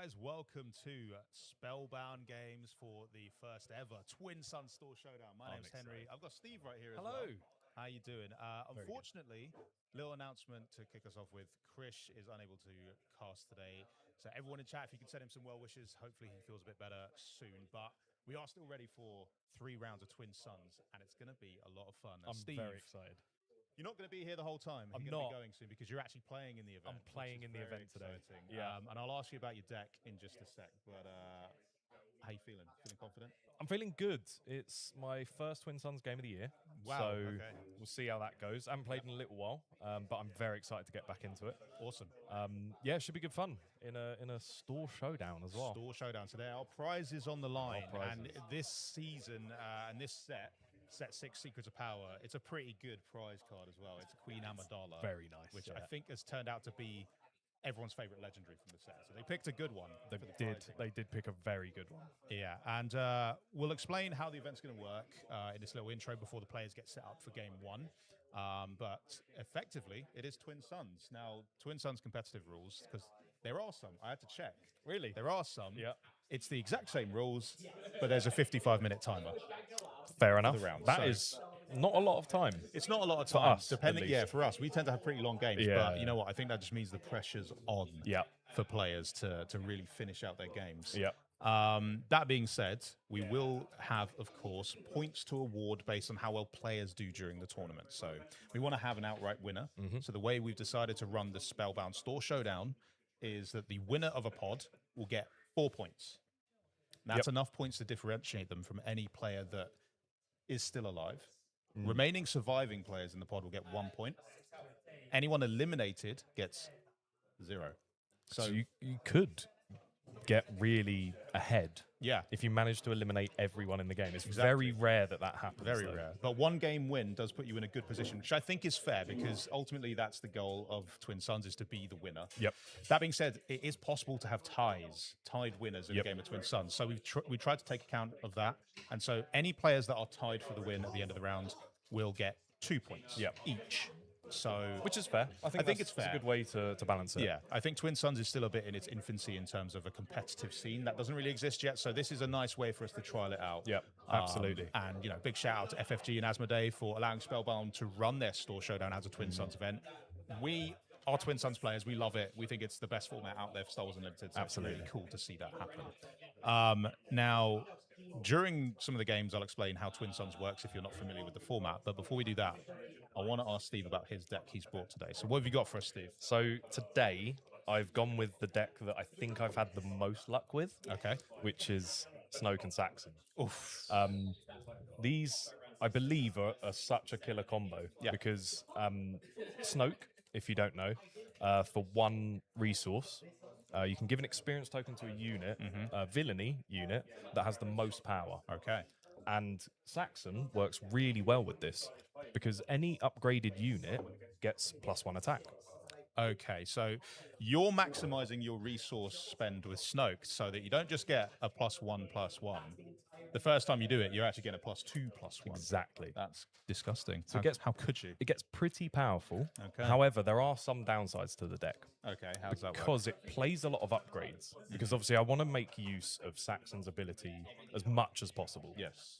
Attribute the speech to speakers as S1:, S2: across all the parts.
S1: guys, welcome to Spellbound Games for the first ever Twin Sun Store Showdown. My name's Henry. I've got Steve right here as well.
S2: Hello.
S1: How you doing? Unfortunately, little announcement to kick us off with. Krish is unable to cast today. So everyone in chat, if you could send him some well wishes, hopefully he feels a bit better soon. But we are still ready for 3 rounds of Twin Suns, and it's going to be a lot of fun.
S2: I'm
S1: Steve,
S2: very excited.
S1: you're not going to be here the whole time.
S2: I'm
S1: You're going to
S2: not.
S1: be going soon because you're actually playing in the event.
S2: I'm playing in the event today.
S1: Yeah. And I'll ask you about your deck in just a sec. But how you feeling? Feeling confident?
S2: I'm feeling good. It's my first Twin Suns game of the year.
S1: Wow,
S2: So
S1: okay.
S2: we'll see how that goes. I haven't played in a little while, but I'm very excited to get back into it.
S1: Awesome.
S2: Yeah, it should be good fun in a store showdown as well.
S1: Store showdown. So there are prizes on the line.
S2: prizes.
S1: And this season and this set 6 Secrets of Power, it's a pretty good prize card as well. It's Queen Amidala.
S2: Very nice.
S1: Which I think has turned out to be everyone's favorite legendary from the set. So they picked a good one.
S2: They did pick a very good one.
S1: Yeah, and we'll explain how the event's going to work in this little intro before the players get set up for game 1. But effectively, it is Twin Suns. Now, Twin Suns competitive rules, because there are some. I had to check.
S2: Really?
S1: There are some.
S2: Yeah.
S1: It's the exact same rules, but there's a 55-minute timer.
S2: Fair enough.
S1: round,
S2: That
S1: so-
S2: is not a lot of time.
S1: It's not a lot of
S2: For
S1: time.
S2: us, at
S1: Depending,
S2: least.
S1: for us, we tend to have pretty long games.
S2: Yeah.
S1: But you know what? I think that just means the pressure's on
S2: Yeah.
S1: for players to really finish out their games.
S2: Yeah.
S1: That being said, we will have, of course, points to award based on how well players do during the tournament. So we want to have an outright winner. So the way we've decided to run the Spellbound Store Showdown is that the winner of a pod will get 4 points. That's enough points to differentiate them from any player that is still alive. Remaining surviving players in the pod will get 1 point. Anyone eliminated gets 0.
S2: So you could get really ahead
S1: Yeah,
S2: if you manage to eliminate everyone in the game. It's very rare that happens.
S1: very
S2: though.
S1: rare. But 1 game win does put you in a good position, which I think is fair because ultimately that's the goal of Twin Suns is to be the winner.
S2: Yep.
S1: That being said, it is possible to have tied winners in a game of Twin Suns. So we tried to take account of that. And so any players that are tied for the win at the end of the round will get 2 points each. So
S2: Which is fair. I think
S1: it's fair.
S2: a good way to balance it.
S1: yeah, I think Twin Suns is still a bit in its infancy in terms of a competitive scene that doesn't really exist yet. So this is a nice way for us to trial it out.
S2: Yep, absolutely.
S1: And big shout out to FFG and Asmodee for allowing Spellbound to run their store showdown as a Twin Suns event. We are Twin Suns players. We love it. We think it's the best format out there for Star Wars Unlimited. So
S2: Absolutely.
S1: It's really cool to see that happen. Now, during some of the games, I'll explain how Twin Suns works if you're not familiar with the format. But before we do that, I want to ask Steve about his deck he's brought today. So what have you got for us, Steve?
S2: So today, I've gone with the deck that I think I've had the most luck with,
S1: Okay.
S2: which is Snoke and Saxon.
S1: Oof.
S2: These, I believe, are such a killer combo
S1: Yeah.
S2: because Snoke, if you don't know, for 1 resource, you can give an experience token to a unit, a villainy unit, that has the most power.
S1: Okay.
S2: And Saxon works really well with this because any upgraded unit gets +1 attack.
S1: Okay, so you're maximizing your resource spend with Snoke so that you don't just get a +1/+1. The first time you do it, you're actually getting a +2/+1.
S2: Exactly.
S1: That's disgusting.
S2: So
S1: how could you?
S2: It gets pretty powerful.
S1: Okay.
S2: However, there are some downsides to the deck
S1: Okay, how does that work?
S2: because it plays a lot of upgrades. Because obviously, I want to make use of Saxon's ability as much as possible.
S1: Yes.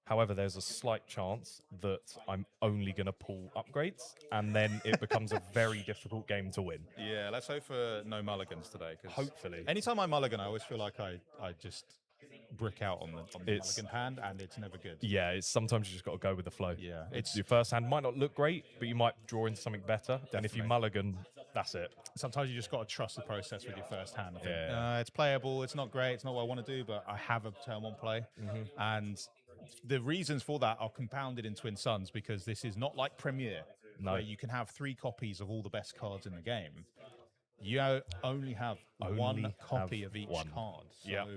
S2: However, there's a slight chance that I'm only going to pull upgrades, and then it becomes a very difficult game to win.
S1: Yeah, let's hope for no mulligans today. 'Cause
S2: Hopefully.
S1: anytime I mulligan, I always feel like I just brick out on the
S2: It's-
S1: mulligan hand, and it's never good.
S2: Yeah, it's sometimes you just got to go with the flow.
S1: Yeah,
S2: It's your first hand might not look great, but you might draw into something better. And if you
S1: Definitely.
S2: mulligan, that's it.
S1: Sometimes you just got to trust the process with your first hand. I think,
S2: Yeah.
S1: it's playable. It's not great. It's not what I want to do, but I have a turn 1 play. And the reasons for that are compounded in Twin Suns because this is not like Premiere,
S2: No.
S1: where you can have 3 copies of all the best cards in the game. You only have
S2: Only
S1: 1 copy
S2: have
S1: of each
S2: one.
S1: card. So
S2: Yep.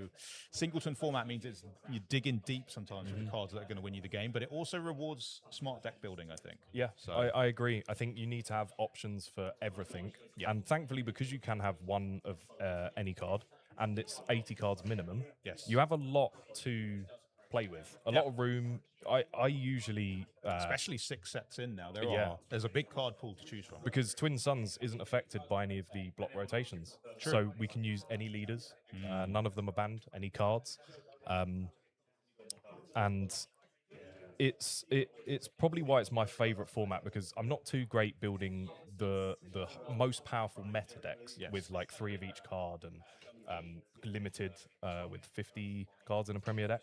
S1: singleton format means you're digging deep sometimes with the cards that are going to win you the game, but it also rewards smart deck building, I think.
S2: Yeah,
S1: So-
S2: I agree. I think you need to have options for everything.
S1: Yeah.
S2: And thankfully, because you can have 1 of any card, and it's 80 cards minimum,
S1: Yes.
S2: you have a lot to play with. A lot of room. I usually
S1: Especially 6 sets in now.
S2: Yeah.
S1: There's a big card pool to choose from.
S2: because Twin Suns isn't affected by any of the block rotations,
S1: True.
S2: so we can use any leaders. None of them are banned. Any cards, and it's probably why it's my favorite format, because I'm not too great building the most powerful meta decks with like 3 of each card and limited with 50 cards in a Premier deck.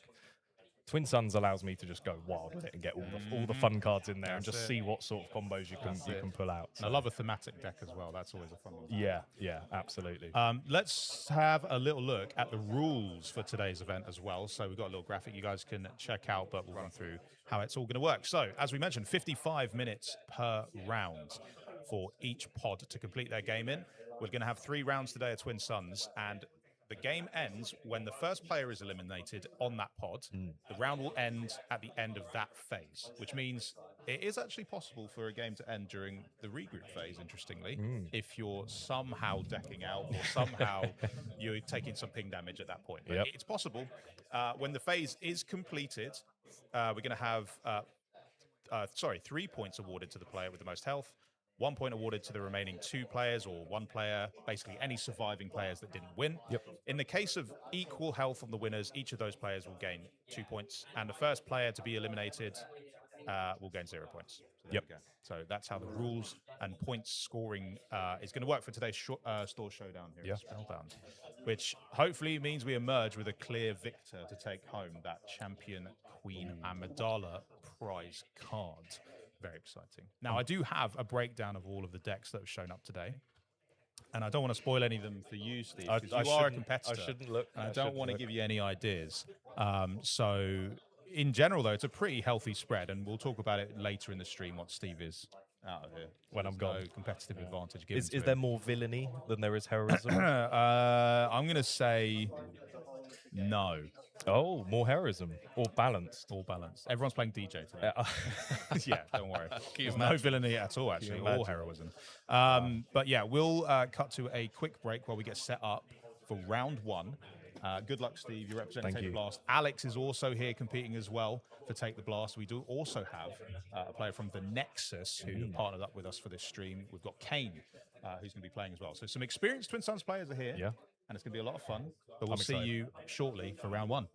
S2: Twin Suns allows me to just go wild with it and get all the fun cards in there and just see what sort of combos you can pull out.
S1: And I love a thematic deck as well. That's always a fun one.
S2: Yeah, absolutely.
S1: Let's have a little look at the rules for today's event as well. So we've got a little graphic you guys can check out, but we'll run through how it's all going to work. So as we mentioned, 55 minutes per round for each pod to complete their game in. We're going to have 3 rounds today of Twin Suns, and the game ends when the first player is eliminated on that pod. The round will end at the end of that phase, which means it is actually possible for a game to end during the regroup phase, interestingly, if you're somehow decking out or somehow you're taking some ping damage at that point. But it's possible. When the phase is completed, we're going to have 3 points awarded to the player with the most health, 1 point awarded to the remaining 2 players or 1 player, basically any surviving players that didn't win. In the case of equal health on the winners, each of those players will gain 2 points, and the first player to be eliminated will gain 0 points. So there we go. So that's how the rules and points scoring is going to work for today's store showdown here at Spellbound, which hopefully means we emerge with a clear victor to take home that champion Queen Amidala prize card. Very exciting. Now, I do have a breakdown of all of the decks that have shown up today, and I don't want to spoil any of them for you, Steve, because you are a competitor.
S2: I shouldn't look.
S1: And I don't want to give you any ideas. So, in general, though, it's a pretty healthy spread, and we'll talk about it later in the stream once Steve is out of here.
S2: When I'm gone.
S1: No competitive advantage given to
S2: Is
S1: him.
S2: there more villainy than there is heroism?
S1: I'm going to say no.
S2: Oh, more heroism or balanced?
S1: All balanced. Everyone's playing DJ today. Yeah, don't worry. There's no villainy at all, actually, or heroism. But yeah, we'll cut to a quick break while we get set up for round 1. Good luck, Steve. You're representing Take the Blast. Alex is also here competing as well for Take the Blast. We do also have a player from the Nexus who partnered up with us for this stream. We've got Kane, who's going to be playing as well. So some experienced Twin Suns players are here.
S2: Yeah.
S1: And it's going to be a lot of fun. But we'll see you shortly for round 1.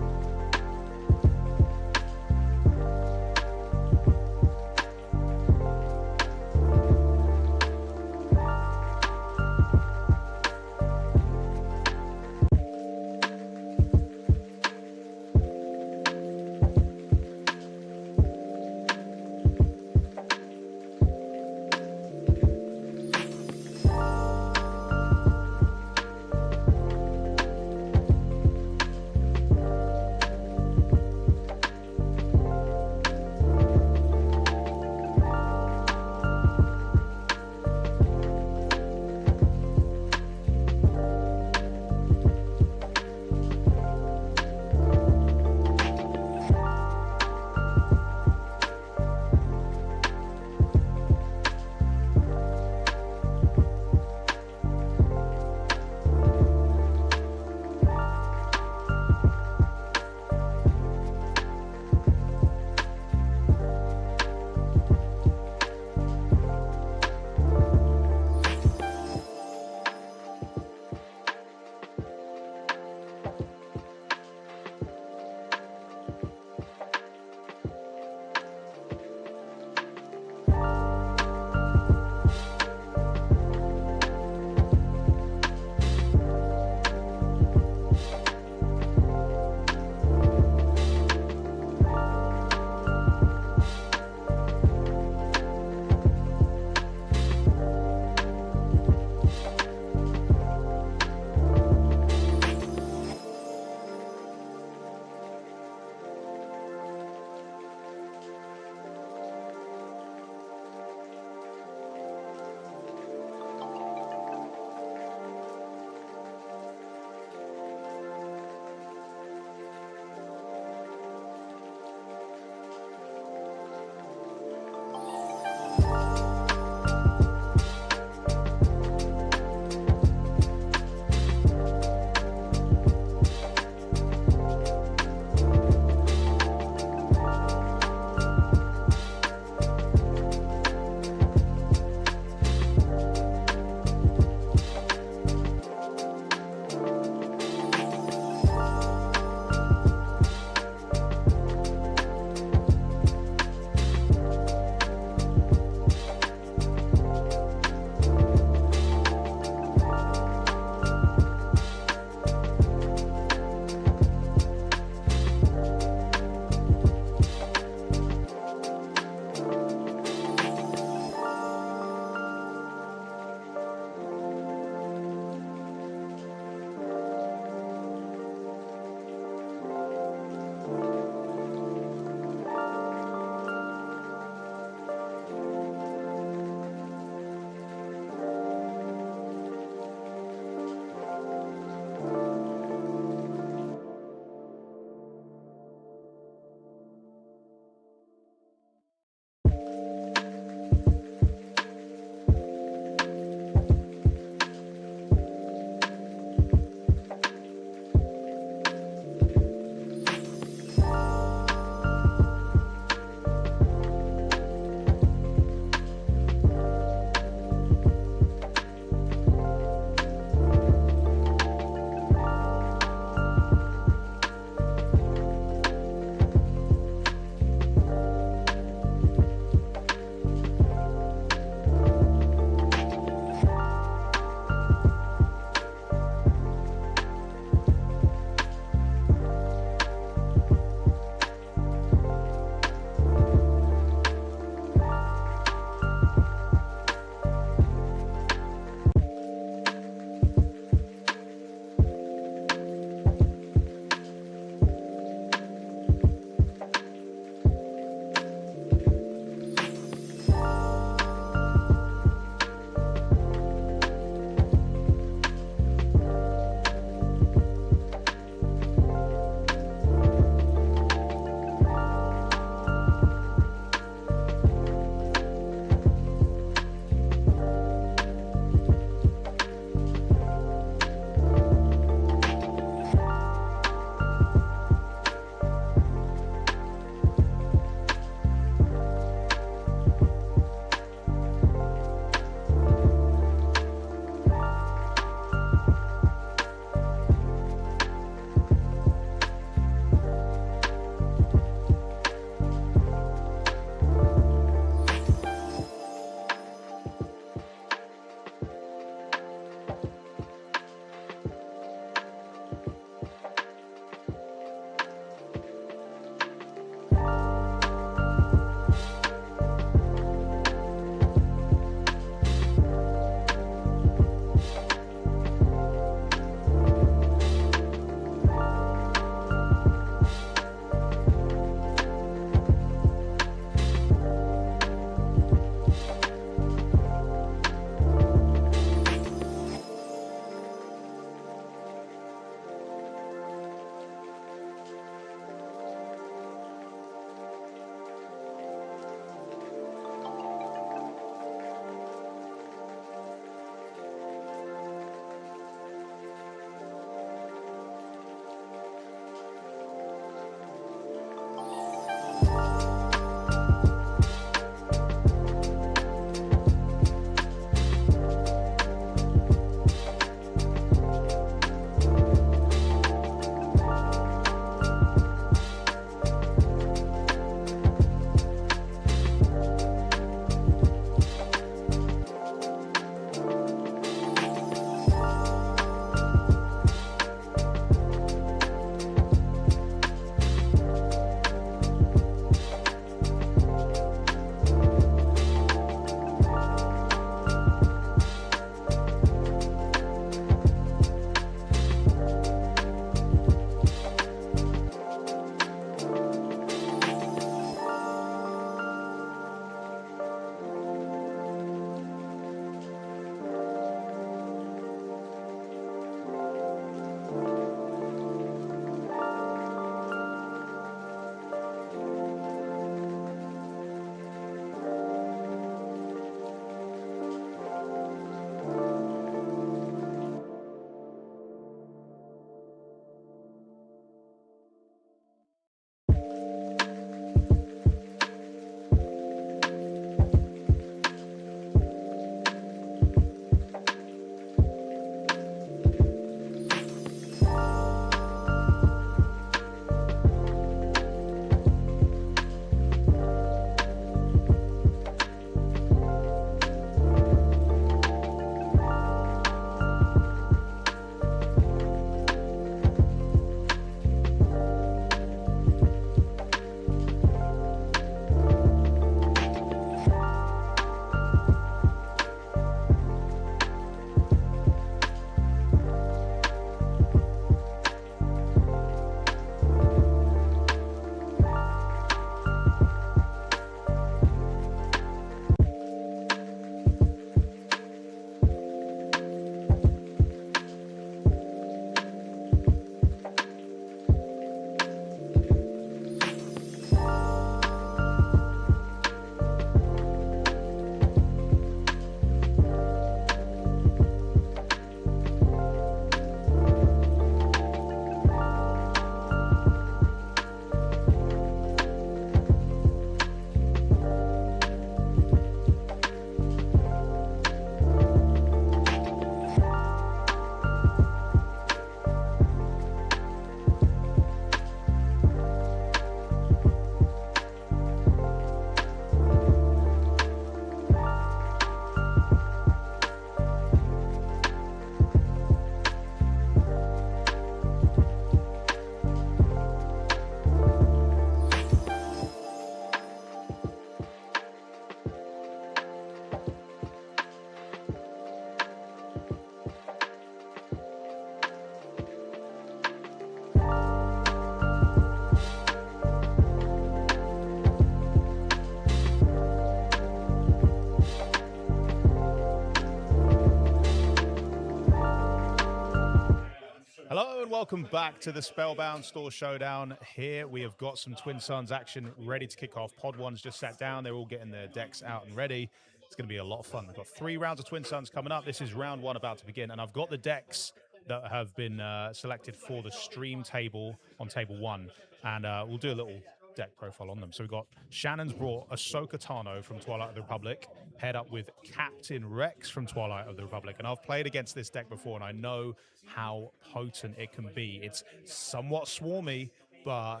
S1: welcome back to the Spellbound Store Showdown. Here we have got some Twin Suns action ready to kick off. Pod 1's just sat down. They're all getting their decks out and ready. It's going to be a lot of fun. We've got 3 rounds of Twin Suns coming up. This is round 1 about to begin, and I've got the decks that have been selected for the stream table on table 1, and we'll do a little deck profile on them. So we've got Shannon's brought Ahsoka Tano from Twilight of the Republic, paired up with Captain Rex from Twilight of the Republic. And I've played against this deck before, and I know how potent it can be. It's somewhat swarmy, but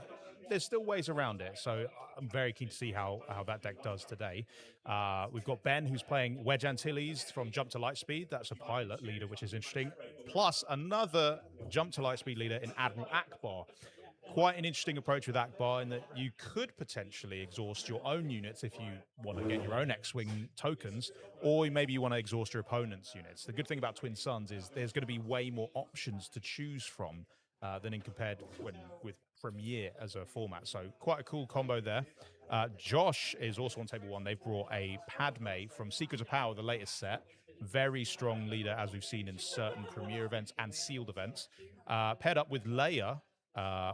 S1: there's still ways around it. So I'm very keen to see how that deck does today. We've got Ben, who's playing Wedge Antilles from Jump to Lightspeed. That's a pilot leader, which is interesting. Plus another Jump to Lightspeed leader in Admiral Akbar. Quite an interesting approach with Akbar in that you could potentially exhaust your own units if you want to get your own X-Wing tokens, or maybe you want to exhaust your opponent's units. The good thing about Twin Suns is there's going to be way more options to choose from than in compared with Premiere as a format. So quite a cool combo there. Josh is also on table 1. They've brought a Padme from Secrets of Power, the latest set. Very strong leader, as we've seen in certain Premiere events and sealed events. Paired up with Leia,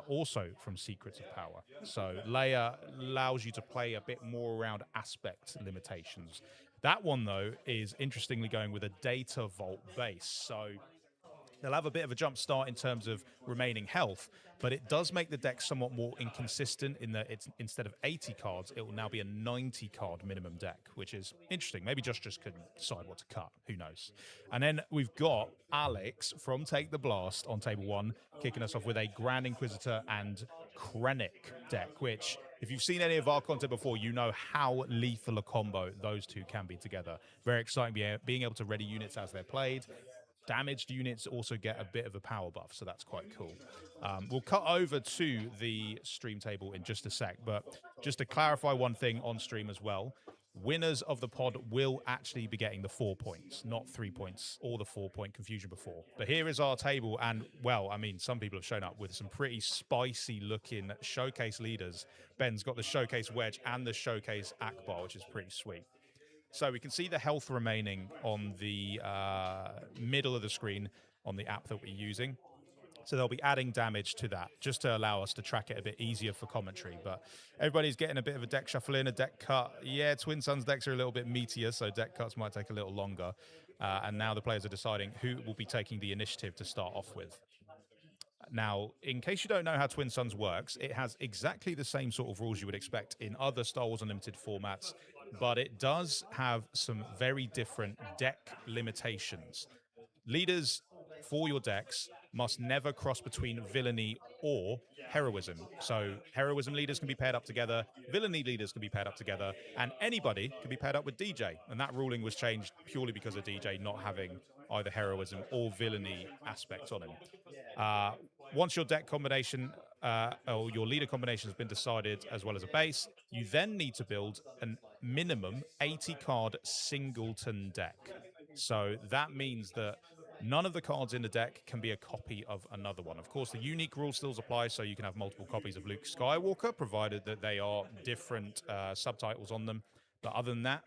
S1: also from Secrets of Power. So Leia allows you to play a bit more around aspect limitations. That one, though, is interestingly going with a data vault base. So they'll have a bit of a jump start in terms of remaining health, but it does make the deck somewhat more inconsistent in that it's instead of 80 cards, it will now be a 90 card minimum deck, which is interesting. Maybe Josh just couldn't decide what to cut. Who knows? And then we've got Alex from Take the Blast on table 1, kicking us off with a Grand Inquisitor and Krennic deck, which, if you've seen any of our content before, you know how lethal a combo those two can be together. Very exciting being able to ready units as they're played. Damaged units also get a bit of a power buff, so that's quite cool. We'll cut over to the stream table in just a sec, but just to clarify one thing on stream as well, winners of the pod will actually be getting the 4 points, not 3 points, or the 4-point confusion before. But here is our table, and, well, I mean, some people have shown up with some pretty spicy-looking showcase leaders. Ben's got the showcase Wedge and the showcase Akbar, which is pretty sweet. So we can see the health remaining on the middle of the screen on the app that we're using. So they'll be adding damage to that just to allow us to track it a bit easier for commentary. But everybody's getting a bit of a deck shuffle in, a deck cut. Yeah, Twin Suns decks are a little bit meatier, so deck cuts might take a little longer. And now the players are deciding who will be taking the initiative to start off with. Now, in case you don't know how Twin Suns works, it has exactly the same sort of rules you would expect in other Star Wars Unlimited formats, but it does have some very different deck limitations. Leaders for your decks must never cross between villainy or heroism. So heroism leaders can be paired up together, villainy leaders can be paired up together, and anybody can be paired up with DJ. And that ruling was changed purely because of DJ not having either heroism or villainy aspects on him. Once your deck combination or your leader combination has been decided as well as a base, you then need to build a minimum 80-card singleton deck. So that means that none of the cards in the deck can be a copy of another one. Of course, the unique rule still applies, so you can have multiple copies of Luke Skywalker, provided that they are different subtitles on them. But other than that,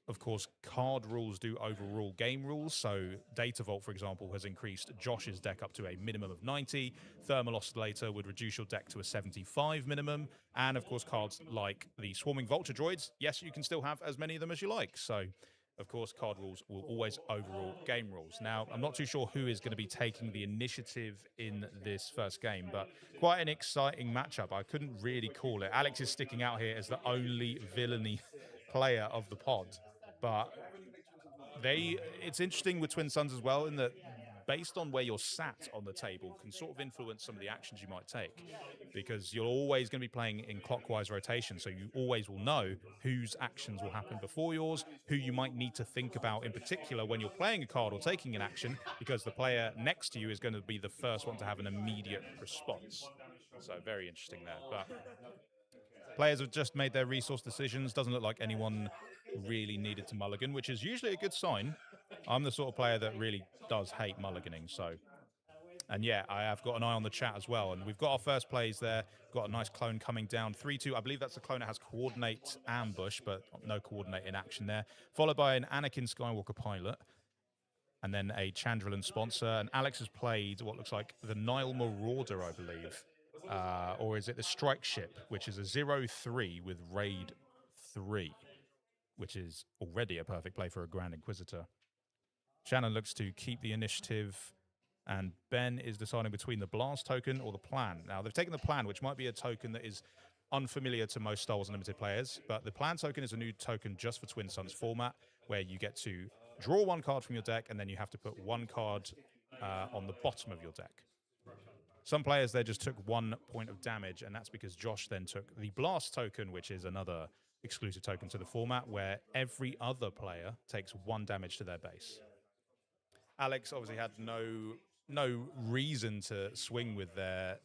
S1: of course, card rules do overrule game rules. So Data Vault, for example, has increased Josh's deck up to a minimum of 90. Thermal Oscillator would reduce your deck to a 75 minimum. And, of course, cards like the Swarming Vulture Droids, yes, you can still have as many of them as you like. So, of course, card rules will always overrule game rules. Now, I'm not too sure who is going to be taking the initiative in this first game, but quite an exciting matchup. I couldn't really call it. Alex is sticking out here as the only villainy player of the pod. But it's interesting with Twin Suns as well, in that based on where you're sat on the table can sort of influence some of the actions you might take, because you're always going to be playing in clockwise rotation, so you always will know whose actions will happen before yours, who you might need to think about in particular when you're playing a card or taking an action, because the player next to you is going to be the first one to have an immediate response. So very interesting there. But players have just made their resource decisions. Doesn't look like anyone really needed to mulligan, which is usually a good sign. I'm the sort of player that really does hate mulliganing, so. And yeah, I have got an eye on the chat as well. And we've got our first plays there. Got a nice clone coming down. 3-2. I believe that's the clone that has coordinate ambush, but no coordinate in action there. Followed by an Anakin Skywalker pilot. and then a Chandrilan sponsor. And Alex has played what looks like the Nile Marauder, I believe. Or is it the Strike Ship, which is a 0-3 with Raid 3, which is already a perfect play for a Grand Inquisitor. Shannon looks to keep the initiative, and Ben is deciding between the Blast token or the Plan. Now, they've taken the Plan, which might be a token that is unfamiliar to most Star Wars Unlimited players, but the Plan token is a new token just for Twin Suns format, where you get to draw one card from your deck, and then you have to put one card on the bottom of your deck. Some players there just took 1 point of damage, and that's because Josh then took the Blast token, which is another exclusive token to the format, where every other player takes 1 damage to their base. Alex obviously had no reason to swing with their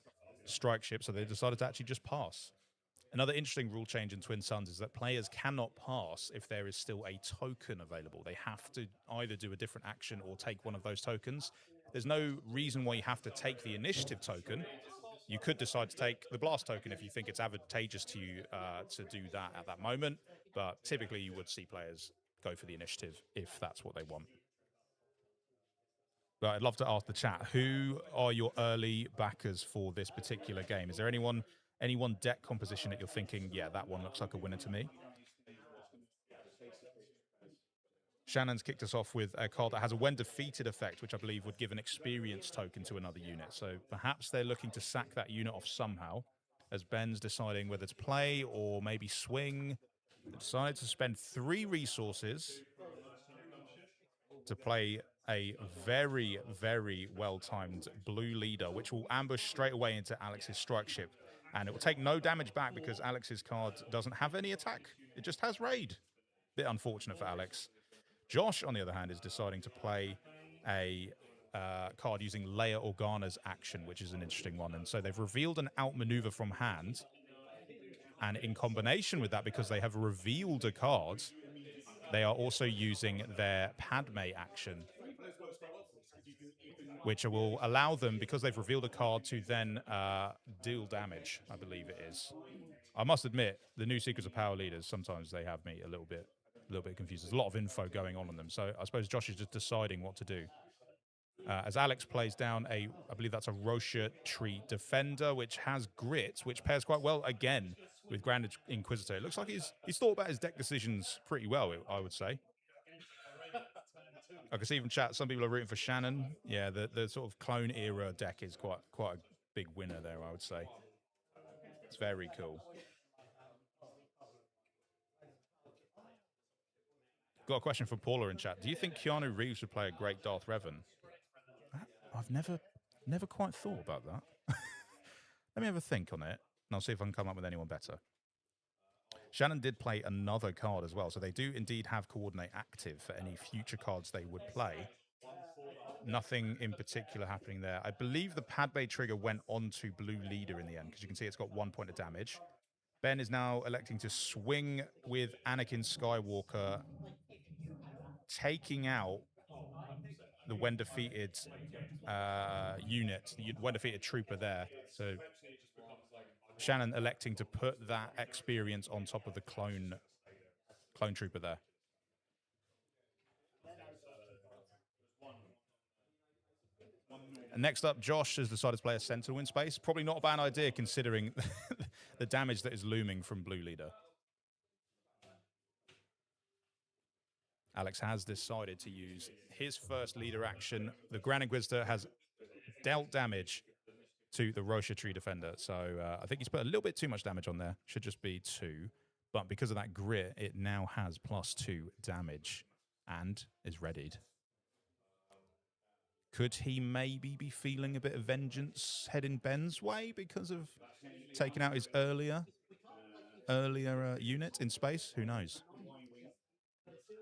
S1: Strike Ship, so they decided to actually just pass. Another interesting rule change in Twin Suns is that players cannot pass if there is still a token available. They have to either do a different action or take one of those tokens. There's no reason why you have to take the initiative token. You could decide to take the Blast token if you think it's advantageous to you to do that at that moment, but typically you would see players go for the initiative if that's what they want. But I'd love to ask the chat, who are your early backers for this particular game? Is there any one deck composition that you're thinking, yeah, that one looks like a winner to me? Shannon's kicked us off with a card that has a when defeated effect, which I believe would give an experience token to another unit. So perhaps they're looking to sack that unit off somehow, as Ben's deciding whether to play or maybe swing. They decided to spend 3 resources to play a very, very well-timed blue leader, which will ambush straight away into Alex's Strike Ship. And it will take no damage back because Alex's card doesn't have any attack. It just has raid. Bit unfortunate for Alex. Josh, on the other hand, is deciding to play a card using Leia Organa's action, which is an interesting one. And so they've revealed an outmaneuver from hand. And in combination with that, because they have revealed a card, they are also using their Padme action, which will allow them, because they've revealed a card, to then deal damage, I believe it is. I must admit, the new Secrets of Power leaders, sometimes they have me a little bit confused. There's a lot of info going on them. So I suppose Josh is just deciding what to do. As Alex plays down I believe that's a Rocha Tree Defender, which has grit, which pairs quite well again with Grand Inquisitor. It looks like he's thought about his deck decisions pretty well, I would say. I can see from chat some people are rooting for Shannon. Yeah, the sort of clone era deck is quite a big winner there, I would say. It's very cool. Got a question from Paula in chat. Do you think Keanu Reeves would play a great Darth Revan? I've never quite thought about that. Let me have a think on it, and I'll see if I can come up with anyone better. Shannon did play another card as well, so they do indeed have Coordinate active for any future cards they would play. Nothing in particular happening there. I believe the Padme trigger went on to Blue Leader in the end, because you can see it's got 1 point of damage. Ben is now electing to swing with Anakin Skywalker, taking out the when defeated unit, the when defeated trooper there. So Shannon electing to put that experience on top of the clone trooper there. And next up, Josh has decided to play a Sentinel in space. Probably not a bad idea considering the damage that is looming from Blue Leader. Alex has decided to use his first leader action. The Grand Inquisitor has dealt damage to the Rocha Tree Defender. So I think he's put a little bit too much damage on there. Should just be 2. But because of that grit, it now has +2 damage and is readied. Could he maybe be feeling a bit of vengeance heading Ben's way because of taking out his earlier unit in space? Who knows?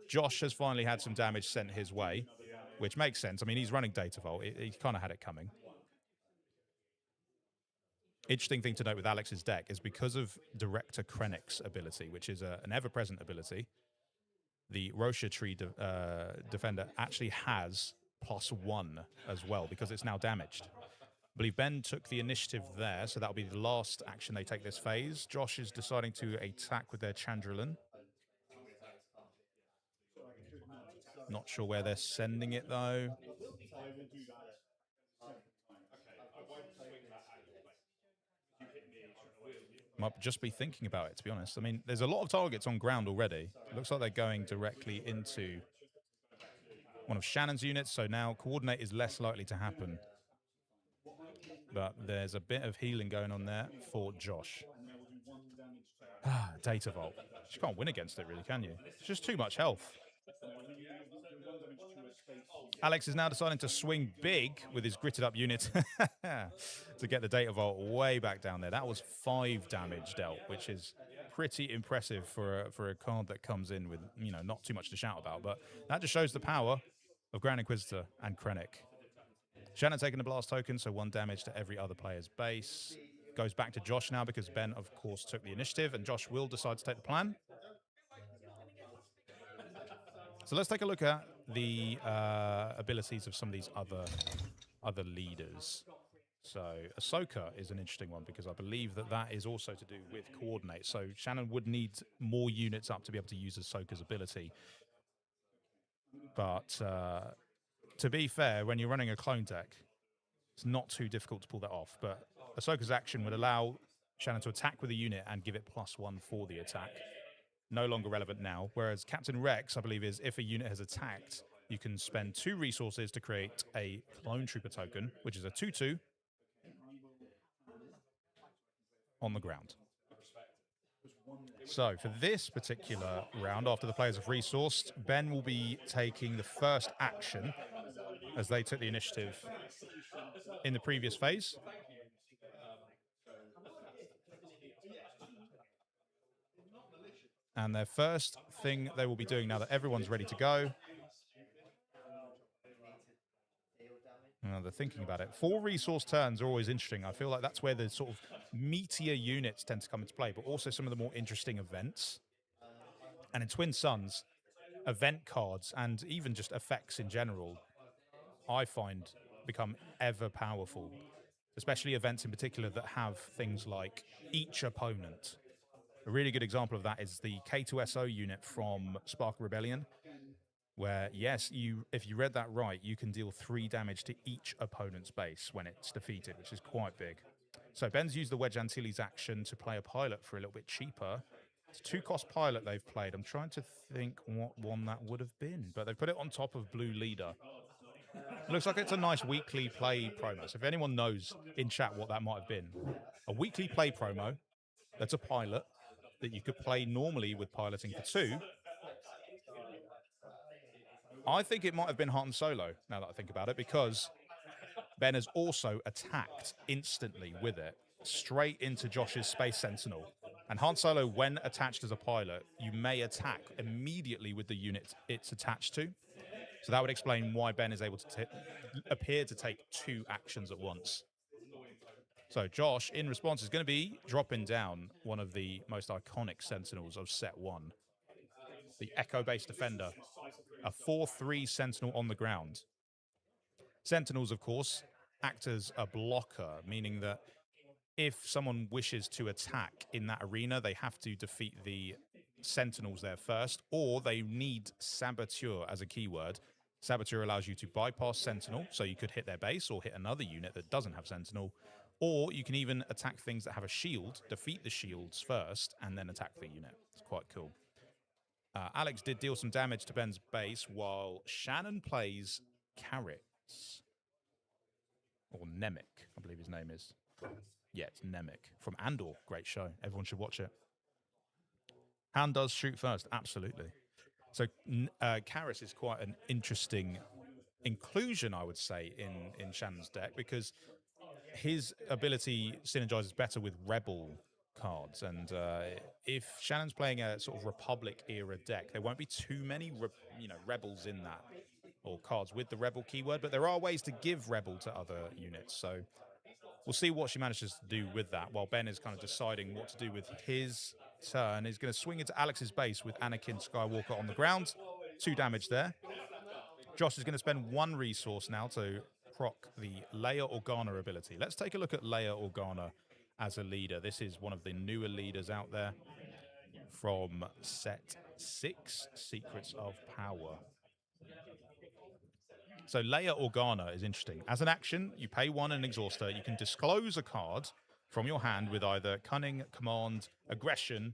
S1: Josh has finally had some damage sent his way, which makes sense. I mean, he's running Data Vault. He kind of had it coming. Interesting thing to note with Alex's deck is because of Director Krennic's ability, which is an ever-present ability, the Rocha Tree Defender actually has +1 as well because it's now damaged. I believe Ben took the initiative there, so that'll be the last action they take this phase. Josh is deciding to attack with their Chandrilan. Not sure where they're sending it, though. Might just be thinking about it, to be honest. I mean, there's a lot of targets on ground already. It looks like they're going directly into one of Shannon's units, so now coordinate is less likely to happen. But there's a bit of healing going on there for Josh. Data Vault. You can't win against it, really, can you? It's just too much health. Alex is now deciding to swing big with his gritted up unit to get the Data Vault way back down there. That was 5 damage dealt, which is pretty impressive for a card that comes in with, you know, not too much to shout about. But that just shows the power of Grand Inquisitor and Krennic. Shannon taking the blast token, so 1 damage to every other player's base. Goes back to Josh now because Ben, of course, took the initiative, and Josh will decide to take the plan. So let's take a look at the abilities of some of these other leaders. So Ahsoka is an interesting one because I believe that is also to do with coordinate. So Shannon would need more units up to be able to use Ahsoka's ability. But to be fair, when you're running a clone deck, it's not too difficult to pull that off. But Ahsoka's action would allow Shannon to attack with a unit and give it +1 for the attack. No longer relevant now. Whereas Captain Rex, I believe, is if a unit has attacked, you can spend 2 resources to create a Clone Trooper token, which is a 2/2 on the ground. So for this particular round, after the players have resourced, Ben will be taking the first action as they took the initiative in the previous phase. And their first thing they will be doing now that everyone's ready to go. They're thinking about it. 4 resource turns are always interesting. I feel like that's where the sort of meatier units tend to come into play, but also some of the more interesting events. And in Twin Suns, event cards and even just effects in general, I find become ever powerful, especially events in particular that have things like each opponent. A really good example of that is the K2SO unit from Spark Rebellion, where, yes, if you read that right, you can deal 3 damage to each opponent's base when it's defeated, which is quite big. So Ben's used the Wedge Antilles action to play a pilot for a little bit cheaper. It's 2-cost pilot they've played. I'm trying to think what one that would have been, but they put it on top of Blue Leader. It looks like it's a nice weekly play promo. So if anyone knows in chat what that might have been, a weekly play promo that's a pilot that you could play normally with piloting for 2. I think it might have been Han Solo, now that I think about it, because Ben has also attacked instantly with it, straight into Josh's Space Sentinel. And Han Solo, when attached as a pilot, you may attack immediately with the unit it's attached to. So that would explain why Ben is able to appear to take 2 actions at once. So Josh, in response, is going to be dropping down one of the most iconic Sentinels of Set 1. The Echo-based Defender. A 4/3 Sentinel on the ground. Sentinels, of course, act as a blocker, meaning that if someone wishes to attack in that arena, they have to defeat the Sentinels there first, or they need Saboteur as a keyword. Saboteur allows you to bypass Sentinel, so you could hit their base or hit another unit that doesn't have Sentinel, or you can even attack things that have a shield, defeat the shields first, and then attack the unit. It's quite cool. Alex did deal some damage to Ben's base, while Shannon plays Carrots. Or Nemec, I believe his name is. Yeah, it's Nemec from Andor. Great show. Everyone should watch it. Han does shoot first, absolutely. So Karras is quite an interesting inclusion, I would say, in Shannon's deck, because his ability synergizes better with Rebel cards. And if Shannon's playing a sort of Republic era deck, there won't be too many Rebels in that, or cards with the Rebel keyword, but there are ways to give Rebel to other units. So we'll see what she manages to do with that, while Ben is kind of deciding what to do with his turn. He's going to swing into Alex's base with Anakin Skywalker on the ground. 2 damage there. Josh is going to spend 1 resource now to proc the Leia Organa ability. Let's take a look at Leia Organa as a leader. This is one of the newer leaders out there from set 6, Secrets of Power. So Leia Organa is interesting. As an action, you pay 1 and exhaust her. You can disclose a card from your hand with either Cunning, Command, Aggression,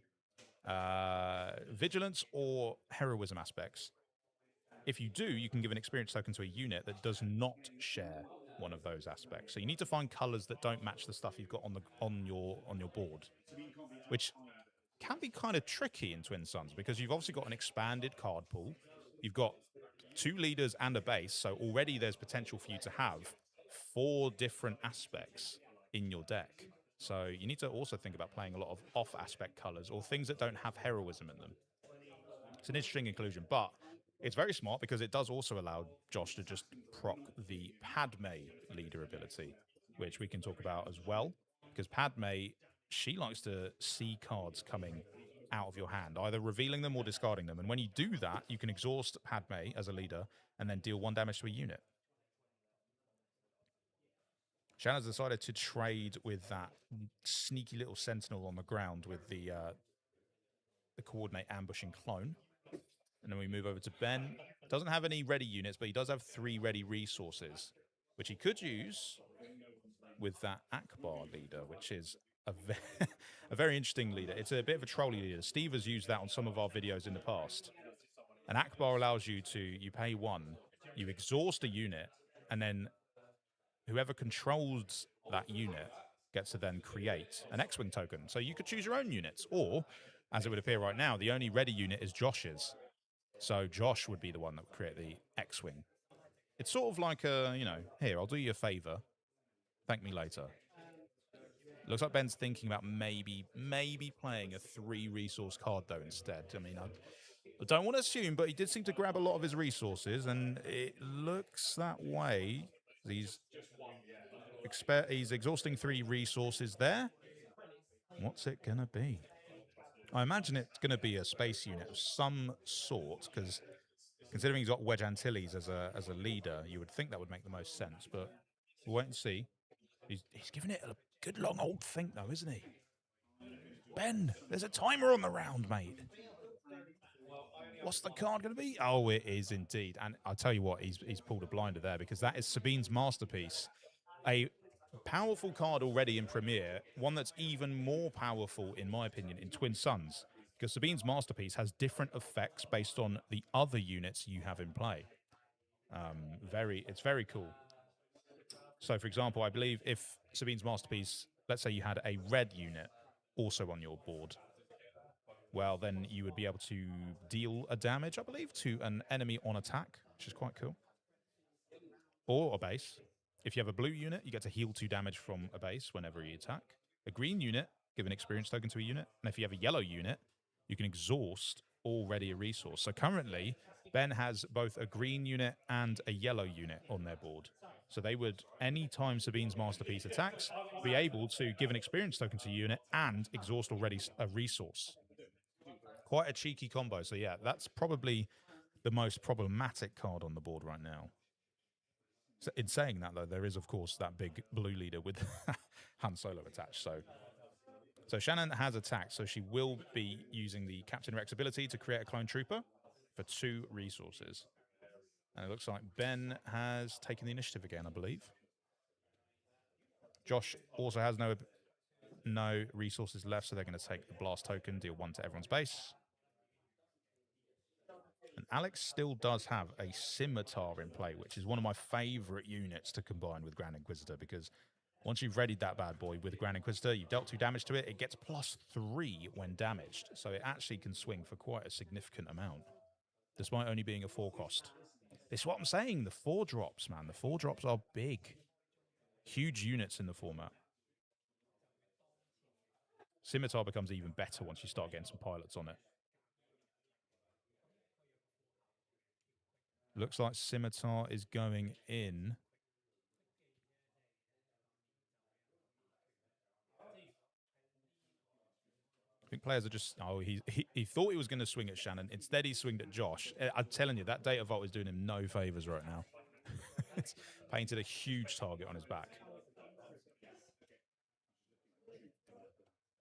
S1: Vigilance, or Heroism aspects. If you do, you can give an experience token to a unit that does not share one of those aspects. So you need to find colors that don't match the stuff you've got on your board, which can be kind of tricky in Twin Suns because you've obviously got an expanded card pool. You've got 2 leaders and a base, so already there's potential for you to have 4 different aspects in your deck. So you need to also think about playing a lot of off-aspect colors or things that don't have heroism in them. It's an interesting inclusion, but it's very smart because it does also allow Josh to just proc the Padme leader ability, which we can talk about as well, because Padme, she likes to see cards coming out of your hand, either revealing them or discarding them. And when you do that, you can exhaust Padme as a leader and then deal 1 damage to a unit. Shannon's decided to trade with that sneaky little sentinel on the ground with the coordinate ambushing clone. And then we move over to Ben. Doesn't have any ready units, but he does have 3 ready resources, which he could use with that Akbar leader, which is a very interesting leader. It's a bit of a trolley leader. Steve has used that on some of our videos in the past. An Akbar allows you pay 1, you exhaust a unit, and then whoever controls that unit gets to then create an X-Wing token. So you could choose your own units, or, as it would appear right now, the only ready unit is Josh's. So Josh would be the one that would create the X-Wing. It's sort of like a, here, I'll do you a favor. Thank me later. Looks like Ben's thinking about maybe playing a 3 resource card though instead. I mean, I don't want to assume, but he did seem to grab a lot of his resources, and it looks that way. He's exhausting 3 resources there. What's it gonna be? I imagine it's gonna be a space unit of some sort, because considering he's got Wedge Antilles as a leader, you would think that would make the most sense. But we'll wait and see. He's giving it a good long old think though, isn't he? Ben, there's a timer on the round, mate. What's the card going to be? Oh, it is indeed. And I'll tell you what, he's pulled a blinder there, because that is Sabine's Masterpiece. A powerful card already in Premiere, one that's even more powerful, in my opinion, in Twin Suns, because Sabine's Masterpiece has different effects based on the other units you have in play. It's very cool. So, for example, I believe if Sabine's Masterpiece, let's say you had a red unit also on your board, well, then you would be able to deal a damage, I believe, to an enemy on attack, which is quite cool. Or a base. If you have a blue unit, you get to heal 2 damage from a base whenever you attack. A green unit, give an experience token to a unit. And if you have a yellow unit, you can exhaust already a resource. So currently, Ben has both a green unit and a yellow unit on their board. So they would, anytime Sabine's Masterpiece attacks, be able to give an experience token to a unit and exhaust already a resource. Quite a cheeky combo. So yeah, that's probably the most problematic card on the board right now. So in saying that, though, there is, of course, that big blue leader with Han Solo attached. So Shannon has attacked, so she will be using the Captain Rex ability to create a clone trooper for 2 resources. And it looks like Ben has taken the initiative again, I believe. Josh also has no resources left, so they're going to take the blast token, deal 1 to everyone's base. And Alex still does have a Scimitar in play, which is one of my favorite units to combine with Grand Inquisitor, because once you've readied that bad boy with Grand Inquisitor, you've dealt 2 damage to it, it gets +3 when damaged. So it actually can swing for quite a significant amount, despite only being a 4 cost. This is what I'm saying, the 4 drops, man. The 4 drops are big. Huge units in the format. Scimitar becomes even better once you start getting some pilots on it. Looks like Scimitar is going in. I think players are just... Oh, he thought he was going to swing at Shannon. Instead, he swinged at Josh. I'm telling you, that Data Vault is doing him no favors right now. It's painted a huge target on his back.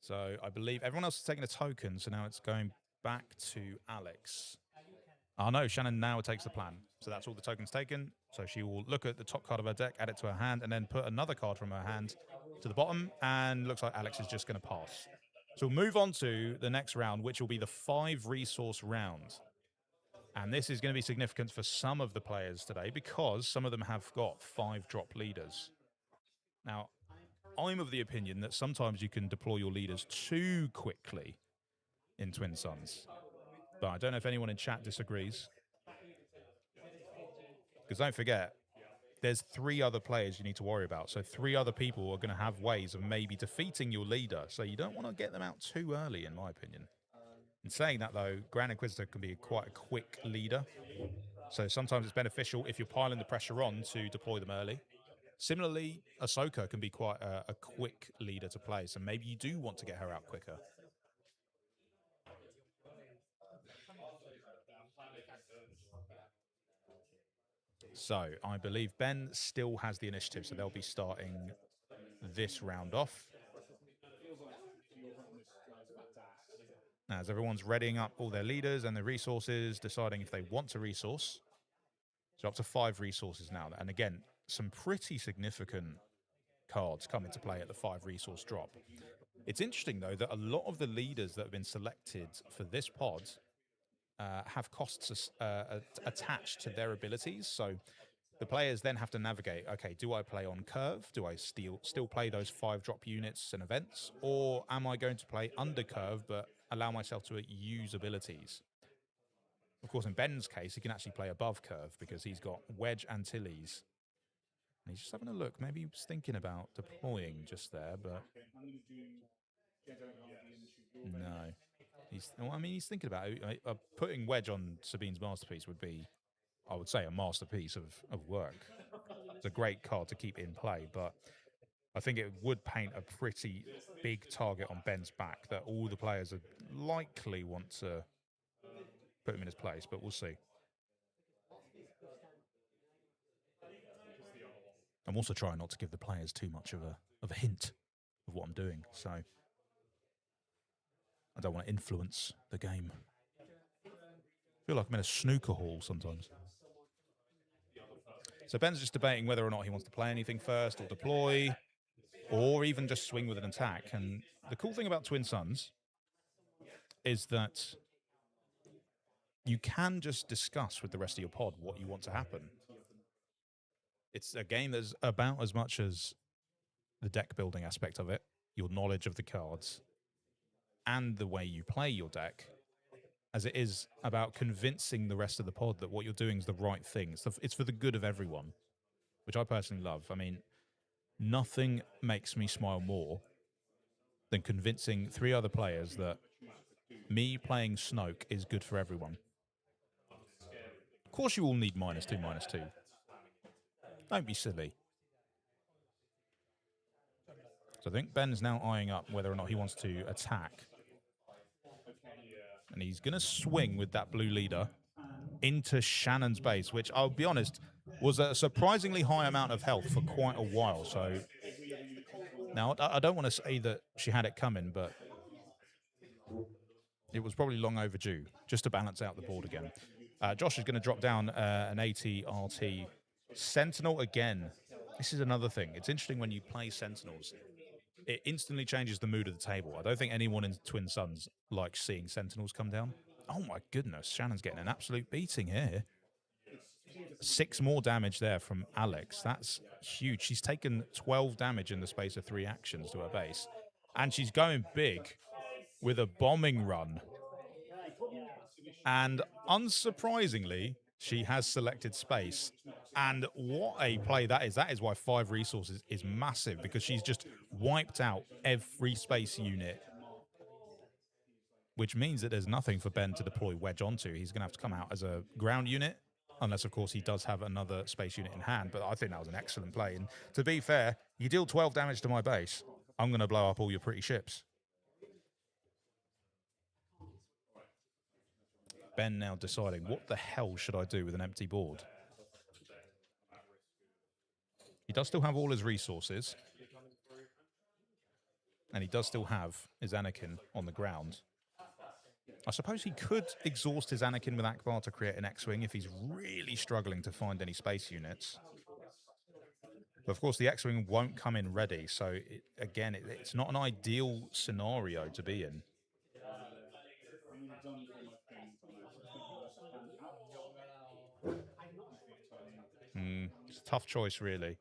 S1: So I believe everyone else is taking a token, so now it's going back to Alex. Oh, no, Shannon now takes the plan. So that's all the tokens taken. So she will look at the top card of her deck, add it to her hand, and then put another card from her hand to the bottom. And looks like Alex is just going to pass. So we'll move on to the next round, which will be the 5-resource round. And this is going to be significant for some of the players today because some of them have got 5-drop leaders. Now, I'm of the opinion that sometimes you can deploy your leaders too quickly in Twin Suns. But I don't know if anyone in chat disagrees. Because don't forget, there's 3 other players you need to worry about. So 3 other people are going to have ways of maybe defeating your leader. So you don't want to get them out too early, in my opinion. In saying that, though, Grand Inquisitor can be quite a quick leader. So sometimes it's beneficial if you're piling the pressure on to deploy them early. Similarly, Ahsoka can be quite a quick leader to play. So maybe you do want to get her out quicker. So I believe Ben still has the initiative. So they'll be starting this round off. As everyone's readying up all their leaders and their resources, deciding if they want to resource. So up to 5 resources now. And again, some pretty significant cards come into play at the 5-resource drop. It's interesting, though, that a lot of the leaders that have been selected for this pod have costs attached to their abilities. So the players then have to navigate, okay, do I play on curve? Do I still play those 5-drop units and events? Or am I going to play under curve but allow myself to use abilities? Of course, in Ben's case, he can actually play above curve because he's got Wedge Antilles. And he's just having a look. Maybe he was thinking about deploying just there, but no. He's thinking about it. Putting Wedge on Sabine's Masterpiece would be, I would say, a masterpiece of work. It's a great card to keep in play, but I think it would paint a pretty big target on Ben's back that all the players would likely want to put him in his place, but we'll see. I'm also trying not to give the players too much of a hint of what I'm doing, so I don't want to influence the game. I feel like I'm in a snooker hall sometimes. So Ben's just debating whether or not he wants to play anything first or deploy or even just swing with an attack. And the cool thing about Twin Suns is that you can just discuss with the rest of your pod what you want to happen. It's a game that's about as much as the deck building aspect of it, your knowledge of the cards, and the way you play your deck, as it is about convincing the rest of the pod that what you're doing is the right thing. It's for the good of everyone, which I personally love. I mean, nothing makes me smile more than convincing 3 other players that me playing Snoke is good for everyone. Of course you all need -2, -2. Don't be silly. So I think Ben's now eyeing up whether or not he wants to attack. And he's going to swing with that blue leader into Shannon's base, which, I'll be honest, was a surprisingly high amount of health for quite a while. So now I don't want to say that she had it coming, but it was probably long overdue just to balance out the board again. Josh is going to drop down an AT-RT Sentinel again. This is another thing. It's interesting when you play Sentinels. It instantly changes the mood of the table. I don't think anyone in Twin Suns likes seeing Sentinels come down. Oh my goodness, Shannon's getting an absolute beating here. 6 more damage there from Alex. That's huge. She's taken 12 damage in the space of 3 actions to her base. And she's going big with a bombing run. And unsurprisingly, she has selected space. And what a play that is. That is why 5 resources is massive, because she's just wiped out every space unit, which means that there's nothing for Ben to deploy Wedge onto. He's going to have to come out as a ground unit, unless, of course, he does have another space unit in hand. But I think that was an excellent play. And to be fair, you deal 12 damage to my base, I'm going to blow up all your pretty ships. Ben now deciding, what the hell should I do with an empty board? He does still have all his resources. And he does still have his Anakin on the ground. I suppose he could exhaust his Anakin with Akbar to create an X-Wing if he's really struggling to find any space units. But of course, the X-Wing won't come in ready, so it's not an ideal scenario to be in. It's a tough choice, really.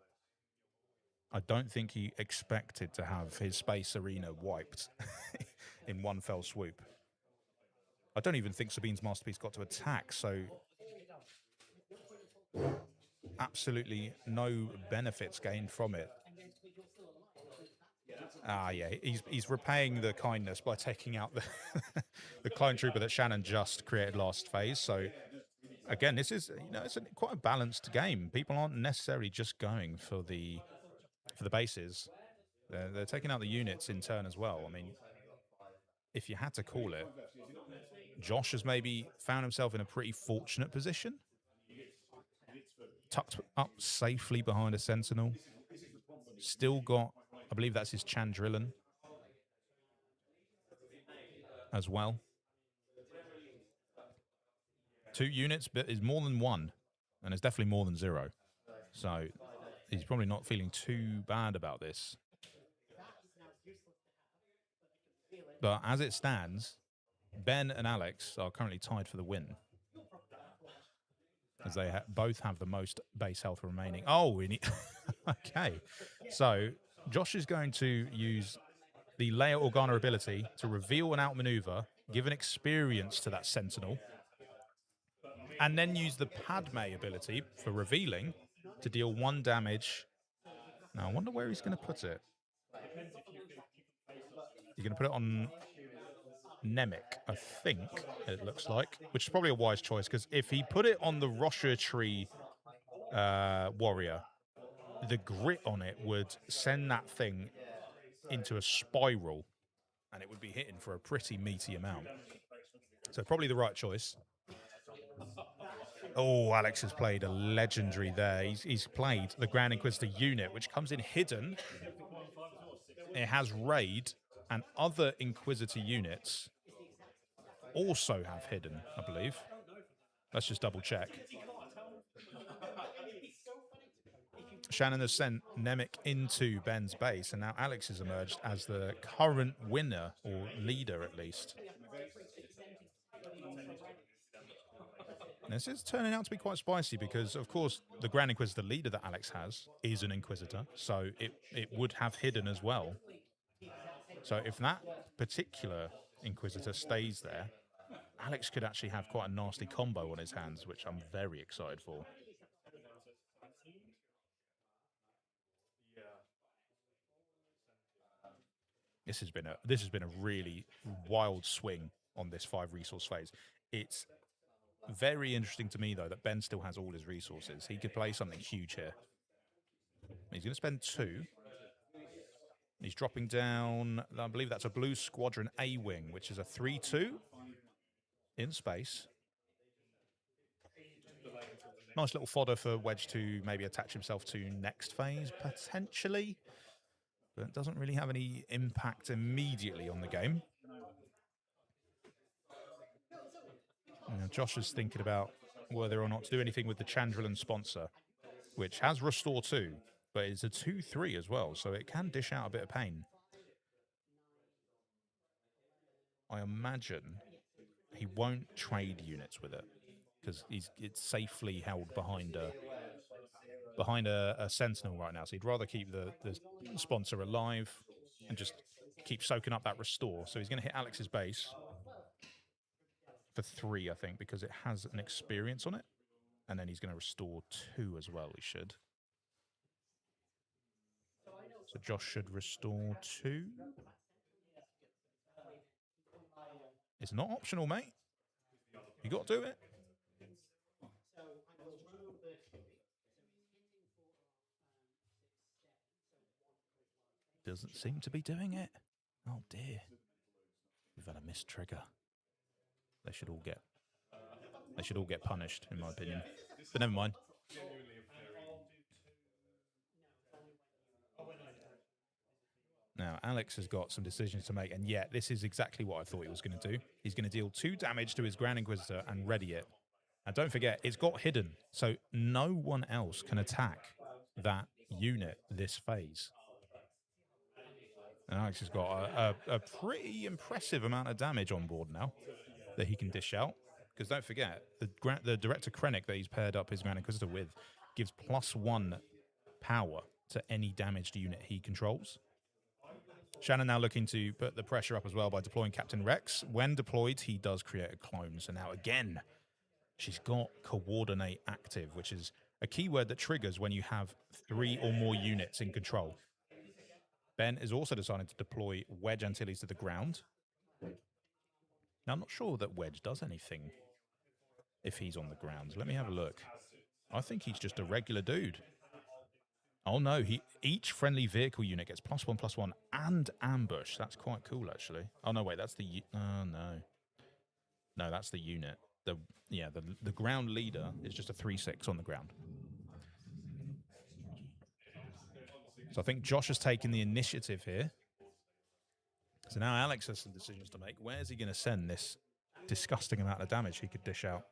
S1: I don't think he expected to have his space arena wiped in one fell swoop. I don't even think Sabine's Masterpiece got to attack, so absolutely no benefits gained from it. Yeah, he's repaying the kindness by taking out the the clone trooper that Shannon just created last phase. So again, this is it's quite a balanced game. People aren't necessarily just going for the bases. They're taking out the units in turn as well. I mean, if you had to call it, Josh has maybe found himself in a pretty fortunate position, tucked up safely behind a Sentinel. Still got, I believe that's his Chandrillan as well. 2 units, but is more than 1, and it's definitely more than 0. So he's probably not feeling too bad about this. But as it stands, Ben and Alex are currently tied for the win, as they both have the most base health remaining. Oh, okay. So Josh is going to use the Leia Organa ability to reveal an outmaneuver, give an experience to that Sentinel, and then use the Padme ability for revealing to deal 1 damage. Now, I wonder where he's going to put it. He's going to put it on Nemik, I think, it looks like, which is probably a wise choice, because if he put it on the Roshar Tree warrior, the grit on it would send that thing into a spiral, and it would be hitting for a pretty meaty amount. So probably the right choice. Oh, Alex has played a legendary there. He's played the Grand Inquisitor unit, which comes in hidden. It has raid, and other Inquisitor units also have hidden, I believe. Let's just double check. Shannon has sent Nemik into Ben's base, and now Alex has emerged as the current winner, or leader at least. This is turning out to be quite spicy because, of course, the Grand Inquisitor leader that Alex has is an Inquisitor, so it would have hidden as well. So if that particular Inquisitor stays there, Alex could actually have quite a nasty combo on his hands, which I'm very excited for. This has been a really wild swing on this 5 resource phase. It's very interesting to me, though, that Ben still has all his resources. He could play something huge here. He's going to spend 2. He's dropping down, I believe that's a Blue Squadron A-Wing, which is a 3-2 in space. Nice little fodder for Wedge to maybe attach himself to next phase, potentially. But it doesn't really have any impact immediately on the game. Now, Josh is thinking about whether or not to do anything with the Chandrillan sponsor, which has Restore 2, but it's a 2-3 as well, so it can dish out a bit of pain. I imagine he won't trade units with it, because it's safely held behind a Sentinel right now, so he'd rather keep the sponsor alive and just keep soaking up that Restore. So he's going to hit Alex's base for 3, I think, because it has an experience on it. And then he's going to restore 2 as well, he should. So Josh should restore 2. It's not optional, mate. You got to do it. Doesn't seem to be doing it. Oh, dear. We've had a missed trigger. They should all get punished, in my opinion. But never mind. Now, Alex has got some decisions to make, and yet this is exactly what I thought he was going to do. He's going to deal 2 damage to his Grand Inquisitor and ready it. And don't forget, it's got hidden, so no one else can attack that unit this phase. And Alex has got a pretty impressive amount of damage on board now that he can dish out. Because don't forget, the Director Krennic that he's paired up his Grand Inquisitor with gives +1 power to any damaged unit he controls. Shannon now looking to put the pressure up as well by deploying Captain Rex. When deployed, he does create a clone. So now again, she's got Coordinate active, which is a keyword that triggers when you have 3 or more units in control. Ben is also deciding to deploy Wedge Antilles to the ground. Now, I'm not sure that Wedge does anything if he's on the ground. Let me have a look. I think he's just a regular dude. Oh no, each friendly vehicle unit gets +1/+1 and ambush. That's quite cool, actually. Oh no, wait, that's the no, that's the unit. The ground leader is just a 3/6 on the ground. So I think Josh has taken the initiative here. So now Alex has some decisions to make. Where's he going to send this disgusting amount of damage he could dish out?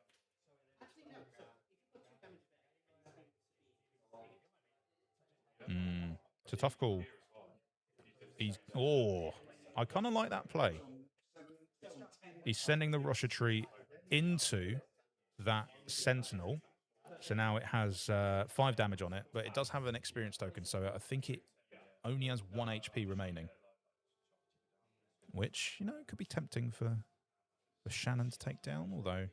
S1: It's a tough call. I kind of like that play. He's sending the Russia tree into that Sentinel. So now it has 5 damage on it, but it does have an experience token, so I think it only has 1 HP remaining. Which, could be tempting for Shannon to take down, although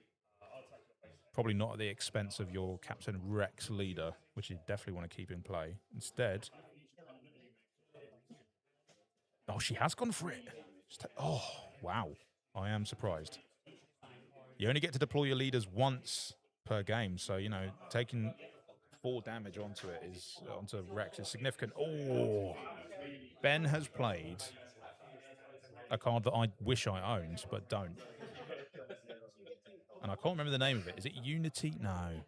S1: probably not at the expense of your Captain Rex leader, which you definitely want to keep in play. Instead... Oh, she has gone for it. Oh, wow. I am surprised. You only get to deploy your leaders once per game, so, taking 4 damage onto Rex is significant. Oh, Ben has played a card that I wish I owned, but don't. And I can't remember the name of it. Is it Unity? No.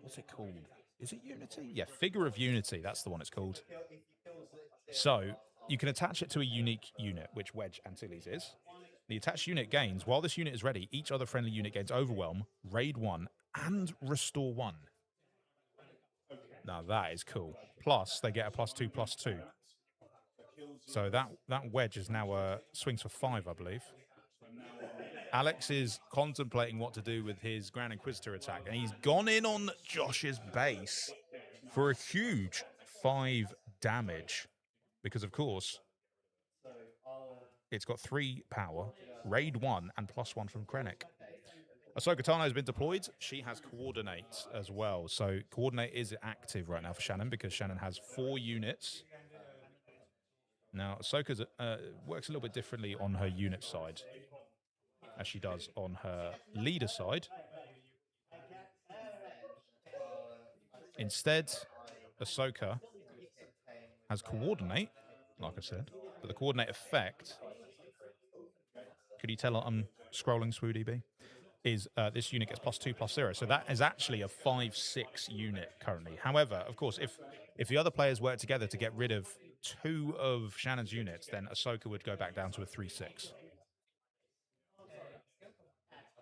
S1: What's it called? Is it Unity? Yeah, Figure of Unity. That's the one it's called. So you can attach it to a unique unit, which Wedge Antilles is. The attached unit gains, while this unit is ready, each other friendly unit gains Overwhelm, Raid 1, and Restore 1. Now that is cool. Plus, they get a +2/+2. So that Wedge is now swings for 5, I believe. Alex is contemplating what to do with his Grand Inquisitor attack, and he's gone in on Josh's base for a huge 5 damage. Because, of course, it's got 3 power, Raid 1, and +1 from Krennic. Ahsoka Tano has been deployed. She has Coordinate as well. So Coordinate is active right now for Shannon because Shannon has 4 units. Now, Ahsoka works a little bit differently on her unit side as she does on her leader side. Instead, Ahsoka has Coordinate, like I said, but the Coordinate effect, could you tell I'm scrolling SWU is this unit gets +2/+0. So that is actually a 5/6 unit currently. However, of course, if the other players work together to get rid of 2 of Shannon's units, then Ahsoka would go back down to a 3/6.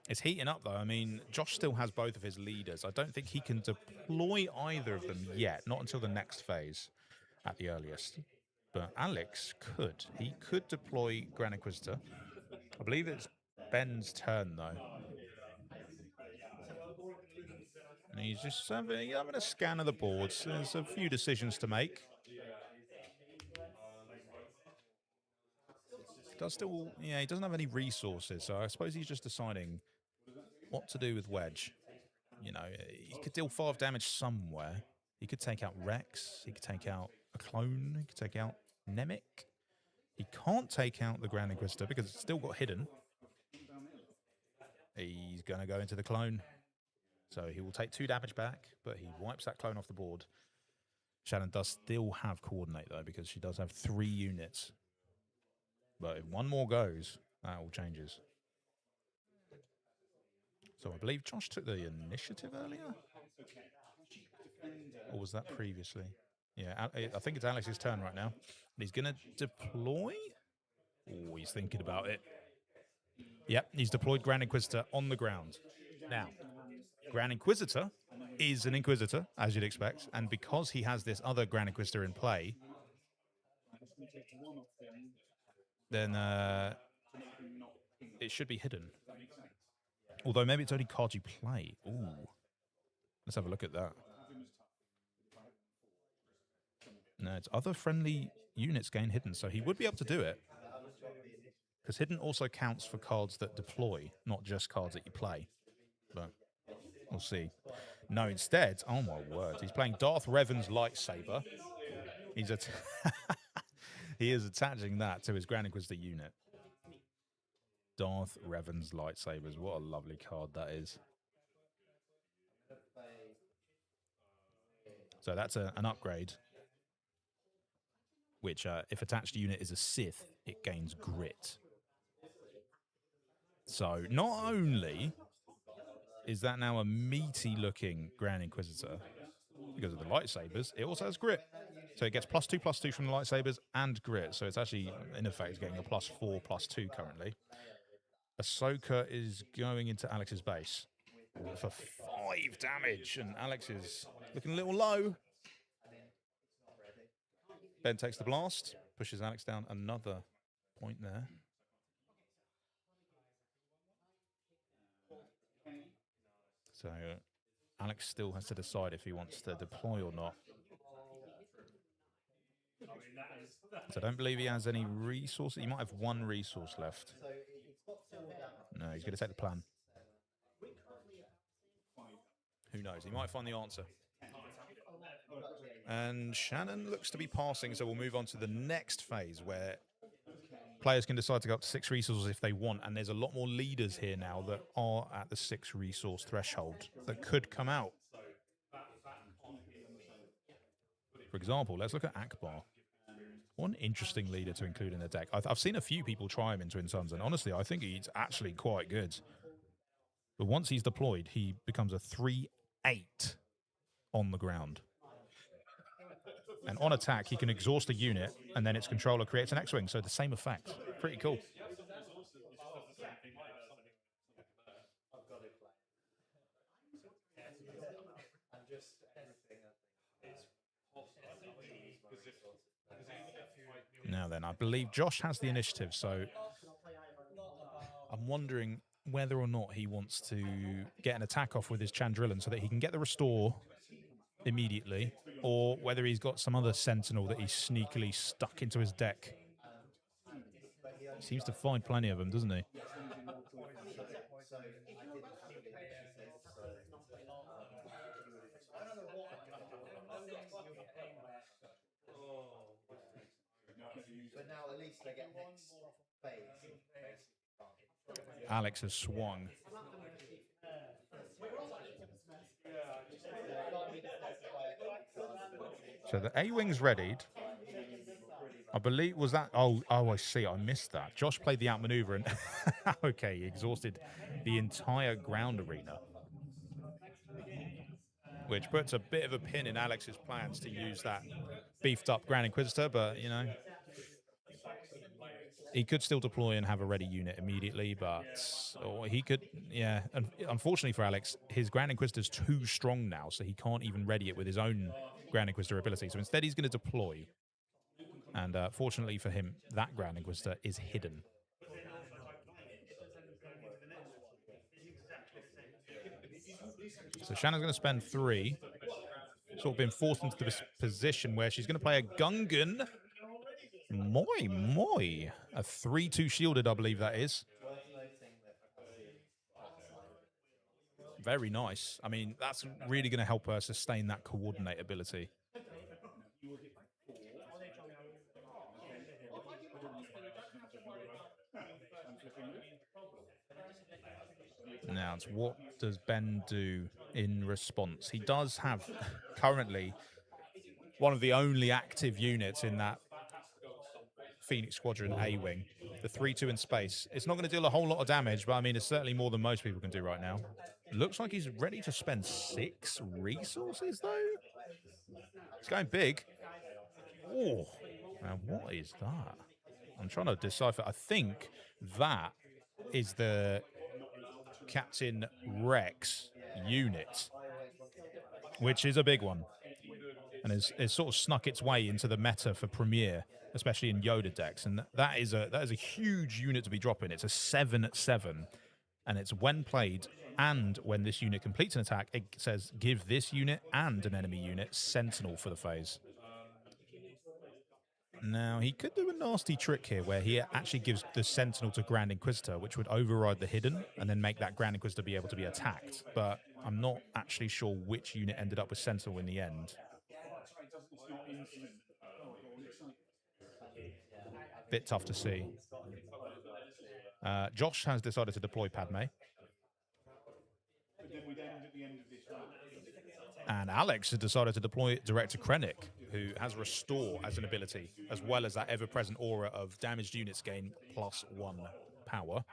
S1: It's heating up, though. I mean, Josh still has both of his leaders. I don't think he can deploy either of them yet, not until the next phase at the earliest. But Alex could. He could deploy Grand Inquisitor. I believe it's Ben's turn, though. And he's just having a scan of the boards. There's a few decisions to make. He doesn't have any resources, so I suppose he's just deciding what to do with Wedge. He could deal 5 damage somewhere. He could take out Rex. He could take out a clone. He could take out Nemec. He can't take out the Grand Inquisitor because it's still got hidden. He's going to go into the clone. So he will take 2 damage back, but he wipes that clone off the board. Shannon does still have Coordinate, though, because she does have 3 units. But if one more goes, that all changes. So I believe Josh took the initiative earlier? Or was that previously? Yeah, I think it's Alex's turn right now. And he's going to deploy. Oh, he's thinking about it. Yep, he's deployed Grand Inquisitor on the ground. Now, Grand Inquisitor is an Inquisitor, as you'd expect, and because he has this other Grand Inquisitor in play, then it should be hidden. Although maybe it's only cards you play. Ooh. Let's have a look at that. No, it's other friendly units gain hidden, so he would be able to do it. Because hidden also counts for cards that deploy, not just cards that you play. But we'll see. No, instead, oh my word, he's playing Darth Revan's lightsaber. He's he is attaching that to his Grand Inquisitor unit. Darth Revan's lightsabers. What a lovely card that is. So that's an upgrade, which if attached unit is a Sith, it gains grit. So not only is that now a meaty-looking Grand Inquisitor because of the lightsabers, it also has grit. So it gets +2/+2 from the lightsabers and grit. So it's actually, in effect, getting a +4/+2 currently. Ahsoka is going into Alex's base for 5 damage, and Alex is looking a little low. Ben takes the blast, pushes Alex down another point there. So Alex still has to decide if he wants to deploy or not. So I don't believe he has any resources. He might have 1 resource left. No, he's going to take the plan. Who knows? He might find the answer. And Shannon looks to be passing, so we'll move on to the next phase where players can decide to go up to 6 resources if they want, and there's a lot more leaders here now that are at the 6 resource threshold that could come out. For example, let's look at Akbar. One interesting leader to include in the deck. I've seen a few people try him in Twin Suns, and honestly, I think he's actually quite good. But once he's deployed, he becomes a 3/8 on the ground. And on attack, he can exhaust a unit, and then its controller creates an X-Wing, so the same effect. Pretty cool. Now then, I believe Josh has the initiative, so I'm wondering whether or not he wants to get an attack off with his Chandrillan so that he can get the restore immediately, or whether he's got some other Sentinel that he's sneakily stuck into his deck. He seems to find plenty of them, doesn't he? Alex has swung. So the A-Wing's readied. I believe, was that, oh, I see, I missed that. Josh played the outmaneuver and, okay, he exhausted the entire ground arena. Which puts a bit of a pin in Alex's plans to use that beefed up Grand Inquisitor, but, you know, he could still deploy and have a ready unit immediately, but or he could, yeah. And unfortunately for Alex, his Grand Inquisitor's too strong now, so he can't even ready it with his own Grand Inquisitor ability. So instead, he's going to deploy. And fortunately for him, that Grand Inquisitor is hidden. So Shannon's going to spend 3. Sort of been forced into this position where she's going to play a Gungan. Moi. A 3/2 shielded, I believe that is. Very nice. I mean, that's really going to help her sustain that coordinate ability. Now, what does Ben do in response? He does have currently one of the only active units in that Phoenix Squadron A-Wing, the 3/2 in space. It's not going to deal a whole lot of damage, but I mean, it's certainly more than most people can do right now. looks like he's ready to spend 6 resources, though. He's going big. Oh, now what is that? I'm trying to decipher. I think that is the Captain Rex unit, which is a big one, and it's sort of snuck its way into the meta for Premier, especially in Yoda decks. And that is a huge unit to be dropping. It's a 7/7, and it's when played and when this unit completes an attack, it says give this unit and an enemy unit Sentinel for the phase. Now, he could do a nasty trick here where he actually gives the Sentinel to Grand Inquisitor, which would override the Hidden and then make that Grand Inquisitor be able to be attacked. But I'm not actually sure which unit ended up with Sentinel in the end. Bit tough to see. Josh has decided to deploy Padme. And Alex has decided to deploy Director Krennic, who has Restore as an ability, as well as that ever-present aura of damaged units gain +1 power.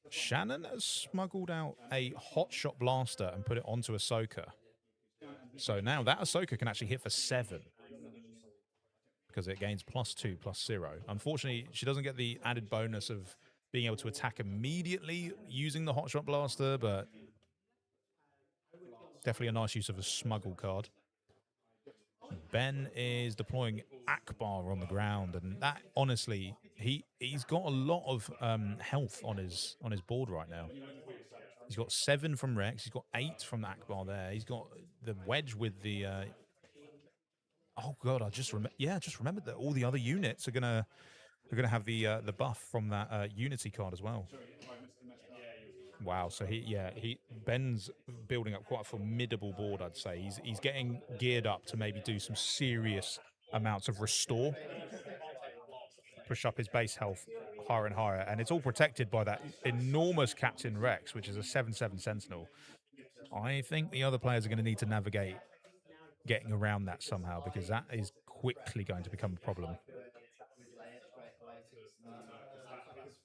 S1: Shannon has smuggled out a Hotshot Blaster and put it onto Ahsoka. So now that Ahsoka can actually hit for 7 because it gains +2/+0. Unfortunately, she doesn't get the added bonus of being able to attack immediately using the Hotshot Blaster, but definitely a nice use of a smuggle card. Ben is deploying Akbar on the ground, and that honestly, he's got a lot of health on his board right now. He's got 7 from Rex. He's got 8 from Akbar there. He's got the wedge with the. Oh god, I just remembered that all the other units are gonna have the buff from that Unity card as well. Wow, so Ben's building up quite a formidable board, I'd say. He's getting geared up to maybe do some serious amounts of restore, push up his base health higher and higher, and it's all protected by that enormous Captain Rex, which is a 7/7 Sentinel. I think the other players are going to need to navigate getting around that somehow, because that is quickly going to become a problem.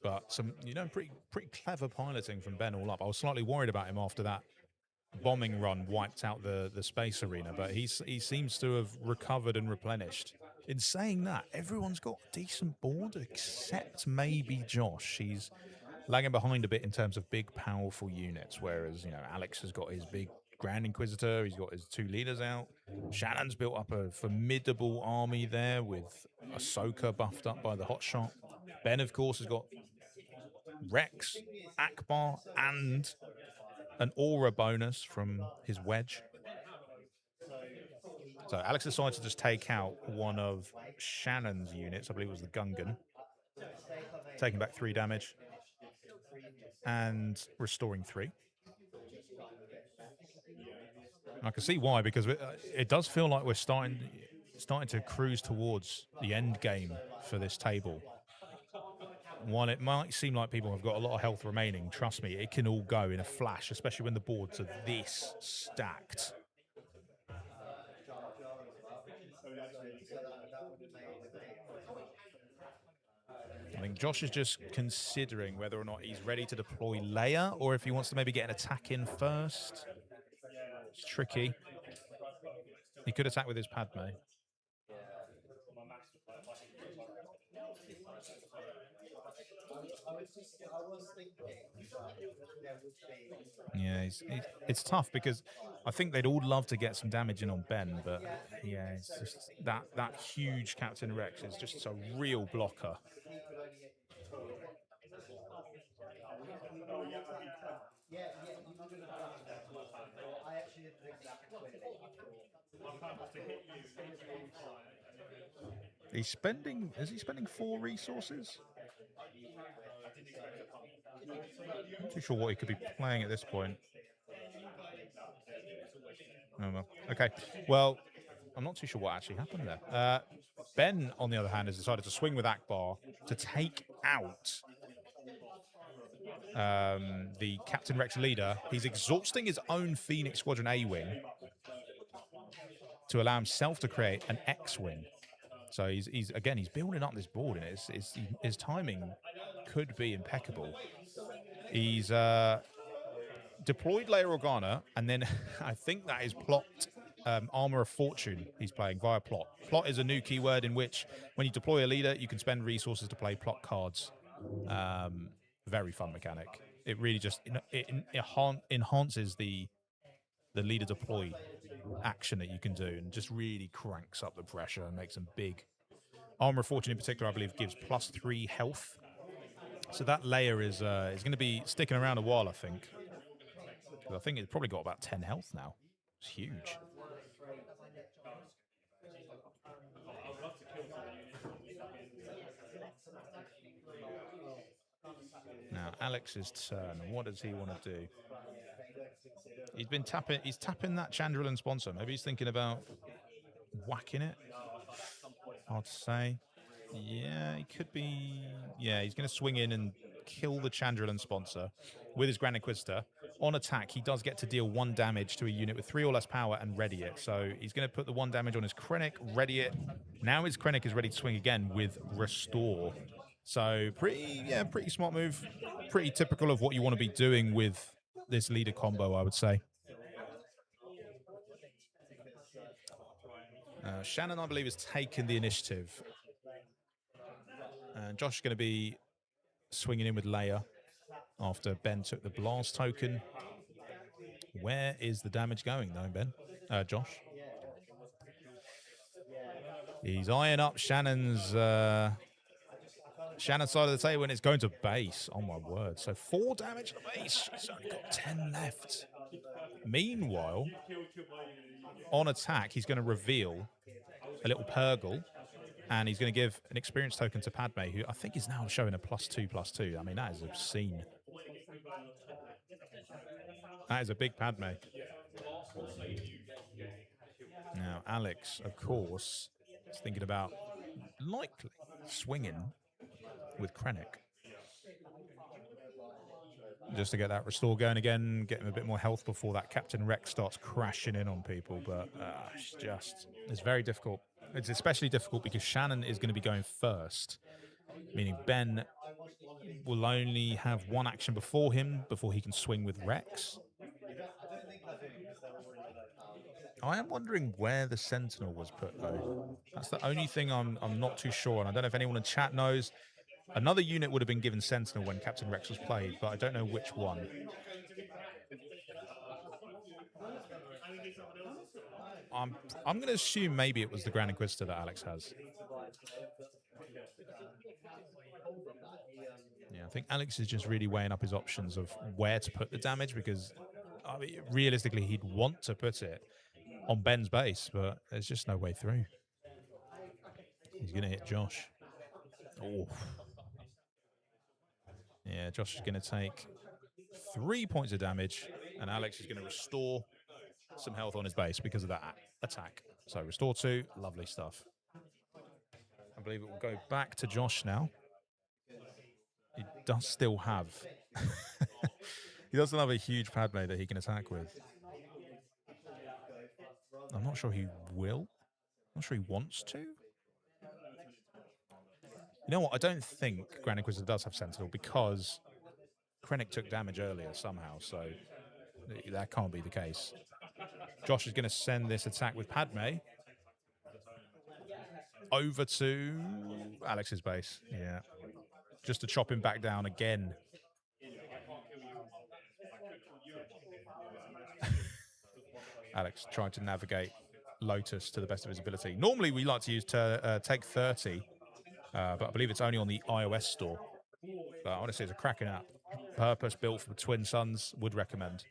S1: But some, pretty clever piloting from Ben all up. I was slightly worried about him after that bombing run wiped out the space arena, but he seems to have recovered and replenished. In saying that, everyone's got a decent board except maybe Josh. He's lagging behind a bit in terms of big, powerful units, whereas, Alex has got his big Grand Inquisitor, he's got his 2 leaders out. Shannon's built up a formidable army there with Ahsoka buffed up by the Hotshot. Ben, of course, has got Rex, Akbar, and an aura bonus from his wedge. So Alex decided to just take out one of Shannon's units. I believe it was the Gungan. Taking back 3 damage and restoring 3. I can see why, because it does feel like we're starting to cruise towards the end game for this table. While it might seem like people have got a lot of health remaining, trust me, it can all go in a flash, especially when the boards are this stacked. I think Josh is just considering whether or not he's ready to deploy Leia, or if he wants to maybe get an attack in first. It's tricky. He could attack with his Padme. Yeah, it's tough because I think they'd all love to get some damage in on Ben, but yeah, it's just that huge Captain Rex is just a real blocker. Is he spending 4 resources? I'm not too sure what he could be playing at this point. Oh, well. Okay, well, I'm not too sure what actually happened there. Ben, on the other hand, has decided to swing with Akbar to take out the Captain Rex leader. He's exhausting his own Phoenix Squadron A-Wing to allow himself to create an X-Wing. So he's building up this board, and his timing could be impeccable. He's deployed Leia Organa, and then I think that is plot Armor of Fortune he's playing via plot. Plot is a new keyword in which when you deploy a leader, you can spend resources to play plot cards. Very fun mechanic. It really just enhances the leader deploy action that you can do and just really cranks up the pressure and makes them big. Armor of Fortune in particular, I believe, gives +3 health. So that layer is going to be sticking around a while, I think. I think it's probably got about 10 health now. It's huge. Now, Alex's turn. What does he want to do? He's tapping that Chandrilan sponsor. Maybe he's thinking about whacking it. Hard to say. Yeah, he could be. Yeah, he's going to swing in and kill the Chandrilan sponsor with his Grand Inquisitor. On attack, he does get to deal 1 damage to a unit with 3 or less power and ready it. So he's going to put the 1 damage on his Krennic, ready it. Now his Krennic is ready to swing again with Restore. So pretty smart move. Pretty typical of what you want to be doing with this leader combo, I would say. Shannon, I believe, has taken the initiative. And Josh is going to be swinging in with Leia after Ben took the blast token. Where is the damage going, though, Ben? Josh? He's eyeing up Shannon's side of the table, and it's going to base. Oh, my word. So 4 damage to the base. She's only got 10 left. Meanwhile, on attack, he's going to reveal a little Purgle, and he's going to give an experience token to Padme, who I think is now showing a +2/+2. I mean, that is obscene. That is a big Padme. Now, Alex, of course, is thinking about likely swinging with Krennic. Just to get that restore going again, get him a bit more health before that Captain Rex starts crashing in on people. But it's very difficult. It's especially difficult because Shannon is going to be going first, meaning Ben will only have 1 action before him before he can swing with Rex. I am wondering where the Sentinel was put, though. That's the only thing I'm not too sure on. I don't know if anyone in chat knows. Another unit would have been given Sentinel when Captain Rex was played, but I don't know which one. I'm going to assume maybe it was the Grand Inquisitor that Alex has. Yeah, I think Alex is just really weighing up his options of where to put the damage because realistically he'd want to put it on Ben's base, but there's just no way through. He's going to hit Josh. Oh. Yeah, Josh is going to take 3 points of damage, and Alex is going to restore some health on his base because of that attack. So restore 2, lovely stuff. I believe it will go back to Josh now. He does still have... he doesn't have a huge Padme that he can attack with. I'm not sure he will. I'm not sure he wants to. You know what? I don't think Grand Inquisitor does have Sentinel because Krennic took damage earlier somehow, so that can't be the case. Josh is going to send this attack with Padme over to Alex's base. Yeah. Just to chop him back down again. Alex trying to navigate Lotus to the best of his ability. Normally, we like to use Take 30, but I believe it's only on the iOS store. But honestly, it's a cracking app. Purpose built for the Twin Sons, would recommend.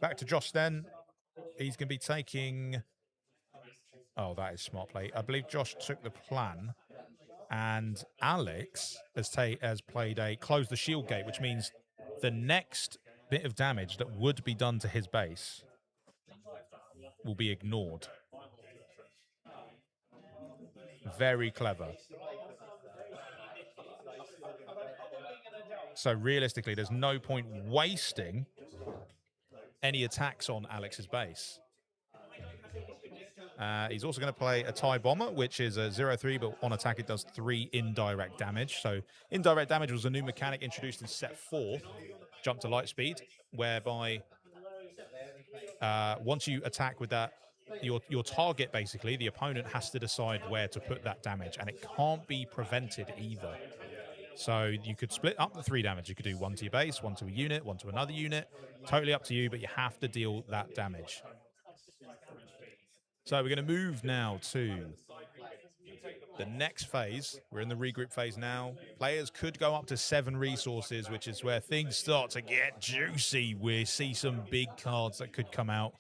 S1: Back to Josh then. He's going to be taking... Oh, that is smart play. I believe Josh took the plan, and Alex has played a Close the Shield Gate, which means the next bit of damage that would be done to his base will be ignored. Very clever. So realistically, there's no point wasting any attacks on Alex's base. He's also going to play a TIE Bomber, which is a 0/3, but on attack it does 3 indirect damage. So indirect damage was a new mechanic introduced in set 4. jump to light speed, whereby once you attack with that, your target, basically, the opponent has to decide where to put that damage, and it can't be prevented either. So you could split up the 3 damage. You could do 1 to your base, 1 to a unit, 1 to another unit. Totally up to you, but you have to deal that damage. So we're going to move now to the next phase. We're in the regroup phase now. Players could go up to 7 resources, which is where things start to get juicy. We see some big cards that could come out.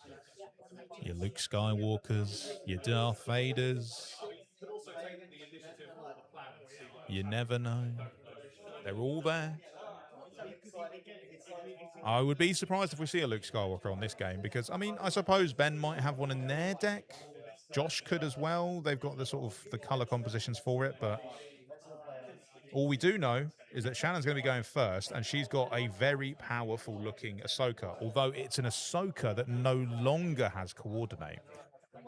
S1: Your Luke Skywalkers, your Darth Vaders. You never know. They're all there. I would be surprised if we see a Luke Skywalker on this game because, I mean, I suppose Ben might have one in their deck. Josh could as well. They've got the sort of the color compositions for it, but all we do know is that Shannon's going to be going first, and she's got a very powerful looking Ahsoka, although it's an Ahsoka that no longer has coordinate.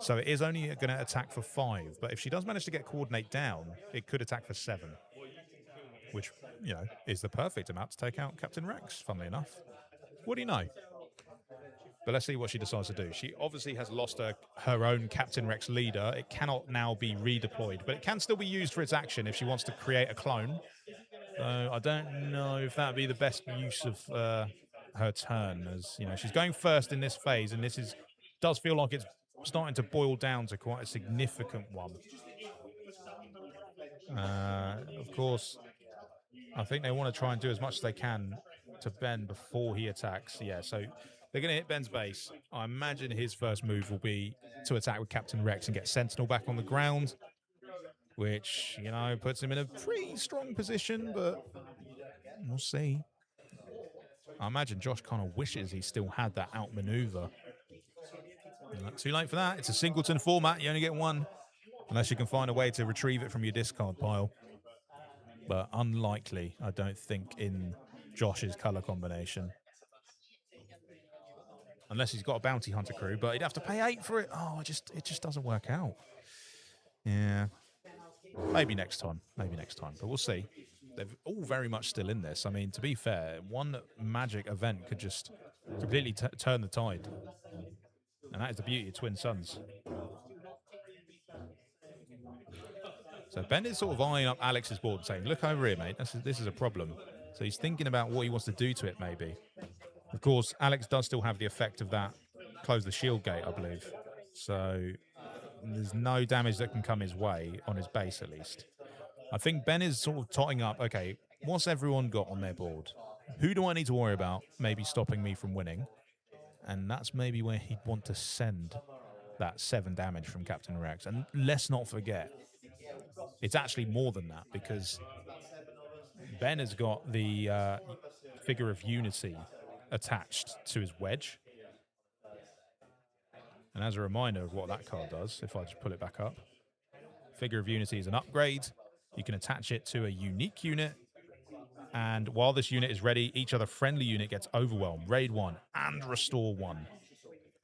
S1: So it is only going to attack for 5, but if she does manage to get coordinate down, it could attack for 7, which, you know, is the perfect amount to take out Captain Rex, funnily enough. What do you know? But let's see what she decides to do. She obviously has lost her own Captain Rex leader. It cannot now be redeployed, but it can still be used for its action if she wants to create a clone. So I don't know if that would be the best use of her turn, as, you know, she's going first in this phase, and this does feel like it's starting to boil down to quite a significant one. Of course, I think they want to try and do as much as they can to Ben before he attacks. Yeah, so they're going to hit Ben's base. I imagine his first move will be to attack with Captain Rex and get Sentinel back on the ground, which, you know, puts him in a pretty strong position, but we'll see. I imagine Josh kind of wishes he still had that outmaneuver. Not too late for that. It's a singleton format. You only get 1, unless you can find a way to retrieve it from your discard pile. But unlikely, I don't think, in Josh's color combination. Unless he's got a bounty hunter crew, but he'd have to pay 8 for it. Oh, it just doesn't work out. Yeah. Maybe next time. Maybe next time. But we'll see. They're all very much still in this. I mean, to be fair, one magic event could just completely turn the tide. And that is the beauty of Twin Suns. So Ben is sort of eyeing up Alex's board and saying, look over here, mate. This is a problem. So he's thinking about what he wants to do to it, maybe. Of course, Alex does still have the effect of that close the shield gate, I believe. So there's no damage that can come his way, on his base at least. I think Ben is sort of totting up, okay, what's everyone got on their board? Who do I need to worry about maybe stopping me from winning? And that's maybe where he'd want to send that 7 damage from Captain Rex. And let's not forget, it's actually more than that, because Ben has got the Figure of Unity attached to his wedge. And as a reminder of what that card does, if I just pull it back up, Figure of Unity is an upgrade. You can attach it to a unique unit, and while this unit is ready, each other friendly unit gets Overwhelm, Raid 1, and Restore 1.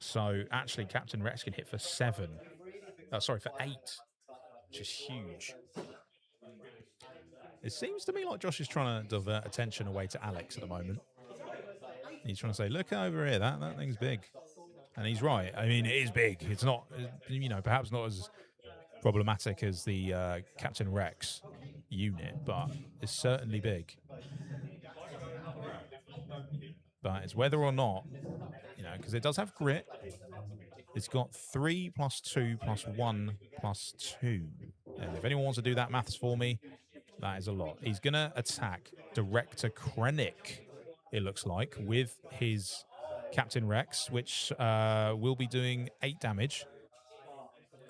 S1: So actually, Captain Rex can hit for 7. Sorry, for 8, which is huge. It seems to me like Josh is trying to divert attention away to Alex at the moment. He's trying to say, look over here, that thing's big. And he's right. I mean, it is big. It's not, you know, perhaps not as problematic as the Captain Rex unit, but it's certainly big. But it's whether or not, you know, because it does have grit. It's got 3 + 2 + 1 + 2. And if anyone wants to do that maths for me, that is a lot. He's going to attack Director Krennic, it looks like, with his Captain Rex, which will be doing 8 damage.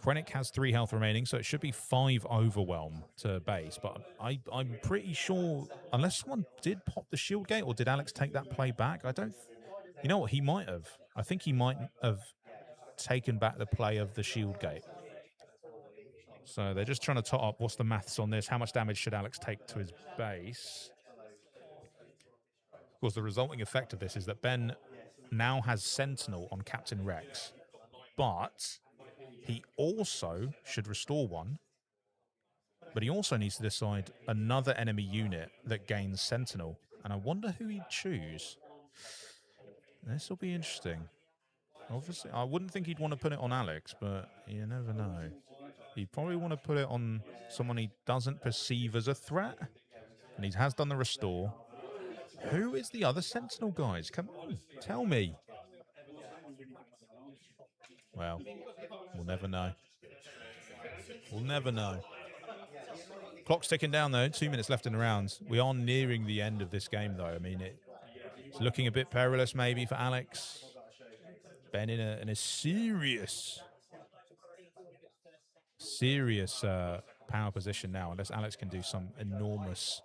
S1: Krennic has 3 health remaining, so it should be 5 Overwhelm to base. But I'm pretty sure, unless someone did pop the shield gate, or did Alex take that play back? I don't... You know what? He might have. I think he might have taken back the play of the shield gate. So they're just trying to tot up what's the maths on this. How much damage should Alex take to his base? Of course, the resulting effect of this is that Ben now has Sentinel on Captain Rex, but he also should restore 1, but he also needs to decide another enemy unit that gains Sentinel. And I wonder who he'd choose. This will be interesting. Obviously, I wouldn't think he'd want to put it on Alex, but you never know. He'd probably want to put it on someone he doesn't perceive as a threat. And he has done the restore. Who is the other Sentinel, guys? Come on, tell me. Well, we'll never know. We'll never know. Clock's ticking down, though. 2 minutes left in the round. We are nearing the end of this game, though. I mean, it's looking a bit perilous, maybe, for Alex. Ben in a serious power position now, unless Alex can do some enormous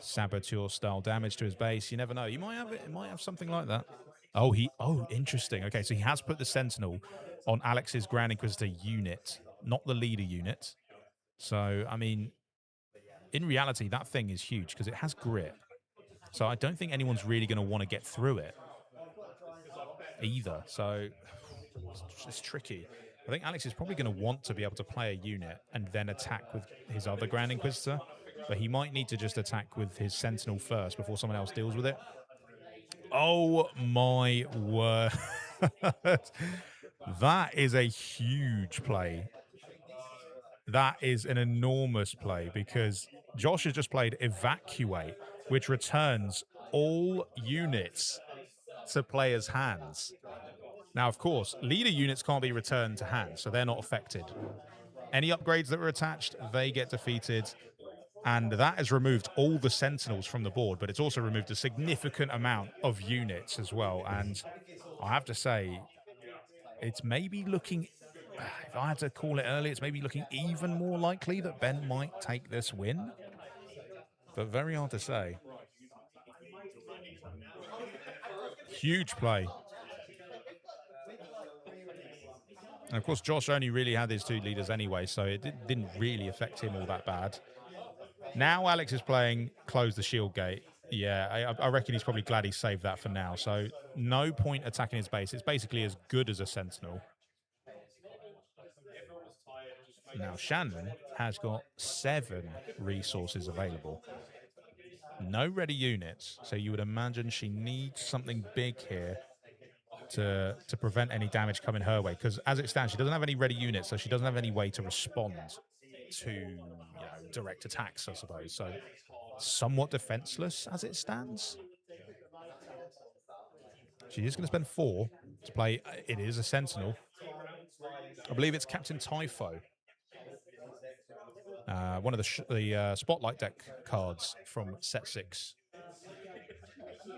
S1: saboteur-style damage to his base. You never know. You might have it. It might have something like that. Oh, interesting. Okay, so he has put the Sentinel on Alex's Grand Inquisitor unit, not the leader unit. So, I mean, in reality, that thing is huge because it has grit. So I don't think anyone's really going to want to get through it either. So it's tricky. I think Alex is probably going to want to be able to play a unit and then attack with his other Grand Inquisitor. But he might need to just attack with his Sentinel first before someone else deals with it. Oh, my word. That is a huge play. That is an enormous play because Josh has just played Evacuate, which returns all units to players' hands. Now, of course, leader units can't be returned to hand, so they're not affected. Any upgrades that were attached, they get defeated. And that has removed all the Sentinels from the board, but it's also removed a significant amount of units as well. And I have to say, it's maybe looking, if I had to call it early, it's maybe looking even more likely that Ben might take this win. But very hard to say. Huge play. And of course, Josh only really had his two leaders anyway, so it didn't really affect him all that bad. Now Alex is playing Close the Shield Gate. Yeah, I reckon he's probably glad he saved that for now. So no point attacking his base. It's basically as good as a Sentinel. Now Shannon has got 7 resources available. No ready units. So you would imagine she needs something big here to prevent any damage coming her way. Because as it stands, she doesn't have any ready units, so she doesn't have any way to respond to direct attacks, I suppose. So somewhat defenseless as it stands. She is going to spend 4 to play. It is a Sentinel. I believe it's Captain Typho. One of the Spotlight deck cards from set 6.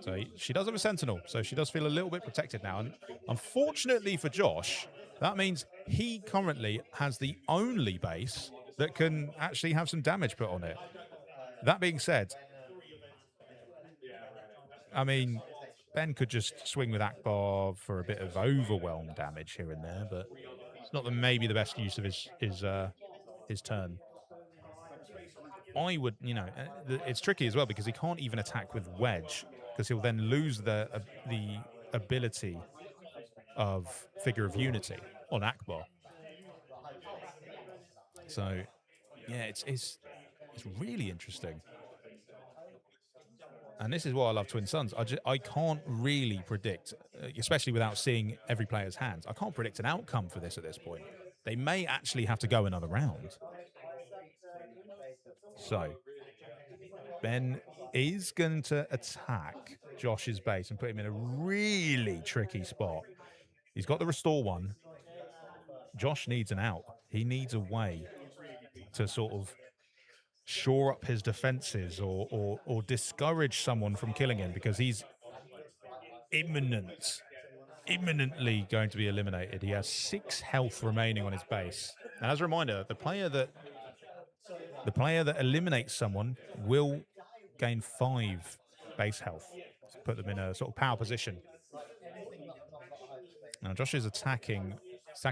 S1: So she does have a Sentinel, so she does feel a little bit protected now. And unfortunately for Josh, that means he currently has the only base that can actually have some damage put on it. That being said, I mean, Ben could just swing with Akbar for a bit of overwhelm damage here and there, but it's not maybe the best use of his turn. I would, it's tricky as well because he can't even attack with Wedge because he'll then lose the ability of Figure of Unity on Akbar. So, yeah, it's really interesting. And this is why I love Twin Suns. I can't really predict, especially without seeing every player's hands, I can't predict an outcome for this at this point. They may actually have to go another round. So, Ben is going to attack Josh's base and put him in a really tricky spot. He's got the restore one. Josh needs an out. He needs a way to sort of shore up his defenses or discourage someone from killing him because he's imminently going to be eliminated. He has 6 health remaining on his base. And as a reminder, the player that eliminates someone will gain 5 base health to put them in a sort of power position. Now Josh is attacking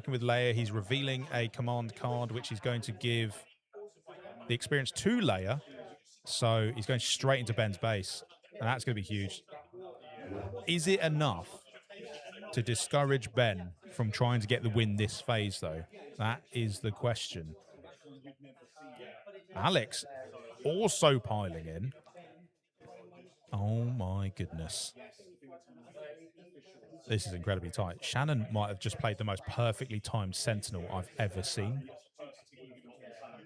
S1: with Leia. He's revealing a command card, which he's going to give the experience to Leia. So he's going straight into Ben's base, and that's going to be huge. Is it enough to discourage Ben from trying to get the win this phase, though? That is the question. Alex also piling in. Oh, my goodness. This is incredibly tight. Shannon might have just played the most perfectly timed Sentinel I've ever seen.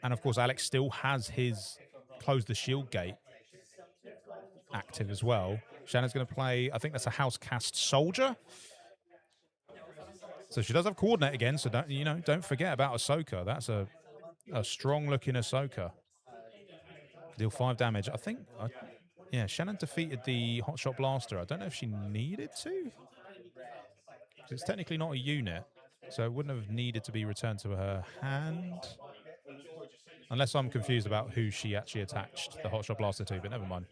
S1: And of course, Alex still has his close the shield gate active as well. Shannon's going to play, I think that's a house cast soldier. So she does have coordinate again. So don't forget about Ahsoka. That's a strong looking Ahsoka. Deal 5 damage. I think, yeah, Shannon defeated the Hotshot Blaster. I don't know if she needed to. It's technically not a unit, so it wouldn't have needed to be returned to her hand. Unless I'm confused about who she actually attached the Hotshot Blaster to, but never mind.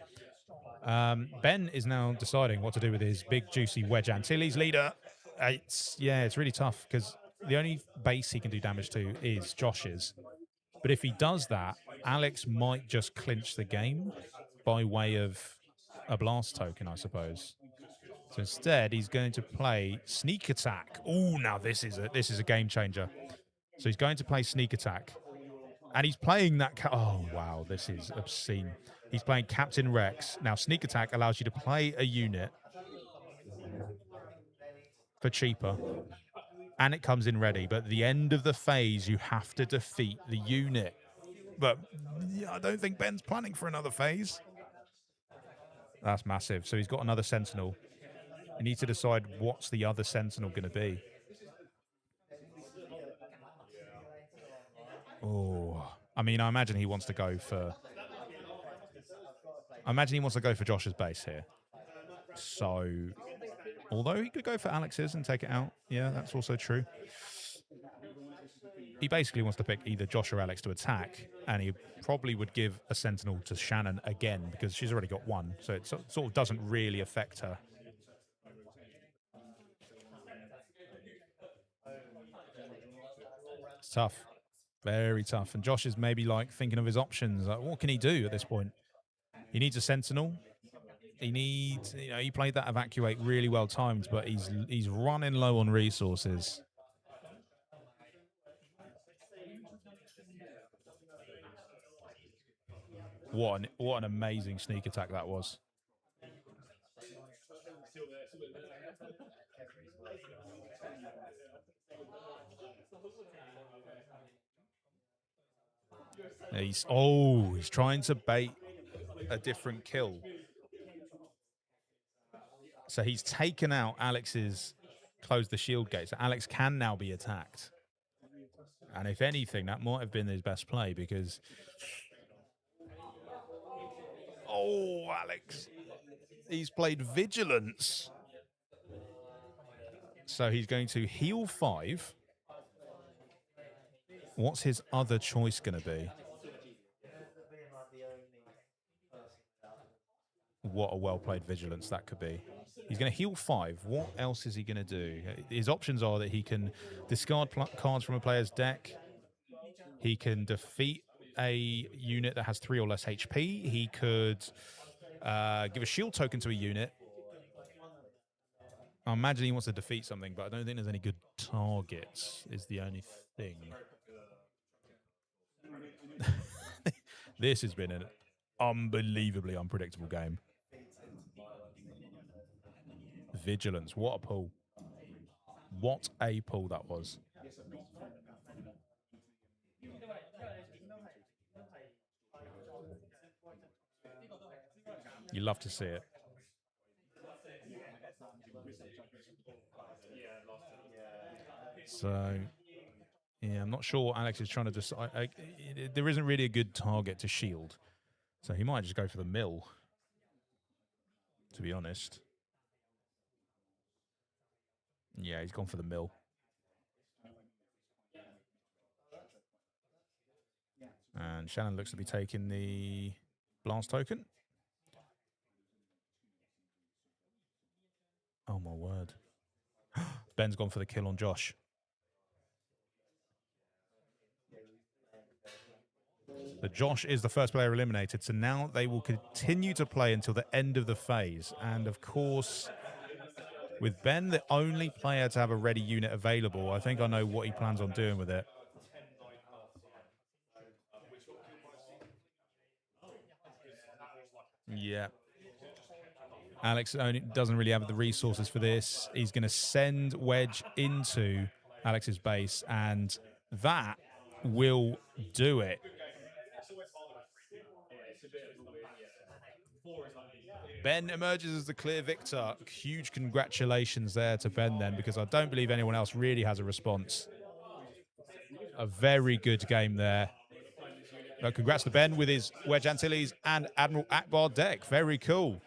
S1: Ben is now deciding what to do with his big, juicy Wedge Antilles leader. It's really tough because the only base he can do damage to is Josh's. But if he does that, Alex might just clinch the game by way of a blast token, I suppose. So instead, he's going to play Sneak Attack. Oh, now this is a game changer. So he's going to play Sneak Attack. And he's playing that... oh, wow, this is obscene. He's playing Captain Rex. Now, Sneak Attack allows you to play a unit for cheaper. And it comes in ready. But at the end of the phase, you have to defeat the unit. But yeah, I don't think Ben's planning for another phase. That's massive. So he's got another Sentinel. You need to decide what's the other Sentinel going to be. Oh, I mean, I imagine he wants to go for... Josh's base here. So, although he could go for Alex's and take it out. Yeah, that's also true. He basically wants to pick either Josh or Alex to attack, and he probably would give a Sentinel to Shannon again because she's already got one, so it sort of doesn't really affect her. It's tough. Very tough. And Josh is maybe like thinking of his options. Like, what can he do at this point? He needs a Sentinel. He needs, he played that Evacuate really well timed, but he's running low on resources. What an amazing sneak attack that was. He's trying to bait a different kill. So he's taken out Alex's close the shield gate. So Alex can now be attacked. And if anything, that might have been his best play because... oh, Alex. He's played Vigilance. So he's going to heal 5. What's his other choice going to be? What a well-played Vigilance that could be. He's going to heal 5. What else is he going to do? His options are that he can discard cards from a player's deck. He can defeat a unit that has 3 or less HP. He could give a shield token to a unit. I imagine he wants to defeat something, but I don't think there's any good targets, is the only thing. This has been an unbelievably unpredictable game. Vigilance. What a pull. What a pull that was. You love to see it. So, yeah, I'm not sure what Alex is trying to decide. There isn't really a good target to shield. So he might just go for the mill, to be honest. Yeah, he's gone for the mill. And Shannon looks to be taking the blast token. Oh, my word. Ben's gone for the kill on Josh. But Josh is the first player eliminated, so now they will continue to play until the end of the phase. And, of course, with Ben the only player to have a ready unit available, I think I know what he plans on doing with it. Yeah. Alex doesn't really have the resources for this. He's going to send Wedge into Alex's base, and that will do it. Ben emerges as the clear victor. Huge congratulations there to Ben then, because I don't believe anyone else really has a response. A very good game there. Congrats to Ben with his Wedge Antilles and Admiral Akbar deck. Very cool.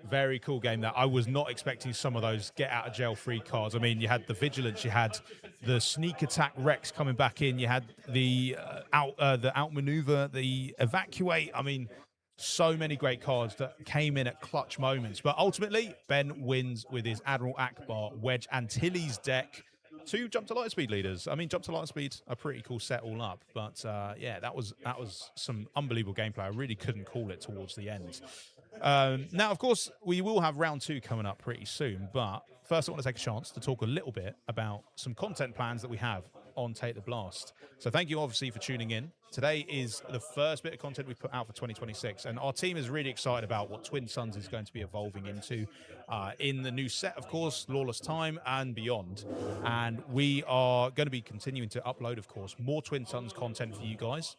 S1: Very cool game that I was not expecting some of those get out of jail free cards. I mean, you had the Vigilance, you had the Sneak Attack Rex coming back in, you had the outmaneuver, the Evacuate. I mean, so many great cards that came in at clutch moments. But ultimately, Ben wins with his Admiral Akbar Wedge Antilles deck. 2 Jump to Light Speed leaders. I mean, Jump to Light Speed, a pretty cool set all up. But yeah, that was some unbelievable gameplay. I really couldn't call it towards the end. Now, of course, we will have round 2 coming up pretty soon. But first, I want to take a chance to talk a little bit about some content plans that we have on Take the Blast. So thank you, obviously, for tuning in. Today is the first bit of content we put out for 2026, and our team is really excited about what Twin Suns is going to be evolving into in the new set, of course, Lawless Time and beyond. And we are going to be continuing to upload, of course, more Twin Suns content for you guys.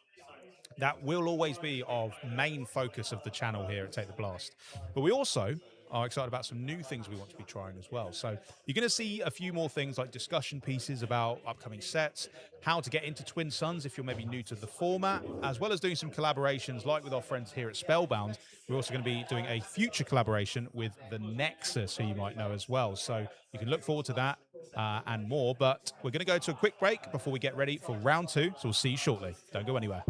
S1: That will always be our main focus of the channel here at Take the Blast. But we also are excited about some new things we want to be trying as well. So you're going to see a few more things like discussion pieces about upcoming sets, how to get into Twin Suns if you're maybe new to the format, as well as doing some collaborations like with our friends here at Spellbound. We're also going to be doing a future collaboration with the Nexus, who you might know as well. So you can look forward to that and more. But we're going to go to a quick break before we get ready for round 2. So we'll see you shortly. Don't go anywhere.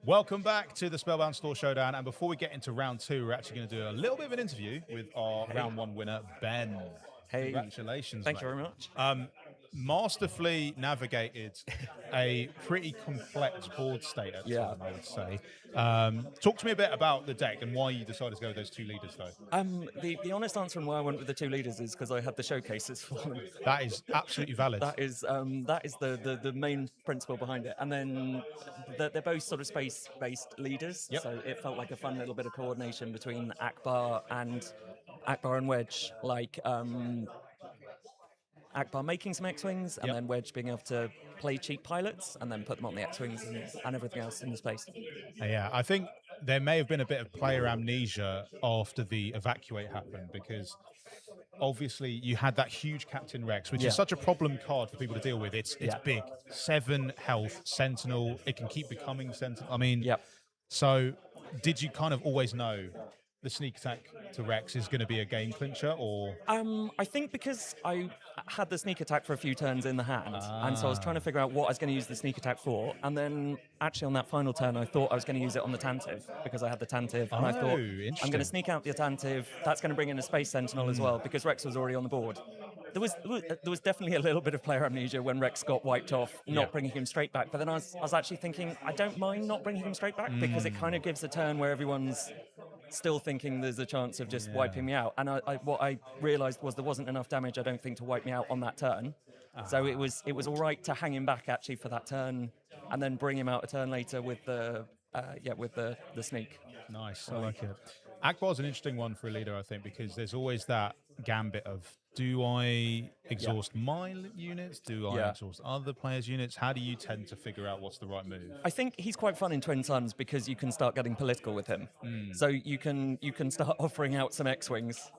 S1: Welcome back to the Spellbound Store Showdown. And before we get into round 2, we're actually going to do a little bit of an interview with our round 1 winner, Ben.
S3: Hey.
S1: Congratulations,
S3: Thank
S1: mate.
S3: you very much.
S1: Masterfully navigated a pretty complex board state at time, I would say. Talk to me a bit about the deck and why you decided to go with those 2 leaders, though.
S3: The honest answer on why I went with the 2 leaders is because I had the showcases for them.
S1: That is absolutely valid.
S3: That is the main principle behind it. And then they're both sort of space-based leaders, so it felt like a fun little bit of coordination between Akbar and Wedge. Like Akbar making some X-Wings, and
S1: Yep.
S3: then Wedge being able to play cheap pilots and then put them on the X-Wings and everything else in the space.
S1: Yeah, I think there may have been a bit of player amnesia after the evacuate happened, because obviously you had that huge Captain Rex, which
S3: Yeah.
S1: is such a problem card for people to deal with. It's
S3: Yeah.
S1: big, 7 health, Sentinel. It can keep becoming Sentinel. I mean,
S3: Yep.
S1: so did you kind of always know the sneak attack to Rex is going to be a game clincher, or?
S3: I think because I had the sneak attack for a few turns in the hand, and so I was trying to figure out what I was going to use the sneak attack for, and then actually on that final turn I thought I was going to use it on the Tantive, because I had the Tantive, and I thought, I'm going
S1: interesting.
S3: to sneak out the Tantive, that's going to bring in a Space Sentinel as well, because Rex was already on the board. There was definitely a little bit of player amnesia when Rex got wiped off, not bringing him straight back, but then I was actually thinking, I don't mind not bringing him straight back, because it kind of gives a turn where everyone's still thinking there's a chance of just wiping me out. And what I realised was there wasn't enough damage, I don't think, to wipe me out on that turn. So it was all right to hang him back actually for that turn, and then bring him out a turn later with the sneak.
S1: Nice, I like it. Akbar's an interesting one for a leader, I think, because there's always that gambit of, do I exhaust my units? Do I exhaust other players' units? How do you tend to figure out what's the right move?
S3: I think he's quite fun in Twin Suns because you can start getting political with him. So you can start offering out some X-Wings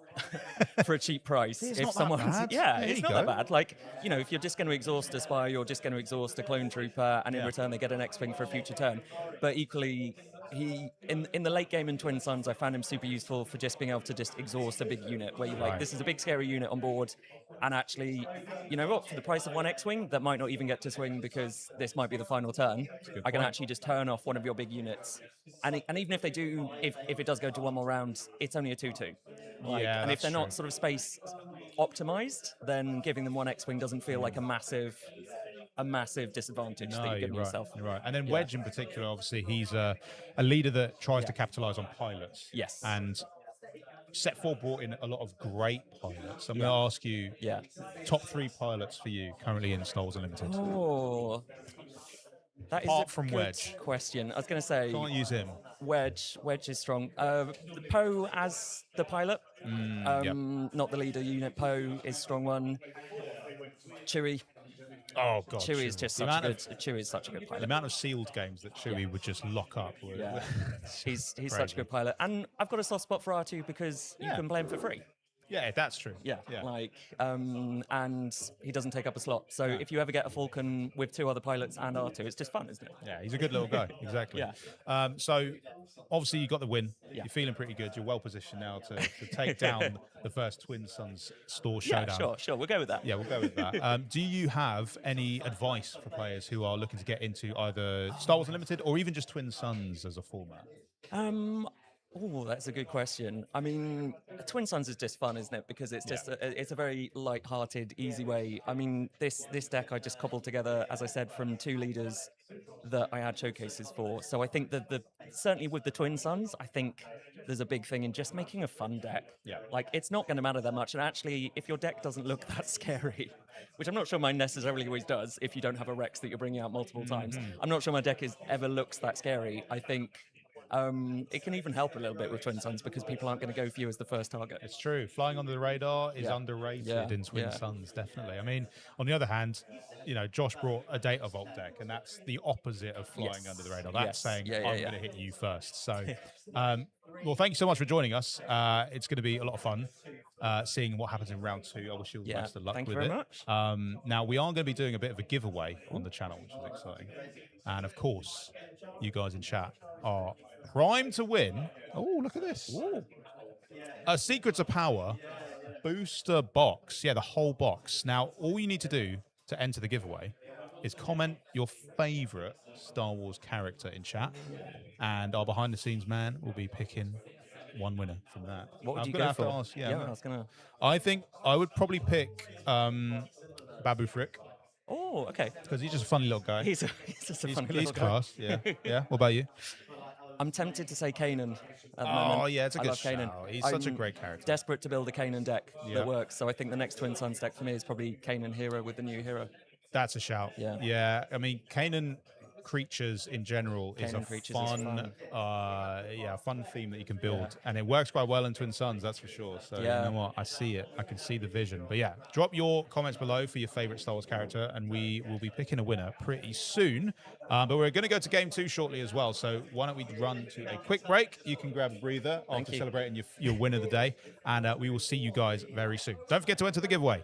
S3: for a cheap price.
S1: It's not that bad.
S3: It's not that bad. Like, you know, if you're just going to exhaust a spy, you're just going to exhaust a clone trooper, and in return they get an X-Wing for a future turn. But equally, he in the late game in Twin Suns, I found him super useful for just being able to just exhaust a big unit where you're like, this is a big scary unit on board, and actually, you know what, for the price of one X-Wing that might not even get to swing because this might be the final turn, I can actually just turn off one of your big units, and even if they do, if it does go to one more round, it's only a 2/2. Like, and if they're not sort of space optimized, then giving them one X-Wing doesn't feel like a massive disadvantage that you're giving yourself.
S1: You're right. And then Wedge in particular, obviously, he's a leader that tries to capitalize on pilots.
S3: Yes.
S1: And Set 4 brought in a lot of great pilots. I'm going to ask you, top 3 pilots for you currently in Star Wars Unlimited.
S3: Oh, that is
S1: Apart
S3: a
S1: from
S3: good
S1: Wedge.
S3: question. I was going to say,
S1: Can't use him.
S3: Wedge is strong. Poe as the pilot, not the leader unit. Poe is strong one. Chewie.
S1: Oh god,
S3: Chewie is just Chewie is such a good pilot.
S1: The amount of sealed games that Chewie would just lock up.
S3: He's such a good pilot, and I've got a soft spot for R2 because you can play him for free.
S1: Yeah, that's true.
S3: Like, and he doesn't take up a slot. So if you ever get a Falcon with 2 other pilots and R2, it's just fun, isn't it?
S1: Yeah, he's a good little guy. Exactly. So obviously you got the win. You're feeling pretty good. You're well positioned now to take down the first Twin Suns store showdown.
S3: Yeah, sure. We'll go with that.
S1: Yeah, we'll go with that. Do you have any advice for players who are looking to get into either Star Wars Unlimited or even just Twin Suns as a format?
S3: Oh, that's a good question. I mean, Twin Suns is just fun, isn't it? Because it's just it's a very light-hearted, easy way. I mean, this deck I just cobbled together, as I said, from 2 leaders that I had showcases for. So I think that certainly with the Twin Suns, I think there's a big thing in just making a fun deck.
S1: Yeah.
S3: Like, it's not going to matter that much. And actually, if your deck doesn't look that scary, which I'm not sure mine necessarily always does, if you don't have a Rex that you're bringing out multiple times, I'm not sure my deck ever looks that scary. I think it can even help a little bit with Twin Suns because people aren't going to go for you as the first target.
S1: It's true. Flying under the radar is underrated in Twin Suns, definitely. I mean, on the other hand, you know, Josh brought a Data Vault deck, and that's the opposite of flying under the radar. That's saying, I'm going to hit you first. So, well, thank you so much for joining us. It's going to be a lot of fun seeing what happens in round 2. I wish you all the best of luck with it.
S3: Thank you very much.
S1: Now, we are going to be doing a bit of a giveaway on the channel, which is exciting. And, of course, you guys in chat are primed to win. Oh, look at this. Ooh. A Secrets of Power booster box. Yeah, the whole box. Now, all you need to do to enter the giveaway is comment your favorite Star Wars character in chat, and our behind-the-scenes man will be picking one winner from that.
S3: What would you
S1: gonna
S3: go
S1: have
S3: for?
S1: To ask,
S3: I was going to...
S1: I think I would probably pick Babu Frick.
S3: Oh, okay.
S1: Because he's just a funny little guy.
S3: He's just a funny little
S1: He's
S3: guy.
S1: class, yeah. What about you?
S3: I'm tempted to say Kanan at the moment.
S1: Oh, yeah, it's a good
S3: love Kanan.
S1: shout. He's such a great character.
S3: Desperate to build a Kanan deck that works, so I think the next Twin Suns deck for me is probably Kanan Hero with the new hero.
S1: That's a shout.
S3: Yeah.
S1: Yeah, I mean, Kanan, creatures in general is a
S3: Canine creatures is
S1: fun,
S3: fun.
S1: fun theme that you can build, and it works quite well in Twin Suns, that's for sure. So you know what, I see it, I can see the vision. But yeah, drop your comments below for your favorite Star Wars character, and we will be picking a winner pretty soon. But we're going to go to game 2 shortly as well. So why don't we run to a quick break? You can grab a breather after celebrating your win of the day, and we will see you guys very soon. Don't forget to enter the giveaway.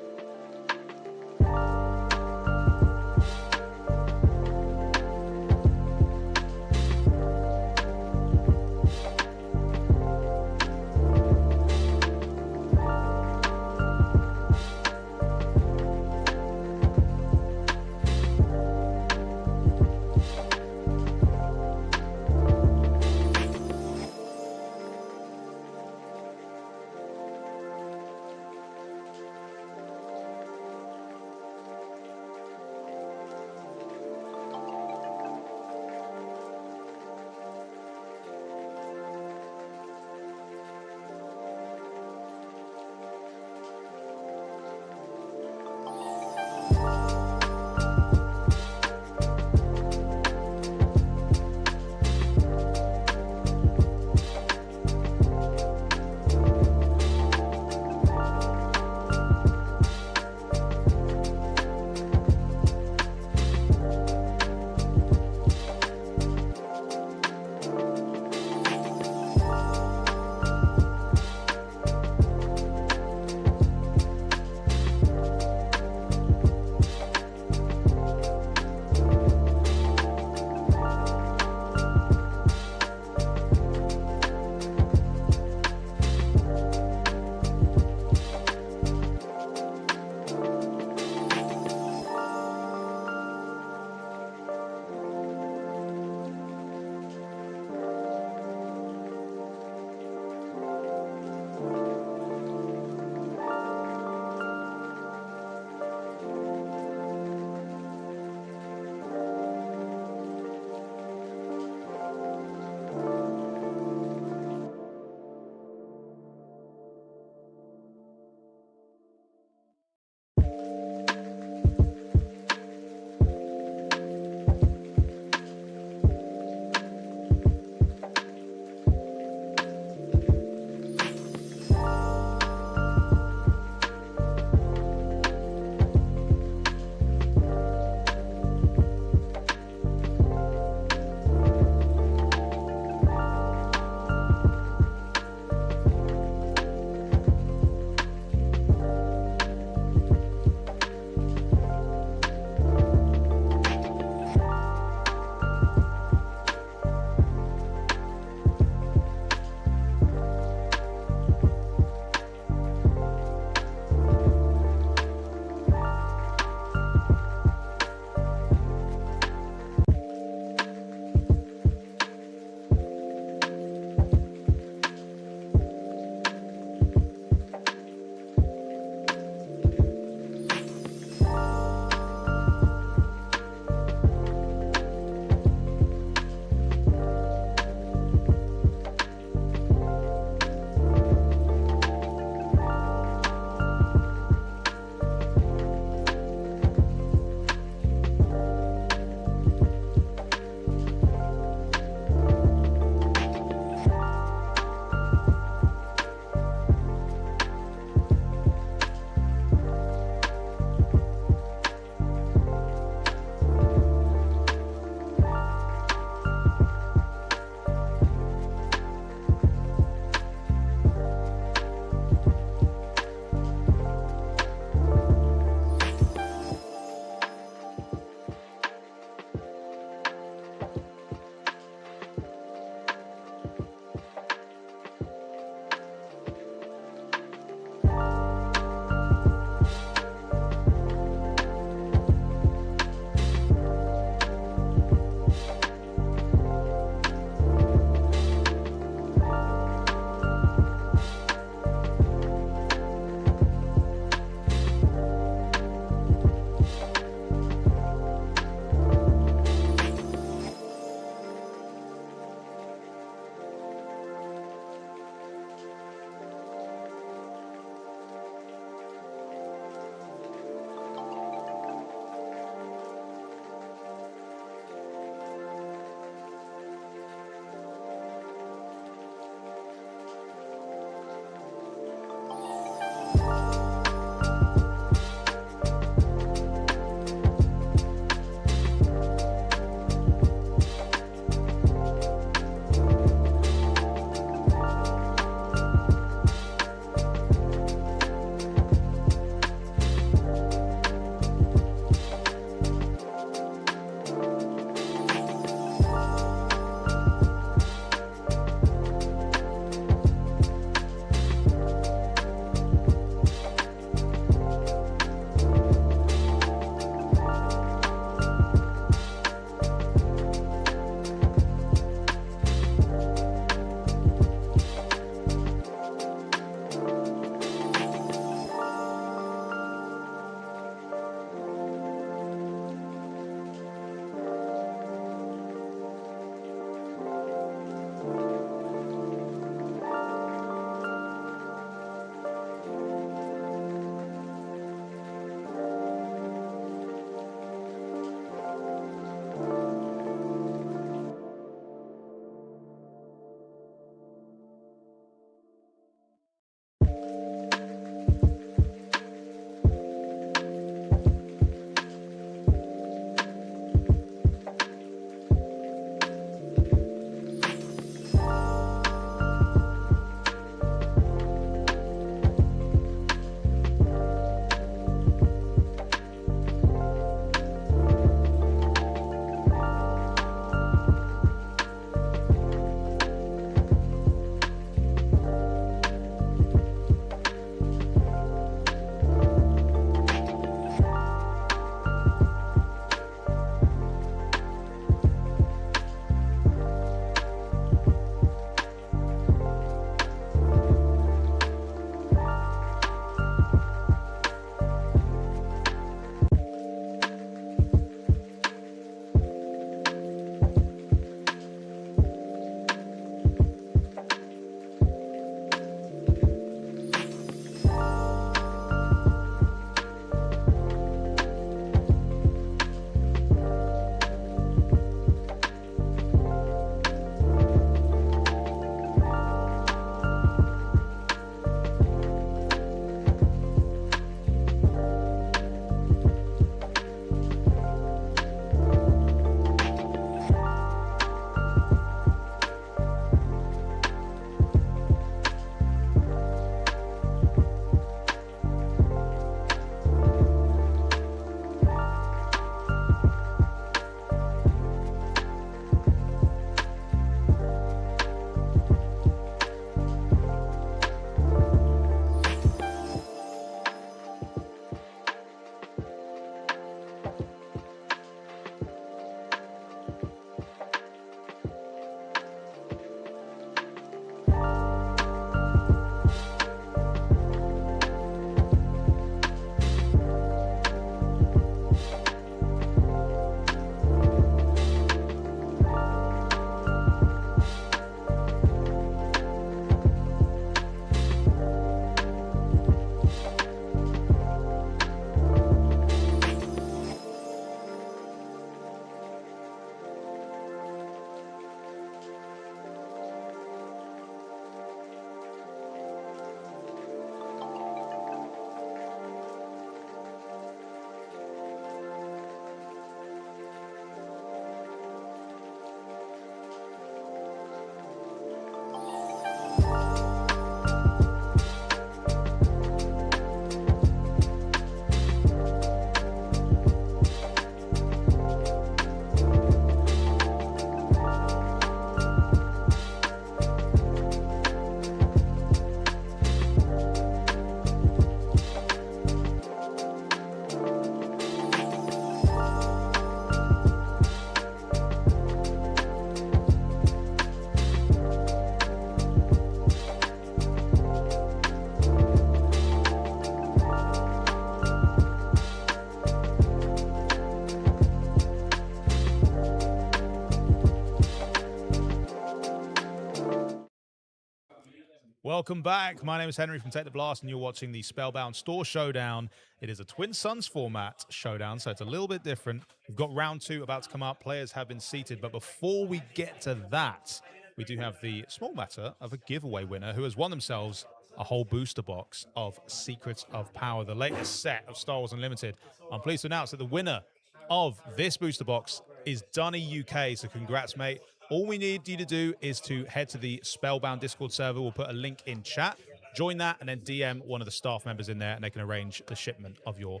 S1: Welcome back. My name is Henry from Take the Blast, and you're watching the Spellbound Store Showdown. It is a Twin Suns format showdown, so it's a little bit different. We've got round 2 about to come up. Players have been seated, but before we get to that, we do have the small matter of a giveaway winner who has won themselves a whole booster box of Secrets of Power, the latest set of Star Wars Unlimited. I'm pleased to announce that the winner of this booster box is Dunny UK, so congrats, mate. All we need you to do is to head to the Spellbound Discord server. We'll put a link in chat. Join that and then DM one of the staff members in there, and they can arrange the shipment of your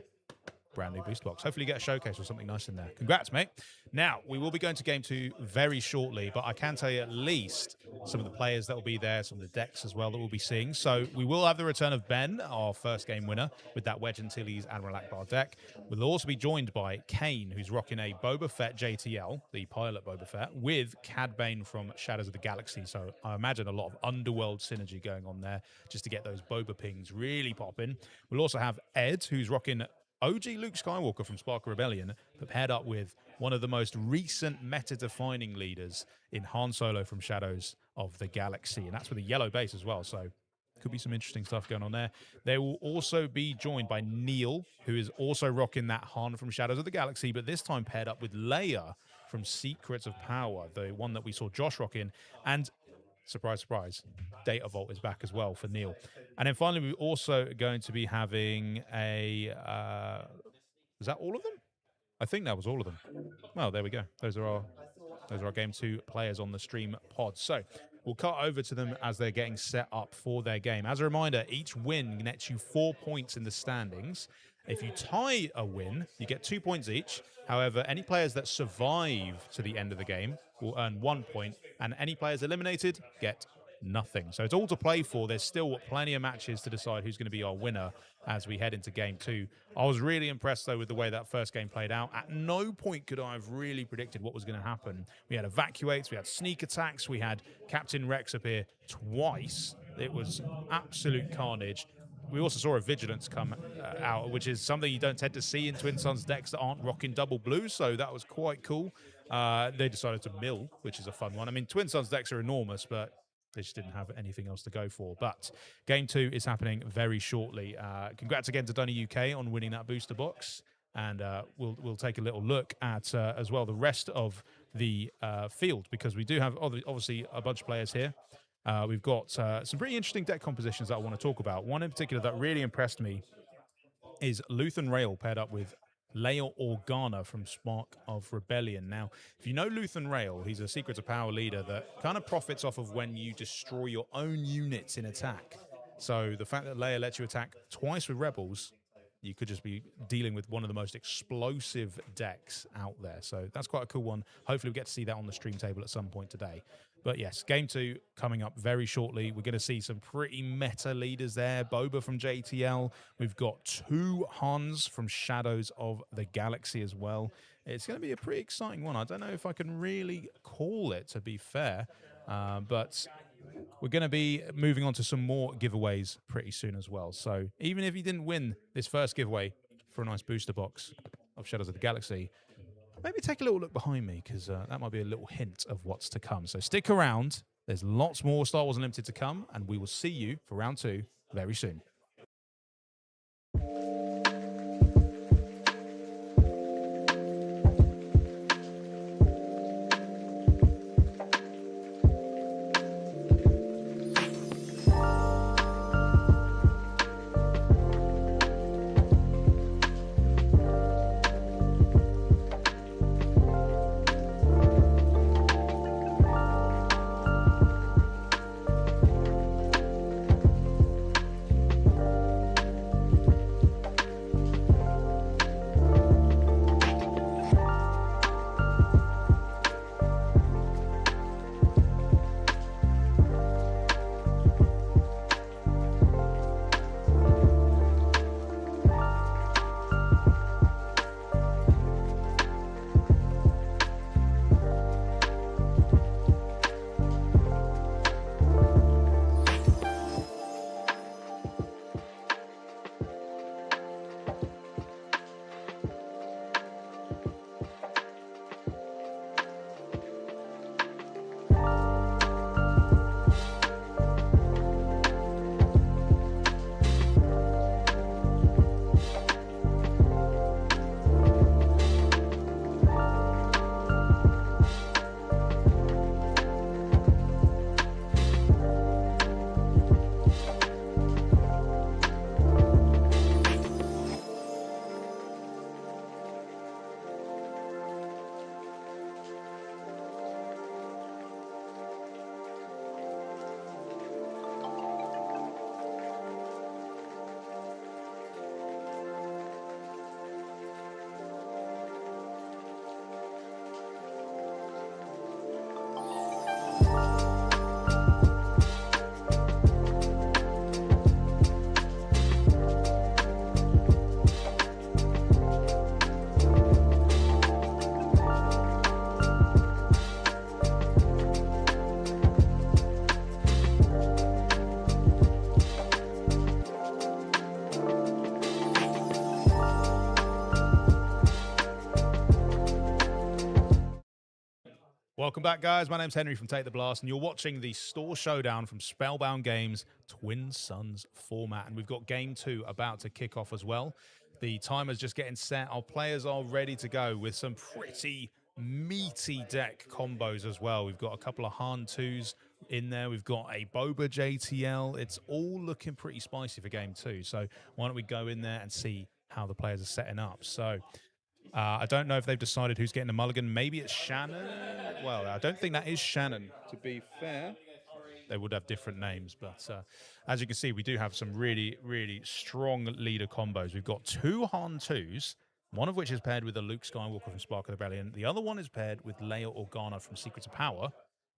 S1: brand new booster box. Hopefully you get a showcase or something nice in there. Congrats, mate. Now, we will be going to game 2 very shortly, but I can tell you at least some of the players that will be there, some of the decks as well that we'll be seeing. So we will have the return of Ben, our first game winner, with that Wedge Antilles Admiral Akbar deck. We'll also be joined by Kane, who's rocking a Boba Fett JTL, the pilot Boba Fett, with Cad Bane from Shadows of the Galaxy. So I imagine a lot of Underworld synergy going on there just to get those Boba pings really popping. We'll also have Ed, who's rocking OG Luke Skywalker from Spark Rebellion, but paired up with one of the most recent meta-defining leaders in Han Solo from Shadows of the Galaxy, and that's with a yellow base as well, so could be some interesting stuff going on there. They will also be joined by Neil, who is also rocking that Han from Shadows of the Galaxy, but this time paired up with Leia from Secrets of Power, the one that we saw Josh rocking, and surprise, surprise, Data Vault is back as well for Neil. And then finally, we're also going to be having a... was that all of them? I think that was all of them. Well, there we go. Those are our Game 2 players on the stream pod. So we'll cut over to them as they're getting set up for their game. As a reminder, each win nets you 4 points in the standings. If you tie a win, you get 2 points each. However, any players that survive to the end of the game will earn 1 point, and any players eliminated get nothing. So it's all to play for. There's still plenty of matches to decide who's going to be our winner as we head into game 2. I was really impressed, though, with the way that first game played out. At no point could I have really predicted what was going to happen. We had evacuates, we had sneak attacks, we had Captain Rex appear twice. It was absolute carnage. We also saw a Vigilance come out, which is something you don't tend to see in Twin Suns decks that aren't rocking double blue, so that was quite cool. They decided to mill, which is a fun one. I mean, Twin Suns decks are enormous, but they just didn't have anything else to go for. But game 2 is happening very shortly. Congrats again to Dunny UK on winning that booster box. And we'll take a little look at, as well, the rest of the field, because we do have, obviously, a bunch of players here. We've got some pretty interesting deck compositions that I want to talk about. One in particular that really impressed me is Luthen Rail paired up with Leia Organa from Spark of Rebellion. Now, if you know Luthen Rail, he's a Secrets of Power leader that kind of profits off of when you destroy your own units in attack. So the fact that Leia lets you attack twice with Rebels, you could just be dealing with one of the most explosive decks out there. So that's quite a cool one. Hopefully we get to see that on the stream table at some point today. But yes, game 2 coming up very shortly. We're going to see some pretty meta leaders there. Boba from JTL. We've got 2 Hans from Shadows of the Galaxy as well. It's going to be a pretty exciting one. I don't know if I can really call it, to be fair. But we're going to be moving on to some more giveaways pretty soon as well. So even if you didn't win this first giveaway for a nice booster box of Shadows of the Galaxy, maybe take a little look behind me, because that might be a little hint of what's to come. So stick around. There's lots more Star Wars Unlimited to come, and we will see you for round 2 very soon. Welcome back, guys. My name's Henry from Take the Blast, and you're watching the Store Showdown from Spellbound Games Twin Sons format. And we've got Game 2 about to kick off as well. The timer's just getting set. Our players are ready to go with some pretty meaty deck combos as well. We've got a couple of Han 2s in there. We've got a Boba JTL. It's all looking pretty spicy for Game 2. So why don't we go in there and see how the players are setting up. So I don't know if they've decided who's getting a mulligan. Maybe it's Shannon. Well, I don't think that is Shannon, to be fair. They would have different names, but as you can see, we do have some really, really strong leader combos. We've got 2 Han 2s, one of which is paired with a Luke Skywalker from Spark of the Rebellion. The other one is paired with Leia Organa from Secrets of Power.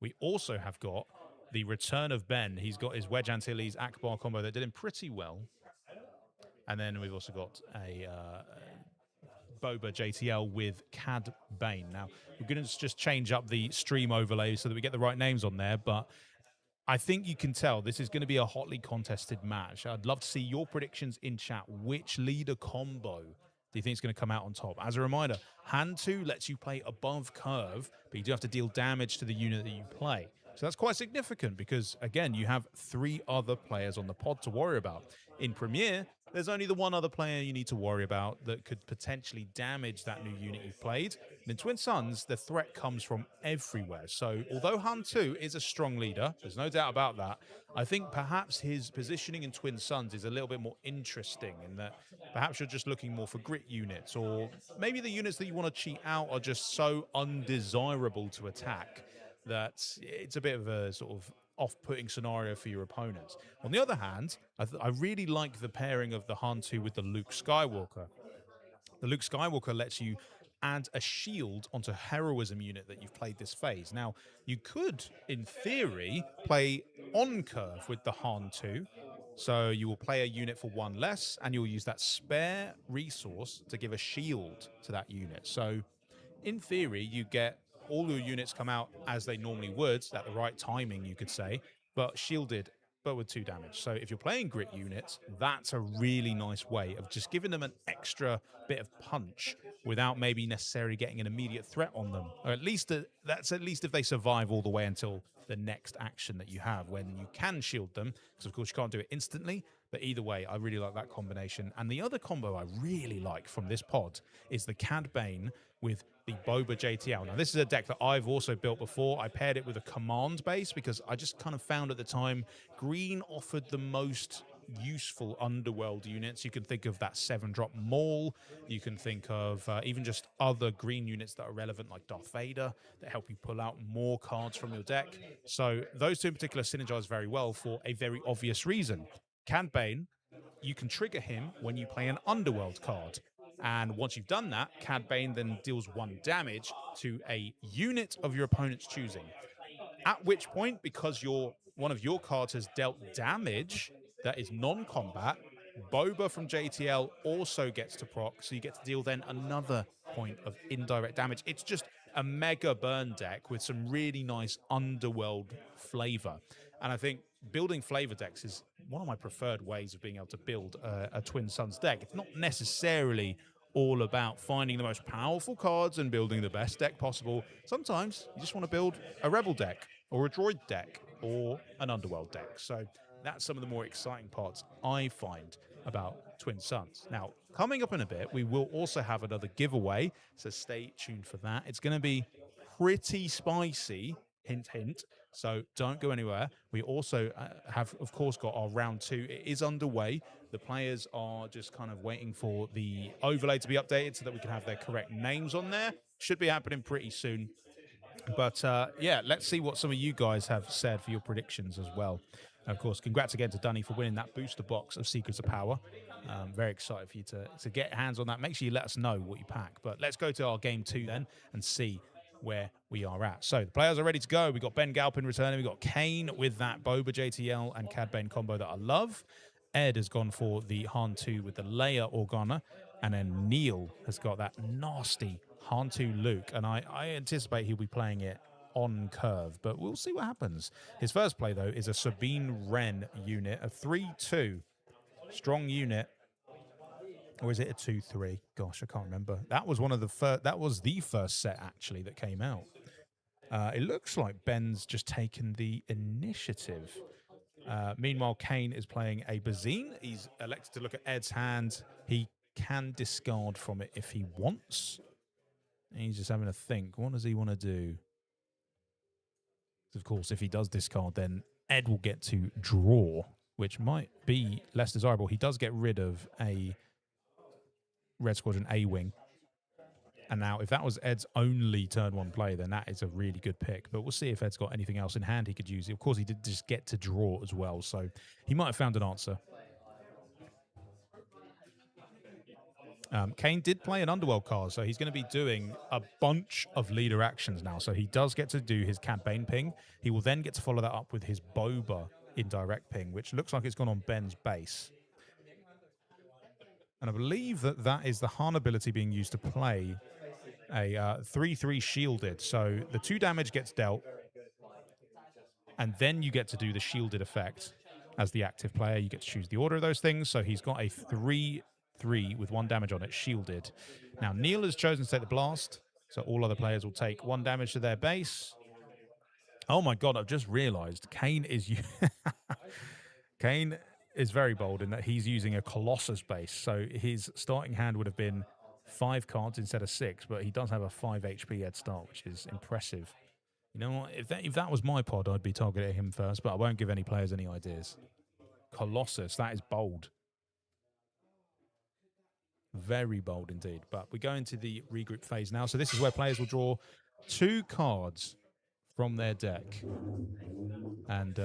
S1: We also have got the return of Ben. He's got his Wedge Antilles Akbar combo that did him pretty well. And then we've also got a Boba JTL with Cad Bane. Now, we're going to just change up the stream overlay so that we get the right names on there, but I think you can tell this is going to be a hotly contested match. I'd love to see your predictions in chat. Which leader combo do you think is going to come out on top? As a reminder, Hand 2 lets you play above curve, but you do have to deal damage to the unit that you play. So that's quite significant because, again, you have 3 other players on the pod to worry about. In Premiere, there's only the one other player you need to worry about that could potentially damage that new unit you've played. And in Twin Sons, the threat comes from everywhere. So although Han 2 is a strong leader, there's no doubt about that, I think perhaps his positioning in Twin Sons is a little bit more interesting in that perhaps you're just looking more for grit units, or maybe the units that you want to cheat out are just so undesirable to attack that it's a bit of a sort of off-putting scenario for your opponents. On the other hand, I really like the pairing of the Han 2 with the Luke Skywalker. The Luke Skywalker lets you add a shield onto a heroism unit that you've played this phase. Now, you could, in theory, play on curve with the Han 2. So you will play a unit for 1 less, and you'll use that spare resource to give a shield to that unit. So in theory, you get all your units come out as they normally would, at the right timing, you could say, but shielded, but with 2 damage. So if you're playing grit units, that's a really nice way of just giving them an extra bit of punch without maybe necessarily getting an immediate threat on them. Or at least that's at least if they survive all the way until the next action that you have, when you can shield them, because of course you can't do it instantly. But either way, I really like that combination. And the other combo I really like from this pod is the Cad Bane with the Boba JTL. Now, this is a deck that I've also built before. I paired it with a command base because I just kind of found at the time green offered the most useful underworld units. You can think of that 7-drop Maul. You can think of even just other green units that are relevant, like Darth Vader, that help you pull out more cards from your deck. So those 2 in particular synergize very well for a very obvious reason. Cad Bane, you can trigger him when you play an underworld card. And once you've done that, Cad Bane then deals 1 damage to a unit of your opponent's choosing. At which point, because one of your cards has dealt damage that is non-combat, Boba from JTL also gets to proc, so you get to deal then another point of indirect damage. It's just a mega burn deck with some really nice underworld flavor. And I think building flavor decks is one of my preferred ways of being able to build a Twin Sons deck. It's not necessarily all about finding the most powerful cards and building the best deck possible. Sometimes you just want to build a Rebel deck or a Droid deck or an Underworld deck. So that's some of the more exciting parts I find about Twin Sons. Now, coming up in a bit, we will also have another giveaway, so stay tuned for that. It's going to be pretty spicy, hint, hint. So don't go anywhere. We also have, of course, got our round 2. It is underway. The players are just kind of waiting for the overlay to be updated so that we can have their correct names on there. Should be happening pretty soon. But yeah, let's see what some of you guys have said for your predictions as well. And of course, congrats again to Dunny for winning that booster box of Secrets of Power. Very excited for you to get hands on that. Make sure you let us know what you pack. But let's go to our game 2 then and see where we are at. So the players are ready to go. We've got Ben Galpin returning. We've got Kane with that Boba JTL and Cad Bane combo that I love. Ed has gone for the Han 2 with the Leia Organa. And then Neil has got that nasty Han 2 Luke. And I anticipate he'll be playing it on curve, but we'll see what happens. His first play, though, is a Sabine Wren unit, a 3-2. Strong unit. Or is it a 2-3? Gosh, I can't remember. That was one of the first. That was the first set actually that came out. It looks like Ben's just taken the initiative. Meanwhile, Kane is playing a Bazine. He's elected to look at Ed's hand. He can discard from it if he wants. He's just having a think. What does he want to do? Of course, if he does discard, then Ed will get to draw, which might be less desirable. He does get rid of a Red Squadron A-Wing. And now, if that was Ed's only turn one play, then that is a really good pick. But we'll see if Ed's got anything else in hand he could use. Of course, he did just get to draw as well, so he might have found an answer. Kane did play an Underworld card, so he's going to be doing a bunch of leader actions now. So he does get to do his Cad Bane ping. He will then get to follow that up with his Boba indirect ping, which looks like it's gone on Ben's base. And I believe that that is the Han ability being used to play a 3-3 shielded. So the 2 damage gets dealt, and then you get to do the shielded effect. As the active player, you get to choose the order of those things. So he's got a 3-3 with 1 damage on it, shielded. Now, Neil has chosen to take the blast, so all other players will take 1 damage to their base. Oh my god, I've just realized Kane is... Kane is very bold in that he's using a Colossus base, so his starting hand would have been 5 cards instead of 6, but he does have a 5 HP head start, which is impressive. You know what? If that was my pod, I'd be targeting him first, but I won't give any players any ideas. Colossus, that is bold. Very bold indeed. But we go into the regroup phase now. So this is where players will draw 2 cards from their deck. And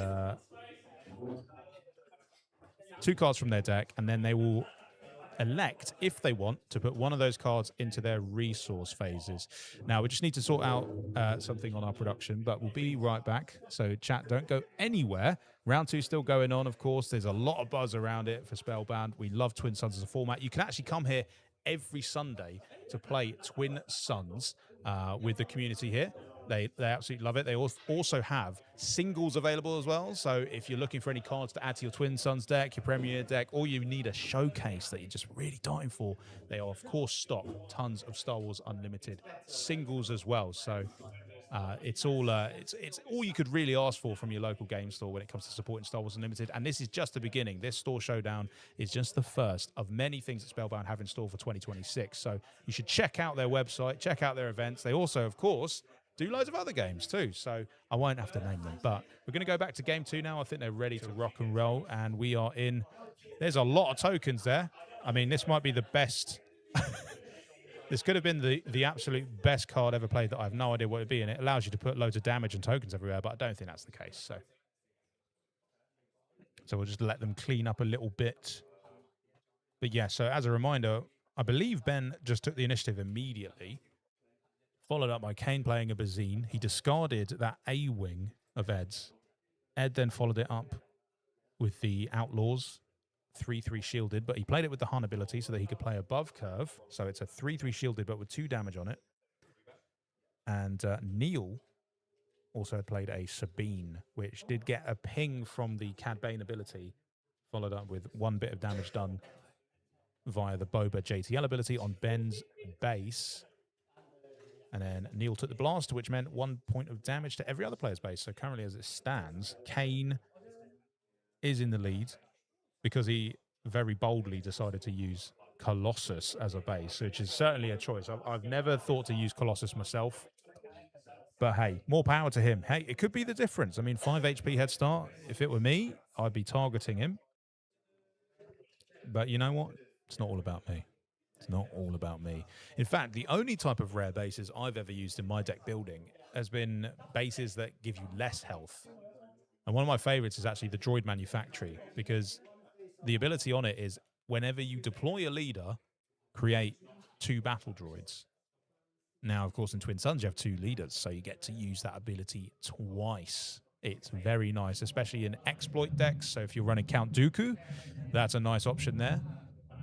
S1: 2 cards from their deck, and then they will elect, if they want, to put one of those cards into their resource phases. Now, we just need to sort out something on our production, but we'll be right back. So, chat, don't go anywhere. Round 2 still going on, of course. There's a lot of buzz around it for Spellbound. We love Twin Suns as a format. You can actually come here every Sunday to play Twin Suns with the community here. They absolutely love it. They also have singles available as well. So if you're looking for any cards to add to your Twin Suns deck, your Premier deck, or you need a showcase that you're just really dying for, they are, of course, stock tons of Star Wars Unlimited singles as well. So it's all you could really ask for from your local game store when it comes to supporting Star Wars Unlimited. And this is just the beginning. This store showdown is just the first of many things that Spellbound have in store for 2026. So you should check out their website, check out their events. They also, of course, do loads of other games too, so I won't have to name them. But we're going to go back to game 2 now. I think they're ready to rock and roll, and we are in. There's a lot of tokens there. I mean, this might be the best. This could have been the absolute best card ever played that I have no idea what it would be, and it allows you to put loads of damage and tokens everywhere, but I don't think that's the case. So we'll just let them clean up a little bit. But yeah, so as a reminder, I believe Ben just took the initiative immediately. Followed up by Kane playing a Bazine. He discarded that A-Wing of Ed's. Ed then followed it up with the Outlaws, 3-3 shielded, but he played it with the Han ability so that he could play above curve. So it's a 3-3 shielded, but with 2 damage on it. And Neil also played a Sabine, which did get a ping from the Cad Bane ability, followed up with 1 bit of damage done via the Boba JTL ability on Ben's base. And then Neil took the blast, which meant 1 point of damage to every other player's base. So currently, as it stands, Kane is in the lead because he very boldly decided to use Colossus as a base, which is certainly a choice. I've never thought to use Colossus myself. But hey, more power to him. Hey, it could be the difference. I mean, 5 HP head start. If it were me, I'd be targeting him. But you know what? It's not all about me. It's not all about me. In fact, the only type of rare bases I've ever used in my deck building has been bases that give you less health. And one of my favorites is actually the Droid Manufactory, because the ability on it is whenever you deploy a leader, create 2 battle droids. Now, of course, in Twin Suns, you have 2 leaders, so you get to use that ability twice. It's very nice, especially in exploit decks. So if you're running Count Dooku, that's a nice option there.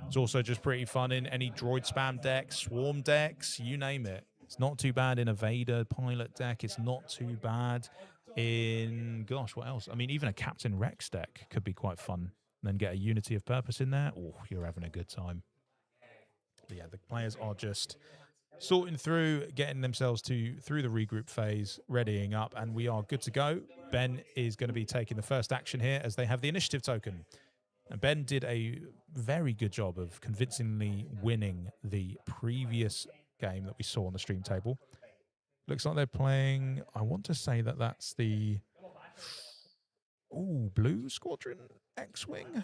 S1: It's also just pretty fun in any droid spam decks, swarm decks, you name it. It's not too bad in a Vader pilot deck. It's not too bad in, gosh, what else? I mean, even a Captain Rex deck could be quite fun. And then get a Unity of Purpose in there. Oh, you're having a good time. But yeah, the players are just sorting through, getting themselves through the regroup phase, readying up, and we are good to go. Ben is going to be taking the first action here as they have the initiative token. And Ben did a very good job of convincingly winning the previous game that we saw on the stream table. Looks like they're playing, I want to say that that's the Blue Squadron X-Wing.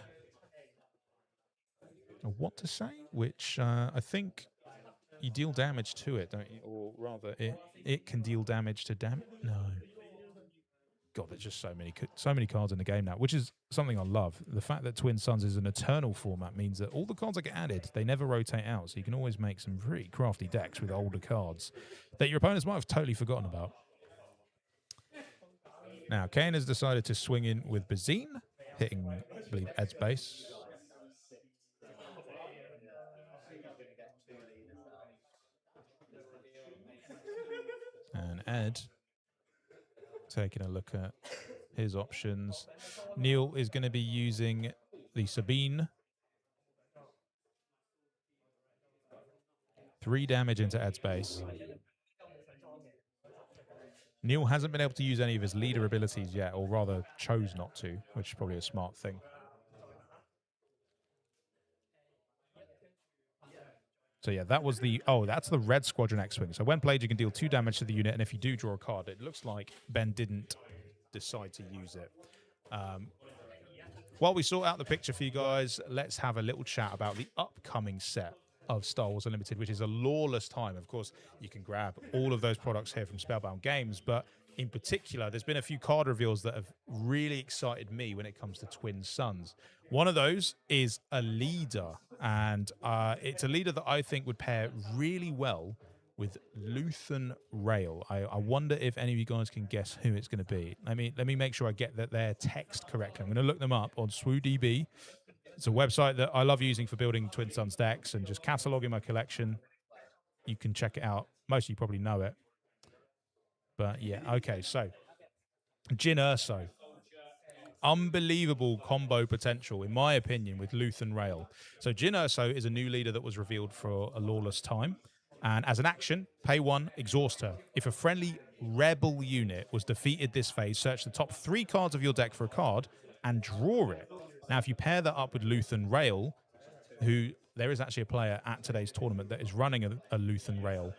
S1: I want to say, which I think you deal damage to it, don't you? Or rather, it can deal damage to No. God, there's just so many cards in the game now, which is something I love. The fact that Twin Suns is an eternal format means that all the cards that get added, they never rotate out, so you can always make some pretty crafty decks with older cards that your opponents might have totally forgotten about. Now, Kane has decided to swing in with Bazine, hitting, I believe, Ed's base. And Ed taking a look at his options. Neil is going to be using the Sabine. 3 damage into Ed's base. Neil hasn't been able to use any of his leader abilities yet, or rather chose not to, which is probably a smart thing. So yeah, that was the, that's the Red Squadron X-Wing. So when played, you can deal 2 damage to the unit, and if you do draw a card, it looks like Ben didn't decide to use it. While we sort out the picture for you guys, let's have a little chat about the upcoming set of Star Wars Unlimited, which is a lawless time. Of course, you can grab all of those products here from Spellbound Games, but in particular, there's been a few card reveals that have really excited me when it comes to Twin Suns. One of those is a leader, and it's a leader that I think would pair really well with Luthen Rail. I wonder if any of you guys can guess who it's going to be. Let me make sure I get their text correctly. I'm going to look them up on SWU. It's a website that I love using for building Twin Suns decks and just cataloging my collection. You can check it out. Most of you probably know it. But yeah, okay, so Jyn Erso. Unbelievable combo potential, in my opinion, with Luthen Rail. So Jyn Erso is a new leader that was revealed for a lawless time. And as an action, pay 1, exhaust her. If a friendly rebel unit was defeated this phase, search the top 3 cards of your deck for a card and draw it. Now, if you pair that up with Luthen Rail, who there is actually a player at today's tournament that is running a Luthen Rail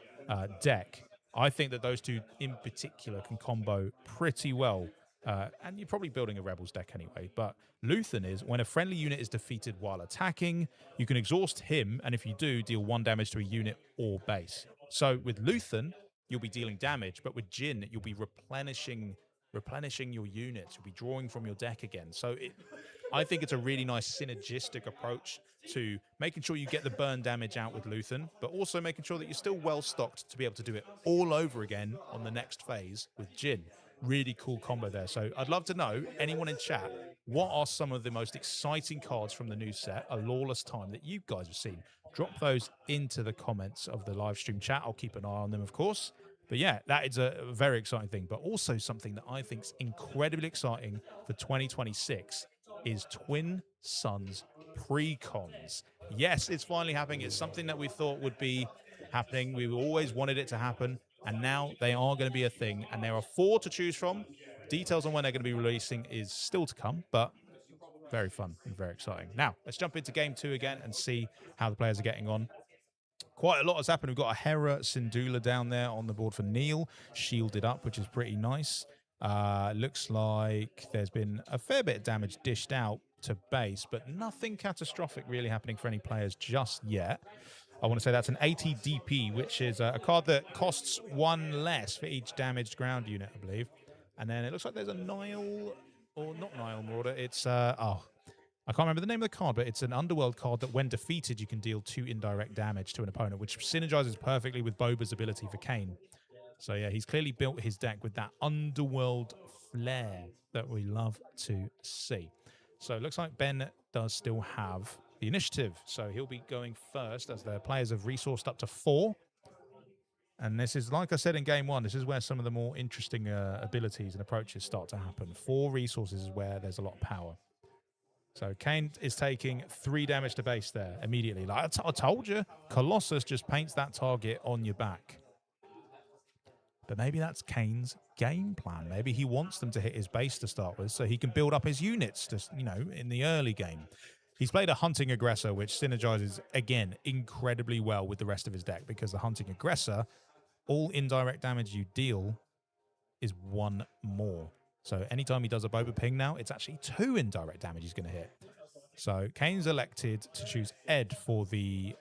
S1: deck, I think that those 2 in particular can combo pretty well. And you're probably building a Rebels deck anyway, but Luthen is, when a friendly unit is defeated while attacking, you can exhaust him, and if you do, deal 1 damage to a unit or base. So with Luthen, you'll be dealing damage, but with Jyn, you'll be replenishing your units. You'll be drawing from your deck again. So I think it's a really nice synergistic approach to making sure you get the burn damage out with Luthen, but also making sure that you're still well stocked to be able to do it all over again on the next phase with Jyn. Really cool combo there. So I'd love to know, anyone in chat, what are some of the most exciting cards from the new set, A Lawless Time, that you guys have seen? Drop those into the comments of the live stream chat. I'll keep an eye on them, of course. But yeah, that is a very exciting thing. But also something that I think is incredibly exciting for 2026 is Twin Suns pre-cons. Yes, it's finally happening. It's something that we thought would be happening. We always wanted it to happen. And now they are going to be a thing. And there are 4 to choose from. Details on when they're going to be releasing is still to come, but very fun and very exciting. Now, let's jump into game 2 again and see how the players are getting on. Quite a lot has happened. We've got a Hera Syndulla down there on the board for Neil, shielded up, which is pretty nice. Looks like there's been a fair bit of damage dished out to base, but nothing catastrophic really happening for any players just yet. I want to say that's an ATDP, which is a card that costs 1 less for each damaged ground unit, I believe. And then it looks like there's a Nile, or not Nile Marauder. It's, I I can't remember the name of the card, but it's an Underworld card that when defeated, you can deal 2 indirect damage to an opponent, which synergizes perfectly with Boba's ability for Kayn. So yeah, he's clearly built his deck with that Underworld flair that we love to see. So it looks like Ben does still have the initiative. So he'll be going first as the players have resourced up to 4. And this is, like I said in game 1, this is where some of the more interesting abilities and approaches start to happen. 4 resources is where there's a lot of power. So Kayn is taking 3 damage to base there immediately. Like I told you, Colossus just paints that target on your back. But maybe that's Kayn's game plan. Maybe he wants them to hit his base to start with so he can build up his units just, you know, in the early game. He's played a Hunting Aggressor, which synergizes, again, incredibly well with the rest of his deck because the Hunting Aggressor, all indirect damage you deal is 1 more. So anytime he does a Boba Ping now, it's actually 2 indirect damage he's going to hit. So Kayn's elected to choose Ed for the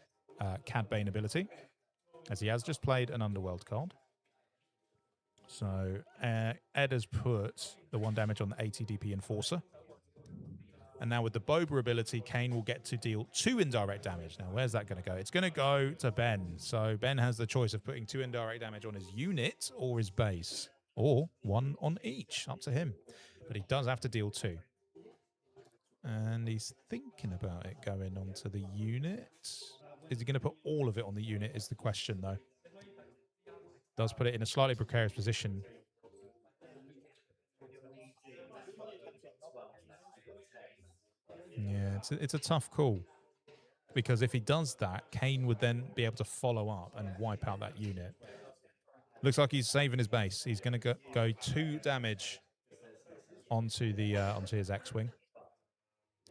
S1: Cad Bane ability, as he has just played an Underworld card. So Ed has put the 1 damage on the ATDP Enforcer. And now with the Boba ability, Kayn will get to deal 2 indirect damage. Now, where's that going to go? It's going to go to Ben. So Ben has the choice of putting 2 indirect damage on his unit or his base. Or 1 on each. Up to him. But he does have to deal 2. And he's thinking about it going onto the unit. Is he going to put all of it on the unit is the question, though. Does put it in a slightly precarious position. Yeah, it's a tough call. Because if he does that, Kayn would then be able to follow up and wipe out that unit. Looks like he's saving his base. He's going to go 2 damage onto his X-Wing.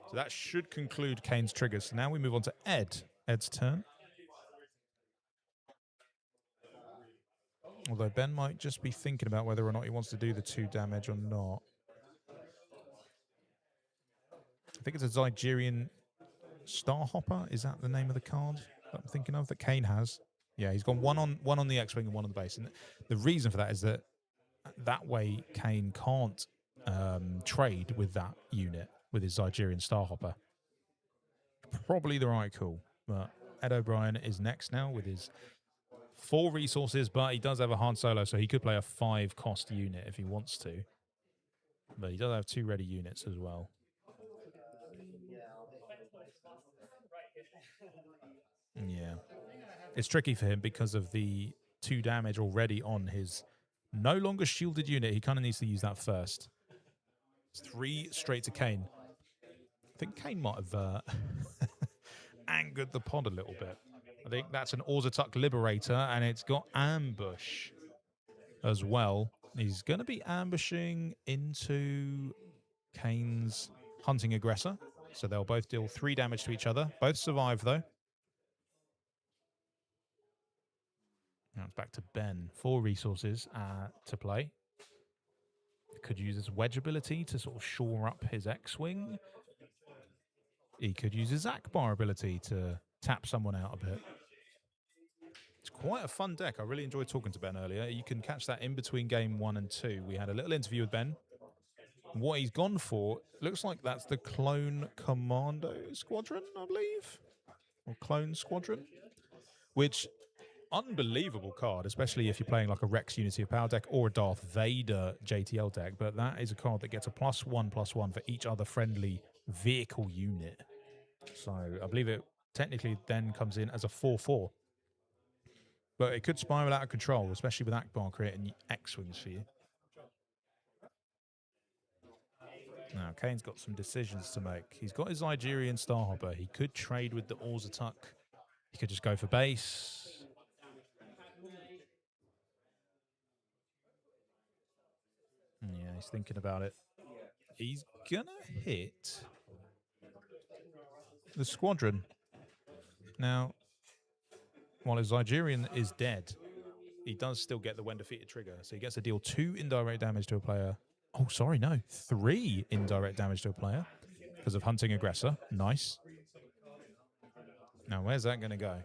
S1: So that should conclude Kayn's triggers. So now we move on to Ed. Ed's turn. Although Ben might just be thinking about whether or not he wants to do the 2 damage or not. I think it's a Zygerian Starhopper. Is that the name of the card that I'm thinking of that Kayn has? Yeah, he's gone one on the X-Wing and 1 on the base. And the reason for that is that way Kayn can't trade with that unit, with his Zygerian Starhopper. Probably the right call. But Ed O'Brien is next now with his 4 resources, but he does have a Han Solo, so he could play a 5-cost unit if he wants to. But he does have 2 ready units as well. Yeah. It's tricky for him because of the 2 damage already on his no longer shielded unit. He kind of needs to use that first. It's 3 straight to Kayn. I think Kayn might have angered the pod a little bit. I think that's an Orzatuk Liberator, and it's got Ambush as well. He's going to be ambushing into Kayn's Hunting Aggressor. So they'll both deal 3 damage to each other. Both survive, though. Now it's back to Ben. 4 resources to play. Could use his Wedge ability to sort of shore up his X-Wing. He could use his Akbar ability to tap someone out a bit. It's quite a fun deck. I really enjoyed talking to Ben earlier. You can catch that in between game 1 and 2. We had a little interview with Ben. What he's gone for, looks like that's the Clone Commando Squadron, I believe. Or Clone Squadron. Which, unbelievable card, especially if you're playing like a Rex Unity of Power deck or a Darth Vader JTL deck. But that is a card that gets a +1/+1 for each other friendly vehicle unit. So I believe it technically then comes in as a 4/4. But it could spiral out of control, especially with Akbar creating X-Wings for you. Now, Kayn's got some decisions to make. He's got his Zygerian Starhopper. He could trade with the Orzatuk. He could just go for base. Yeah, he's thinking about it. He's going to hit the Squadron. Now, while his Zygerian is dead, he does still get the when defeated trigger. So he gets to deal 2 indirect damage to a player. Oh, sorry, no. 3 indirect damage to a player because of Hunting Aggressor. Nice. Now, where's that going to go?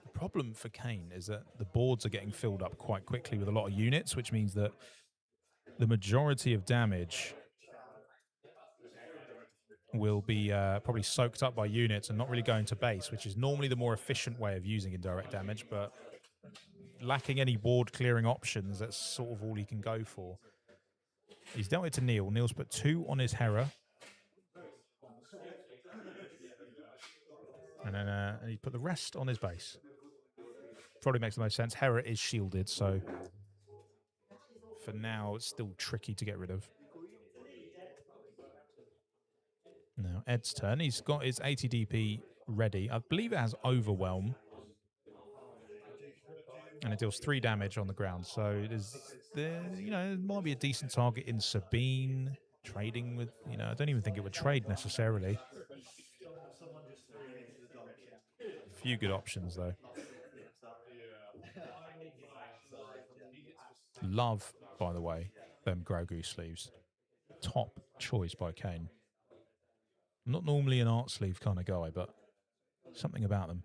S1: The problem for Kayn is that the boards are getting filled up quite quickly with a lot of units, which means that the majority of damage will be probably soaked up by units and not really going to base, which is normally the more efficient way of using indirect damage, but lacking any ward clearing options, that's sort of all he can go for. He's dealt it to Neil. Neil's put 2 on his Hera. And then he put the rest on his base. Probably makes the most sense. Hera is shielded, so for now it's still tricky to get rid of. Now Ed's turn. He's got his ATDP ready. I believe it has Overwhelm. And it deals 3 damage on the ground. So it might be a decent target in Sabine. Trading with, I don't even think it would trade necessarily. A few good options though. Love, by the way, them Grogu sleeves. Top choice by Kane. I'm not normally an art sleeve kind of guy, but something about them.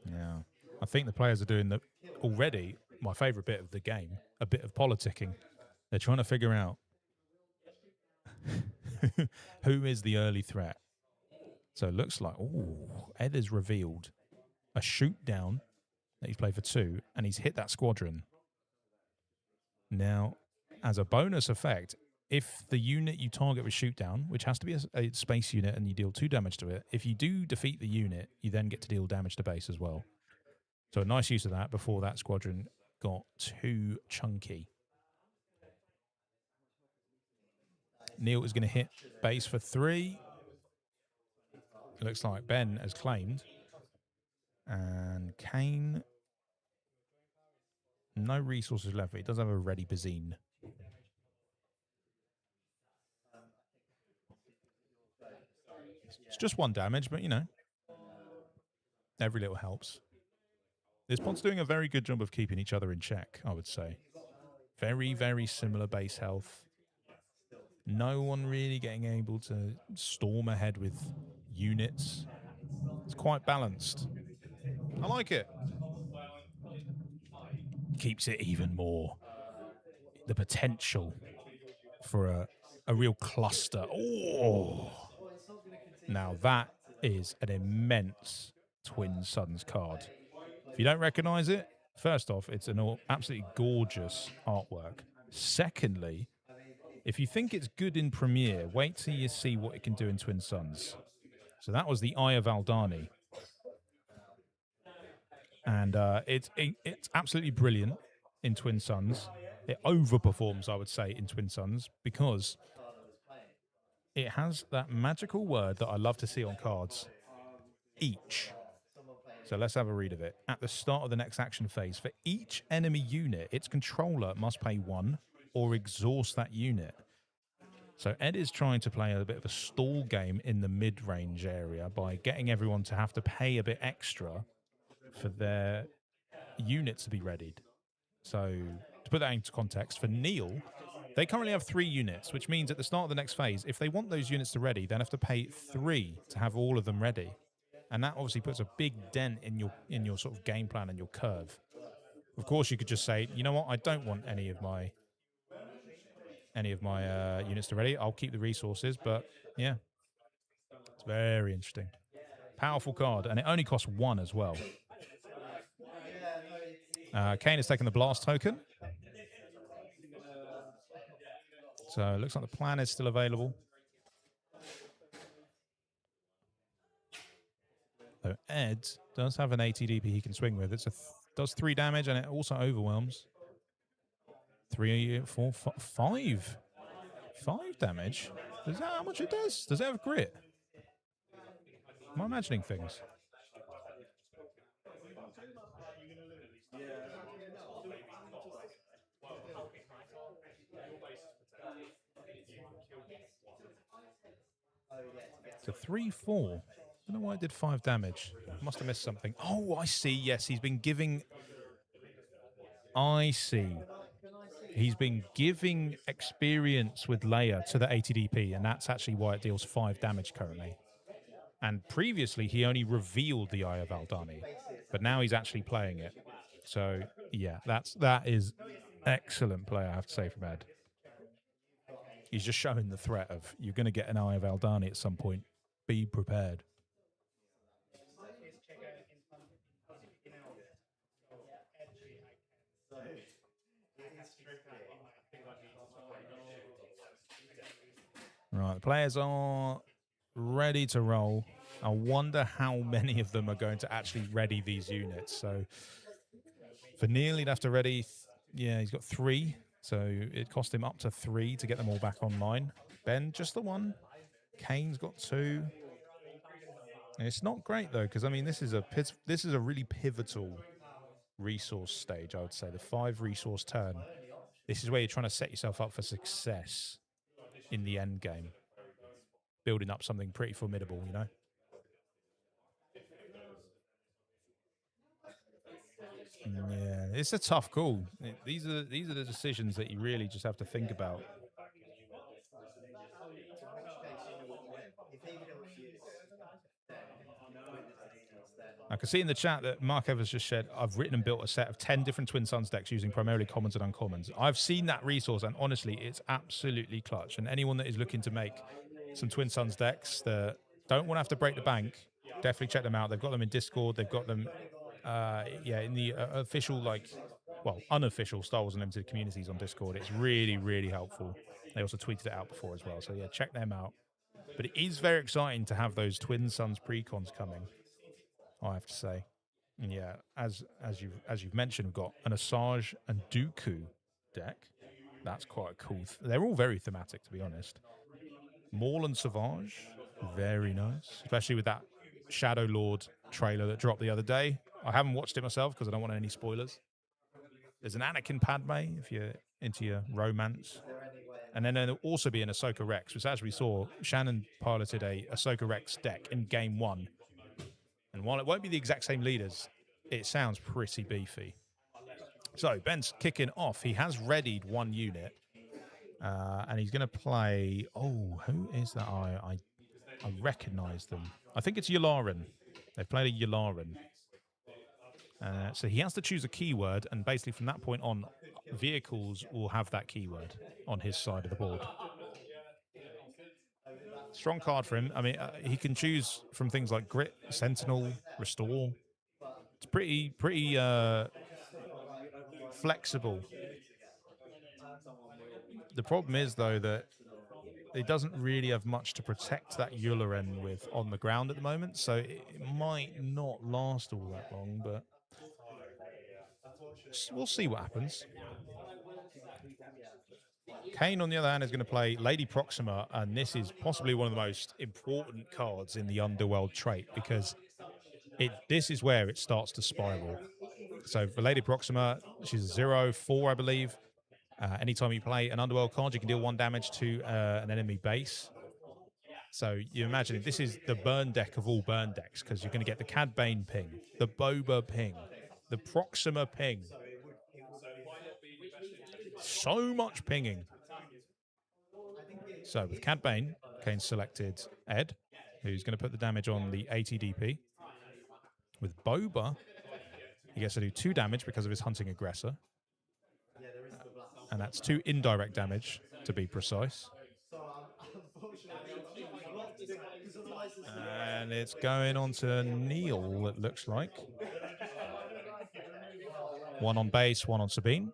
S1: Yeah. I think the players are doing already my favourite bit of the game, a bit of politicking. They're trying to figure out who is the early threat. So it looks like, Ed has revealed a shoot down that he's played for 2, and he's hit that squadron. Now, as a bonus effect, if the unit you target with shoot down, which has to be a space unit and you deal 2 damage to it, if you do defeat the unit, you then get to deal damage to base as well. So a nice use of that before that squadron got too chunky. Neil is going to hit base for 3. It looks like Ben has claimed. And Kane, no resources left, but he does have a ready Bazine. It's just 1 damage, but every little helps. This pod's doing a very good job of keeping each other in check, I would say. Very, very similar base health. No one really getting able to storm ahead with units. It's quite balanced. I like it. Keeps it even more. The potential for a real cluster. Oh! Now that is an immense Twin Suns card. If you don't recognize it, first off, it's an absolutely gorgeous artwork. Secondly, if you think it's good in Premiere, wait till you see what it can do in Twin Suns. So that was the Eye of Aldani. And it's absolutely brilliant in Twin Suns. It overperforms, I would say, in Twin Suns because it has that magical word that I love to see on cards, each. So let's have a read of it. At the start of the next action phase, for each enemy unit, its controller must pay 1 or exhaust that unit. So Ed is trying to play a bit of a stall game in the mid-range area by getting everyone to have to pay a bit extra for their units to be readied. So to put that into context, for Neil, they currently have 3 units, which means at the start of the next phase, if they want those units to ready, they'll have to pay 3 to have all of them ready. And that obviously puts a big dent in your sort of game plan and your curve. Of course, you could just say, you know what, I don't want any of my units to ready. I'll keep the resources, but yeah, it's very interesting. Powerful card, and it only costs 1 as well. Kane has taken the blast token. So it looks like the plan is still available. So Ed does have an ATDP he can swing with. It does 3 damage, and it also overwhelms. 3, 4, 5. 5 damage? Is that how much it does? Does it have grit? Am I imagining things? It's a 3/4. I don't know why it did 5 damage. Must have missed something. Oh, I see. Yes, he's been giving... I see. He's been giving experience with Leia to the ATDP, and that's actually why it deals 5 damage currently. And previously, he only revealed the Eye of Aldani, but now he's actually playing it. So yeah, that is excellent play, I have to say, from Ed. He's just showing the threat of you're going to get an Eye of Aldani at some point. Be prepared. Right, the players are ready to roll. I wonder how many of them are going to actually ready these units. So for Neil, he'd have to ready. Yeah, he's got 3. So it cost him up to 3 to get them all back online. Ben, just the 1. Kane's got 2. It's not great though, because I mean this is a really pivotal resource stage. I would say the 5 resource turn. This is where you're trying to set yourself up for success in the end game, building up something pretty formidable, you know. Yeah, it's a tough call. These are the decisions that you really just have to think about. I can see in the chat that Mark Evans just said, I've written and built a set of 10 different Twin Suns decks using primarily commons and uncommons. I've seen that resource, and honestly, it's absolutely clutch. And anyone that is looking to make some Twin Suns decks that don't want to have to break the bank, definitely check them out. They've got them in Discord. They've got them, in the official, unofficial Star Wars Unlimited communities on Discord. It's really, really helpful. They also tweeted it out before as well. So, yeah, check them out. But it is very exciting to have those Twin Suns precons coming, I have to say. And yeah, as you've mentioned, we've got an Asajj and Dooku deck. That's quite cool. They're all very thematic, to be honest. Maul and Savage, very nice, especially with that Shadow Lord trailer that dropped the other day. I haven't watched it myself because I don't want any spoilers. There's an Anakin Padme if you're into your romance. And then there'll also be an Ahsoka Rex, which as we saw, Shannon piloted a Ahsoka Rex deck in game 1. And while it won't be the exact same leaders, it sounds pretty beefy. So Ben's kicking off. He has readied 1 unit. And he's going to play... Oh, who is that? I recognize them. I think it's Yularen. They've played a Yularen. So he has to choose a keyword, and basically from that point on, vehicles will have that keyword on his side of the board. Strong card for him. I mean, he can choose from things like Grit, Sentinel, Restore. It's pretty flexible. The problem is, though, that it doesn't really have much to protect that Yularen with on the ground at the moment, so it might not last all that long, but we'll see what happens. Kane, on the other hand, is going to play Lady Proxima, and this is possibly one of the most important cards in the Underworld trait, because this is where it starts to spiral. So for Lady Proxima, she's a 0/4, I believe. Anytime you play an Underworld card, you can deal 1 damage to an enemy base. So you imagine this is the burn deck of all burn decks, because you're going to get the Cad Bane ping, the Boba ping, the Proxima ping. So much pinging. So with Cad Bane, Kane selected Ed, who's going to put the damage on the ATDP. With Boba, he gets to do 2 damage because of his hunting aggressor. And that's 2 indirect damage, to be precise. And it's going on to Neil, it looks like. 1 on base, 1 on Sabine.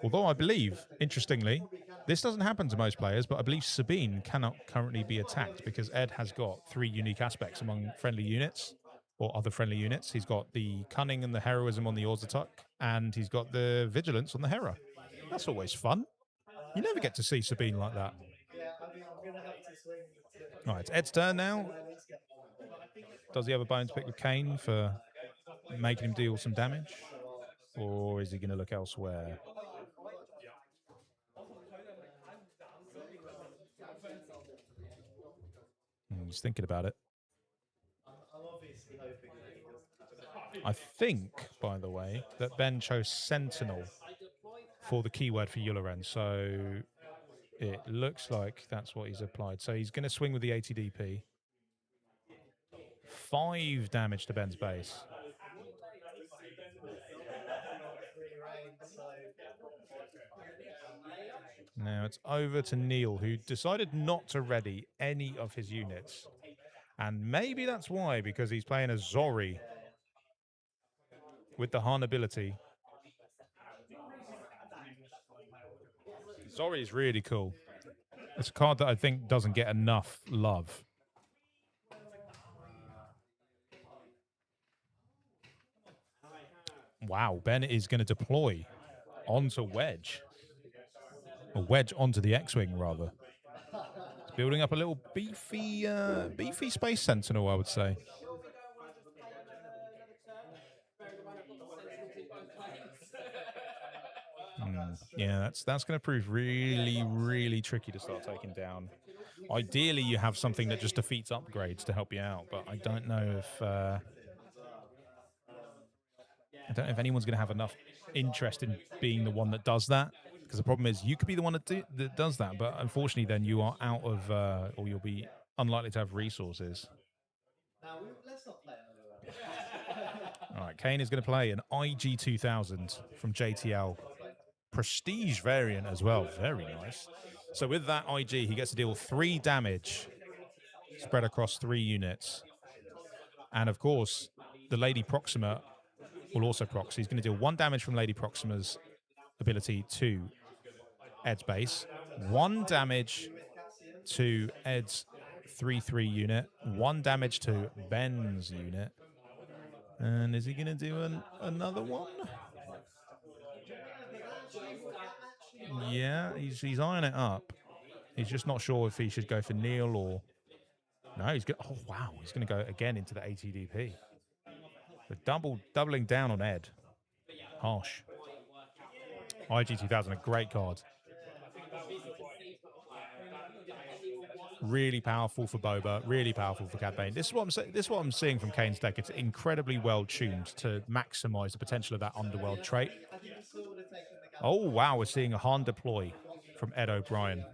S1: Although I believe, interestingly, this doesn't happen to most players, but I believe Sabine cannot currently be attacked because Ed has got 3 unique aspects among friendly units, or other friendly units. He's got the cunning and the heroism on the Orzatuk, and he's got the vigilance on the Hera. That's always fun. You never get to see Sabine like that. All right, it's Ed's turn now. Does he have a bone to pick with Kane for making him deal some damage? Or is he going to look elsewhere? He's thinking about it. I think, by the way, that Ben chose Sentinel for the keyword for Yularen. So it looks like that's what he's applied. So he's going to swing with the ATDP. 5 damage to Ben's base. Now it's over to Neil, who decided not to ready any of his units. And maybe that's why, because he's playing a Zori with the Han ability. Zori is really cool. It's a card that I think doesn't get enough love. Wow, Ben is going to deploy onto Wedge. Or Wedge onto the X-Wing, rather. It's building up a little beefy Space Sentinel, I would say. Yeah, that's going to prove really, really tricky to start taking down. Ideally, you have something that just defeats upgrades to help you out, but I don't know if anyone's going to have enough interest in being the one that does that. Because the problem is, you could be the one that does that, but unfortunately, then you are out of, or you'll be unlikely to have resources. All right, Kane is going to play an IG 2000 from JTL. Prestige variant as well. Very nice. So with that IG, he gets to deal 3 damage spread across 3 units. And of course, the Lady Proxima will also proc. So he's going to deal 1 damage from Lady Proxima's ability to Ed's base, 1 damage to Ed's 3/3 unit, 1 damage to Ben's unit. And is he going to do another one? Yeah, he's eyeing it up. He's just not sure if he should go for Neil or... No, he's going... Oh, wow. He's going to go again into the ATDP. But doubling down on Ed. Harsh. IG 2000, a great card. Really powerful for Boba, really powerful for Cad Bane. This is what I'm seeing from Kane's deck. It's incredibly well tuned to maximize the potential of that underworld trait. Oh wow, we're seeing a Han deploy from Ed O'Brien.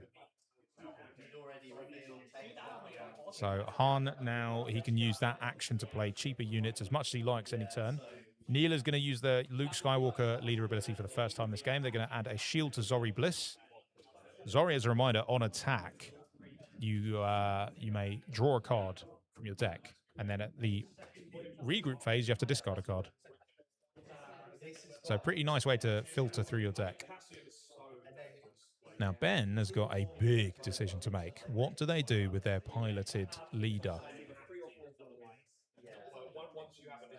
S1: So Han now, he can use that action to play cheaper units as much as he likes any turn. Neil is going to use the Luke Skywalker leader ability for the first time this game. They're going to add a shield to Zori Bliss. Zori, as a reminder, on attack, you may draw a card from your deck, and then at the regroup phase, you have to discard a card. So pretty nice way to filter through your deck. Now, Ben has got a big decision to make. What do they do with their piloted leader?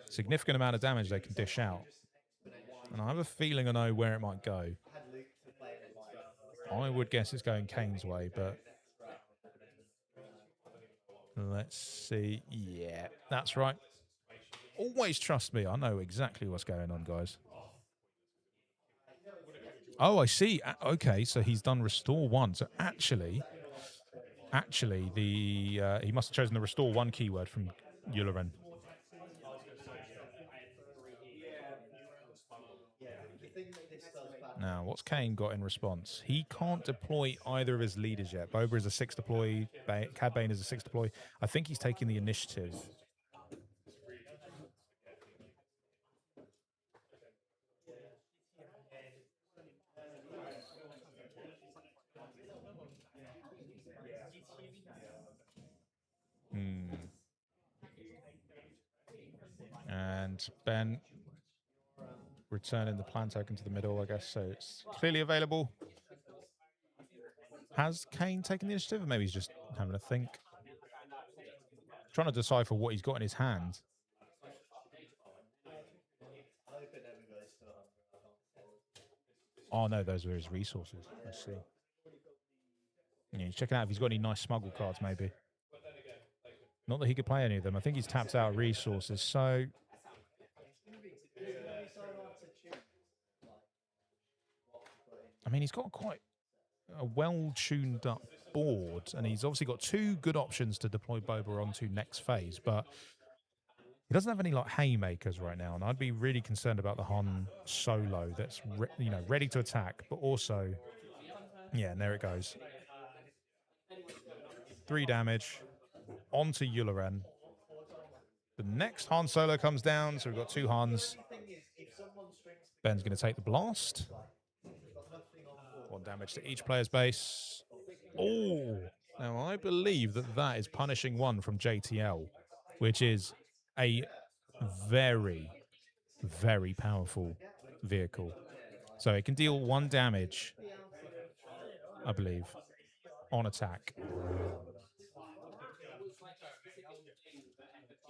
S1: Significant amount of damage they can dish out. And I have a feeling I know where it might go. I would guess it's going Kane's way, but... Let's see. Yeah, that's right. Always trust me. I know exactly what's going on, guys. Oh, I see. Okay, so he's done Restore 1. So actually, he must have chosen the Restore 1 keyword from Yularen. Now, what's Kane got in response? He can't deploy either of his leaders yet. Boba is a 6 deploy. Cad Bane is a 6 deploy. I think he's taking the initiative. And Ben returning the plan token to the middle, I guess, so it's clearly available. Has Kane taken the initiative, or maybe he's just having a think? Trying to decipher what he's got in his hand. Oh no, those were his resources. Let's see. Yeah, he's checking out if he's got any nice smuggle cards, maybe. Not that he could play any of them. I think he's tapped out resources, so... I mean, he's got quite a well-tuned up board, and he's obviously got 2 good options to deploy Boba onto next phase, but he doesn't have any like haymakers right now, and I'd be really concerned about the Han Solo that's ready to attack, but also, yeah, and there it goes. 3 damage onto Yularen. The next Han Solo comes down, so we've got 2 Hans. Ben's going to take the blast. 1 damage to each player's base. Oh! Now, I believe that that is punishing 1 from JTL, which is a very, very powerful vehicle. So it can deal 1 damage, I believe, on attack.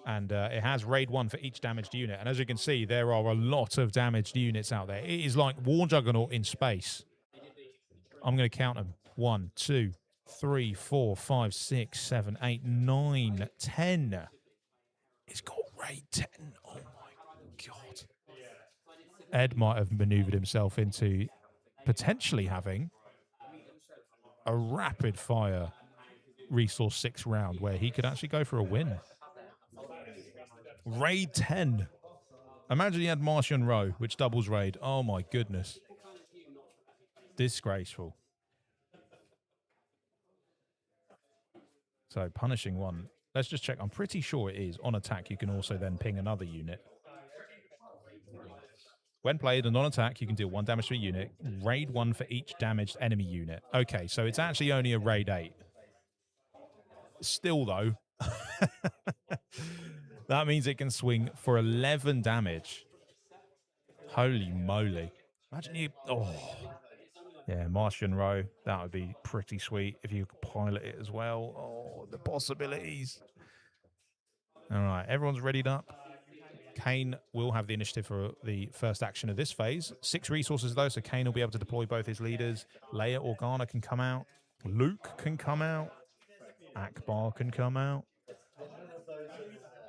S1: And it has raid 1 for each damaged unit. And as you can see, there are a lot of damaged units out there. It is like War Juggernaut in space. I'm going to count them. 1, 2, 3, 4, 5, 6, 7, 8, 9, 10. It's got raid 10. Oh my God. Ed might have maneuvered himself into potentially having a rapid fire resource 6 round where he could actually go for a win. Raid 10. Imagine he had Martian Row, which doubles raid. Oh my goodness. Disgraceful. So punishing 1. Let's just check. I'm pretty sure it is. On attack, you can also then ping another unit. When played and on attack, you can deal 1 damage to a unit. Raid 1 for each damaged enemy unit. Okay, so it's actually only a raid 8. Still, though, that means it can swing for 11 damage. Holy moly. Imagine you... Oh. Yeah, Martian Row. That would be pretty sweet if you could pilot it as well. Oh, the possibilities. All right, everyone's readied up. Kane will have the initiative for the first action of this phase. 6 resources, though, so Kane will be able to deploy both his leaders. Leia Organa can come out. Luke can come out. Akbar can come out.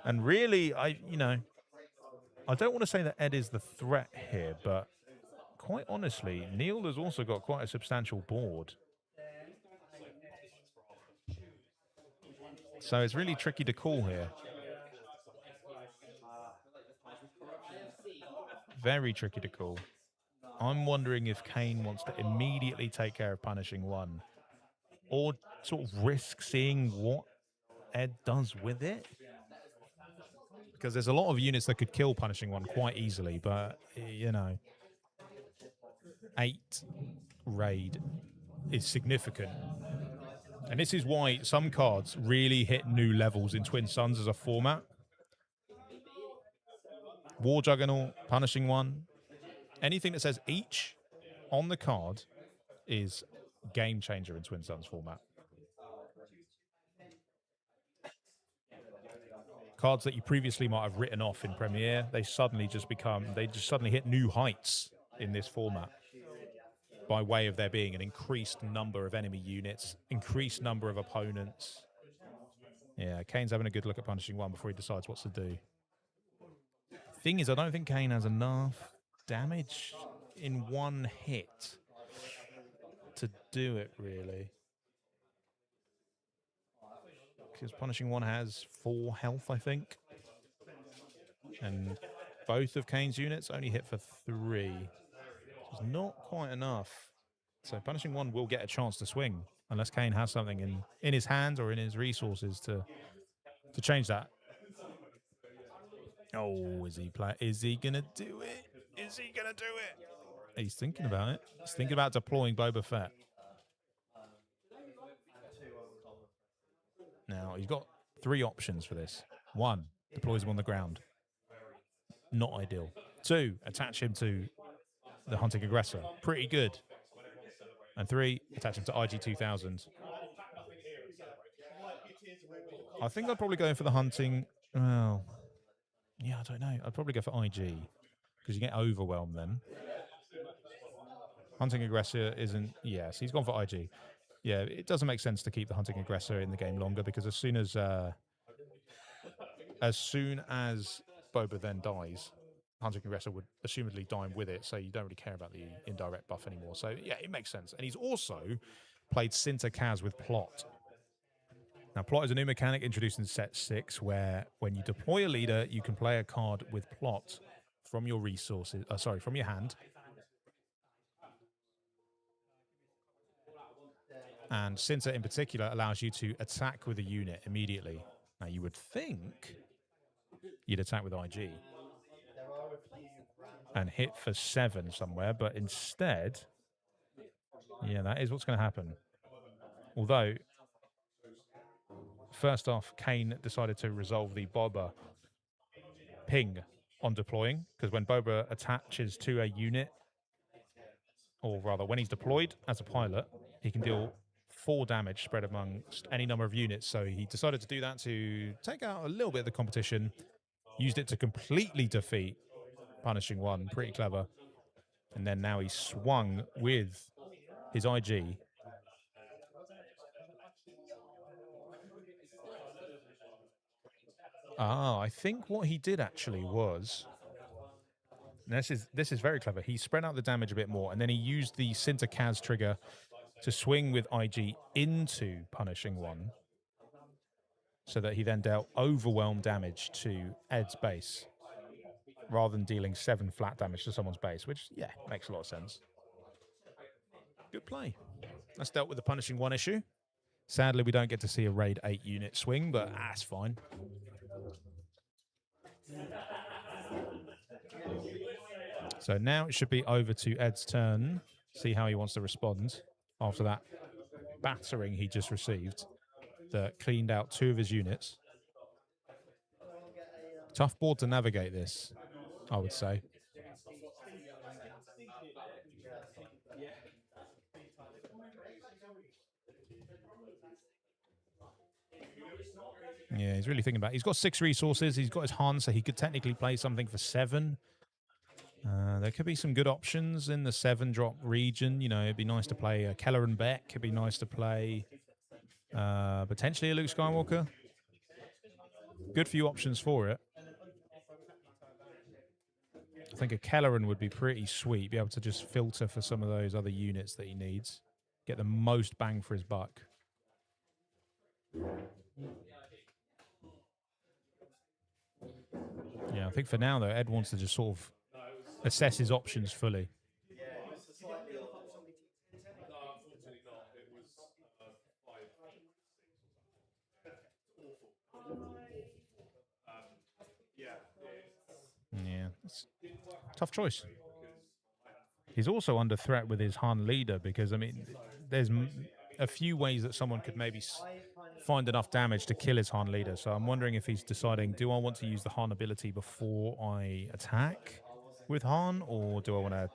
S1: And really, I don't want to say that Ed is the threat here, but quite honestly, Neil has also got quite a substantial board. So it's really tricky to call here. Very tricky to call. I'm wondering if Kane wants to immediately take care of punishing 1 or sort of risk seeing what Ed does with it. Because there's a lot of units that could kill punishing 1 quite easily, but, 8 raid is significant. And this is why some cards really hit new levels in Twin Suns as a format. War Juggernaut, punishing 1. Anything that says each on the card is game changer in Twin Suns format. Cards that you previously might have written off in Premiere, they just suddenly hit new heights in this format by way of there being an increased number of enemy units, increased number of opponents. Yeah, Kane's having a good look at punishing 1 before he decides what to do. Thing is, I don't think Kane has enough damage in 1 hit to do it, really. Because punishing 1 has 4 health, I think. And both of Kane's units only hit for 3. It's not quite enough. So punishing 1 will get a chance to swing, unless Kane has something in his hands or in his resources to change that. Oh, is he gonna do it? Is he gonna do it? He's thinking about it. He's thinking about deploying Boba Fett. Now, he's got 3 options for this. 1, deploys him on the ground. Not ideal. 2, attach him to the hunting aggressor. Pretty good. And 3, attach him to IG-2000. I think I'd probably go in for the hunting. Well, yeah, I don't know. I'd probably go for IG because you get overwhelmed then. Hunting aggressor isn't... Yes, he's gone for IG. Yeah, it doesn't make sense to keep the hunting aggressor in the game longer because as soon as Boba then dies, hunting aggressor would assumedly die with it, so you don't really care about the indirect buff anymore. So yeah, it makes sense. And he's also played Cinta Kaz with Plot. Now, Plot is a new mechanic introduced in set 6 where when you deploy a leader, you can play a card with Plot from your resources, from your hand. And Cinta in particular allows you to attack with a unit immediately. Now, you would think you'd attack with IG and hit for 7 somewhere, but instead, yeah, that is what's going to happen. Although, first off, Kane decided to resolve the Boba ping on deploying, because when Boba attaches to a unit, or rather when he's deployed as a pilot, he can deal 4 damage spread amongst any number of units. So he decided to do that to take out a little bit of the competition, used it to completely defeat Punishing One. Pretty clever. And then now he's swung with his IG. I think what he did actually was, this is very clever. He spread out the damage a bit more, and then he used the Sinter Kaz trigger to swing with IG into Punishing One, so that he then dealt overwhelm damage to Ed's base, rather than dealing 7 flat damage to someone's base, which, yeah, makes a lot of sense. Good play. That's dealt with the Punishing One issue. Sadly, we don't get to see a raid 8 unit swing, but that's fine. So now it should be over to Ed's turn. See how he wants to respond after that battering he just received that cleaned out 2 of his units. Tough board to navigate this, I would say. Yeah, he's really thinking about it. He's got 6 resources. He's got his Han, so he could technically play something for 7. There could be some good options in the 7-drop region. You know, it'd be nice to play a Keller and Beck. It'd be nice to play potentially a Luke Skywalker. Good few options for it. I think a Kelleran would be pretty sweet. Be able to just filter for some of those other units that he needs. Get the most bang for his buck. Yeah, I think for now, though, Ed wants to just sort of assess his options fully. Yeah, tough choice. He's also under threat with his Han leader because, I mean, there's a few ways that someone could maybe find enough damage to kill his Han leader. So I'm wondering if he's deciding, do I want to use the Han ability before I attack with Han, or do I want to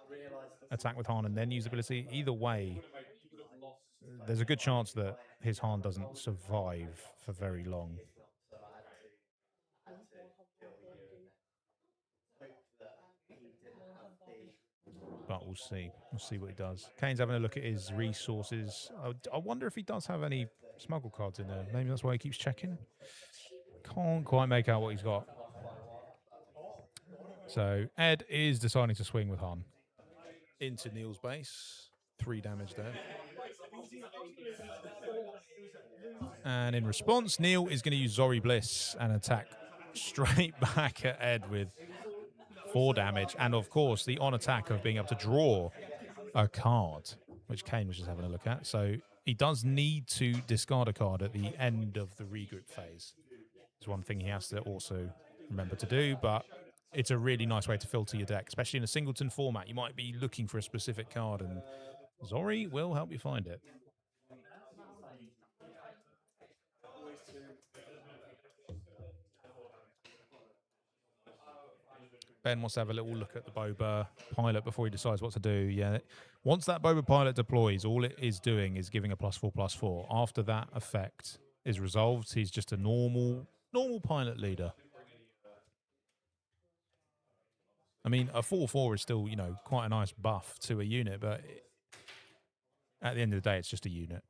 S1: attack with Han and then use ability? Either way, there's a good chance that his Han doesn't survive for very long. But we'll see. We'll see what he does. Kane's having a look at his resources. I wonder if he does have any smuggle cards in there. Maybe that's why he keeps checking. Can't quite make out what he's got. So Ed is deciding to swing with Han. Into Neil's base. 3 damage there. And in response, Neil is going to use Zori Bliss and attack straight back at Ed with 4 damage. And, of course, the on-attack of being able to draw a card, which Kane was just having a look at. So he does need to discard a card at the end of the regroup phase. It's one thing he has to also remember to do, but it's a really nice way to filter your deck, especially in a singleton format. You might be looking for a specific card, and Zori will help you find it. Ben wants to have a little look at the Boba pilot before he decides what to do. Yeah, once that Boba pilot deploys, all it is doing is giving a +4/+4. After that effect is resolved, he's just a normal pilot leader. I mean, a 4/4 is still, you know, quite a nice buff to a unit, but at the end of the day, it's just a unit.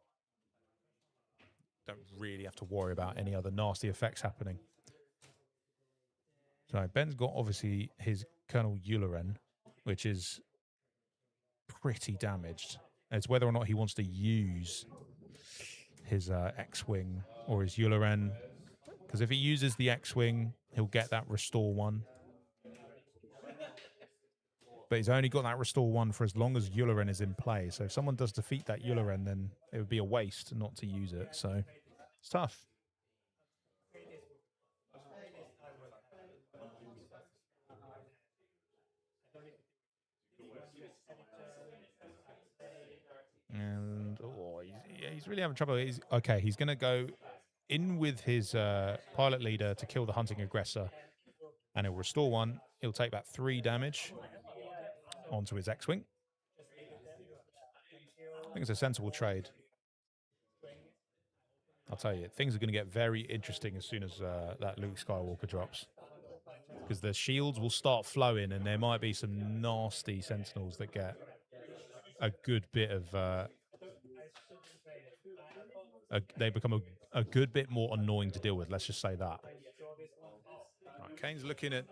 S1: Don't really have to worry about any other nasty effects happening. So Ben's got, obviously, his Colonel Yularen, which is pretty damaged. It's whether or not he wants to use his X-Wing or his Yularen. Because if he uses the X-Wing, he'll get that Restore 1. But he's only got that Restore 1 for as long as Yularen is in play. So if someone does defeat that Yularen, then it would be a waste not to use it. So it's tough. And he's really having trouble. He's going to go in with his pilot leader to kill the hunting aggressor, and he'll restore 1. He'll take back 3 damage onto his X-Wing. I think it's a sensible trade. I'll tell you, things are going to get very interesting as soon as that Luke Skywalker drops. Because the shields will start flowing, and there might be some nasty Sentinels that get a good bit of... they become a good bit more annoying to deal with, let's just say that. Right, Kane's looking at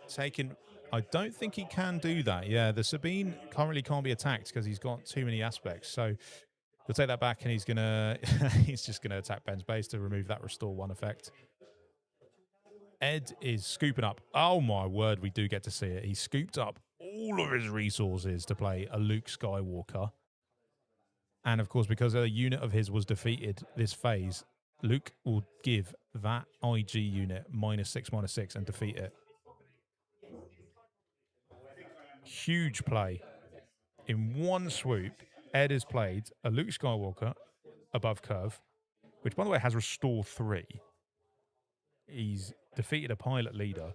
S1: taking... I don't think he can do that. Yeah, the Sabine currently can't be attacked because he's got too many aspects. So he'll take that back, and he's gonna he's just gonna attack Ben's base to remove that restore 1 effect. Ed is scooping up. Oh my word, we do get to see it. He scooped up all of his resources to play a Luke Skywalker. And of course, because a unit of his was defeated this phase, Luke will give that IG unit -6/-6 and defeat it. Huge play. In one swoop, Ed has played a Luke Skywalker above curve, which, by the way, has restore 3. He's defeated a pilot leader.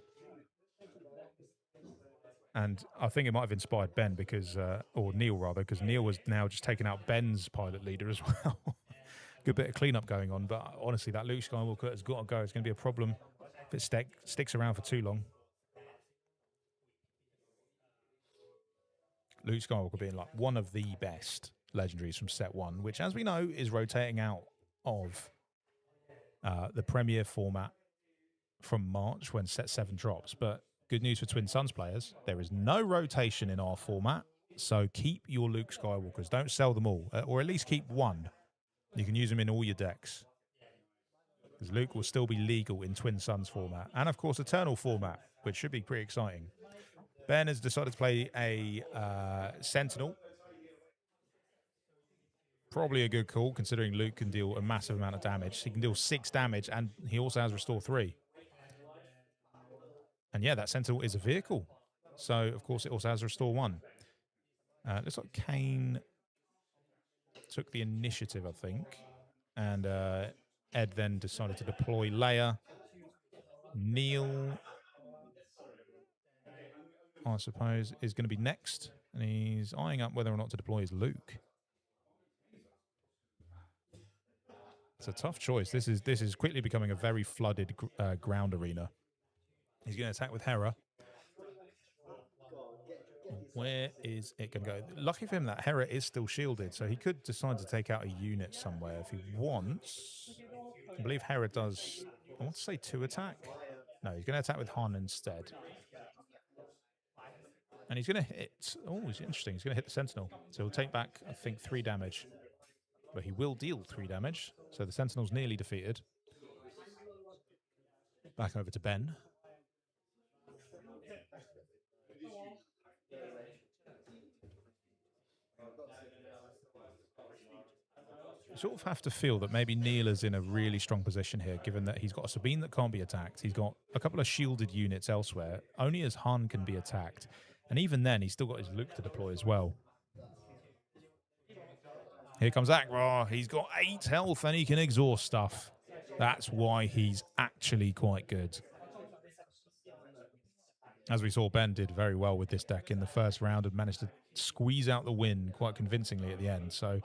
S1: And I think it might have inspired Ben because, or Neil rather, because Neil was now just taking out Ben's pilot leader as well. Good bit of cleanup going on. But honestly, that Luke Skywalker has got to go. It's going to be a problem if it sticks around for too long. Luke Skywalker being like one of the best legendaries from set 1, which, as we know, is rotating out of the Premier format from March when set 7 drops. But good news for Twin Suns players, there is no rotation in our format, so keep your Luke Skywalkers. Don't sell them all, or at least keep 1. You can use them in all your decks, because Luke will still be legal in Twin Suns format, and of course Eternal format, which should be pretty exciting. Ben has decided to play a Sentinel. Probably a good call, considering Luke can deal a massive amount of damage. He can deal 6 damage, and he also has Restore 3. And yeah, that Sentinel is a vehicle. So, of course, it also has Restore 1. Looks like Kane took the initiative, I think. And Ed then decided to deploy Leia. Neil, I suppose, is going to be next. And he's eyeing up whether or not to deploy his Luke. It's a tough choice. This is quickly becoming a very flooded ground arena. He's going to attack with Hera. Where is it going to go? Lucky for him that Hera is still shielded, so he could decide to take out a unit somewhere if he wants. I believe Hera does, I want to say 2 attack. No, he's going to attack with Han instead. And he's going to hit, oh, it's interesting. He's going to hit the Sentinel. So he'll take back, I think, 3 damage. But he will deal 3 damage. So the Sentinel's nearly defeated. Back over to Ben. You sort of have to feel that maybe Neil is in a really strong position here, given that he's got a Sabine that can't be attacked. He's got a couple of shielded units elsewhere. Only as Han can be attacked. And even then, he's still got his Luke to deploy as well. Here comes Akbar. He's got 8 health and he can exhaust stuff. That's why he's actually quite good. As we saw, Ben did very well with this deck in the first round and managed to squeeze out the win quite convincingly at the end. So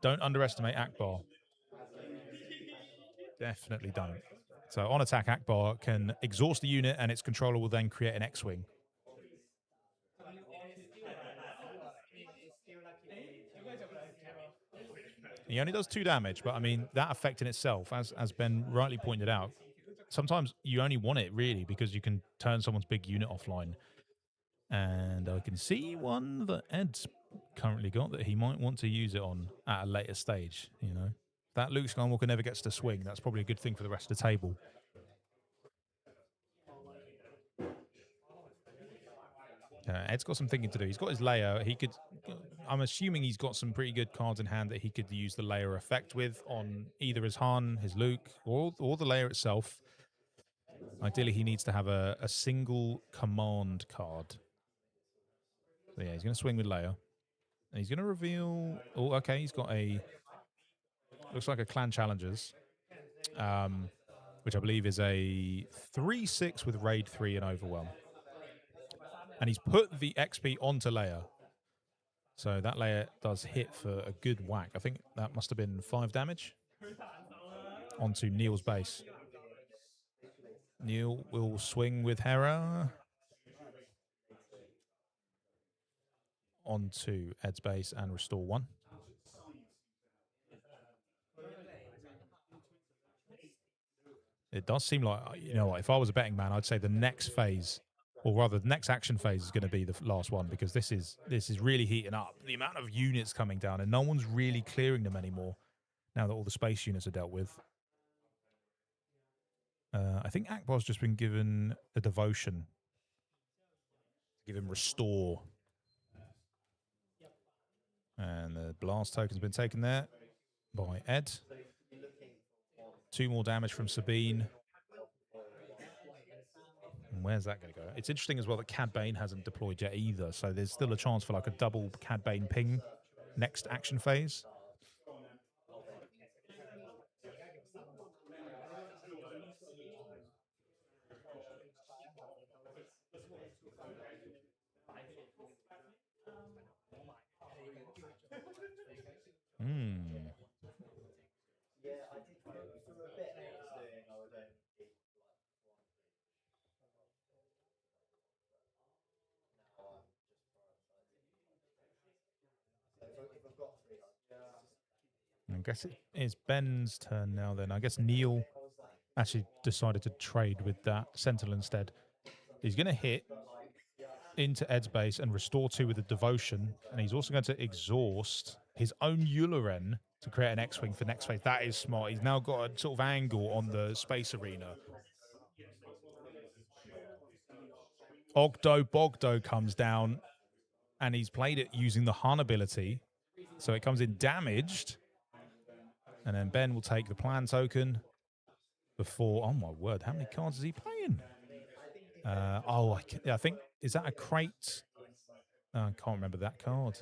S1: don't underestimate Akbar. Definitely don't. So on attack, Akbar can exhaust the unit and its controller will then create an X-Wing. He only does 2 damage, but I mean, that effect in itself, as Ben rightly pointed out, sometimes you only want it, really, because you can turn someone's big unit offline. And I can see one that Ed's currently got that he might want to use it on at a later stage, you know. That Luke Skywalker never gets to swing. That's probably a good thing for the rest of the table. Ed's got some thinking to do. He's got his Leia. He could... I'm assuming he's got some pretty good cards in hand that he could use the Leia effect with on either his Han, his Luke, or the Leia itself. Ideally, he needs to have a single command card. So yeah, he's going to swing with Leia. And he's going to reveal... Oh, okay, he's got a... Looks like a Clan Challengers, which I believe is a 3-6 with Raid 3 and Overwhelm. And he's put the XP onto Leia. So that Leia does hit for a good whack. I think that must have been 5 damage onto Neil's base. Neil will swing with Hera onto Ed's base and restore 1. It does seem like, you know what, if I was a betting man, I'd say the next phase, or rather the next action phase is going to be the last one, because this is really heating up. The amount of units coming down, and no one's really clearing them anymore now that all the space units are dealt with. I think Akbar's just been given a devotion. Give him restore. And the blast token's been taken there by Ed. 2 more damage from Sabine. And where's that going to go? It's interesting as well that Cad Bane hasn't deployed yet either, so there's still a chance for like a double Cad Bane ping next action phase. I guess it is Ben's turn now then. I guess Neil actually decided to trade with that Sentinel instead. He's going to hit into Ed's base and restore 2 with a devotion. And he's also going to exhaust his own Yularen to create an X-Wing for next phase. That is smart. He's now got a sort of angle on the space arena. Ogdo Bogdo comes down, and he's played it using the Han ability. So it comes in damaged. And then Ben will take the plan token before... Oh, my word. How many cards is he playing? I think... Is that a crate? I can't remember that card.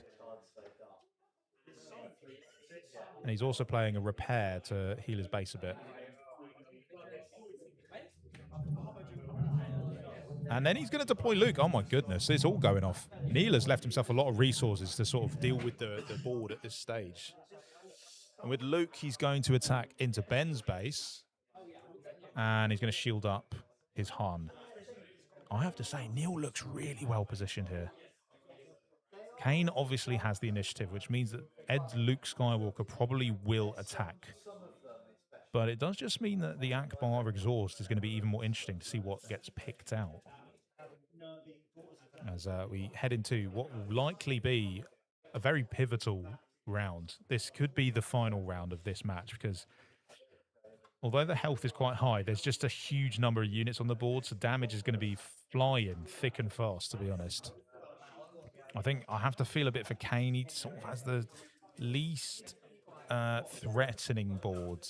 S1: And he's also playing a repair to heal his base a bit. And then he's going to deploy Luke. Oh, my goodness. It's all going off. Neil has left himself a lot of resources to sort of deal with the board at this stage. And with Luke, he's going to attack into Ben's base. And he's going to shield up his Han. I have to say, Neil looks really well positioned here. Kane obviously has the initiative, which means that Ed's Luke Skywalker probably will attack. But it does just mean that the Akbar exhaust is going to be even more interesting to see what gets picked out. As we head into what will likely be a very pivotal round. This could be the final round of this match, because although the health is quite high, there's just a huge number of units on the board, so damage is going to be flying thick and fast, to be honest. I think I have to feel a bit for Kane. He sort of has the least threatening board,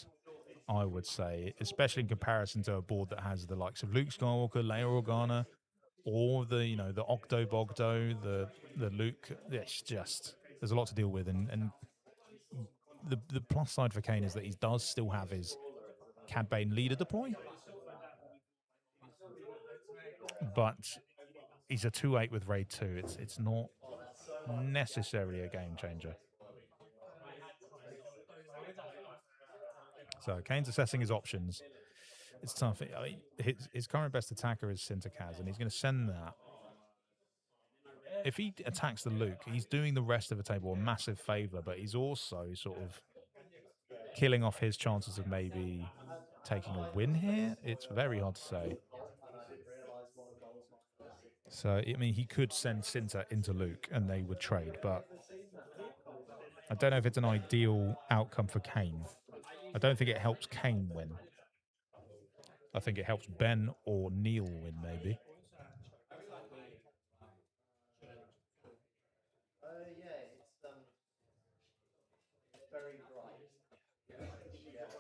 S1: I would say, especially in comparison to a board that has the likes of Luke Skywalker, Leia Organa, or the Ogdo Bogdo, the Luke. It's just, there's a lot to deal with, and the plus side for Kane is that he does still have his Cad Bane leader deploy, but he's a 2/8 with Raid 2. It's not necessarily a game changer. So Kane's assessing his options. It's tough. I mean, his current best attacker is Sinterkaz, and he's going to send that. If he attacks the Luke, he's doing the rest of the table a massive favor, but he's also sort of killing off his chances of maybe taking a win here. It's very hard to say. So, I mean, he could send Sinter into Luke and they would trade, but I don't know if it's an ideal outcome for Kane. I don't think it helps Kane win. I think it helps Ben or Neil win, maybe.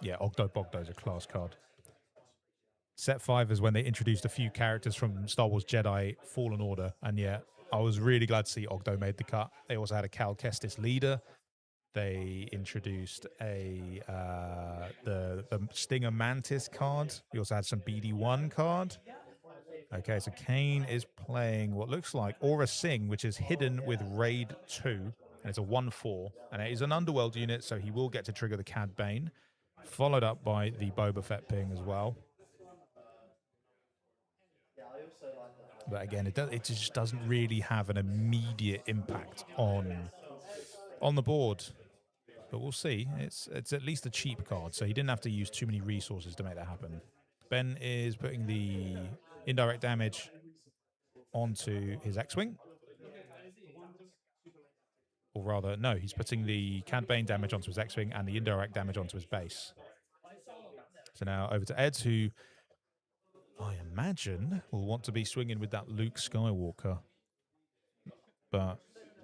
S1: Yeah, Ogdo Bogdo is a class card. Set 5 is when they introduced a few characters from Star Wars Jedi Fallen Order, and yeah, I was really glad to see Ogdo made the cut. They also had a Cal Kestis leader. They introduced the Stinger Mantis card. We also had some BD1 card. Okay, so Kane is playing what looks like Aura Sing, which is hidden with Raid 2, and it's a 1/4, and it is an Underworld unit, so he will get to trigger the Cad Bane, followed up by the Boba Fett ping as well. But again, it just doesn't really have an immediate impact on the board. But we'll see. It's at least a cheap card, so he didn't have to use too many resources to make that happen. Ben is putting the indirect damage onto his X-Wing. Or rather, no, he's putting the Cad Bane damage onto his X-Wing and the indirect damage onto his base. So now over to Eds, who I imagine will want to be swinging with that Luke Skywalker. But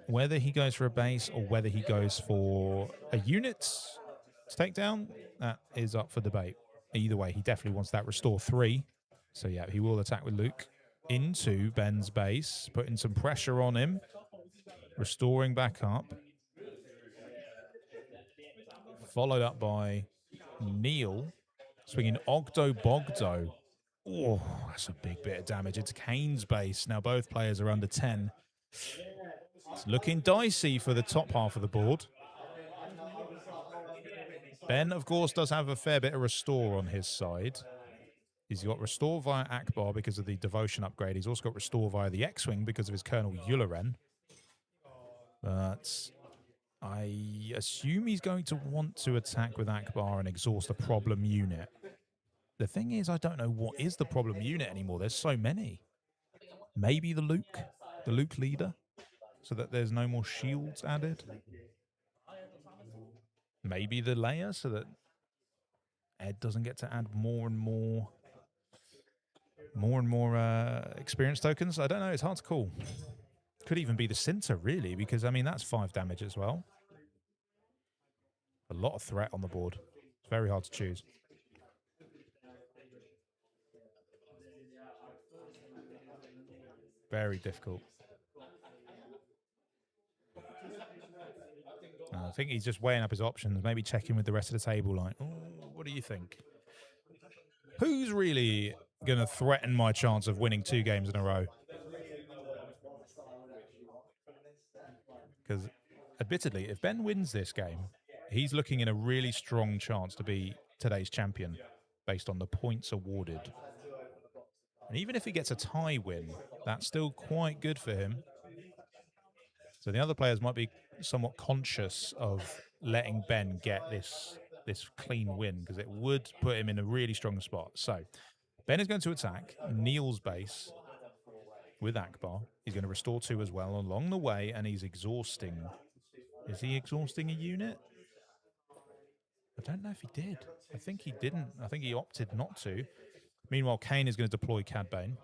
S1: whether he goes for a base or whether he goes for a unit to take down, that is up for debate. Either way, he definitely wants that Restore 3. So yeah, he will attack with Luke into Ben's base, putting some pressure on him, restoring back up. Followed up by Neil, swinging Ogdo Bogdo. Oh, that's a big bit of damage. It's Kane's base. Now both players are under 10. It's looking dicey for the top half of the board. Ben, of course, does have a fair bit of restore on his side. He's got restore via Akbar because of the devotion upgrade. He's also got restore via the X-Wing because of his Colonel Yularen. But I assume he's going to want to attack with Akbar and exhaust a problem unit. The thing is, I don't know what is the problem unit anymore. There's so many. Maybe the Luke leader, so that there's no more shields added. Maybe the Leia, so that Ed doesn't get to add more and more experience tokens. I don't know. It's hard to call. Could even be the Cinta, really, because, I mean, that's 5 damage as well. A lot of threat on the board. It's very hard to choose. Very difficult. I think he's just weighing up his options, maybe checking with the rest of the table, like, oh, what do you think? Who's really going to threaten my chance of winning 2 games in a row? Because, admittedly, if Ben wins this game, he's looking in a really strong chance to be today's champion based on the points awarded. And even if he gets a tie win, that's still quite good for him. So the other players might be somewhat conscious of letting Ben get this clean win, because it would put him in a really strong spot. So Ben is going to attack Neil's base with Akbar. He's going to restore 2 as well along the way, and he's exhausting. Is he exhausting a unit? I don't know if he did. I think he didn't. I think he opted not to. Meanwhile, Kane is going to deploy Cad Bane.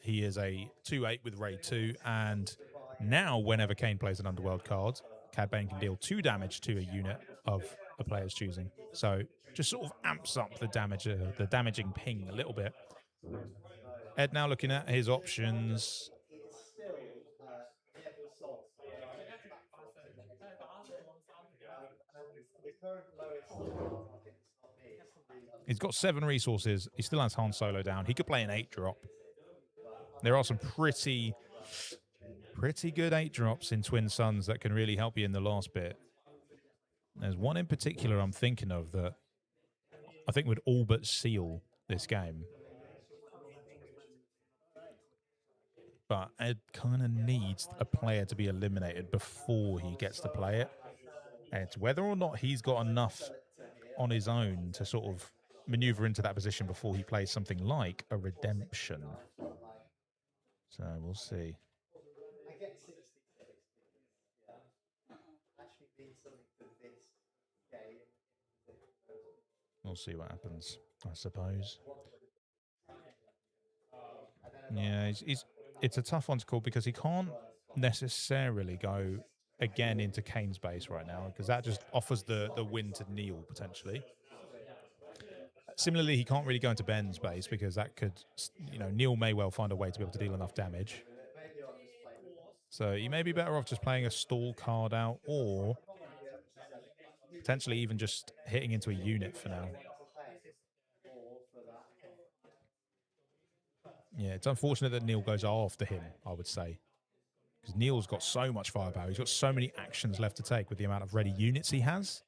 S1: He is a 2/8 with Raid 2, and now whenever Kane plays an Underworld card, Cad Bane can deal 2 damage to a unit of a player's choosing. So just sort of amps up the damage, the damaging ping a little bit. Ed now looking at his options. He's got 7 resources. He still has Han Solo down. He could play an 8-drop. There are some pretty good 8-drops in Twin Suns that can really help you in the last bit. There's one in particular I'm thinking of that I think would all but seal this game. But Ed kind of needs a player to be eliminated before he gets to play it. And it's whether or not he's got enough on his own to sort of maneuver into that position before he plays something like a redemption. So we'll see. We'll see what happens, I suppose. Yeah, it's a tough one to call because he can't necessarily go again into Kane's base right now, because that just offers the win to Neil potentially. Similarly, he can't really go into Ben's base because that could, Neil may well find a way to be able to deal enough damage. So you may be better off just playing a stall card out, or potentially even just hitting into a unit for now. Yeah, it's unfortunate that Neil goes after him, I would say. Because Neil's got so much firepower. He's got so many actions left to take with the amount of ready units he has,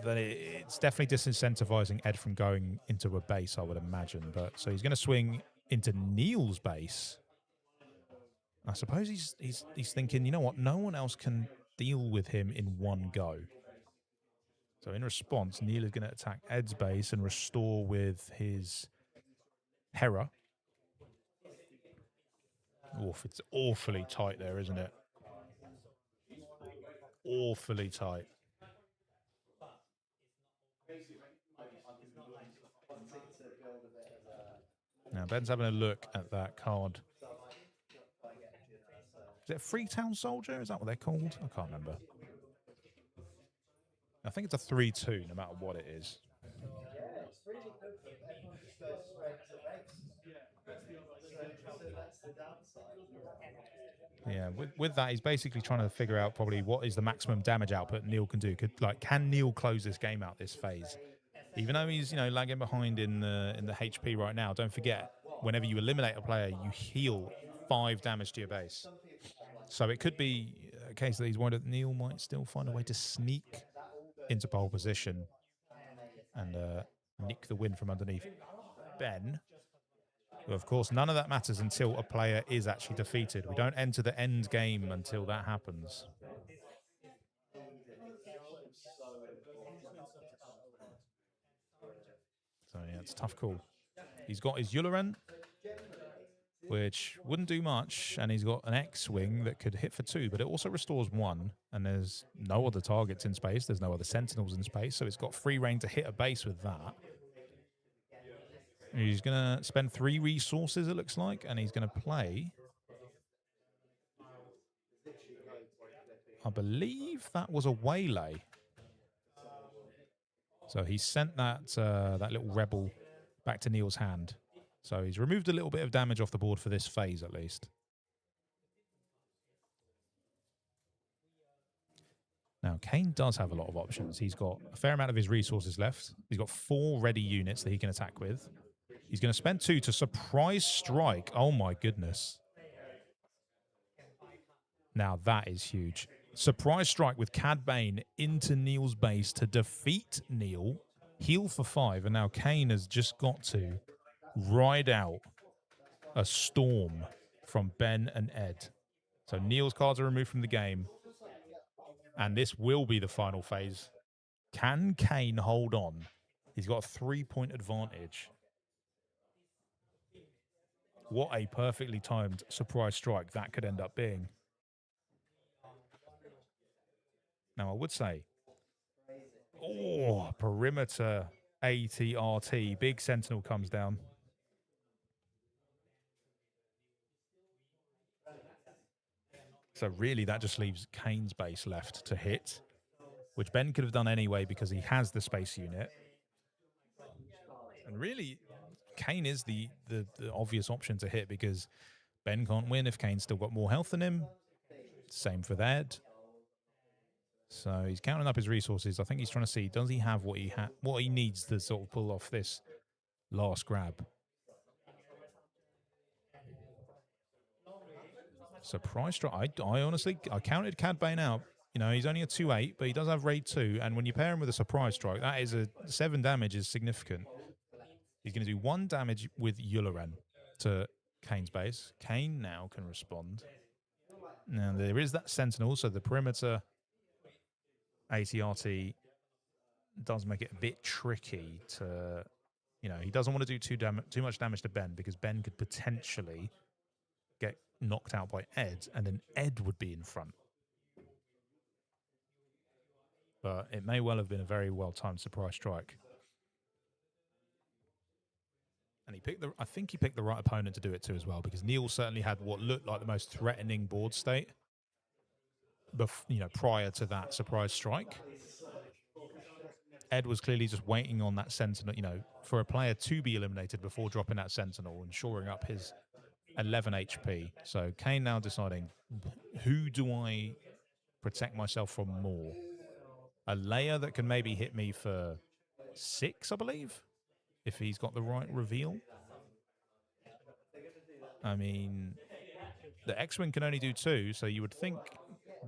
S1: that it's definitely disincentivizing Ed from going into a base, I would imagine. But so he's going to swing into Neil's base. I suppose he's thinking, you know what, no one else can deal with him in one go. So in response, Neil is going to attack Ed's base and restore with his Hera. Oof, it's awfully tight there, isn't it? Awfully tight. Now, Ben's having a look at that card. Is it a Freetown Soldier? Is that what they're called? I can't remember. I think it's a 3-2, no matter what it is. Yeah, with that, he's basically trying to figure out probably what is the maximum damage output Neil can do. Can Neil close this game out this phase? Even though he's, lagging behind in the HP right now, don't forget, whenever you eliminate a player, you heal 5 damage to your base. So it could be a case that he's worried that Neil might still find a way to sneak into pole position and nick the win from underneath Ben. But of course, none of that matters until a player is actually defeated. We don't enter the end game until that happens. So yeah, it's a tough call. He's got his Yularen, which wouldn't do much, and he's got an X-Wing that could hit for 2, but it also restores 1, and there's no other targets in space, there's no other Sentinels in space, so it's got free reign to hit a base with that. He's going to spend 3 resources, it looks like, and he's going to play... I believe that was a Waylay. So he sent that that little rebel back to Neil's hand. So he's removed a little bit of damage off the board for this phase, at least. Now, Kane does have a lot of options. He's got a fair amount of his resources left. He's got 4 ready units that he can attack with. He's going to spend 2 to surprise strike. Oh, my goodness. Now, that is huge. Surprise strike with Cad Bane into Neil's base to defeat Neil. Heal for 5. And now Kane has just got to ride out a storm from Ben and Ed. So Neil's cards are removed from the game. And this will be the final phase. Can Kane hold on? He's got a 3-point advantage. What a perfectly timed surprise strike that could end up being. Now, I would say, perimeter ATRT. Big Sentinel comes down. So really, that just leaves Kane's base left to hit, which Ben could have done anyway because he has the space unit. And really, Kane is the obvious option to hit because Ben can't win if Kane's still got more health than him. Same for that. So he's counting up his resources. I think he's trying to see, does he have what he needs to sort of pull off this last grab. Surprise strike. I honestly, I counted Cad Bane out. He's only a 2-8, but he does have raid 2. And when you pair him with a surprise strike, that is 7 damage is significant. He's going to do 1 damage with Yularen to Kane's base. Kane now can respond. Now, there is that Sentinel, so the perimeter ATRT does make it a bit tricky to, he doesn't want to do too much damage to Ben because Ben could potentially get knocked out by Ed, and then Ed would be in front. But it may well have been a very well-timed surprise strike. And I think he picked the right opponent to do it too as well, because Neil certainly had what looked like the most threatening board state, prior to that surprise strike. Ed was clearly just waiting on that Sentinel, for a player to be eliminated before dropping that Sentinel and shoring up his 11 HP. So Kane now deciding, who do I protect myself from more? A Leia that can maybe hit me for 6, I believe, if he's got the right reveal. I mean, the X-Wing can only do 2, so you would think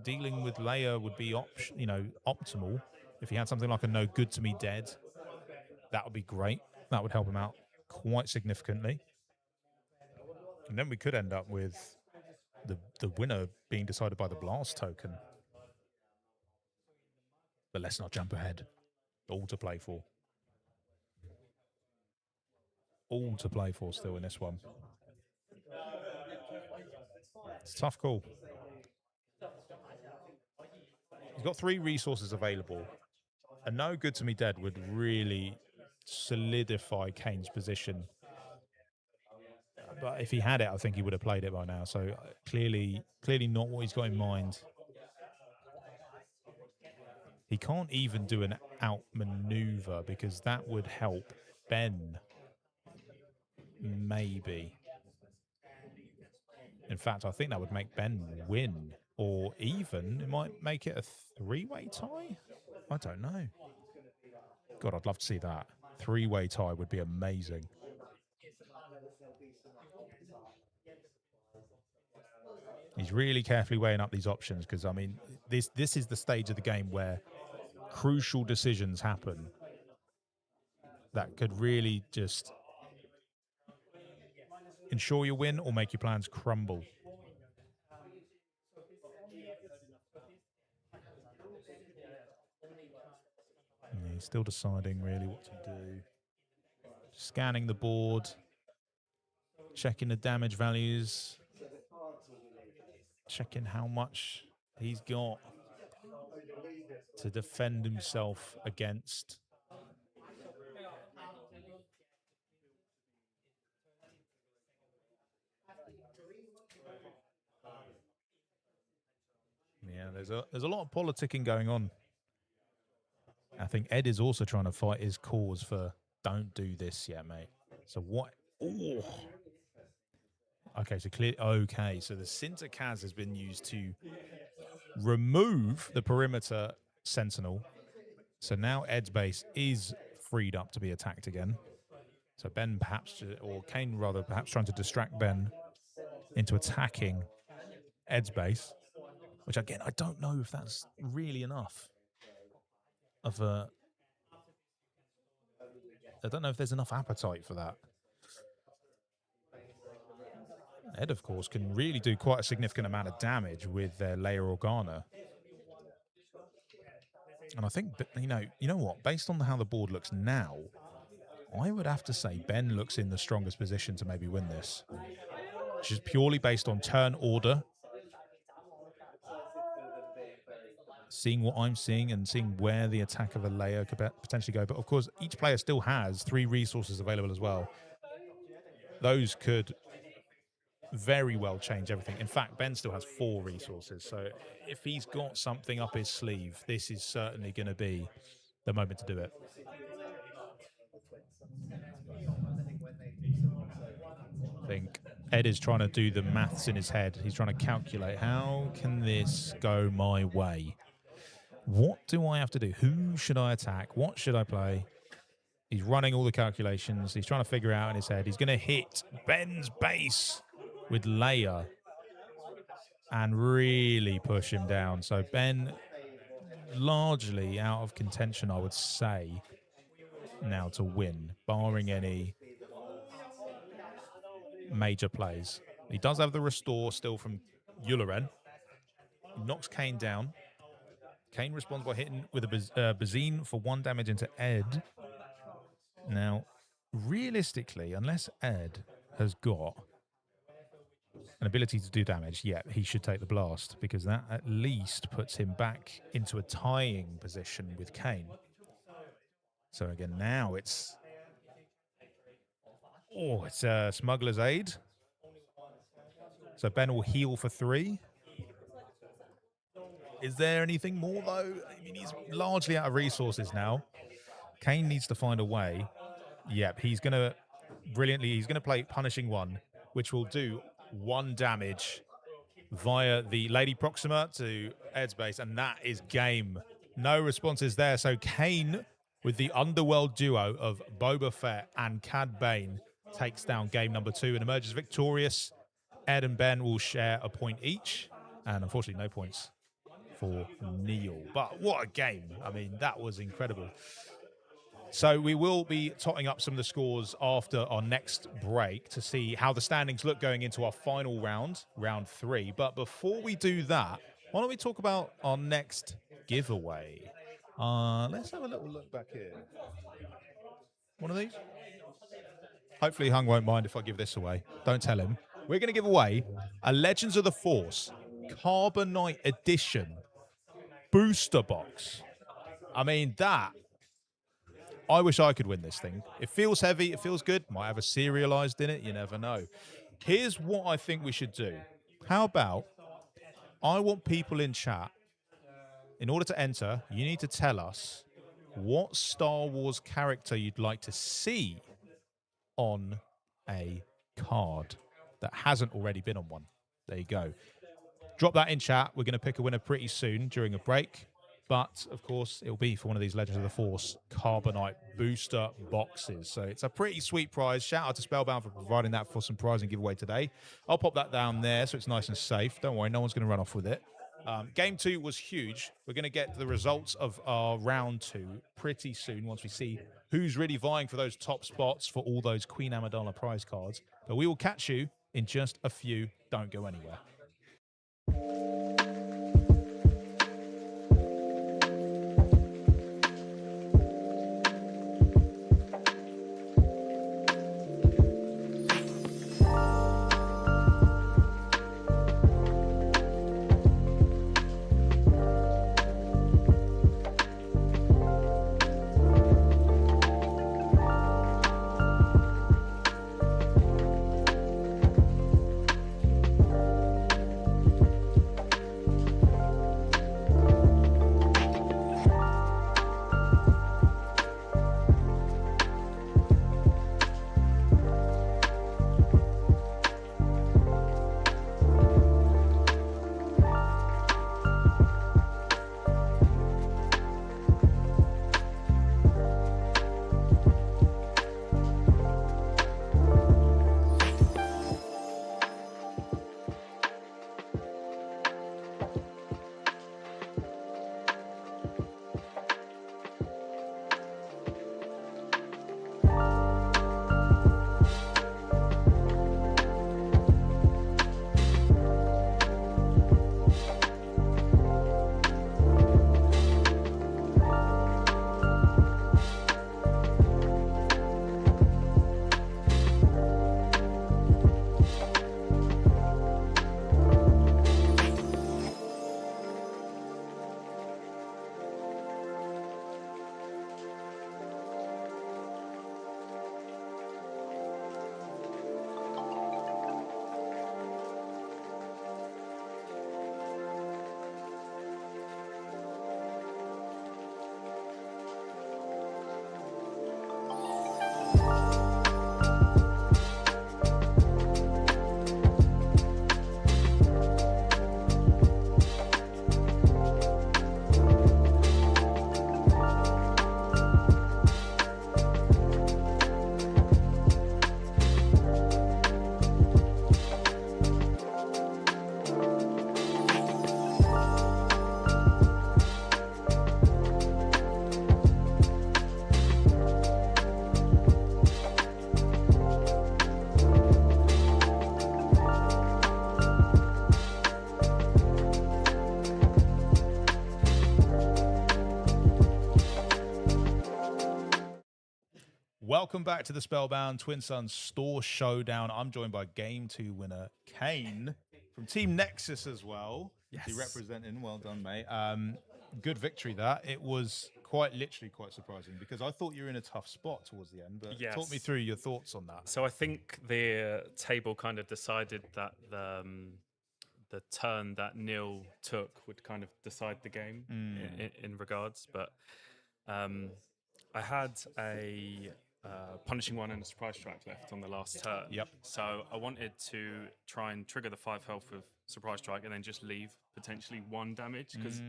S1: dealing with Leia would be optimal. If he had something like a no good to me dead, that would be great. That would help him out quite significantly. And then we could end up with the winner being decided by the blast token. But let's not jump ahead. All to play for. All to play for still in this one. It's a tough call. He's got 3 resources available. A no good to me dead would really solidify Kane's position. But if he had it, I think he would have played it by now. So clearly not what he's got in mind. He can't even do an outmaneuver because that would help Ben. Maybe. In fact, I think that would make Ben win. Or even, it might make it a 3-way tie? I don't know. God, I'd love to see that. 3-way tie would be amazing. He's really carefully weighing up these options because, I mean, this is the stage of the game where crucial decisions happen that could really just ensure you win or make your plans crumble. Yeah, he's still deciding really what to do. Scanning the board, checking the damage values, checking how much he's got to defend himself against. Yeah, there's a lot of politicking going on. I think Ed is also trying to fight his cause for don't do this yet, mate. So what? Oh. Okay, so clear. Okay, so the Sinter Kaz has been used to remove the perimeter sentinel. So now Ed's base is freed up to be attacked again. So Ben perhaps, or Kane rather, perhaps trying to distract Ben into attacking Ed's base, which again, I don't know if that's really enough of a... I don't know if there's enough appetite for that. Ed, of course, can really do quite a significant amount of damage with their Leia Organa. And I think, you know what? Based on how the board looks now, I would have to say Ben looks in the strongest position to maybe win this. Which is purely based on turn order. Seeing what I'm seeing and seeing where the attack of a Leia could potentially go. But of course, each player still has 3 resources available as well. Those could very well change everything. In fact, Ben still has 4 resources. So if he's got something up his sleeve, this is certainly going to be the moment to do it. I think Ed is trying to do the maths in his head. He's trying to calculate, how can this go my way? What do I have to do? Who should I attack? What should I play? He's running all the calculations. He's trying to figure out in his head. He's going to hit Ben's base with Leia and really push him down. So Ben largely out of contention, I would say, now to win, barring any major plays. He does have the restore still from Yularen. He knocks Kane down. Kane responds by hitting with a Bazine for 1 damage into Ed. Now, realistically, unless Ed has got an ability to do damage, yeah, he should take the blast, because that at least puts him back into a tying position with Kane. So again, now it's... Oh, it's Smuggler's Aid. So Ben will heal for 3. Is there anything more, though? I mean, he's largely out of resources now. Kane needs to find a way. Yep, he's going to... Brilliantly, he's going to play Punishing 1, which will do 1 damage via the Lady Proxima to Ed's base, and that is game. No responses there. So Kane, with the underworld duo of Boba Fett and Cad Bane, takes down game number 2 and emerges victorious. Ed and Ben will share a point each, and unfortunately no points for Neil. But what a game. I mean, that was incredible. So we will be totting up some of the scores after our next break to see how the standings look going into our final round, round 3. But before we do that, why don't we talk about our next giveaway? Let's have a little look back here. One of these? Hopefully Hung won't mind if I give this away. Don't tell him. We're going to give away a Legends of the Force Carbonite Edition booster box. I mean, I wish I could win this thing. It feels heavy. It feels good. Might have a serialized in it. You never know. Here's what I think we should do. How about I want people in chat, in order to enter, you need to tell us what Star Wars character you'd like to see on a card that hasn't already been on one. There you go. Drop that in chat. We're going to pick a winner pretty soon during a break. But, of course, it'll be for one of these Legends of the Force Carbonite booster boxes. So it's a pretty sweet prize. Shout out to Spellbound for providing that for some prize and giveaway today. I'll pop that down there so it's nice and safe. Don't worry, no one's going to run off with it. Game 2 was huge. We're going to get the results of our round 2 pretty soon once we see who's really vying for those top spots for all those Queen Amidala prize cards. But we will catch you in just a few. Don't go anywhere. Welcome back to the Spellbound Twin Sons Store Showdown. I'm joined by Game 2 winner Kane from Team Nexus as well.
S2: Yes.
S1: You're representing. Well done, mate. Good victory, that. It was quite literally quite surprising because I thought you were in a tough spot towards the end, but
S4: Yes.
S1: talk me through your thoughts on that.
S4: So I think the table kind of decided that the turn that Neil took would kind of decide the game in regards. But I had a punishing one and a surprise strike left on the last turn.
S1: Yep.
S4: So I wanted to try and trigger the 5 health with surprise strike and then just leave potentially 1 damage because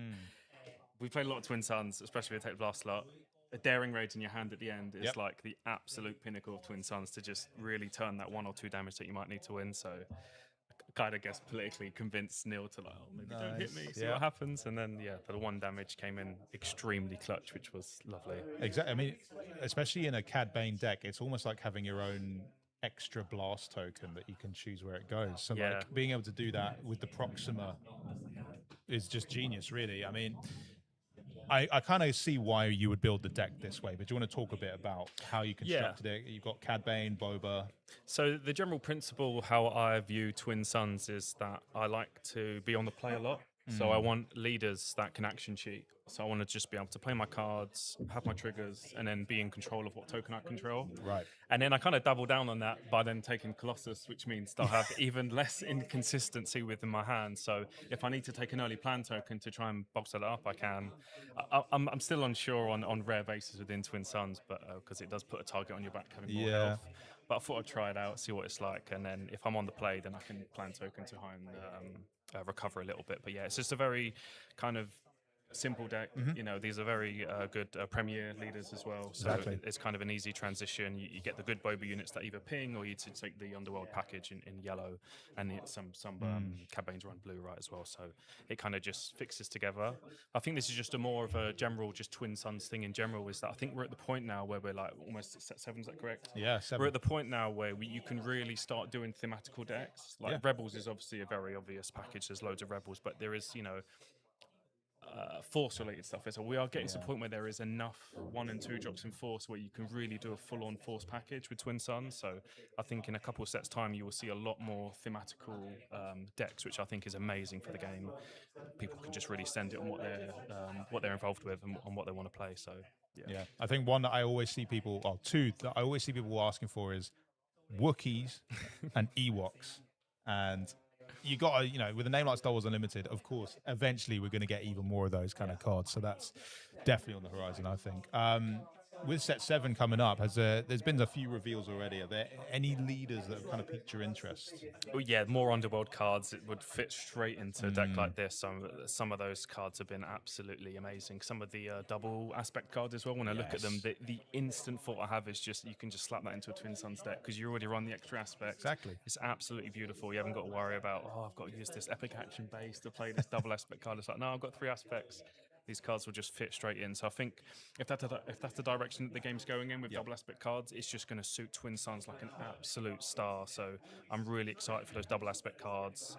S4: we played a lot of Twin Suns, especially with Take the Blast a lot. A daring raid in your hand at the end is like the absolute pinnacle of Twin Suns to just really turn that 1 or 2 damage that you might need to win. So kind of guess politically convinced Neil to like, oh, maybe don't hit me, see what happens. And then the 1 damage came in extremely clutch, which was lovely.
S1: Exactly. I mean, especially in a Cad Bane deck, it's almost like having your own extra blast token that you can choose where it goes. So like being able to do that with the Proxima is just genius, really. I mean, I kind of see why you would build the deck this way, but do you want to talk a bit about how you constructed it? You've got Cad Bane, Boba.
S4: So the general principle, how I view Twin Suns, is that I like to be on the play a lot. So I want leaders that can action cheat. So I want to just be able to play my cards, have my triggers, and then be in control of what token I control.
S1: Right.
S4: And then I kind of double down on that by then taking Colossus, which means they'll have even less inconsistency within my hand. So if I need to take an early plan token to try and box that up, I can. I'm still unsure on rare bases within Twin Suns, but because it does put a target on your back having more health. But I thought I'd try it out, see what it's like, and then if I'm on the play, then I can plan token to try and recover a little bit. But yeah, it's just a very kind of simple deck. You know, these are very good Premier leaders as well. So it's kind of an easy transition. You get the good Boba units that either ping, or you take the Underworld package in yellow, and some Cad Banes run blue, right, as well. So it kind of just fixes together. I think this is just a more of a general, just Twin Suns thing in general. Is that I think we're at the point now where we're like almost at set 7. Is that correct?
S1: Yeah, 7.
S4: We're at the point now where you can really start doing thematical decks. Like Rebels is obviously a very obvious package. There's loads of Rebels, but there is, you know, force-related stuff. So we are getting to the point where there is enough 1 and 2 drops in force where you can really do a full-on force package with Twin Suns. So I think in a couple of sets' time, you will see a lot more thematical decks, which I think is amazing for the game. People can just really send it on what they're involved with and on what they want to play. So
S1: yeah, I think one that I always see people, or 2 that I always see people asking for is Wookiees and Ewoks, and you got to, you know, with a name like Star Wars Unlimited, of course, eventually we're going to get even more of those kind of cards. So that's definitely on the horizon, I think. With set 7 coming up, there's been a few reveals already. Are there any leaders that have kind of piqued your interest?
S4: Oh, yeah, more Underworld cards. It would fit straight into a deck like this. Some of those cards have been absolutely amazing. Some of the double aspect cards as well. When I look at them, the instant thought I have is just you can just slap that into a Twin Suns deck because you already run the extra aspect.
S1: Exactly.
S4: It's absolutely beautiful. You haven't got to worry about, I've got to use this epic action base to play this double aspect card. It's like, no, I've got 3 aspects. These cards will just fit straight in. So I think if that's the direction that the game's going in with double aspect cards, it's just going to suit Twin Suns like an absolute star. So I'm really excited for those double aspect cards.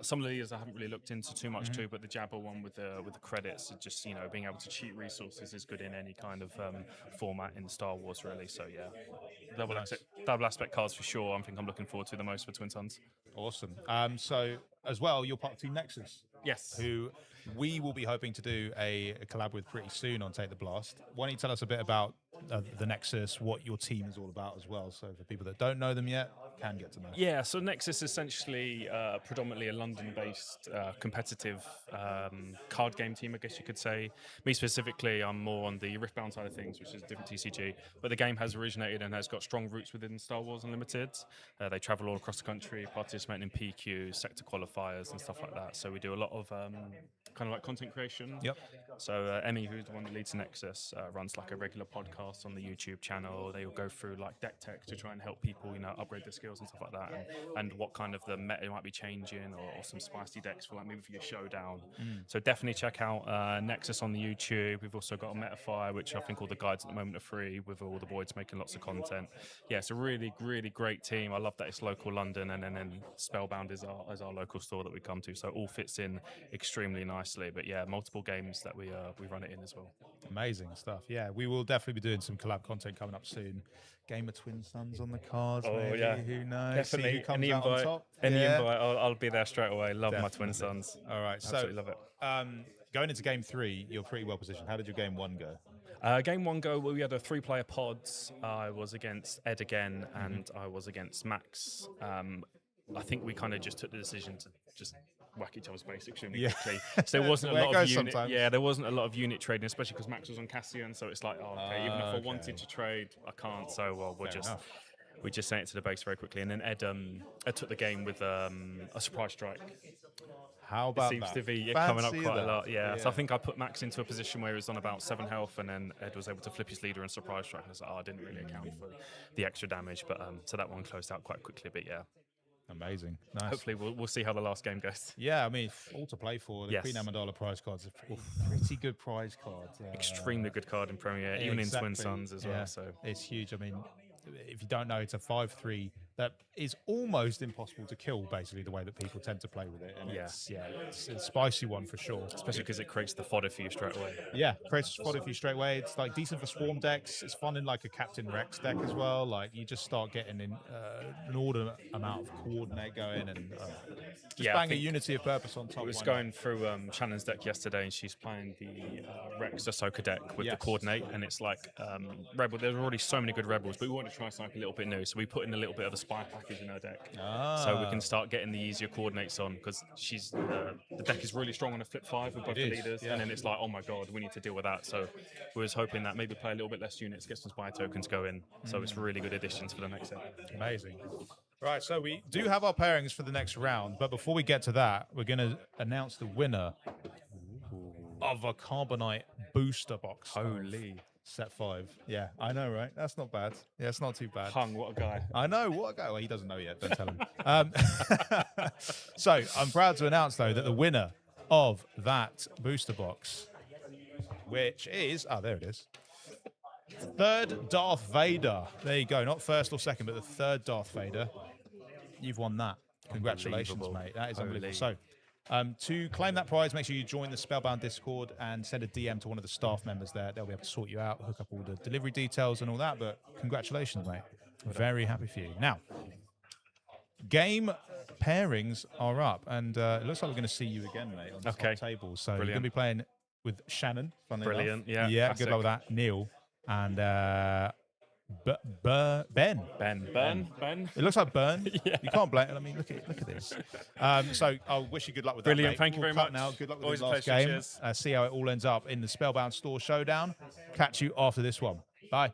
S4: Some of the leaders I haven't really looked into too much too, but the Jabba one with the credits, just, you know, being able to cheat resources is good in any kind of format in Star Wars, really. So yeah, double aspect cards for sure. I think I'm looking forward to the most for Twin Suns.
S1: Awesome. So as well, you're part of Team Nexus.
S4: Yes.
S1: Who we will be hoping to do a collab with pretty soon on Take the Blast. Why don't you tell us a bit about the Nexus, what your team is all about as well, so for people that don't know them yet, can get to know.
S4: Yeah, so Nexus is essentially predominantly a London-based competitive card game team, I guess you could say. Me specifically, I'm more on the Riftbound side of things, which is a different TCG. But the game has originated and has got strong roots within Star Wars Unlimited. They travel all across the country, participating in PQs, sector qualifiers, and stuff like that. So we do a lot of kind of like content creation.
S1: Yep.
S4: So Emmy, who's the one that leads Nexus, runs like a regular podcast on the YouTube channel. They will go through like deck tech to try and help people, you know, upgrade their skills and stuff like that, and what kind of the meta might be changing, or some spicy decks for like maybe for your Showdown. So definitely check out Nexus on the YouTube. We've also got a Metafire, which I think all the guides at the moment are free, with all the boys making lots of content. Yeah, it's a really, really great team. I love that it's local London, and then Spellbound is our local store that we come to. So it all fits in extremely nicely. But yeah, multiple games that we run it in as well.
S1: Amazing stuff. Yeah, we will definitely be doing some collab content coming up soon. Game of Twin Suns on the cards.
S4: Oh
S1: maybe.
S4: yeah,
S1: Who knows?
S4: definitely.
S1: See who comes
S4: Any
S1: out
S4: invite,
S1: on top.
S4: any invite, I'll be there straight away. Love my Twin Suns.
S1: All right,
S4: Absolutely love it.
S1: Going into game 3, you're pretty well positioned. How did your game 1 go?
S4: Game 1 go, we had a 3-player pods. I was against Ed again, and I was against Max. I think we kind of just took the decision to just whack each other's base extremely
S1: Yeah.
S4: quickly. So there wasn't a
S1: Where it
S4: lot of
S1: goes
S4: unit.
S1: sometimes.
S4: Yeah, there wasn't a lot of unit trading, especially because Max was on Cassian. So it's like, oh, okay, even if I
S1: Okay.
S4: wanted to trade, I can't. So well,
S1: Fair enough.
S4: we just sent it to the base very quickly, and then Ed took the game with a surprise strike.
S1: How
S4: It
S1: about
S4: seems
S1: that?
S4: to be coming up
S1: Fancy
S4: quite
S1: that.
S4: a lot. Yeah. So I think I put Max into a position where he was on about 7 health, and then Ed was able to flip his leader and surprise strike. And I was like, oh, I didn't really account for the extra damage, but so that one closed out quite quickly. But yeah,
S1: Amazing. Nice.
S4: hopefully we'll see how the last game goes.
S1: Yeah, I mean, all to play for. The
S4: Yes.
S1: Queen Amidala prize cards are pretty good prize cards.
S4: Extremely good card in Premier, even in Twin Suns as well. So
S1: it's huge. I mean, if you don't know, it's a 5/3 that is almost impossible to kill, basically, the way that people tend to play with it. And
S4: Yeah.
S1: it's a spicy one for sure.
S4: especially because it creates the fodder for you straight away.
S1: Yeah, creates a spot if you straight away. It's like decent for swarm decks. It's fun in like a Captain Rex deck as well. Like you just start getting in an order amount of coordinate going and just
S4: Yeah, I
S1: bang a
S4: think
S1: unity of purpose on top.
S4: I was
S1: why not?
S4: going through Shannon's deck yesterday, and she's playing the Rex Ahsoka deck with the
S1: Yes.
S4: coordinate, and it's like Rebel. There's already so many good Rebels, but we want to try something a little bit new, so we put in a little bit of a spy package in her deck, so we can start getting the easier coordinates on, because she's the deck is really strong on a flip 5 with both the
S1: is,
S4: leaders,
S1: yeah.
S4: and then it's like, oh my god, we need to deal with that. So we was hoping that maybe play a little bit less units, get some spy tokens going, so it's really good additions for the next set.
S1: Amazing. Right, so we do have our pairings for the next round, but before we get to that, we're going to announce the winner of a Carbonite booster box. of
S4: Holy
S1: Set 5. Yeah, I know, right? That's not bad. Yeah, it's not too bad.
S4: Hung, what a guy.
S1: I know, what a guy. Well, he doesn't know yet, don't tell him. So I'm proud to announce, though, that the winner of that booster box, which is, there it is, third Darth Vader. There you go. Not first or second, but the third Darth Vader. You've won that. Congratulations,
S4: Unbelievable.
S1: mate. That is
S4: Holy.
S1: unbelievable. So, to claim that prize, make sure you join the Spellbound Discord and send a DM to one of the staff members there. They'll be able to sort you out, hook up all the delivery details and all that. But congratulations, mate. Very happy for you. Now, game pairings are up, and it looks like we're going to see you again, mate, on the top table. So you're going to be playing with Shannon. Funnily
S4: Brilliant,
S1: enough.
S4: yeah,
S1: Good luck with that. Neil and Ben.
S4: Ben.
S1: It looks like Burn. You can't blame it. I mean, look at this. So I wish you good luck with that.
S4: Brilliant.
S1: Mate.
S4: Thank you
S1: We'll
S4: very
S1: cut
S4: much.
S1: Now, good luck with
S4: Always
S1: the
S4: a
S1: last
S4: pleasure.
S1: game.
S4: Cheers.
S1: See how it all ends up in the Spellbound Store Showdown. Catch you after this one. Bye.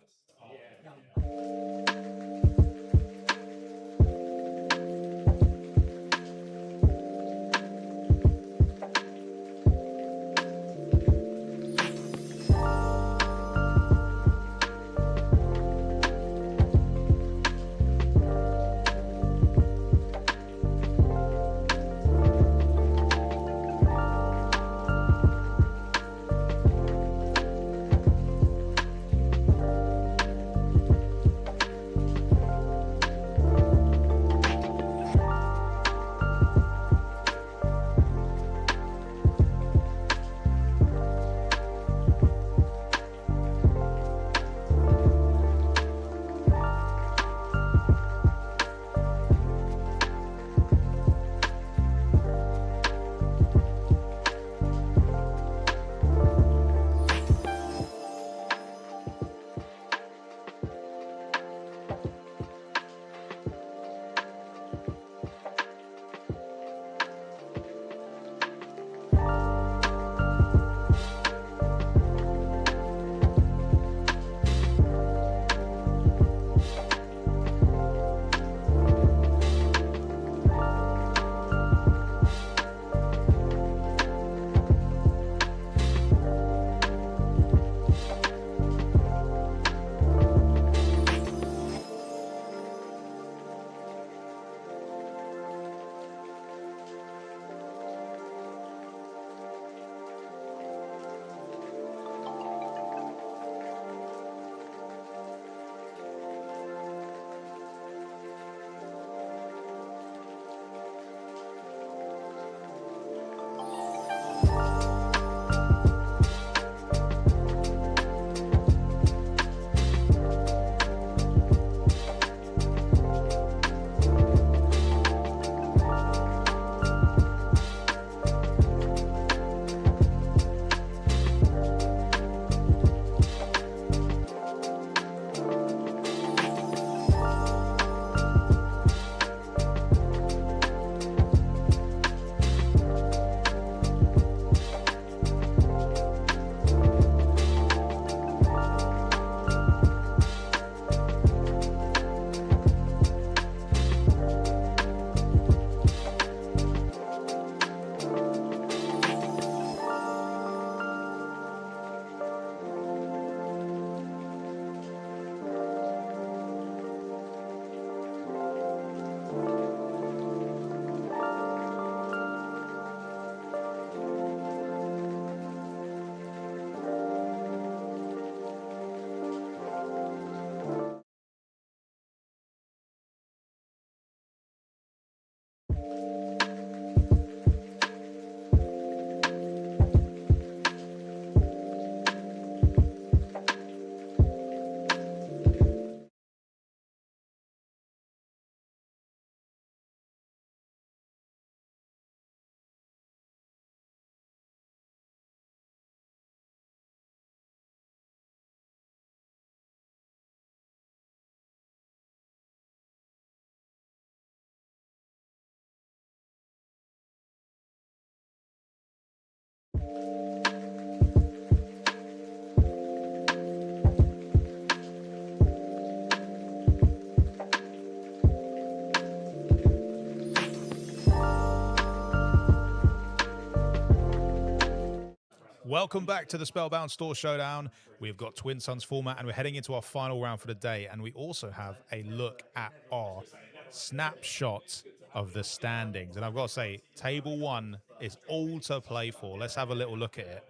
S1: Welcome back to the Spellbound Store Showdown. We've got Twin Sons format and we're heading into our final round for the day. And we also have a look at our snapshot of the standings. And I've got to say, table one is all to play for. Let's have a little look at it.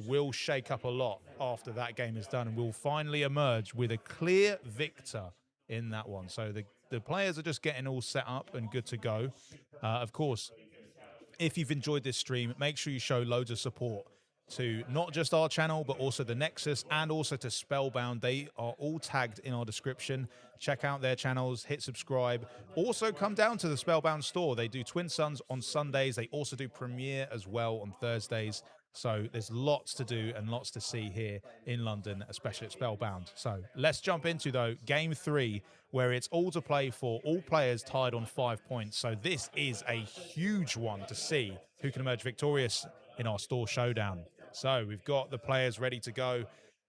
S1: Will shake up a lot after that game is done and will finally emerge with a clear victor in that one. So the players are just getting all set up and good to go. Of course, if you've enjoyed this stream, make sure you show loads of support to not just our channel, but also the Nexus and also to Spellbound. They are all tagged in our description. Check out their channels, hit subscribe. Also come down to the Spellbound store. They do Twin Sons on Sundays. They also do Premiere as well on Thursdays. So there's lots to do and lots to see here in London, especially at Spellbound. So let's jump into, though, game 3, where it's all to play for, all players tied on 5 points. So this is a huge one to see who can emerge victorious in our store showdown. So we've got the players ready to go.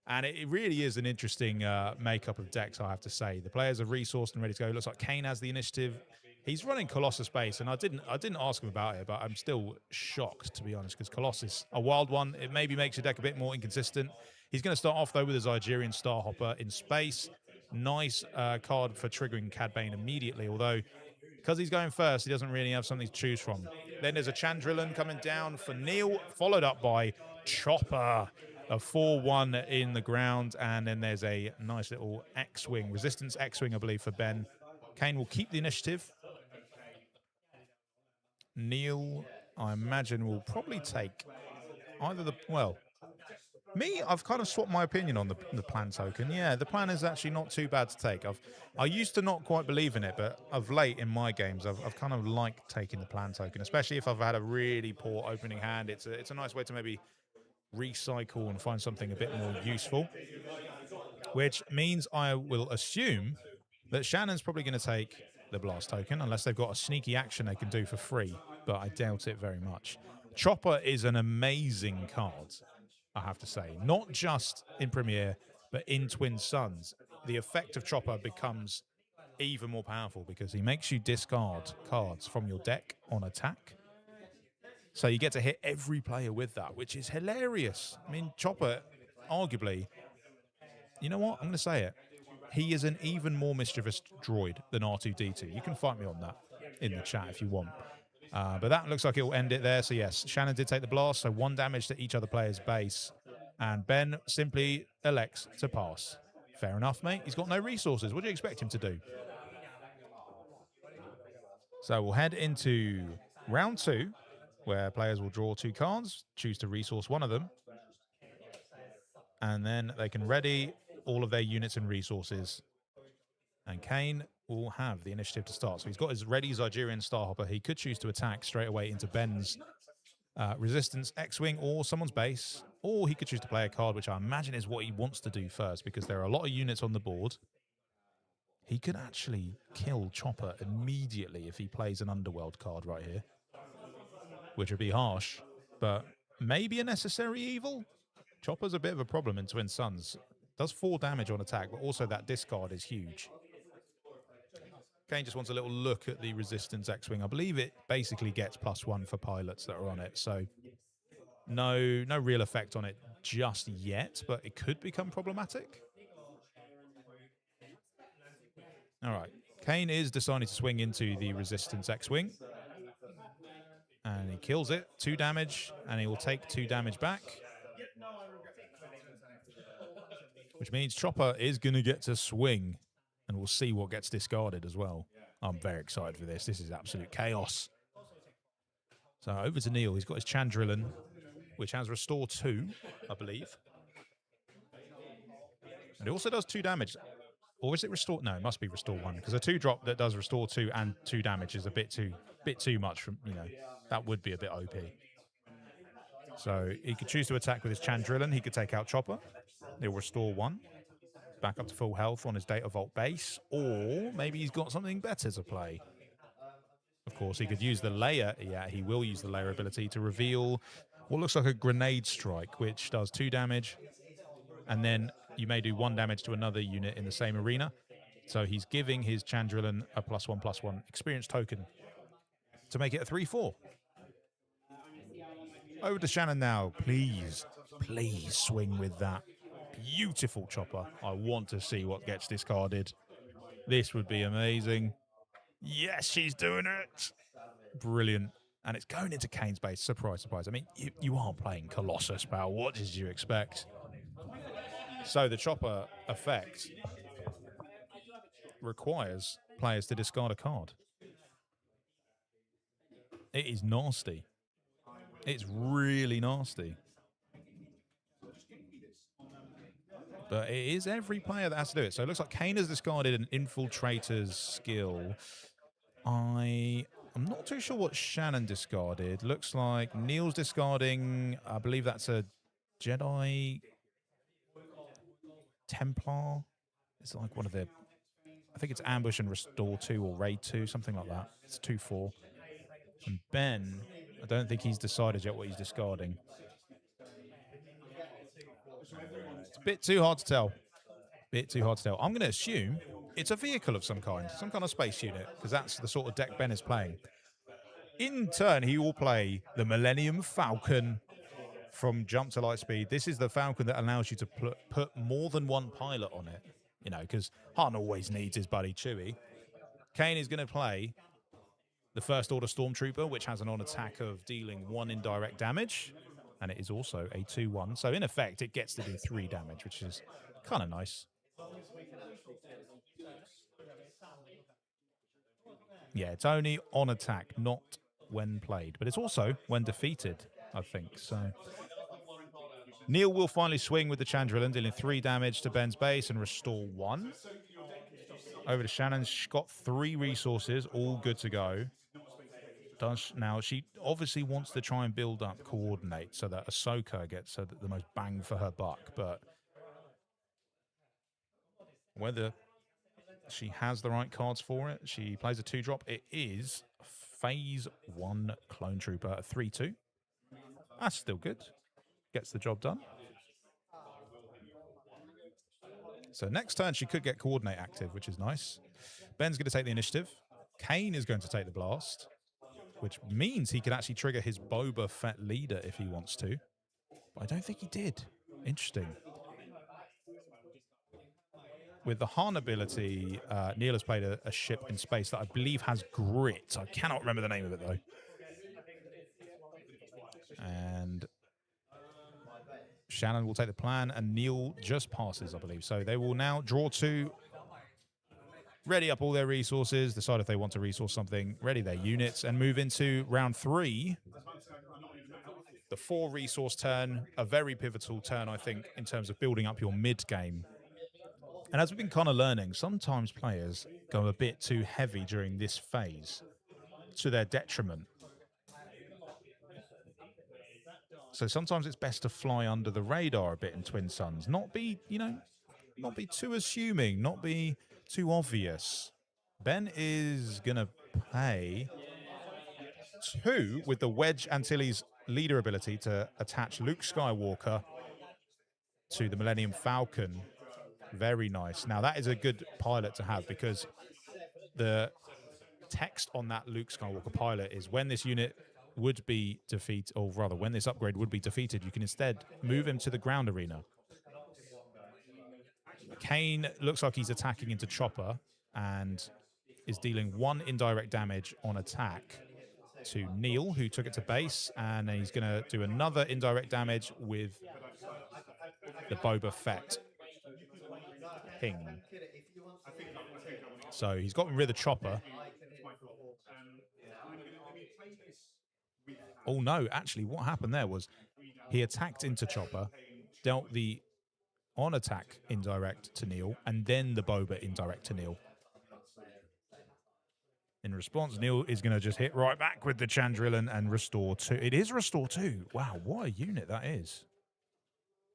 S1: And it really is an interesting makeup of decks, I have to say. The players are resourced and ready to go. It looks like Kane has the initiative. He's running Colossus base, and I didn't ask him about it, but I'm still shocked, to be honest, because Colossus, a wild one, it maybe makes your deck a bit more inconsistent. He's going to start off, though, with his Algerian Starhopper in space. Nice card for triggering Cad Bane immediately, although because he's going first, he doesn't really have something to choose from. Then there's a Chandrillan coming down for Neil, followed up by Chopper, a 4-1 in the ground, and then there's a nice little X-Wing, Resistance X-Wing, I believe, for Ben. Kane will keep the initiative. Neil, I imagine, will probably take either the... Well, me, I've kind of swapped my opinion on the plan token. Yeah, the plan is actually not too bad to take. I used to not quite believe in it, but of late in my games, I've kind of liked taking the plan token, especially if I've had a really poor opening hand. It's a nice way to maybe recycle and find something a bit more useful, which means I will assume that Shannon's probably going to take the blast token, unless they've got a sneaky action they can do for free, but I doubt it very much. Chopper is an amazing card, I have to say. Not just in Premiere, but in Twin Sons. The effect of Chopper becomes even more powerful because he makes you discard cards from your deck on attack. So you get to hit every player with that, which is hilarious. I mean, Chopper, arguably, you know what? I'm going to say it. He is an even more mischievous droid than R2-D2. You can fight me on that in the chat if you want. But that looks like it will end it there. So yes, Shannon did take the blast, so 1 damage to each other player's base. And Ben simply elects to pass. Fair enough, mate. He's got no resources. What do you expect him to do? So we'll head into round 2, where players will draw 2 cards, choose to resource one of them. And then they can ready all of their units and resources. And Kane will have the initiative to start. So he's got his ready Algerian Starhopper. He could choose to attack straight away into Ben's Resistance X-Wing or someone's base. Or he could choose to play a card, which I imagine is what he wants to do first, because there are a lot of units on the board. He could actually kill Chopper immediately if he plays an Underworld card right here, which would be harsh. But maybe a necessary evil. Chopper's a bit of a problem in Twin Suns. Does 4 damage on attack, but also that discard is huge. Kane just wants a little look at the Resistance X-Wing. I believe it basically gets +1 for pilots that are on it, so no real effect on it just yet, but it could become problematic. All right, Kane is deciding to swing into the Resistance X-Wing. And he kills it, 2 damage, and he will take 2 damage back. Which means Chopper is going to get to swing, and we'll see what gets discarded as well. I'm very excited for this. This is absolute chaos. So over to Neil. He's got his Chandrillan, which has Restore 2, I believe. And it also does 2 damage. Or is it Restore? No, it must be Restore 1, because a 2-drop that does Restore 2 and 2 damage is a bit too much from, that would be a bit OP. So he could choose to attack with his Chandrillan. He could take out Chopper. He'll Restore 1. Back up to full health on his Data Vault base. Or maybe he's got something better to play. Of course, he could use the layer. Yeah, he will use the layer ability to reveal what looks like a grenade strike, which does 2 damage. And then you may do 1 damage to another unit in the same arena. So he's giving his Chandrillan a +1/+1 experience token to make it a 3/4. Over to Shannon now. Please swing with that beautiful Chopper. I want to see what gets discarded. This would be amazing. Yes, she's doing it. Brilliant. And it's going into Kane's base. Surprise, surprise. I mean, you are playing Colossus, pal. What did you expect? So the Chopper effect requires players to discard a card. It is nasty. It's really nasty. But it is every player that has to do it. So it looks like Kane has discarded an Infiltrator's skill. I'm not too sure what Shannon discarded. Looks like Neil's discarding, I believe that's a Jedi Templar. It's like one of the, I think it's Ambush and Restore 2 or Raid 2, something like that. It's 2/4. And Ben, I don't think he's decided yet what he's discarding. It's a bit too hard to tell. I'm going to assume it's a vehicle of some kind of space unit, because that's the sort of deck Ben is playing. In turn, he will play the Millennium Falcon from Jump to Lightspeed. This is the Falcon that allows you to put more than 1 pilot on it, because Han always needs his buddy Chewie. Kane is going to play the First Order Stormtrooper, which has an on attack of dealing 1 indirect damage, and it is also a 2/1. So in effect, it gets to do 3 damage, which is kind of nice. Yeah, it's only on attack, not when played, but it's also when defeated, I think. So Neil will finally swing with the Chandrillan, dealing 3 damage to Ben's base and Restore 1. Over to Shannon. She's got 3 resources, all good to go. Now, she obviously wants to try and build up Coordinate so that Ahsoka gets the most bang for her buck, but whether she has the right cards for it, she plays a 2-drop. It is Phase 1 Clone Trooper, a 3/2. That's still good. Gets the job done. So next turn, she could get Coordinate active, which is nice. Ben's going to take the initiative. Kane is going to take the blast, which means he can actually trigger his Boba Fett leader if he wants to. But I don't think he did. Interesting. With the Han ability, Neil has played a ship in space that I believe has grit. I cannot remember the name of it, though. And Shannon will take the plan, and Neil just passes, I believe. So they will now draw 2, ready up all their resources, decide if they want to resource something, ready their units, and move into round 3. The 4 resource turn, a very pivotal turn, I think, in terms of building up your mid game. And as we've been kind of learning, sometimes players go a bit too heavy during this phase to their detriment. So sometimes it's best to fly under the radar a bit in Twin Suns, not be too assuming, not be too obvious. Ben is going to play 2 with the Wedge Antilles leader ability to attach Luke Skywalker to the Millennium Falcon. Very nice. Now, that is a good pilot to have because the text on that Luke Skywalker pilot is when this unit would be defeated, or rather, when this upgrade would be defeated, you can instead move him to the ground arena. Kane looks like he's attacking into Chopper and is dealing 1 indirect damage on attack to Neil, who took it to base, and then he's going to do another indirect damage with the Boba Fett ping. So he's gotten rid of the Chopper. Oh no, actually what happened there was he attacked into Chopper, dealt the on attack indirect to Neil, and then the Boba indirect to Neil. In response, Neil is going to just hit right back with the Chandrillan and restore 2. It is restore 2. Wow, what a unit that is.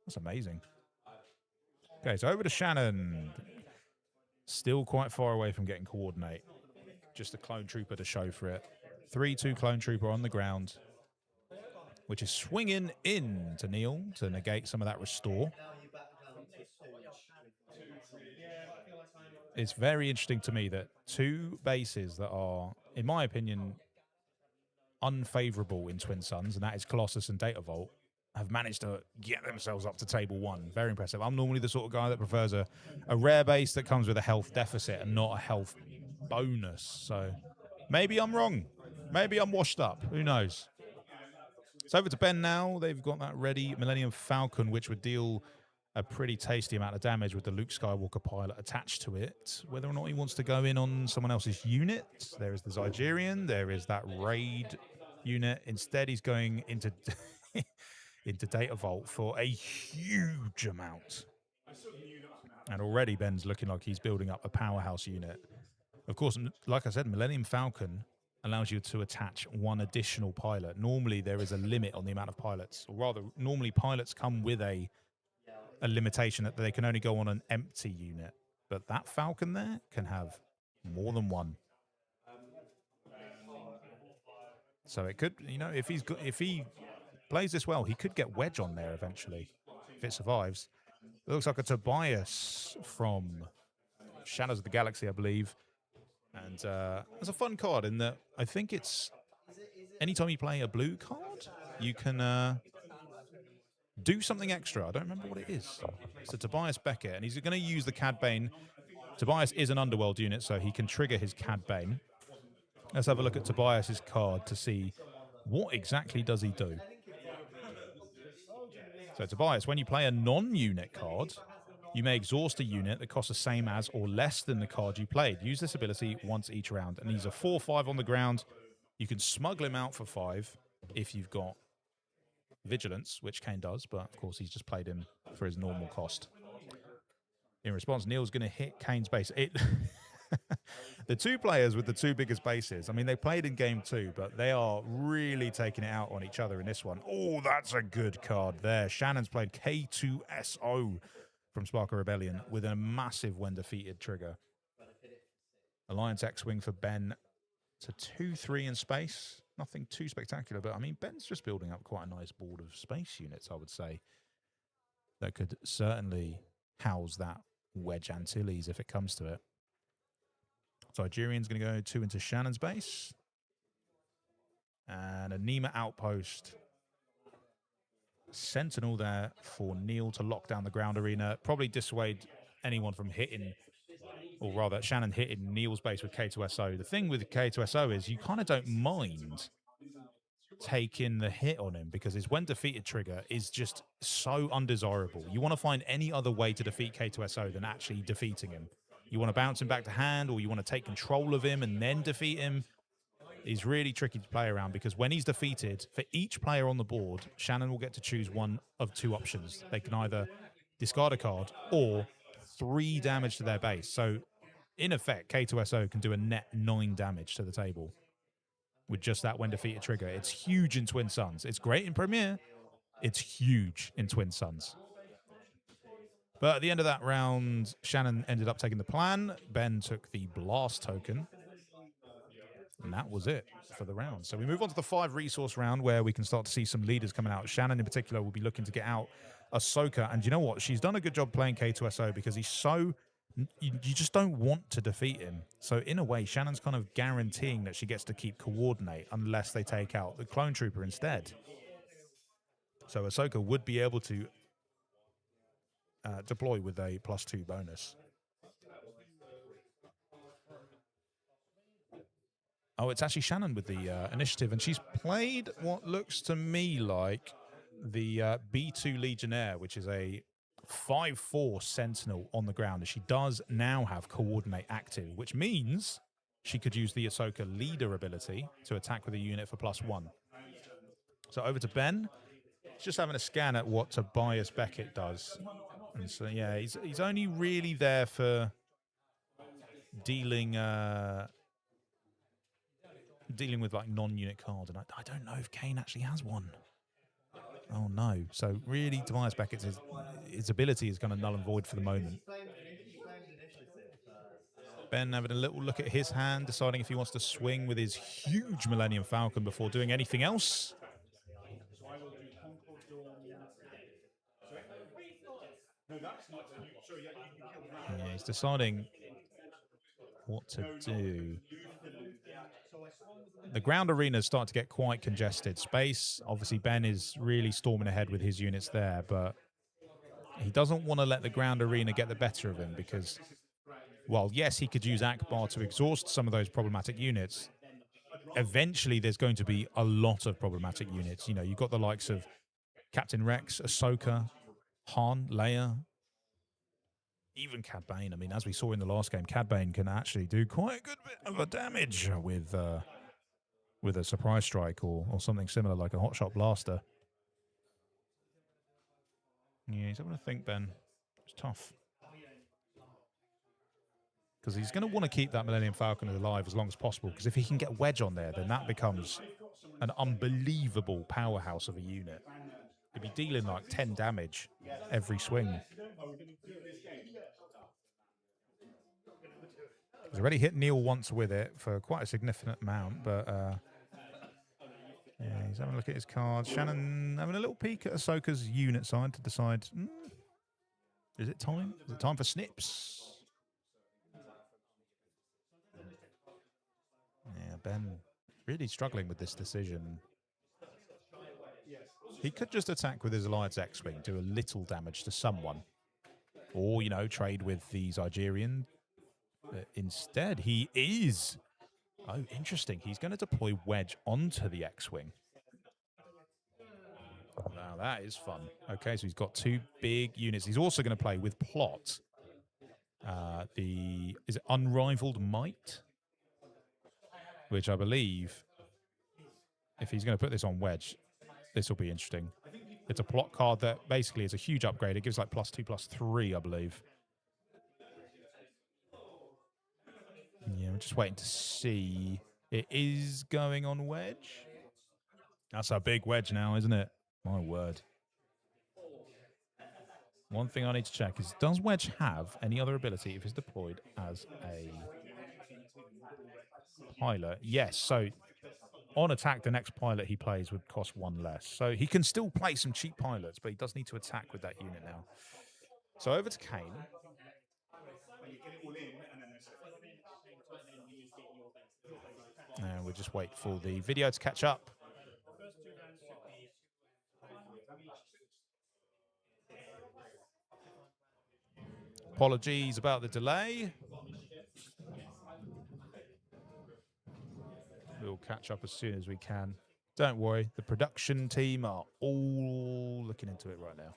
S1: That's amazing. Okay, so over to Shannon. Still quite far away from getting coordinate. Just a clone trooper to show for it. 3-2 clone trooper on the ground, which is swinging in to Neil to negate some of that restore. It's very interesting to me that 2 bases that are, in my opinion, unfavorable in Twin Suns, and that is Colossus and Data Vault, have managed to get themselves up to table 1. Very impressive. I'm normally the sort of guy that prefers a rare base that comes with a health deficit and not a health bonus. So maybe I'm wrong. Maybe I'm washed up. Who knows? It's over to Ben now. They've got that ready Millennium Falcon, which would deal a pretty tasty amount of damage with the Luke Skywalker pilot attached to it. Whether or not he wants to go in on someone else's unit, there is the Zygerian, there is that raid unit. Instead, he's going into into Data Vault for a huge amount. And already Ben's looking like he's building up a powerhouse unit. Of course, like I said, Millennium Falcon allows you to attach 1 additional pilot. Normally, there is a limit on the amount of pilots. Or rather, normally pilots come with a limitation that they can only go on an empty unit. But that Falcon there can have more than 1. So it could, you know, if he plays this well, he could get Wedge on there eventually, if it survives. It looks like a Tobias from Shadows of the Galaxy, I believe. And it's a fun card in that I think it's anytime you play a blue card, you can do something extra. I don't remember what it is. It's a Tobias Beckett, and he's going to use the Cad Bane. Tobias is an underworld unit, so he can trigger his Cad Bane. Let's have a look at Tobias's card to see what exactly does he do. So Tobias, when you play a non-unit card, you may exhaust a unit that costs the same as or less than the card you played. Use this ability once each round. And he's a 4/5 on the ground. You can smuggle him out for 5 if you've got Vigilance, which Kane does, but of course he's just played him for his normal cost. In response, Neil's going to hit Kane's base. The 2 players with the 2 biggest bases, I mean, they played in game 2, but they are really taking it out on each other in this one. Oh, that's a good card there. Shannon's played K2SO from Sparker Rebellion with a massive when defeated trigger. Alliance X-Wing for Ben to 2-3 in space. Nothing too spectacular, but I mean, Ben's just building up quite a nice board of space units, I would say. That could certainly house that Wedge Antilles if it comes to it. Zygerian's going to go 2 into Shannon's base. And a Nema Outpost. Sentinel there for Neil to lock down the ground arena. Probably dissuade anyone from hitting, or rather Shannon hitting Neil's base with K2SO. The thing with K2SO is you kind of don't mind taking the hit on him because his when defeated trigger is just so undesirable. You want to find any other way to defeat K2SO than actually defeating him. You want to bounce him back to hand, or you want to take control of him and then defeat him. He's really tricky to play around because when he's defeated, for each player on the board, Shannon will get to choose one of 2 options. They can either discard a card or 3 damage to their base. So in effect, K2SO can do a net 9 damage to the table with just that when defeated trigger. It's huge in Twin Suns. It's great in Premier. It's huge in Twin Suns. But at the end of that round, Shannon ended up taking the plan. Ben took the blast token. And that was it for the round. So we move on to the 5 resource round where we can start to see some leaders coming out. Shannon in particular will be looking to get out Ahsoka. And you know what? She's done a good job playing K2SO because he's so... You just don't want to defeat him. So in a way, Shannon's kind of guaranteeing that she gets to keep coordinate unless they take out the clone trooper instead. So Ahsoka would be able to deploy with a +2 bonus. Oh, it's actually Shannon with the initiative, and she's played what looks to me like the B2 Legionnaire, which is a 5/4 Sentinel on the ground. And she does now have Coordinate active, which means she could use the Ahsoka Leader ability to attack with a unit for +1. So over to Ben. He's just having a scan at what Tobias Beckett does. And so, yeah, he's only really there for dealing... dealing with like non-unit cards, and I don't know if Kane actually has one. Oh no! So really, Tobias Beckett's his ability is kind of null and void for the moment. Ben having a little look at his hand, deciding if he wants to swing with his huge Millennium Falcon before doing anything else. Yeah, he's deciding what to do. The ground arena is starting to get quite congested. Space, obviously Ben is really storming ahead with his units there, but he doesn't want to let the ground arena get the better of him because, well, yes, he could use Akbar to exhaust some of those problematic units. Eventually, there's going to be a lot of problematic units. You know, you've got the likes of Captain Rex, Ahsoka, Han, Leia, even Cad Bane. I mean, as we saw in the last game, Cad Bane can actually do quite a good bit of a damage with a surprise strike or something similar like a hotshot blaster. Yeah, he's having to think, Ben. It's tough. Because he's going to want to keep that Millennium Falcon alive as long as possible, because if he can get Wedge on there, then that becomes an unbelievable powerhouse of a unit. He'd be dealing like 10 damage every swing. He's already hit Neil once with it for quite a significant amount, but yeah, he's having a look at his cards. Shannon having a little peek at Ahsoka's unit side to decide, is it time? Is it time for snips? Yeah, Ben really struggling with this decision. He could just attack with his Alliance X-Wing, do a little damage to someone. Or, you know, trade with the Zygerian. Instead, he is... Oh, interesting. He's going to deploy Wedge onto the X-Wing. Now, that is fun. Okay, so he's got 2 big units. He's also going to play with Plot. Is it Unrivaled Might? Which I believe, if he's going to put this on Wedge, this will be interesting. It's a Plot card that basically is a huge upgrade. It gives like +2/+3, I believe. Yeah, we're just waiting to see. It is going on Wedge. That's a big Wedge now, isn't it? My word. One thing I need to check is, does Wedge have any other ability if it's deployed as a pilot? Yes, so on attack, the next pilot he plays would cost 1 less. So he can still play some cheap pilots, but he does need to attack with that unit now. So over to Kane. And we'll just wait for the video to catch up. Apologies about the delay. We'll catch up as soon as we can. Don't worry, the production team are all looking into it right now.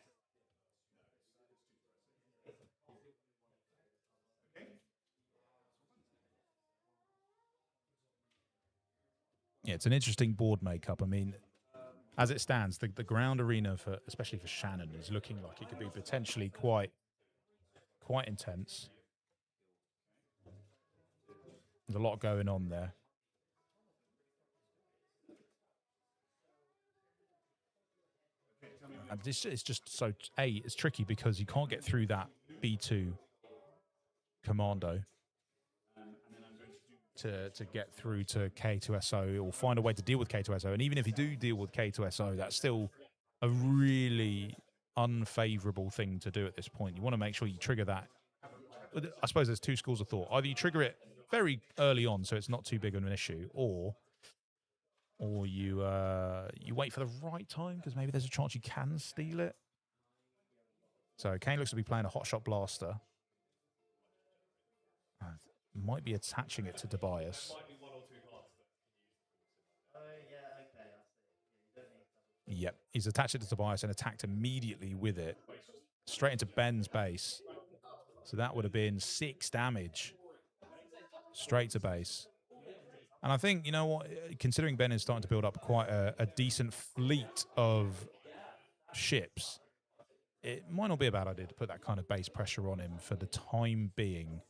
S1: Yeah, it's an interesting board makeup. I mean, as it stands, the ground arena, especially for Shannon, is looking like it could be potentially quite intense. There's a lot going on there. It's just so... it's tricky because you can't get through that B2 commando. to get through to K2SO or find a way to deal with K2SO. And even if you do deal with K2SO, that's still a really unfavorable thing to do at this point. You want to make sure you trigger that. I suppose there's two schools of thought. Either you trigger it very early on so it's not too big of an issue, or you wait for the right time because maybe there's a chance you can steal it. So Kane looks to be playing a hotshot blaster. Might be attaching it to Tobias. Yep, he's attached it to Tobias and attacked immediately with it. Straight into Ben's base. So that would have been 6 damage. Straight to base. And I think, you know what, considering Ben is starting to build up quite a decent fleet of ships, it might not be a bad idea to put that kind of base pressure on him for the time being.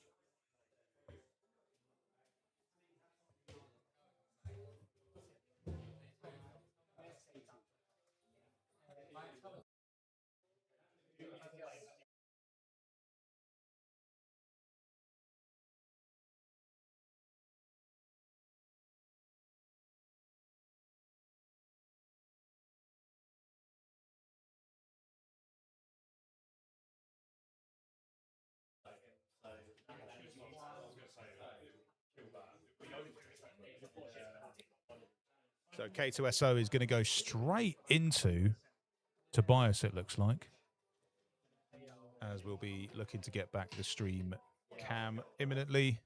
S1: So K2SO is going to go straight into Tobias, it looks like. As we'll be looking to get back the stream cam imminently.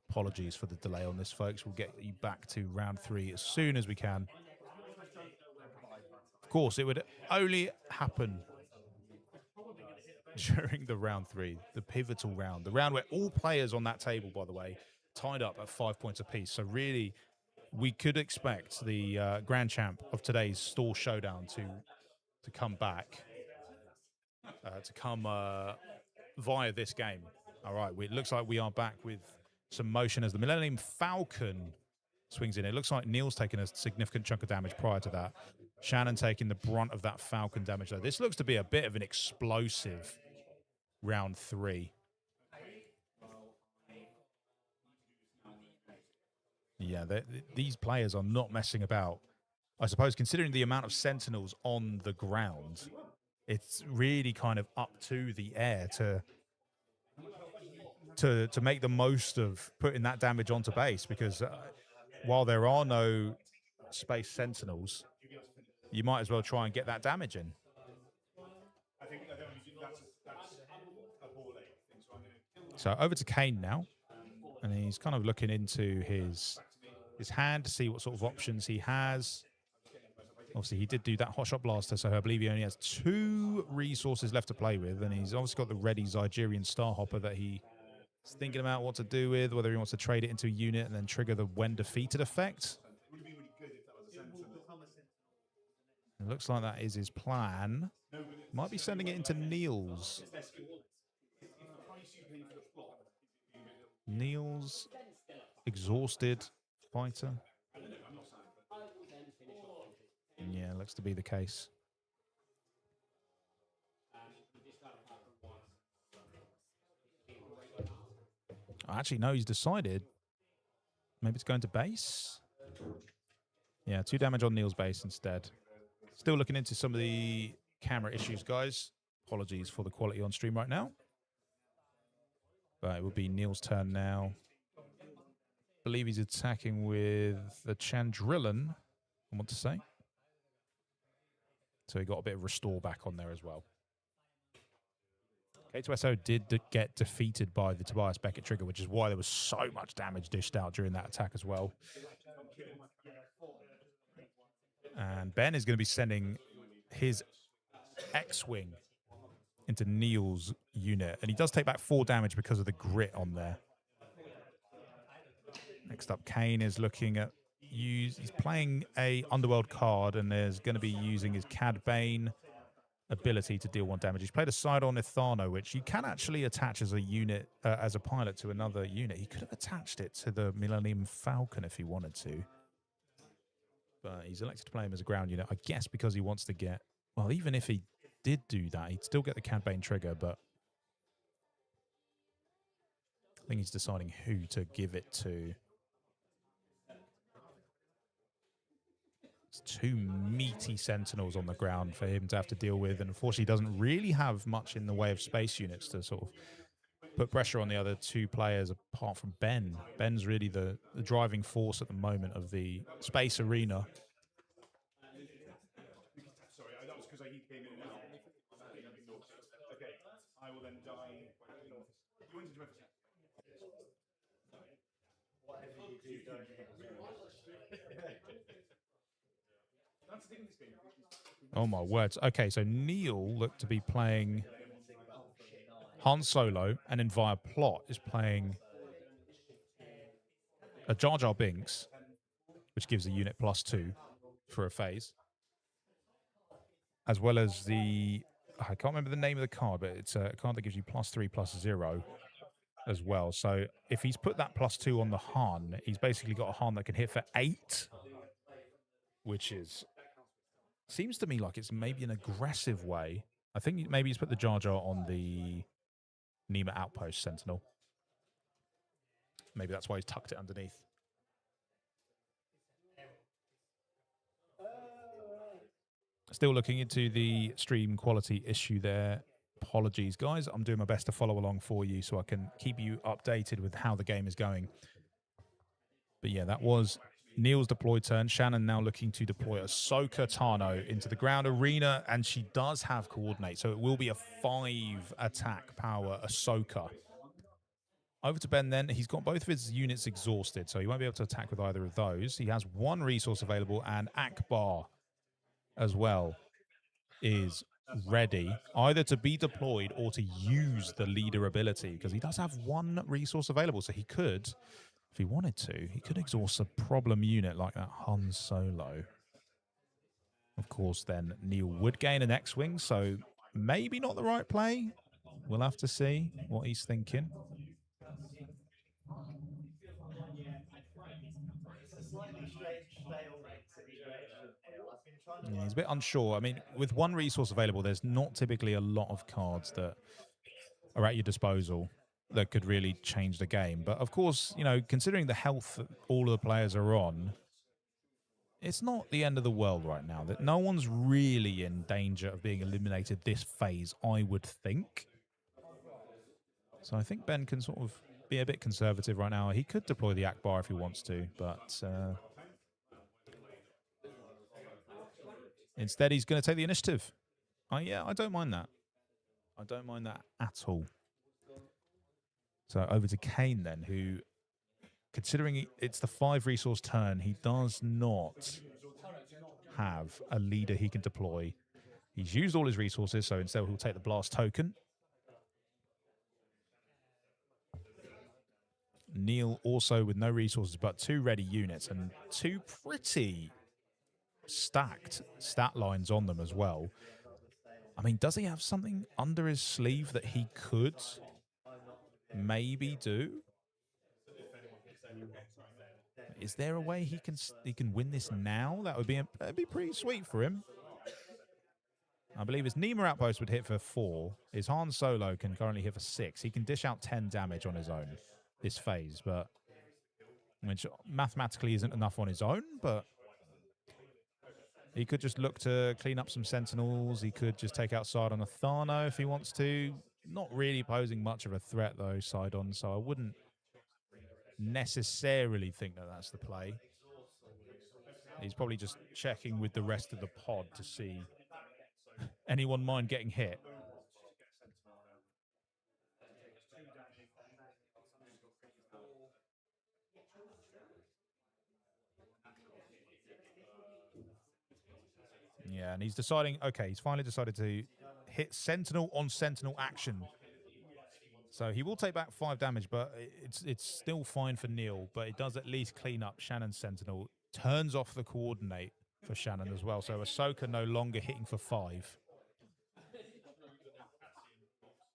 S1: Apologies for the delay on this, folks. We'll get you back to round 3 as soon as we can. Of course, it would only happen during the round 3, the pivotal round. The round where all players on that table, by the way, tied up at 5 points apiece. So really, we could expect the grand champ of today's store showdown to come back, to come via this game. All right, it looks like we are back with some motion as the Millennium Falcon swings in. It looks like Neil's taken a significant chunk of damage prior to that. Shannon taking the brunt of that Falcon damage, though. This looks to be a bit of an explosive round 3. Yeah, these players are not messing about. I suppose considering the amount of sentinels on the ground, it's really kind of up to the air to make the most of putting that damage onto base, because while there are no space sentinels, you might as well try and get that damage in. So over to Kane now, and he's kind of looking into his hand to see what sort of options he has. Obviously, he did do that hotshot blaster, so I believe he only has 2 resources left to play with, and he's obviously got the ready Zygerian Starhopper that he's thinking about what to do with, whether he wants to trade it into a unit and then trigger the when defeated effect. It looks like that is his plan. Might be sending it into Niels. Niels, exhausted fighter. Yeah, looks to be the case. Actually, no, he's decided. Maybe it's going to base. Yeah, 2 damage on Neil's base instead. Still looking into some of the camera issues, guys. Apologies for the quality on stream right now. But it will be Neil's turn now. I believe he's attacking with the Chandrillan, I want to say. So he got a bit of restore back on there as well. K2SO did get defeated by the Tobias Beckett trigger, which is why there was so much damage dished out during that attack as well. And Ben is going to be sending his X-Wing into Neil's unit. And he does take back 4 damage because of the grit on there. Next up, Kane is looking at... He's playing a Underworld card, and there's going to be using his Cad Bane ability to deal 1 damage. He's played a Sidon Ithano, which you can actually attach as a unit, as a pilot to another unit. He could have attached it to the Millennium Falcon if he wanted to. But he's elected to play him as a ground unit, I guess because he wants to get... Well, even if he did do that, he'd still get the Cad Bane trigger, but I think he's deciding who to give it to. two meaty sentinels on the ground for him to have to deal with, and unfortunately doesn't really have much in the way of space units to sort of put pressure on the other two players apart from Ben. Ben's really the driving force at the moment of the space arena. Oh my words. Okay, so Neil looked to be playing Han Solo, and then via plot is playing a Jar Jar Binks, which gives a unit +2 for a phase, as well as the, I can't remember the name of the card, but it's a card that gives you +3/+0 as well. So if he's put that +2 on the Han, he's basically got a Han that can hit for 8, which is, seems to me like it's maybe an aggressive way. I think maybe he's put the Jar Jar on the Nema Outpost Sentinel. Maybe that's why he's tucked it underneath. Still looking into the stream quality issue there. Apologies, guys. I'm doing my best to follow along for you so I can keep you updated with how the game is going. But yeah, that was Neil's deployed turn. Shannon now looking to deploy Ahsoka Tano into the ground arena, and she does have coordinate, so it will be a 5 attack power Ahsoka. Over to Ben then. He's got both of his units exhausted, so he won't be able to attack with either of those. He has one resource available, and Akbar as well is ready either to be deployed or to use the leader ability, because he does have one resource available, so he could, if he wanted to, he could exhaust a problem unit like that Han Solo. Of course, then Neil would gain an X-Wing, so maybe not the right play. We'll have to see what he's thinking. Yeah, he's a bit unsure. I mean, with one resource available, there's not typically a lot of cards that are at your disposal that could really change the game. But of course, you know, considering the health that all of the players are on, it's not the end of the world right now. That no one's really in danger of being eliminated this phase, I would think. So I think Ben can sort of be a bit conservative right now. He could deploy the Akbar if he wants to, but instead he's going to take the initiative. Yeah, I don't mind that. I don't mind that at all. So over to Kane then, who, considering it's the 5 resource turn, he does not have a leader he can deploy. He's used all his resources, so instead he'll take the blast token. Neil also with no resources, but 2 ready units and 2 pretty stacked stat lines on them as well. I mean, does he have something under his sleeve that he could maybe do? Is there a way he can win this now? That'd be pretty sweet for him. I believe his Nema Outpost would hit for 4. His Han Solo can currently hit for 6. He can dish out 10 damage on his own this phase, but which mathematically isn't enough on his own, but he could just look to clean up some Sentinels. He could just take out Sidon Athano if he wants to. Not really posing much of a threat, though, Sidon, so I wouldn't necessarily think that that's the play. He's probably just checking with the rest of the pod to see anyone mind getting hit. Yeah, and he's deciding, okay, he's finally decided to hit Sentinel on Sentinel action. So he will take back 5 damage, but it's still fine for Neil, but it does at least clean up Shannon's Sentinel. Turns off the coordinate for Shannon as well, so Ahsoka no longer hitting for 5.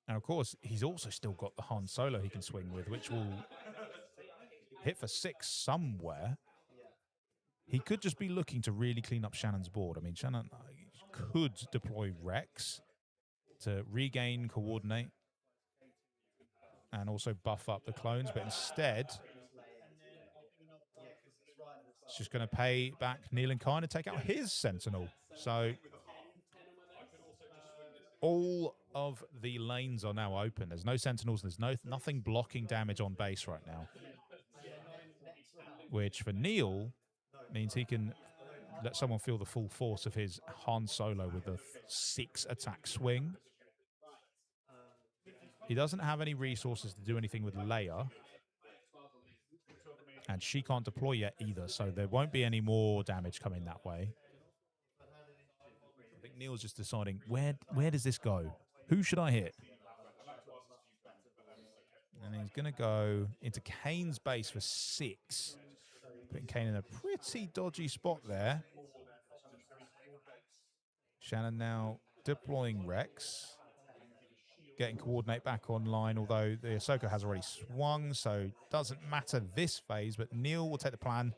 S1: And of course, he's also still got the Han Solo he can swing with, which will hit for 6 somewhere. He could just be looking to really clean up Shannon's board. I mean, Shannon could deploy Rex to regain coordinate and also buff up the clones, but instead It's just going to pay back Neil and Kine and take out his Sentinel. So all of the lanes are now open. There's no Sentinels. There's nothing blocking damage on base right now. Which for Neil means he can let someone feel the full force of his Han Solo with the 6 attack swing. He doesn't have any resources to do anything with Leia. And she can't deploy yet either, so there won't be any more damage coming that way. I think Neil's just deciding, where does this go? Who should I hit? And he's going to go into Kane's base for 6. Putting Kane in a pretty dodgy spot there. Shannon now deploying Rex. Getting coordinate back online, although the Ahsoka has already swung, so doesn't matter this phase, but Neil will take the plan.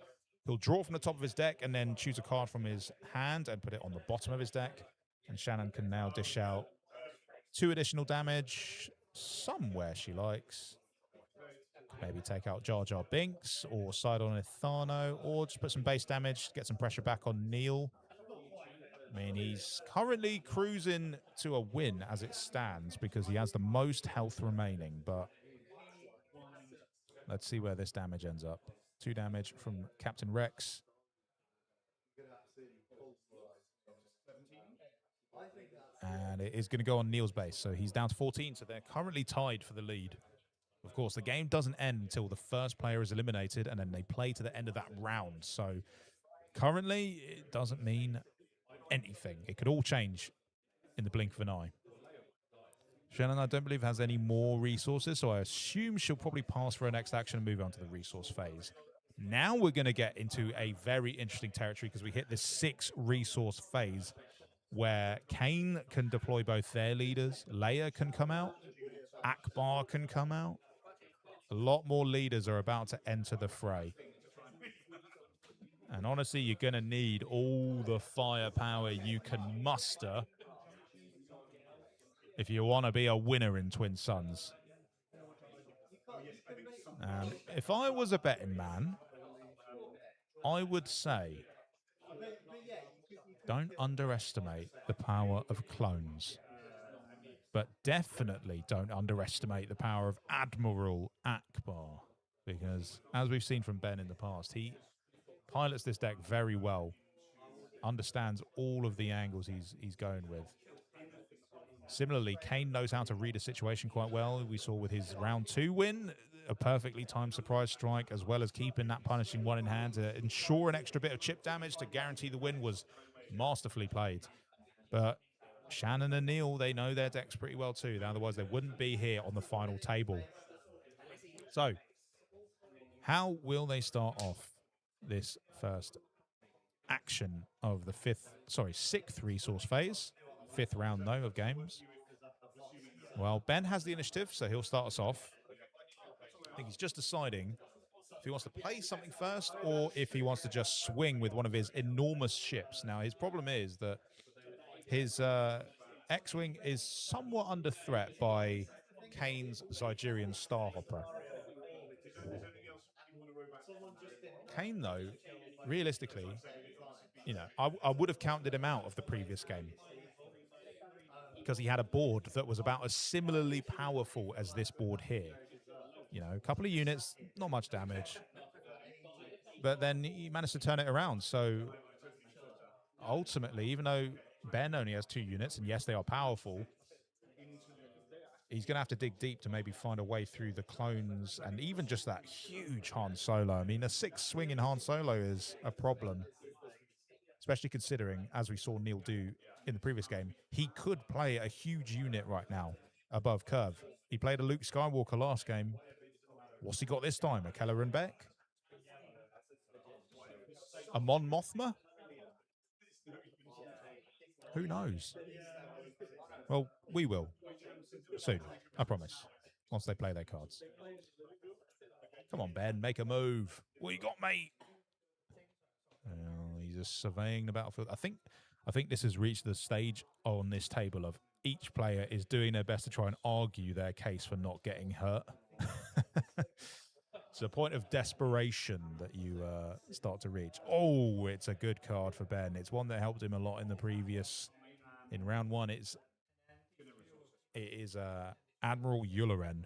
S1: He'll draw from the top of his deck and then choose a card from his hand and put it on the bottom of his deck. And Shannon can now dish out 2 additional damage somewhere she likes. Maybe take out Jar Jar Binks or side on Ithano, or just put some base damage, get some pressure back on Neil. I mean, he's currently cruising to a win as it stands because he has the most health remaining, but let's see where this damage ends up. 2 damage from Captain Rex. And it is going to go on Neil's base, so he's down to 14, so they're currently tied for the lead. Of course, the game doesn't end until the first player is eliminated, and then they play to the end of that round. So currently, it doesn't mean anything. It could all change in the blink of an eye. Shannon, I don't believe, has any more resources, so I assume she'll probably pass for her next action and move on to the resource phase. Now we're going to get into a very interesting territory because we hit this 6 resource phase where Kane can deploy both their leaders, Leia can come out, Akbar can come out. A lot more leaders are about to enter the fray. And honestly, you're going to need all the firepower you can muster if you want to be a winner in Twin Suns. And if I was a betting man, I would say don't underestimate the power of clones. But definitely don't underestimate the power of Admiral Akbar. Because as we've seen from Ben in the past, he pilots this deck very well, understands all of the angles he's going with. Similarly, Kane knows how to read a situation quite well. We saw with his round 2 win, a perfectly timed surprise strike, as well as keeping that punishing 1 in hand to ensure an extra bit of chip damage to guarantee the win was masterfully played. But Shannon and Neil, they know their decks pretty well too. Otherwise, they wouldn't be here on the final table. So, how will they start off this first action of the 6th resource phase? 5th round, though, of games. Well, Ben has the initiative, so he'll start us off. I think he's just deciding if he wants to play something first or if he wants to just swing with one of his enormous ships. Now, his problem is that his X-Wing is somewhat under threat by Kane's Zygerian Starhopper. Kane, though, realistically, you know, I would have counted him out of the previous game because he had a board that was about as similarly powerful as this board here. You know, a couple of units, not much damage, but then he managed to turn it around. So ultimately, even though Ben only has 2 units, and yes, they are powerful, he's going to have to dig deep to maybe find a way through the clones and even just that huge Han Solo. I mean, a 6 swinging Han Solo is a problem, especially considering, as we saw Neil do in the previous game, he could play a huge unit right now above curve. He played a Luke Skywalker last game. What's he got this time? A Kelleran Beck? A Mon Mothma? Who knows? Well, we will. Soon. I promise. Once they play their cards. Come on, Ben. Make a move. What you got, mate? He's just surveying the battlefield. I think this has reached the stage on this table of each player is doing their best to try and argue their case for not getting hurt. It's a point of desperation that you start to reach. Oh, it's a good card for Ben. It's one that helped him a lot in the previous. In round one, it is Admiral Yularen.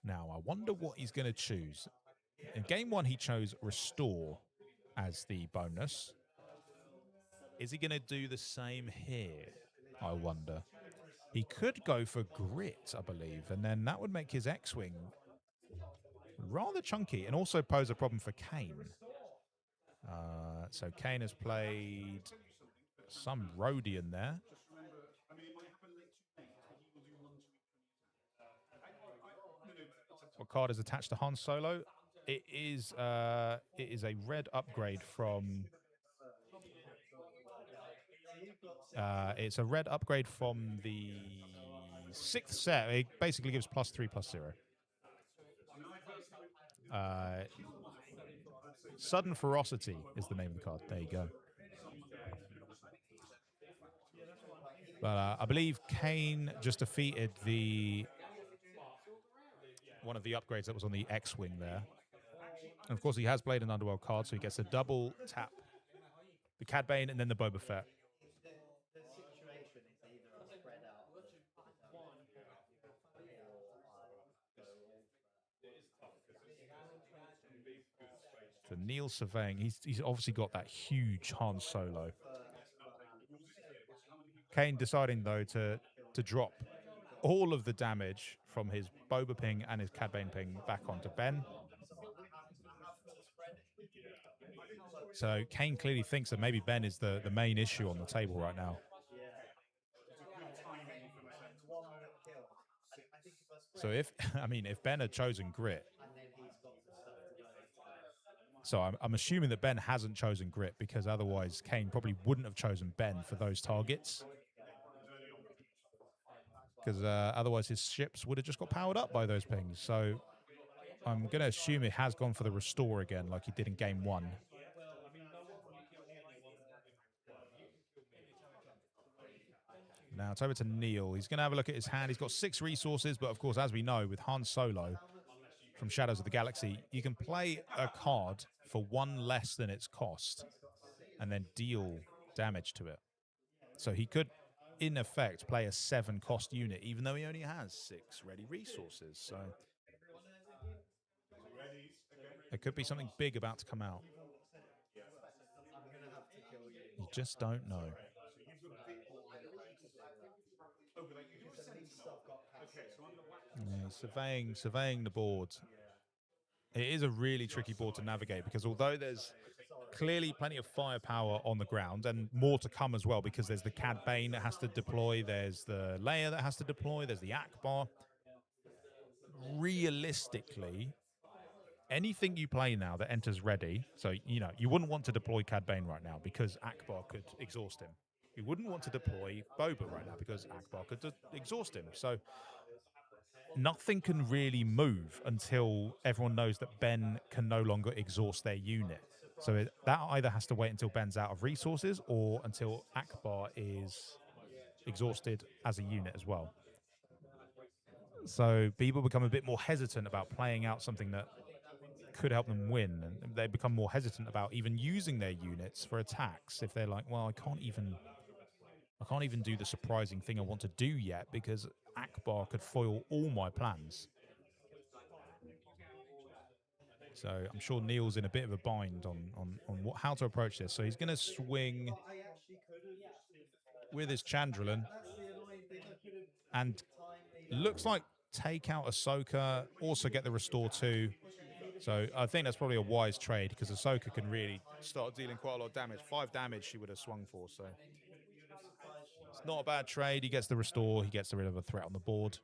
S1: Now, I wonder what he's going to choose. In game one, he chose Restore as the bonus. Is he going to do the same here? I wonder. He could go for Grit, I believe, and then that would make his X-Wing rather chunky and also pose a problem for Kane. So Kane has played some Rhodian there. What card is attached to Han Solo? It is a red upgrade from. It's a red upgrade from the 6th set. It basically gives +3/+0. Sudden Ferocity is the name of the card. There you go. But I believe Kane just defeated one of the upgrades that was on the X-Wing there. And of course, he has played an Underworld card, so he gets a double tap. The Cad Bane and then the Boba Fett. So Neil surveying, he's obviously got that huge Han Solo. Kane deciding though to drop all of the damage from his Boba ping and his Cad Bane ping back onto Ben. So Kane clearly thinks that maybe Ben is the main issue on the table right now. So if Ben had chosen Grit, so I'm assuming that Ben hasn't chosen Grit because otherwise Kane probably wouldn't have chosen Ben for those targets. Because otherwise his ships would have just got powered up by those pings. So I'm going to assume it has gone for the Restore again like he did in game one. Now it's over to Neil. He's going to have a look at his hand. He's got 6 resources, but of course, as we know, with Han Solo from Shadows of the Galaxy, you can play a card for 1 less than its cost and then deal damage to it. So he could, in effect, play a 7 cost unit, even though he only has 6 ready resources. So there could be something big about to come out. You just don't know. Yeah, surveying the board. It is a really tricky board to navigate because although there's clearly plenty of firepower on the ground and more to come as well because there's the Cad Bane that has to deploy, there's the Leia that has to deploy, there's the Akbar. Realistically, anything you play now that enters ready, so you wouldn't want to deploy Cad Bane right now because Akbar could exhaust him. You wouldn't want to deploy Boba right now because Akbar could exhaust him. So nothing can really move until everyone knows that Ben can no longer exhaust their unit. So that either has to wait until Ben's out of resources or until Akbar is exhausted as a unit as well. So people become a bit more hesitant about playing out something that could help them win, and they become more hesitant about even using their units for attacks if they're like, well, I can't even do the surprising thing I want to do yet because Akbar could foil all my plans. So I'm sure Neil's in a bit of a bind on how to approach this. So he's going to swing with his Chandrilan and looks like take out Ahsoka, also get the Restore 2. So I think that's probably a wise trade because Ahsoka can really start dealing quite a lot of damage. 5 damage she would have swung for, so it's not a bad trade. He gets the Restore, he gets rid of a threat on the board.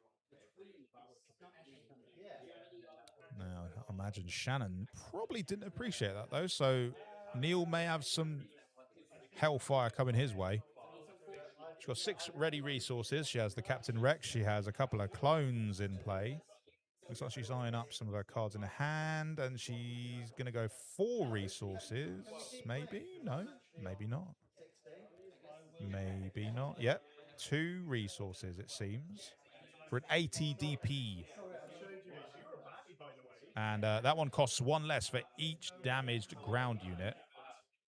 S1: Now, I imagine Shannon probably didn't appreciate that, though, so Neil may have some hellfire coming his way. She's got 6 ready resources. She has the Captain Rex. She has a couple of clones in play. Looks like she's eyeing up some of her cards in her hand, and she's going to go 4 resources. Maybe? No, maybe not. Maybe not. Yep, 2 resources, it seems, for an ATDP. And that one costs 1 less for each damaged ground unit,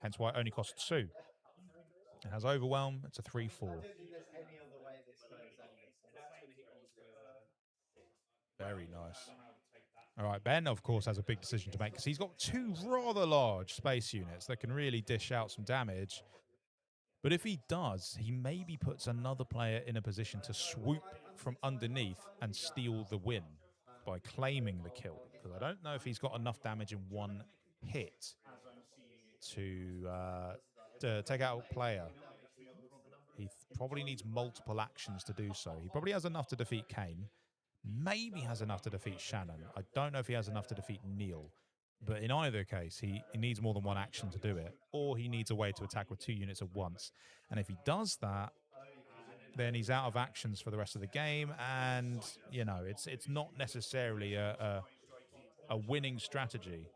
S1: hence why it only costs 2. It has Overwhelm, it's a 3/4. Very nice. All right, Ben, of course, has a big decision to make because he's got 2 rather large space units that can really dish out some damage. But if he does, he maybe puts another player in a position to swoop from underneath and steal the win by claiming the kill. Because I don't know if he's got enough damage in one hit to take out a player. He probably needs multiple actions to do so. He probably has enough to defeat Kane. Maybe has enough to defeat Shannon. I don't know if he has enough to defeat Neil. But in either case, he needs more than one action to do it. Or he needs a way to attack with 2 units at once. And if he does that, then he's out of actions for the rest of the game. And, you know, it's not necessarily a winning strategy.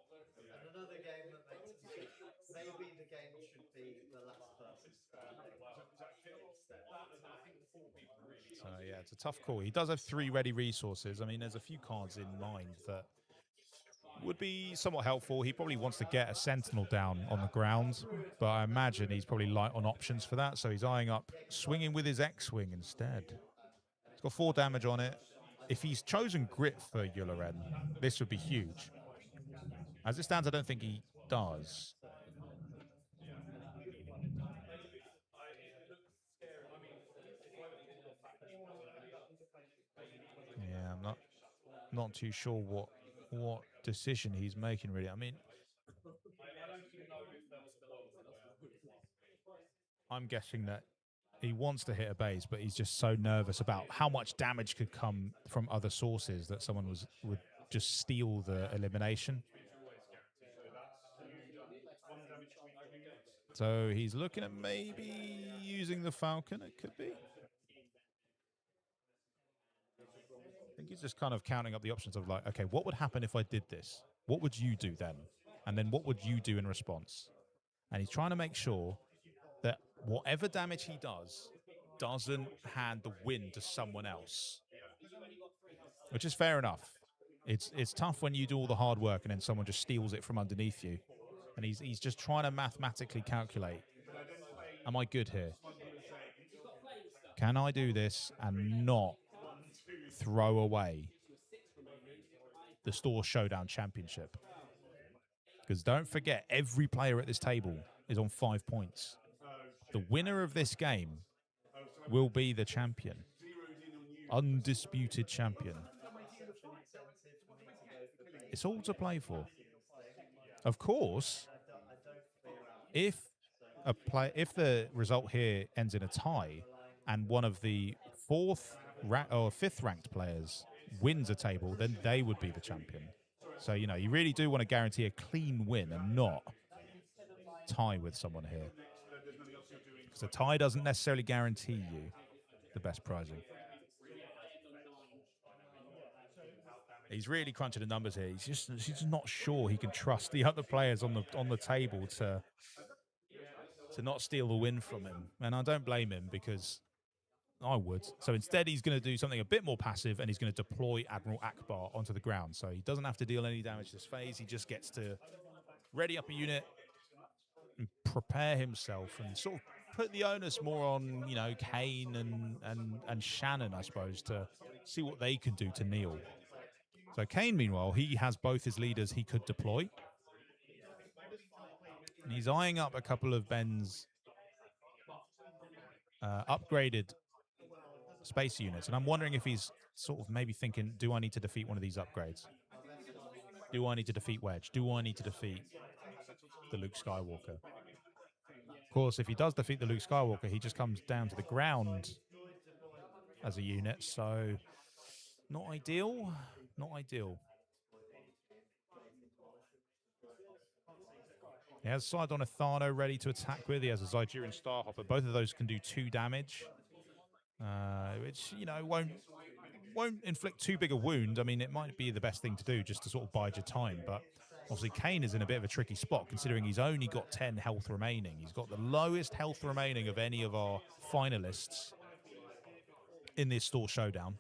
S5: Another game that makes me think maybe the game should be the last person.
S1: So, yeah, it's a tough call. He does have 3 ready resources. I mean, there's a few cards in mind that would be somewhat helpful. He probably wants to get a Sentinel down on the ground, but I imagine he's probably light on options for that, so he's eyeing up swinging with his X-Wing instead. He's got 4 damage on it. If he's chosen Grit for Yularen, this would be huge. As it stands, I don't think he does. Yeah, I'm not too sure what decision he's making, really. I mean, I'm guessing that he wants to hit a base, but he's just so nervous about how much damage could come from other sources that someone would just steal the elimination. So he's looking at maybe using the Falcon, it could be. I think he's just kind of counting up the options of like, okay, what would happen if I did this? What would you do then? And then what would you do in response? And he's trying to make sure that whatever damage he does doesn't hand the win to someone else, which is fair enough. It's tough when you do all the hard work and then someone just steals it from underneath you. And he's just trying to mathematically calculate, am I good here? Can I do this and not throw away the Store Showdown Championship? Because don't forget, every player at this table is on 5 points. The winner of this game will be the champion. Undisputed champion. It's all to play for. Of course, if the result here ends in a tie and one of the 5th ranked players wins a table, then they would be the champion. So, you know, you really do want to guarantee a clean win and not tie with someone here. Because a tie doesn't necessarily guarantee you the best prizing. He's really crunching the numbers here. He's just not sure he can trust the other players on the table to not steal the win from him. And I don't blame him, because I would. So instead, he's going to do something a bit more passive, and he's going to deploy Admiral Akbar onto the ground. So he doesn't have to deal any damage this phase. He just gets to ready up a unit and prepare himself and sort of put the onus more on, you know, Kane and Shannon, I suppose, to see what they can do to Neil. So Kane, meanwhile, he has both his leaders he could deploy. And he's eyeing up a couple of Ben's upgraded space units. And I'm wondering if he's sort of maybe thinking, do I need to defeat one of these upgrades? Do I need to defeat Wedge? Do I need to defeat the Luke Skywalker? Of course, if he does defeat the Luke Skywalker, he just comes down to the ground as a unit. So not ideal. Not ideal. He has Sidon Athano ready to attack with. He has a Zygerian Starhopper. Both of those can do 2 damage, which, you know, won't inflict too big a wound. I mean, it might be the best thing to do just to sort of bide your time. But obviously, Kane is in a bit of a tricky spot, considering he's only got 10 health remaining. He's got the lowest health remaining of any of our finalists in this Store Showdown.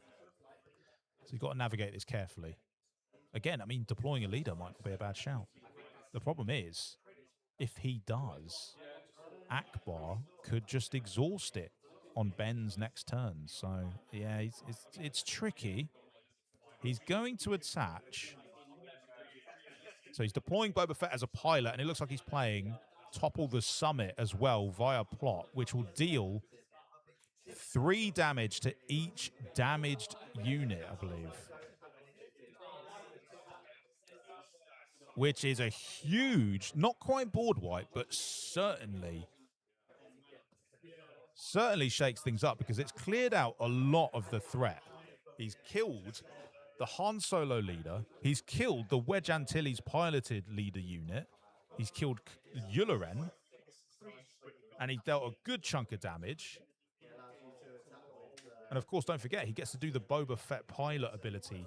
S1: So you've got to navigate this carefully. again, I mean, deploying a leader might not be a bad shout. The problem is, if he does, Akbar could just exhaust it on Ben's next turn. So, yeah, it's tricky. He's going to attach. So he's deploying Boba Fett as a pilot, and it looks like he's playing Topple the Summit as well via plot, which will deal 3 damage to each damaged unit, I believe. Which is a huge, not quite board wipe, but certainly shakes things up because it's cleared out a lot of the threat. He's killed the Han Solo leader. He's killed the Wedge Antilles piloted leader unit. He's killed Yularen. And he dealt a good chunk of damage. And of course, don't forget, he gets to do the Boba Fett pilot ability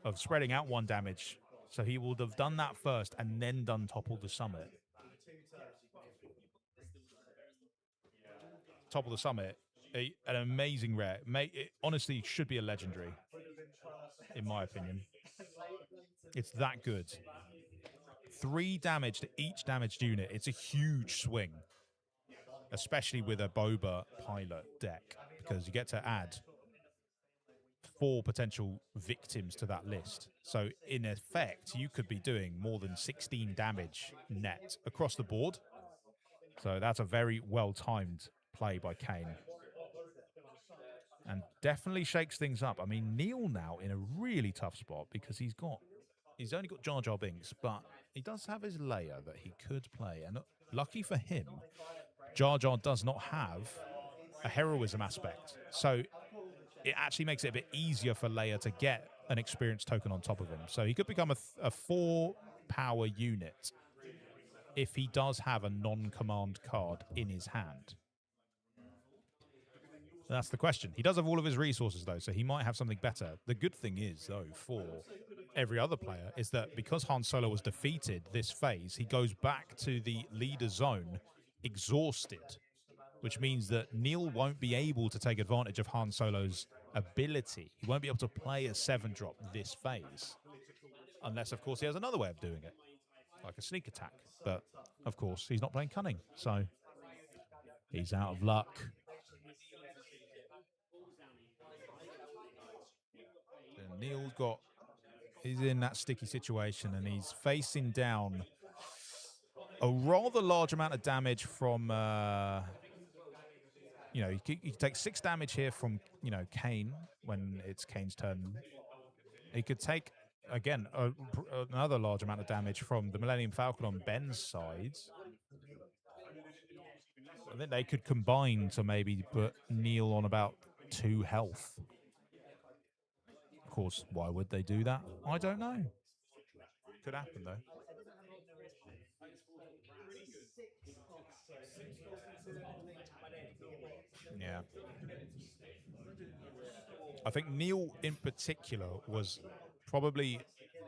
S1: of spreading out 1 damage. So he would have done that first and then done Topple the Summit. Topple the Summit, an amazing rare. It honestly should be a legendary, in my opinion. It's that good. 3 damage to each damaged unit. It's a huge swing, especially with a Boba pilot deck, because you get to add 4 potential victims to that list. So in effect, you could be doing more than 16 damage net across the board. So that's a very well-timed play by Kane. And definitely shakes things up. I mean, Neil now in a really tough spot because he's only got Jar Jar Binks, but he does have his Leia that he could play. And lucky for him, Jar Jar does not have a heroism aspect. So it actually makes it a bit easier for Leia to get an experience token on top of him. So he could become a 4-power unit if he does have a non-command card in his hand. That's the question. He does have all of his resources, though, so he might have something better. The good thing is, though, for every other player, is that because Han Solo was defeated this phase, he goes back to the leader zone exhausted, which means that Neil won't be able to take advantage of Han Solo's ability. He won't be able to play a 7-drop this phase, unless, of course, he has another way of doing it, like a sneak attack. But, of course, he's not playing cunning, so he's out of luck. And he's in that sticky situation, and he's facing down a rather large amount of damage from, he can take 6 damage here from, Kane when it's Kane's turn. He could take, again, another large amount of damage from the Millennium Falcon on Ben's side. I think they could combine to maybe put Neil on about 2 health. Of course, why would they do that? I don't know. Could happen, though. Yeah. I think Neil, in particular, was probably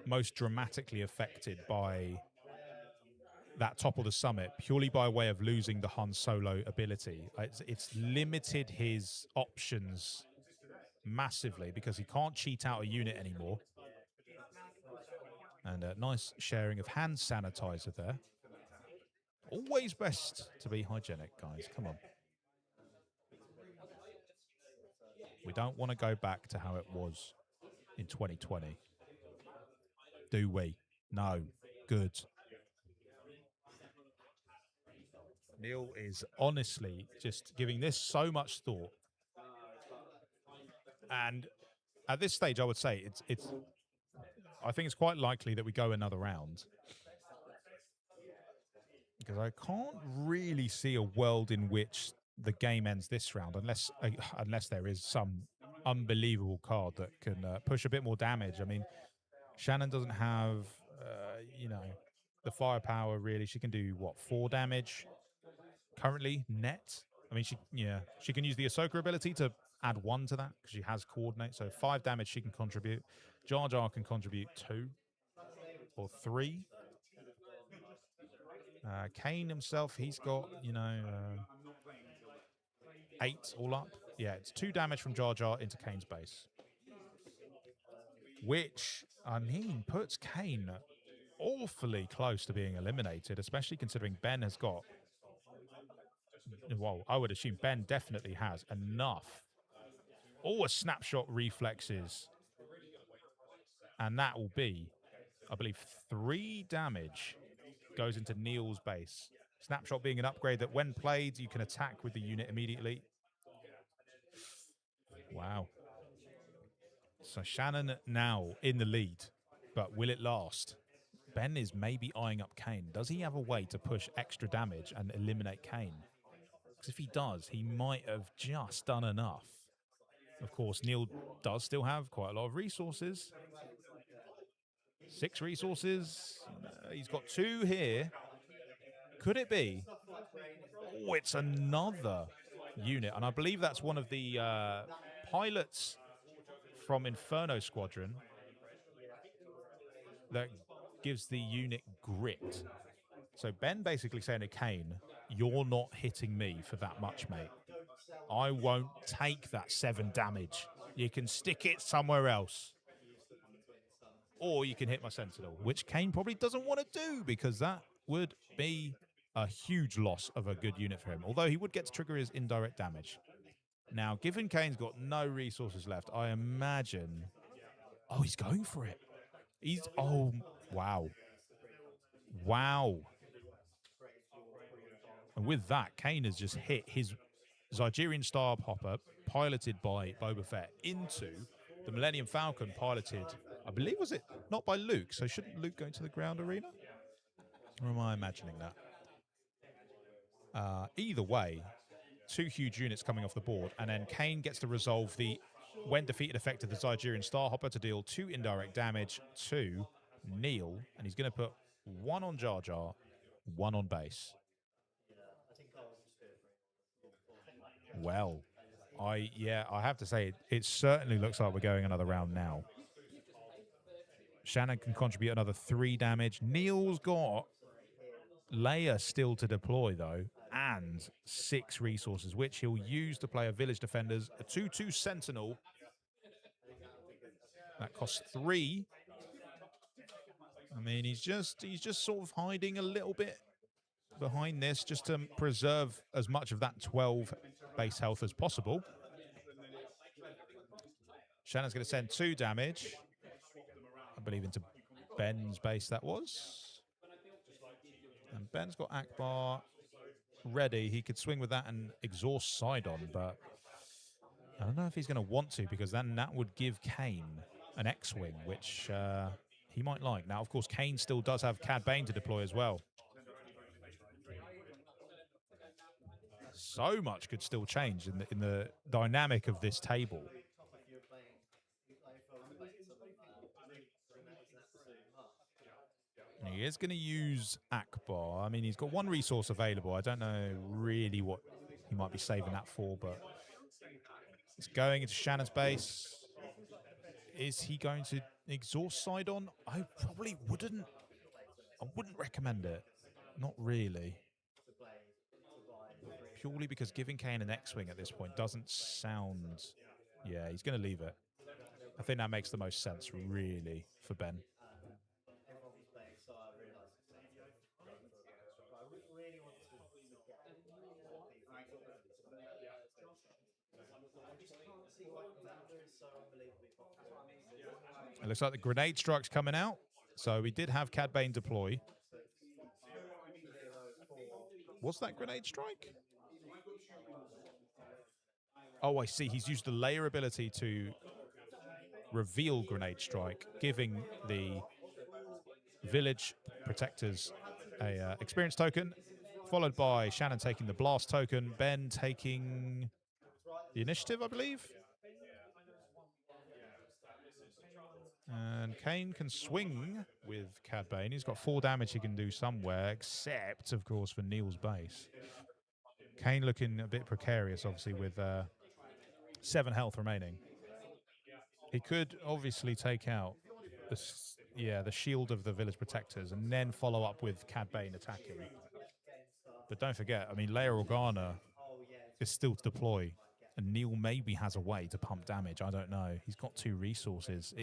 S1: most dramatically affected by that Topple the Summit, purely by way of losing the Han Solo ability. It's limited his options massively because he can't cheat out a unit anymore. And a nice sharing of hand sanitizer there. Always best to be hygienic, guys. Come on. We don't want to go back to how it was in 2020. Do we? No. Good. Neil is honestly just giving this so much thought. And at this stage, I would say I think it's quite likely that we go another round. Because I can't really see a world in which the game ends this round unless there is some unbelievable card that can push a bit more damage. I mean, Shannon doesn't have, the firepower really. She can do, 4 damage currently net? I mean, she can use the Ahsoka ability to add 1 to that because she has coordinate. So 5 damage she can contribute. Jar Jar can contribute 2 or 3. Kane himself, he's got, 8 all up. Yeah, it's 2 damage from Jar Jar into Kane's base. which, I mean, puts Kane awfully close to being eliminated, especially considering Ben has got, well, I would assume Ben definitely has enough. All a snapshot reflexes. And that will be, I believe, 3 damage goes into Neil's base. Snapshot being an upgrade that when played, you can attack with the unit immediately. Wow. So Shannon now in the lead, but will it last? Ben is maybe eyeing up Kane. Does he have a way to push extra damage and eliminate Kane? Because if he does, he might have just done enough. Of course, Neil does still have quite a lot of resources. 6 resources. He's got 2 here. Could it be? Oh, it's another unit. And I believe that's one of the pilots from Inferno Squadron that gives the unit grit. So Ben basically saying to Kane, you're not hitting me for that much, mate. I won't take that 7 damage. You can stick it somewhere else. Or you can hit my Sentinel, which Kane probably doesn't want to do because that would be a huge loss of a good unit for him. Although he would get to trigger his indirect damage. Now, given Kane's got no resources left, I imagine... Oh, he's going for it. He's... Oh, wow. Wow. And with that, Kane has just hit his Zygerian Star Hopper, piloted by Boba Fett, into the Millennium Falcon, piloted, I believe, was it not by Luke? So shouldn't Luke go into the ground arena? Or am I imagining that? Either way, 2 huge units coming off the board, and then Kane gets to resolve the when defeated effect of the Zygerian Star Hopper to deal 2 indirect damage to Neil, and he's going to put 1 on Jar Jar, 1 on base. Well, I have to say, it certainly looks like we're going another round now. Shannon can contribute another 3 damage. Neil's got Leia still to deploy, though, and 6 resources, which he'll use to play a Village Defenders, a 2/2 Sentinel. That costs 3. I mean, he's just sort of hiding a little bit behind this just to preserve as much of that 12 base health as possible. Shannon's going to send 2 damage, I believe, into Ben's base, that was. And Ben's got Akbar ready. He could swing with that and exhaust Sidon, but I don't know if he's going to want to, because then that would give Kane an X-Wing, which he might like. Now, of course, Kane still does have Cad Bane to deploy as well. So much could still change in the dynamic of this table. He is going to use Akbar. I mean, he's got 1 resource available. I don't know really what he might be saving that for, but it's going into Shannon's base. Is he going to exhaust Sidon? I probably wouldn't. I wouldn't recommend it. Not really. Purely because giving Kane an X-Wing at this point doesn't sound... Yeah, he's going to leave it. I think that makes the most sense, really, for Ben. It looks like the grenade strike's coming out. So we did have Cad Bane deploy. Was that grenade strike? Oh, I see. He's used the layer ability to reveal grenade strike, giving the village protectors a experience token, followed by Shannon taking the blast token, Ben taking the initiative, I believe. And Kane can swing with Cad Bane. He's got 4 damage he can do somewhere, except, of course, for Neil's base. Kane looking a bit precarious, obviously, with 7 health remaining. He could obviously take out the shield of the village protectors and then follow up with Cad Bane attacking. But don't forget, I mean, Leia Organa is still to deploy And Neil maybe has a way to pump damage. I don't know. He's got 2 resources.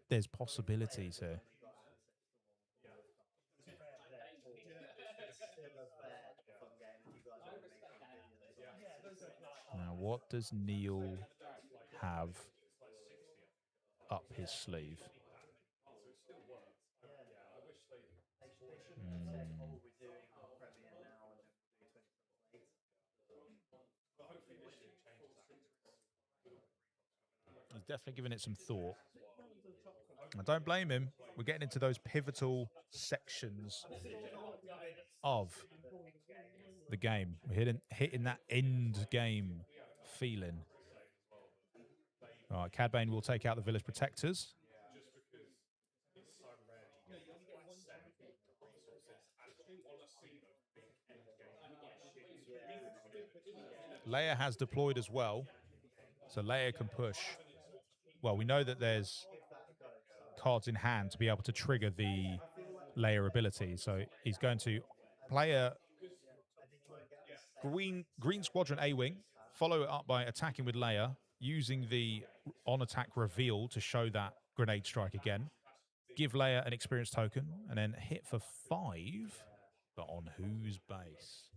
S1: There's possibilities here. Now, what does Neil have up his sleeve? He's definitely giving it some thought. I don't blame him. We're getting into those pivotal sections of the game. We're hitting that end game feeling. All right, Cad Bane will take out the village protectors. Leia has deployed as well, so Leia can push. Well, we know that there's cards in hand to be able to trigger the Leia ability, so he's going to play a green squadron A-wing, follow it up by attacking with Leia, using the on-attack reveal to show that grenade strike again. Give Leia an experience token, and then hit for 5, but on whose base?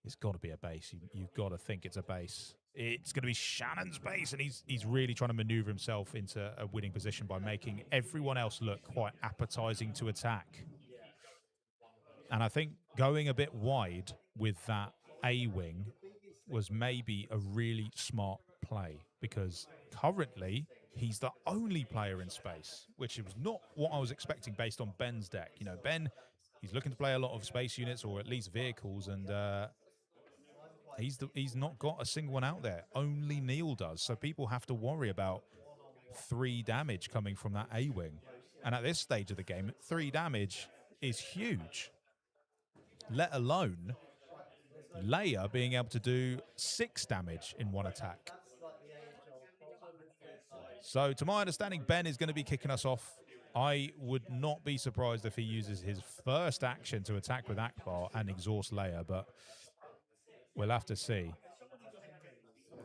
S1: It's got to be a base. You've got to think it's a base. It's going to be Shannon's base, and he's really trying to maneuver himself into a winning position by making everyone else look quite appetizing to attack. And I think going a bit wide with that A-wing was maybe a really smart play, because currently he's the only player in space, which was not what I was expecting based on Ben's deck. You know, Ben, he's looking to play a lot of space units or at least vehicles, and he's not got a single one out there. Only Neil does. So people have to worry about 3 damage coming from that A-wing. And at this stage of the game, 3 damage is huge. Let alone Leia being able to do 6 damage in one attack. So to my understanding, Ben is going to be kicking us off. I would not be surprised if he uses his first action to attack with Akbar and exhaust Leia, but we'll have to see.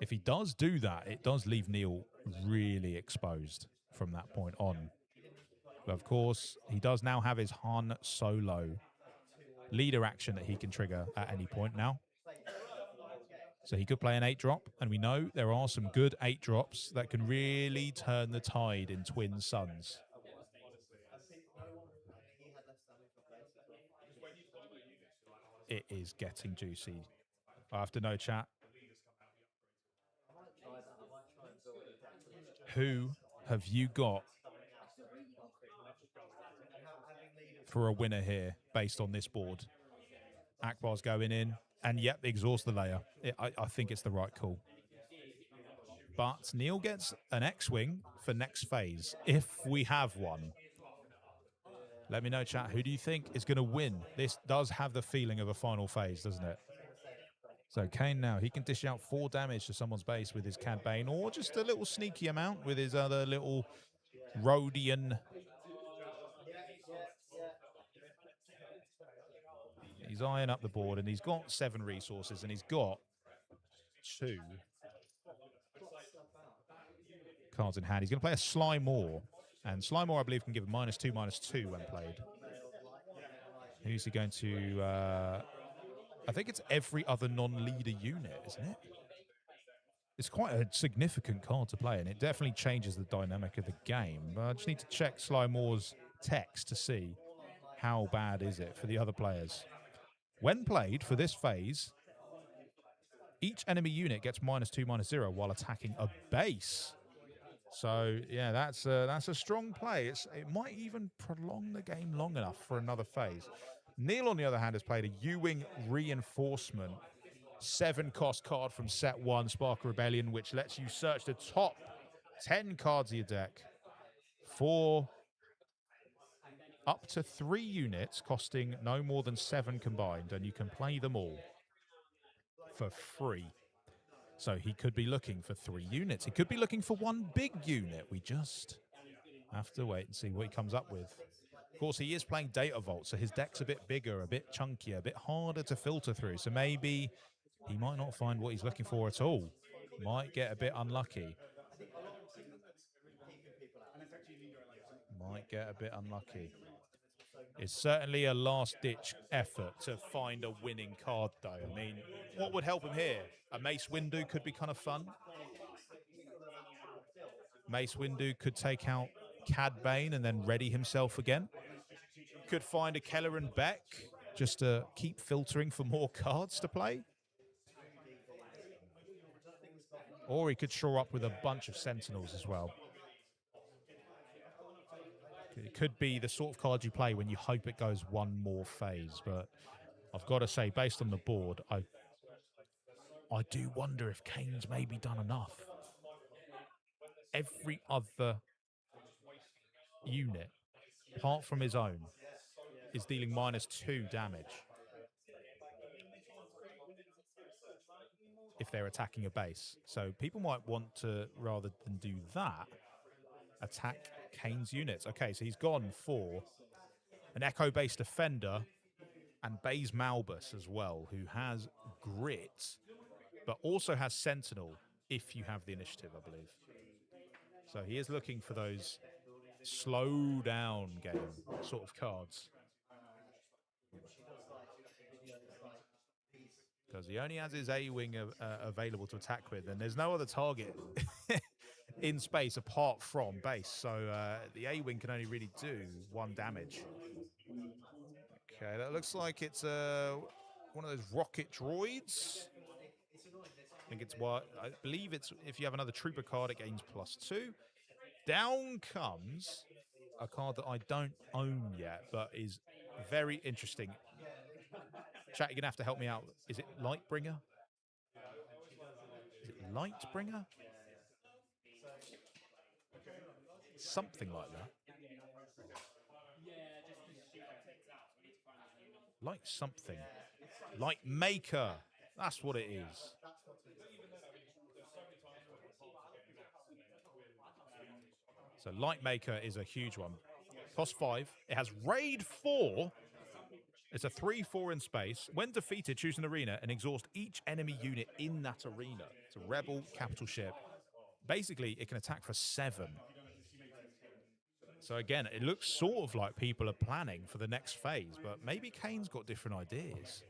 S1: If he does do that, it does leave Neil really exposed from that point on. But of course, he does now have his Han Solo leader action that he can trigger at any point now. So he could play an 8-drop, and we know there are some good 8-drops that can really turn the tide in Twin Suns. It is getting juicy. I have to know, chat. Who have you got for a winner here based on this board? Akbar's going in, and yep, exhaust the layer. I think it's the right call. But Neil gets an X-Wing for next phase, if we have one. Let me know, chat, who do you think is going to win? This does have the feeling of a final phase, doesn't it? So Kane now, he can dish out 4 damage to someone's base with his Cad Bane, or just a little sneaky amount with his other little Rhodian. He's eyeing up the board, and he's got 7 resources, and he's got 2 cards in hand. He's going to play a Sly Moore, and Sly Moore, I believe, can give a -2/-2 when played. Who's he going to... I think it's every other non-leader unit, isn't it? It's quite a significant card to play, and it definitely changes the dynamic of the game. But I just need to check Sly Moore's text to see how bad is it for the other players. When played for this phase, each enemy unit gets -2/-0 while attacking a base. So, yeah, that's a strong play. It might even prolong the game long enough for another phase. Neil, on the other hand, has played a U-Wing Reinforcement 7-cost card from set 1, Spark of Rebellion, which lets you search the top 10 cards of your deck for up to 3 units costing no more than 7 combined, and you can play them all for free. So he could be looking for 3 units. He could be looking for 1 big unit. We just have to wait and see what he comes up with. Of course, he is playing Data Vault, so his deck's a bit bigger, a bit chunkier, a bit harder to filter through. So maybe he might not find what he's looking for at all. Might get a bit unlucky. Might get a bit unlucky. It's certainly a last-ditch effort to find a winning card, though. I mean, what would help him here? A Mace Windu could be kind of fun. Mace Windu could take out Cad Bane and then ready himself again. Could find a Keller and Beck just to keep filtering for more cards to play. Or he could shore up with a bunch of Sentinels as well. It could be the sort of card you play when you hope it goes one more phase, but I've got to say, based on the board, I do wonder if Kane's maybe done enough. Every other unit, apart from his own, is dealing -2 damage if they're attacking a base. So people might want to, rather than do that, attack Kane's units. Okay, so he's gone for an Echo-based Defender and Baze Malbus as well, who has Grit, but also has Sentinel, if you have the initiative, I believe. So he is looking for those slow down game sort of cards. Because he only has his A-Wing available to attack with, and there's no other target in space apart from base. So the A-Wing can only really do 1 damage. Okay, that looks like it's one of those rocket droids. I think it's what I believe it's. If you have another trooper card, it gains +2. Down comes a card that I don't own yet, but is very interesting. Chat, you're gonna have to help me out. Is it Lightbringer? Is it Lightbringer? Something like that. Light something. Light Maker. That's what it is. So Light Maker is a huge one. Cost 5. It has Raid 4. It's a 3/4 in space. When defeated, choose an arena and exhaust each enemy unit in that arena. It's a rebel capital ship. Basically, it can attack for 7. So again, it looks sort of like people are planning for the next phase, but maybe Kane's got different ideas.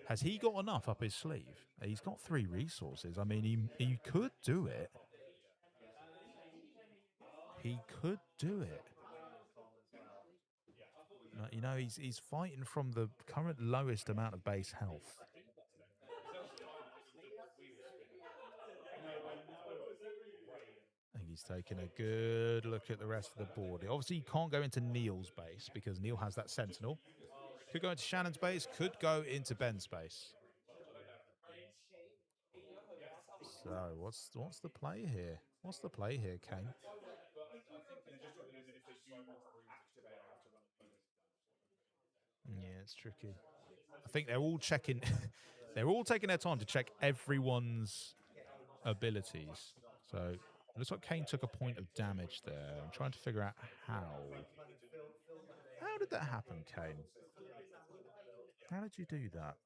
S1: Has he got enough up his sleeve? He's got 3 resources. I mean, he could do it. He could do it. You know, he's fighting from the current lowest amount of base health. I think he's taking a good look at the rest of the board. Obviously, he can't go into Neil's base because Neil has that Sentinel. Could go into Shannon's base, could go into Ben's base. So, what's the play here? What's the play here, Kane? Yeah, it's tricky. I think they're all checking. They're all taking their time to check everyone's abilities. So it looks like Kane took a point of damage there. I'm trying to figure out how. How did that happen, Kane? How did you do that?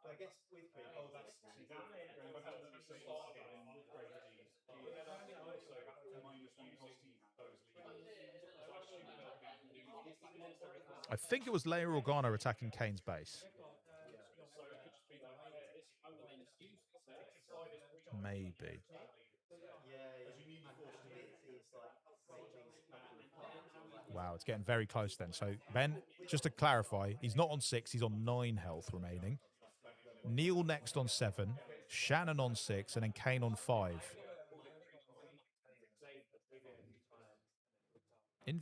S1: I think it was Leia Organa attacking Kane's base. Maybe. Wow, it's getting very close then. So, Ben, just to clarify, he's not on 6, he's on 9 health remaining. Neil next on 7, Shannon on 6, and then Kane on 5. In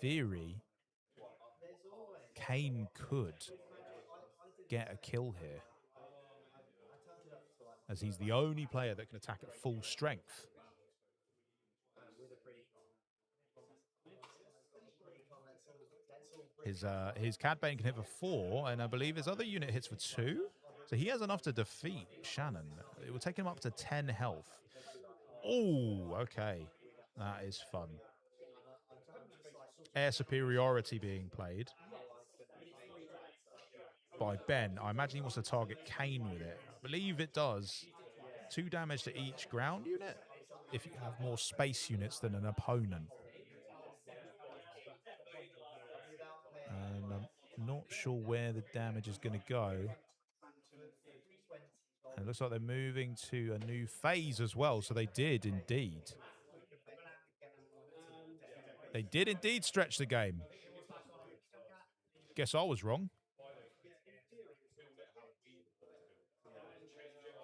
S1: theory, Kane could get a kill here, as he's the only player that can attack at full strength. His Cad Bane can hit for 4, and I believe his other unit hits for 2. So he has enough to defeat Shannon. It will take him up to 10 health. Oh, okay. That is fun. Air superiority being played by Ben. I imagine he wants to target Kane with it. believe it does 2 damage to each ground unit if you have more space units than an opponent. And I'm not sure where the damage is going to go. And it looks like they're moving to a new phase as well, so they did indeed. They did indeed stretch the game. Guess I was wrong.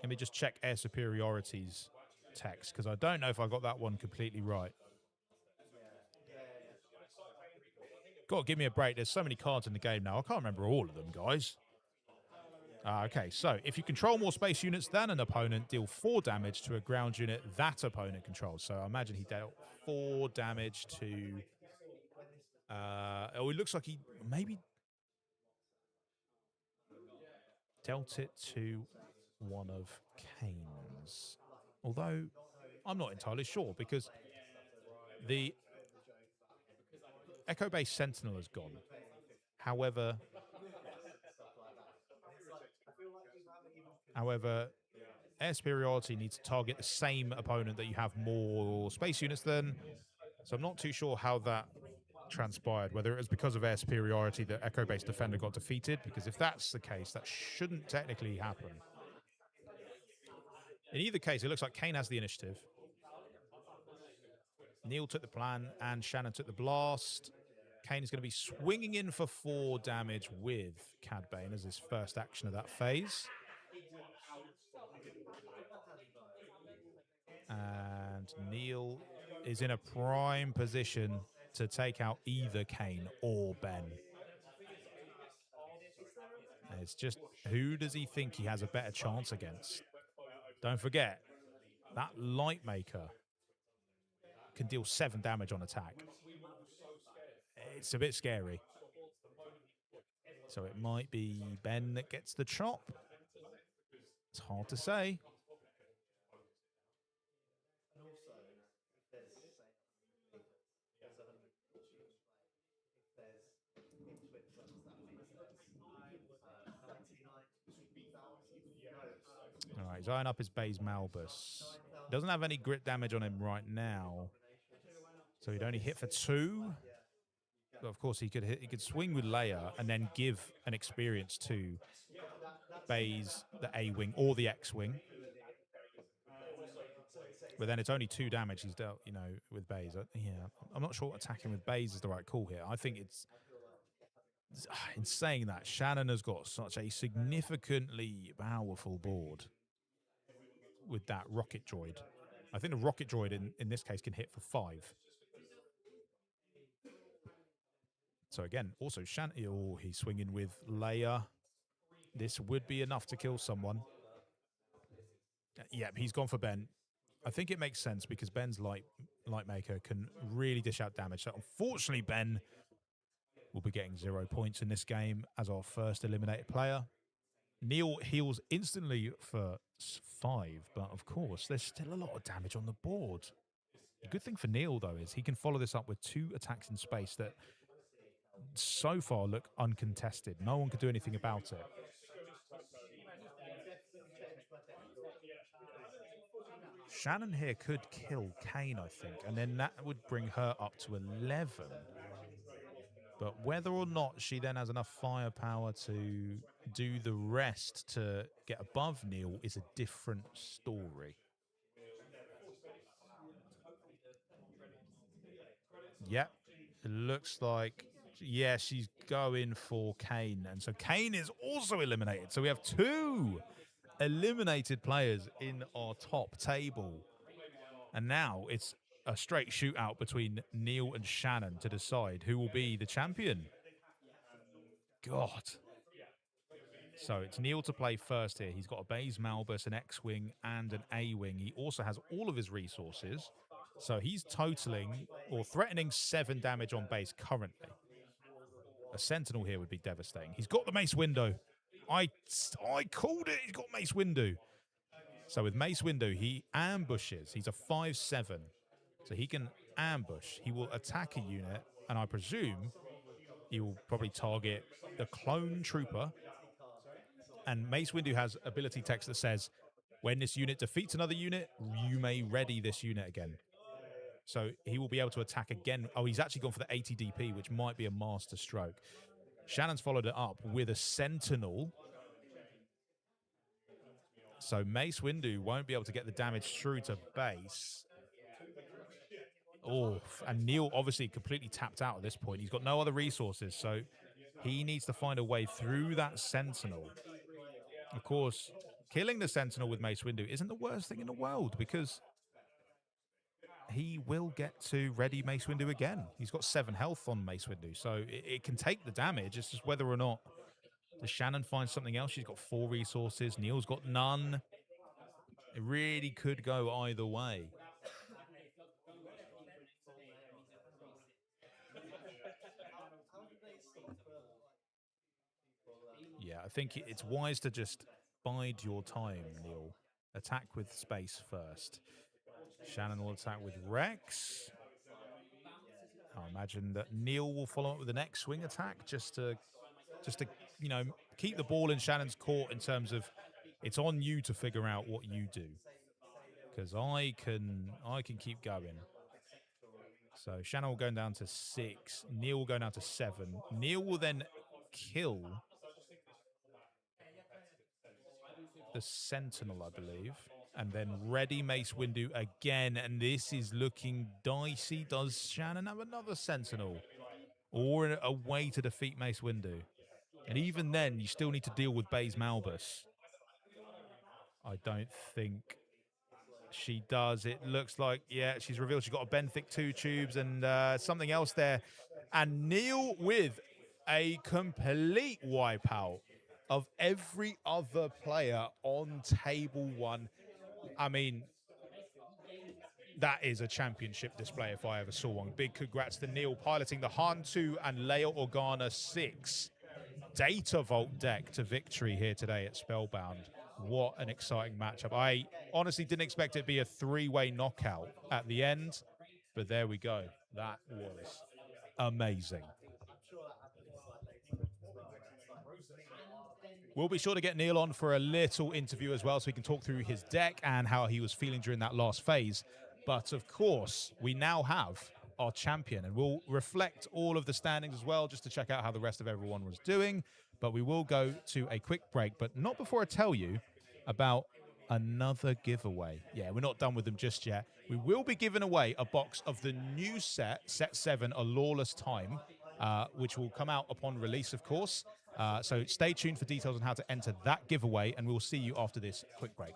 S1: Let me just check Air Superiority's text, because I don't know if I got that one completely right. God, give me a break. There's so many cards in the game now. I can't remember all of them, guys. Okay, so if you control more space units than an opponent, deal 4 damage to a ground unit that opponent controls. So I imagine he dealt 4 damage to... oh, it looks like he maybe dealt it to one of Kane's. Although, I'm not entirely sure, because the Echo-based Sentinel has gone. However, Air Superiority needs to target the same opponent that you have more space units than. So I'm not too sure how that transpired, whether it was because of Air Superiority that Echo-based Defender got defeated, because if that's the case, that shouldn't technically happen. In either case, it looks like Kane has the initiative. Neil took the plan and Shannon took the blast. Kane is going to be swinging in for 4 damage with Cad Bane as his first action of that phase. And Neil is in a prime position to take out either Kane or Ben. And it's just, who does he think he has a better chance against? Don't forget, that Lightmaker can deal 7 damage on attack. It's a bit scary. So it might be Ben that gets the chop. It's hard to say.
S5: And also, if there's, say, there's a if there's in Twin Suns, that means there's 99,000
S1: All right, he's eyeing up his Baze Malbus. Doesn't have any grit damage on him right now, so he'd only hit for 2. But of course, he could swing with Leia and then give an experience to Baze, the A-Wing, or the X-Wing. But then it's only 2 damage he's dealt, you know, with Baze. Yeah, I'm not sure attacking with Baze is the right call here. I think it's in saying that, Shannon has got such a significantly powerful board with that rocket droid. I think the rocket droid in this case can hit for 5. So again, also Shannon, oh, he's swinging with Leia. This would be enough to kill someone. Yep, he's gone for Ben. I think it makes sense because Ben's Lightmaker can really dish out damage. So unfortunately, Ben will be getting 0 points in this game as our first eliminated player. Neil heals instantly for 5, but of course, there's still a lot of damage on the board. The good thing for Neil, though, is he can follow this up with 2 attacks in space that so far look uncontested. No one could do anything about it. Shannon here could kill Kane, I think, and then that would bring her up to 11. But whether or not she then has enough firepower to do the rest to get above Neil is a different story. Yep, it looks like, yeah, she's going for Kane. And so Kane is also eliminated. So we have 2 eliminated players in our top table. And now it's a straight shootout between Neil and Shannon to decide who will be the champion. God. So it's Neil to play first here. He's got a Baze Malbus, an X-Wing, and an A-Wing. He also has all of his resources. So he's totaling or threatening 7 damage on base currently. A Sentinel here would be devastating. He's got the Mace Window. I called it. He's got Mace Window. So with Mace Window, he ambushes. He's a 5/7. So he can ambush. He will attack a unit, and I presume he will probably target the clone trooper And Mace Windu has ability text that says, when this unit defeats another unit, you may ready this unit again. So he will be able to attack again. Oh, he's actually gone for the 80 DP, which might be a master stroke. Shannon's followed it up with a Sentinel. So Mace Windu won't be able to get the damage through to base. Oh, and Neil obviously completely tapped out at this point. He's got no other resources, so he needs to find a way through that Sentinel. Of course, killing the Sentinel with Mace Windu isn't the worst thing in the world because he will get to ready Mace Windu again. He's got 7 health on Mace Windu, so it can take the damage. It's just whether or not does Shannon find something else. She's got 4 resources. Neil's got none. It really could go either way. Yeah, I think it's wise to just bide your time, Neil. Attack with space first. Shannon will attack with Rex. I imagine that Neil will follow up with an X-Swing attack just to you know, keep the ball in Shannon's court in terms of it's on you to figure out what you do. Because I can keep going. So Shannon will go down to 6. Neil will go down to 7. Neil will then kill the Sentinel, I believe, and then ready Mace Windu again. And this is looking dicey. Does Shannon have another Sentinel or a way to defeat Mace Windu? And even then, you still need to deal with Baze Malbus. I don't think she does. It looks like, yeah, she's revealed she's got a Benthic 2 tubes and something else there. And Neil with a complete wipeout of every other player on table 1. I mean, that is a championship display if I ever saw one. Big congrats to Neil piloting the Han 2 and Leia Organa 6 Data Vault deck to victory here today at Spellbound. What an exciting matchup. I honestly didn't expect it to be a 3-way knockout at the end, but there we go. That was amazing. We'll be sure to get Neil on for a little interview as well so we can talk through his deck and how he was feeling during that last phase. But of course, we now have our champion, and we'll reflect all of the standings as well just to check out how the rest of everyone was doing. But we will go to a quick break, but not before I tell you about another giveaway. Yeah, we're not done with them just yet. We will be giving away a box of the new set 7, A Lawless Time, which will come out upon release, of course. So stay tuned for details on how to enter that giveaway, and we'll see you after this quick break.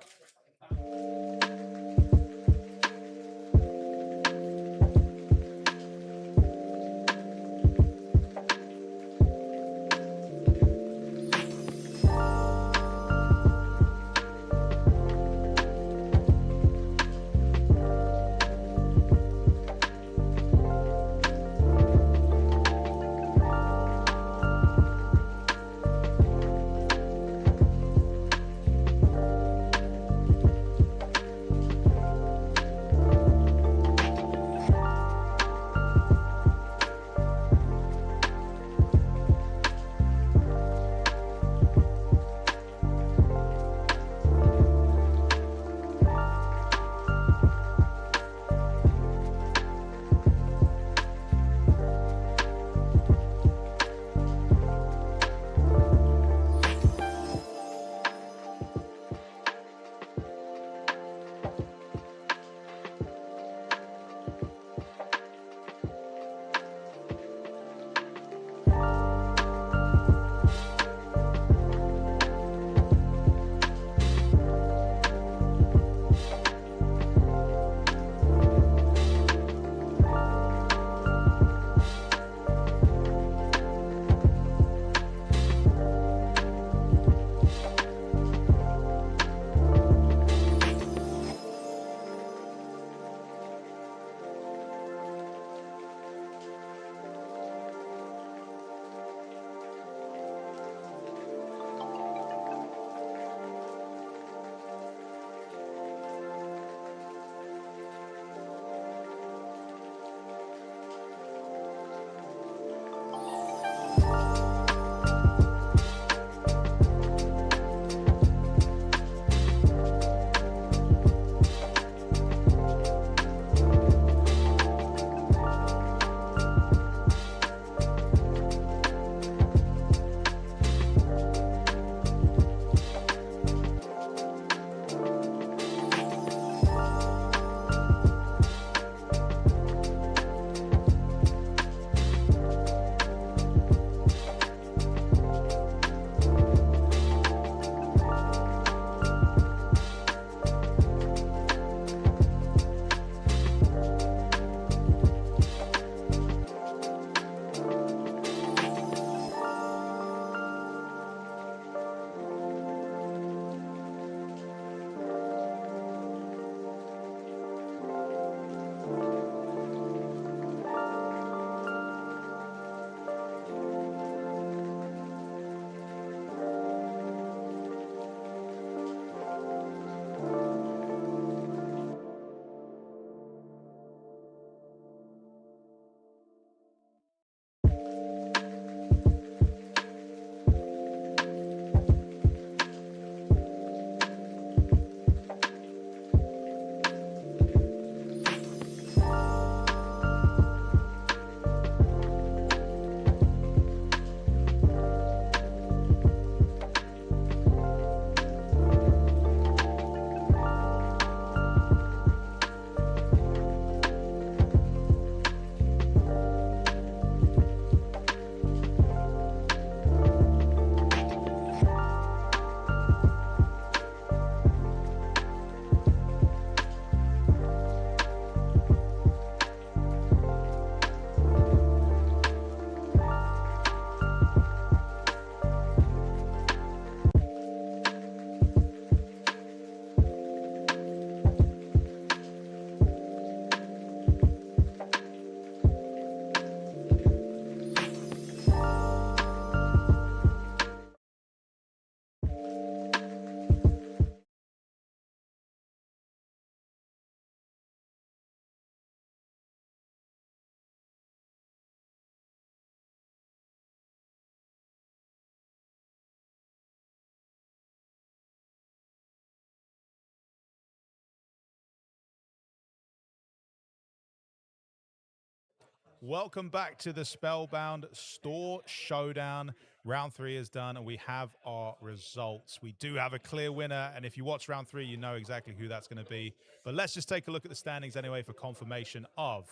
S1: Welcome back to the Spellbound Store Showdown. Round 3 is done, and we have our results. We do have a clear winner, and if you watch round 3, you know exactly who that's going to be. But let's just take a look at the standings anyway for confirmation of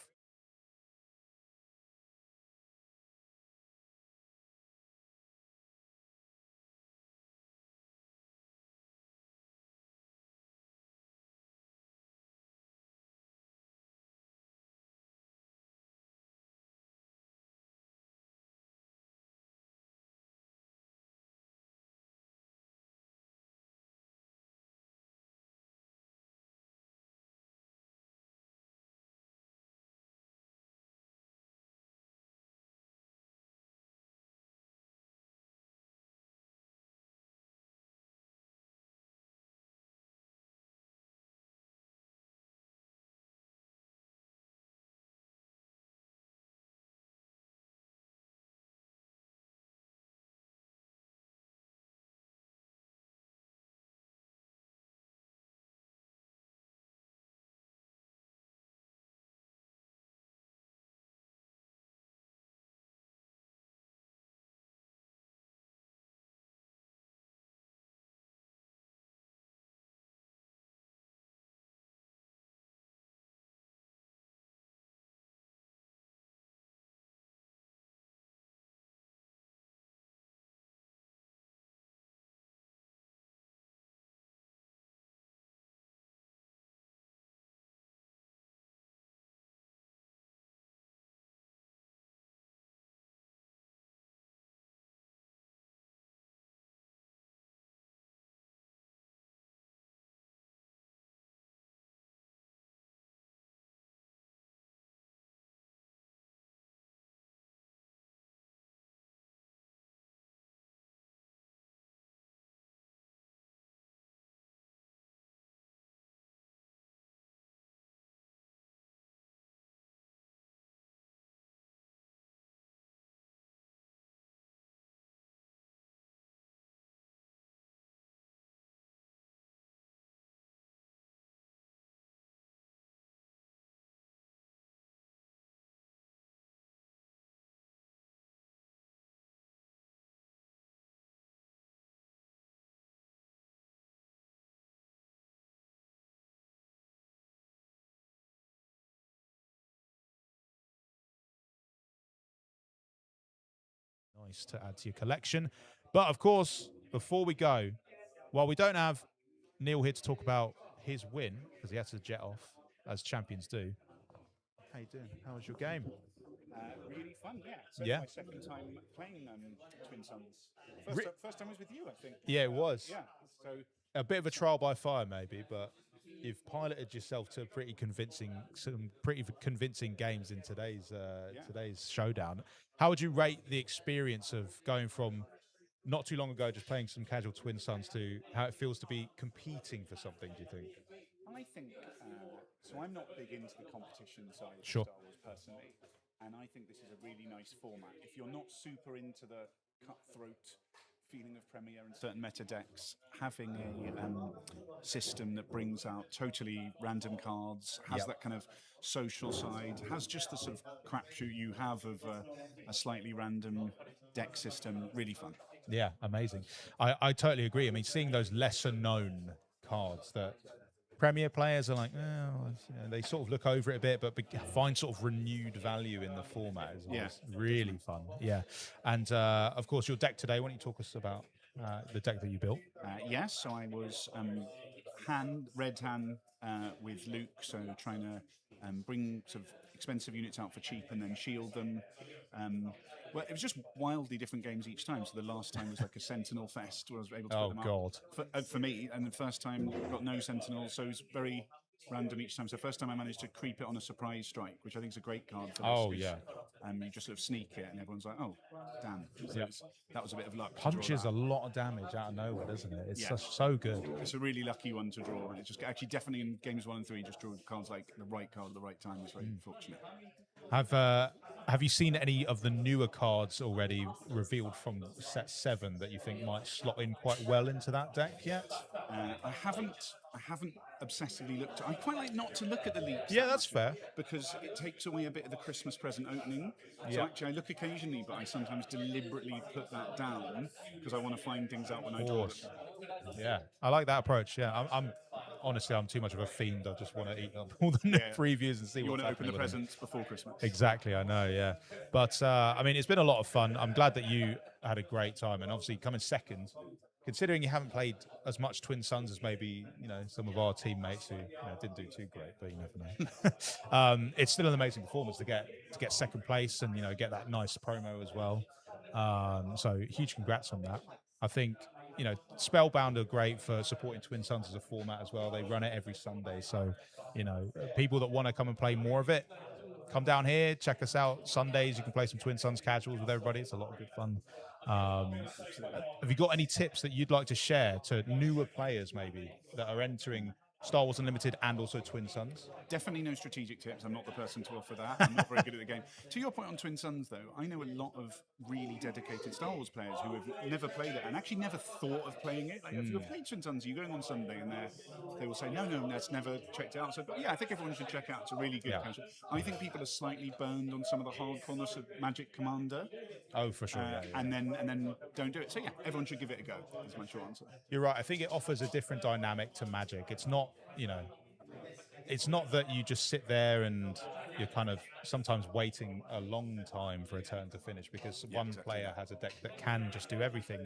S1: nice to add to your collection. But of course, before we go, while we don't have Neil here to talk about his win, because he had to jet off, as champions do. How you doing? How was your game?
S6: Really fun, yeah. So
S1: Yeah.
S6: my second time playing Twin Suns. First time was with you, I think.
S1: Yeah, it was.
S6: Yeah. So
S1: A bit of a trial by fire, maybe, but you've piloted yourself to some pretty convincing games in today's showdown. How would you rate the experience of going from not too long ago just playing some casual Twin Suns to how it feels to be competing for something? Do you think?
S6: I think so. I'm not big into the competition side of
S1: Sure.
S6: Star Wars personally, and I think this is a really nice format. If you're not super into the cutthroat feeling of Premiere and certain meta decks, having a system that brings out totally random cards, has that kind of social side, has just the sort of crapshoot you have of a slightly random deck system, really fun.
S1: Yeah, amazing. I totally agree. I mean, seeing those lesser known cards that Premier players are like, they sort of look over it a bit, but find sort of renewed value in the format is always really fun. Yeah. And of course, your deck today, why don't you talk us about the deck that you built?
S6: Yes, so I was red hand with Luke, so trying to bring sort of expensive units out for cheap and then shield them. Well, it was just wildly different games each time. So the last time was like a Sentinel fest where I was able to put them up for me. And the first time I got no Sentinel, so it was very random each time. So first time I managed to creep it on a surprise strike, which I think is a great card for this. You just sort of sneak it and everyone's like, oh, damn. So that was a bit of luck.
S1: Punches a lot of damage out of nowhere, doesn't it? It's so good.
S6: It's a really lucky one to draw. And it's just actually definitely in games 1 and 3, just draw cards like the right card at the right time is very fortunate.
S1: Have you seen any of the newer cards already revealed from set 7 that you think might slot in quite well into that deck yet?
S6: I haven't obsessively looked. I quite like not to look at the leaks.
S1: Yeah,
S6: that
S1: that's
S6: much
S1: fair.
S6: because it takes away a bit of the Christmas present opening. So
S1: Yeah.
S6: actually, I look occasionally, but I sometimes deliberately put that down because I want to find things out when I draw them.
S1: Yeah, I like that approach. Yeah, I'm honestly, I'm too much of a fiend. I just want to eat up all the new
S6: Yeah.
S1: previews and see
S6: You
S1: what's
S6: want to open
S1: happening
S6: the
S1: with them.
S6: presents before Christmas.
S1: Exactly, I know, yeah. But I mean, it's been a lot of fun. I'm glad that you had a great time, and obviously coming second, considering you haven't played as much Twin Suns as maybe some of our teammates who didn't do too great, but you never know. It's still an amazing performance to get second place and get that nice promo as well. So huge congrats on that. I think Spellbound are great for supporting Twin Suns as a format as well. They run it every Sunday, so people that want to come and play more of it, come down here, check us out. Sundays you can play some Twin Suns casuals with everybody. It's a lot of good fun. Have you got any tips that you'd like to share to newer players maybe that are entering Star Wars Unlimited and also Twin Suns?
S6: Definitely no strategic tips. I'm not the person to offer that. I'm not very good at the game. To your point on Twin Suns, though, I know a lot of really dedicated Star Wars players who have never played it and actually never thought of playing it. Like, if you've played Twin Suns, you're going on Sunday and they will say, no, that's never checked it out. So, but yeah, I think everyone should check out. It's a really good casual. I think people are slightly burned on some of the hardcoreness of Magic Commander.
S1: Oh, for sure. Yeah.
S6: And then don't do it. So yeah, everyone should give it a go. Is my short answer.
S1: You're right. I think it offers a different dynamic to Magic. It's not, it's not that you just sit there and you're kind of sometimes waiting a long time for a turn to finish because one player has a deck that can just do everything.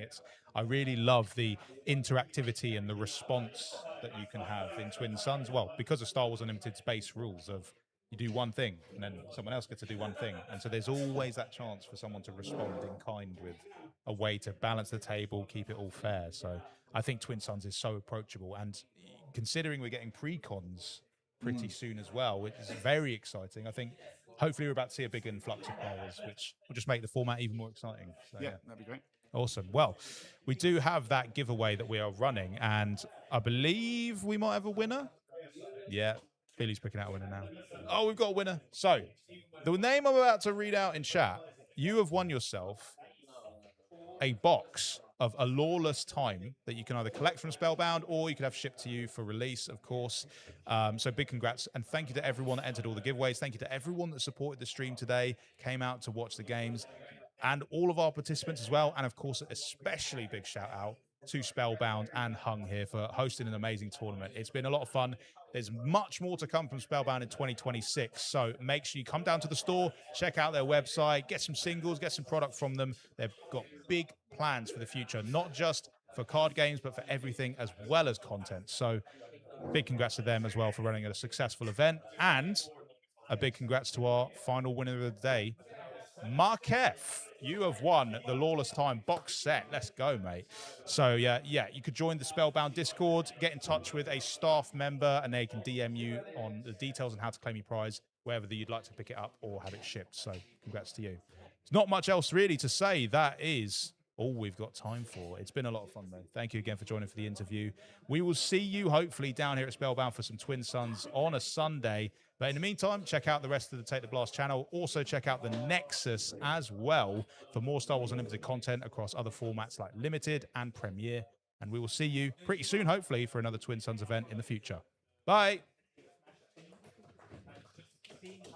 S1: I really love the interactivity and the response that you can have in Twin Suns. Well, because of Star Wars Unlimited's base rules of you do one thing and then someone else gets to do one thing. And so there's always that chance for someone to respond in kind with a way to balance the table, keep it all fair. So I think Twin Suns is so approachable. And considering we're getting pre-cons pretty soon as well, which is very exciting. I think hopefully we're about to see a big influx of players, which will just make the format even more exciting. So,
S6: yeah, that'd be great.
S1: Awesome. Well, we do have that giveaway that we are running, and I believe we might have a winner. Yeah, Billy's picking out a winner now. Oh, we've got a winner. So, the name I'm about to read out in chat, you have won yourself a box of A Lawless Time that you can either collect from Spellbound or you could have shipped to you for release, of course. So big congrats. And thank you to everyone that entered all the giveaways. Thank you to everyone that supported the stream today, came out to watch the games, and all of our participants as well. And of course, especially big shout out to Spellbound and Hung here for hosting an amazing tournament. It's been a lot of fun. There's much more to come from Spellbound in 2026. So make sure you come down to the store, check out their website, get some singles, get some product from them. They've got big plans for the future, not just for card games, but for everything as well as content. So big congrats to them as well for running a successful event. And a big congrats to our final winner of the day, Markef. You have won the Lawless Time box set. Let's go, mate. So, yeah, you could join the Spellbound Discord, get in touch with a staff member, and they can DM you on the details on how to claim your prize, wherever you'd like to pick it up or have it shipped. So, congrats to you. There's not much else really to say. That is all we've got time for. It's been a lot of fun, though. Thank you again for joining for the interview. We will see you, hopefully, down here at Spellbound for some Twin Suns on a Sunday. But in the meantime, check out the rest of the Take the Blast channel. Also, check out the Nexus as well for more Star Wars Unlimited content across other formats like Limited and Premiere. And we will see you pretty soon, hopefully, for another Twin Suns event in the future. Bye!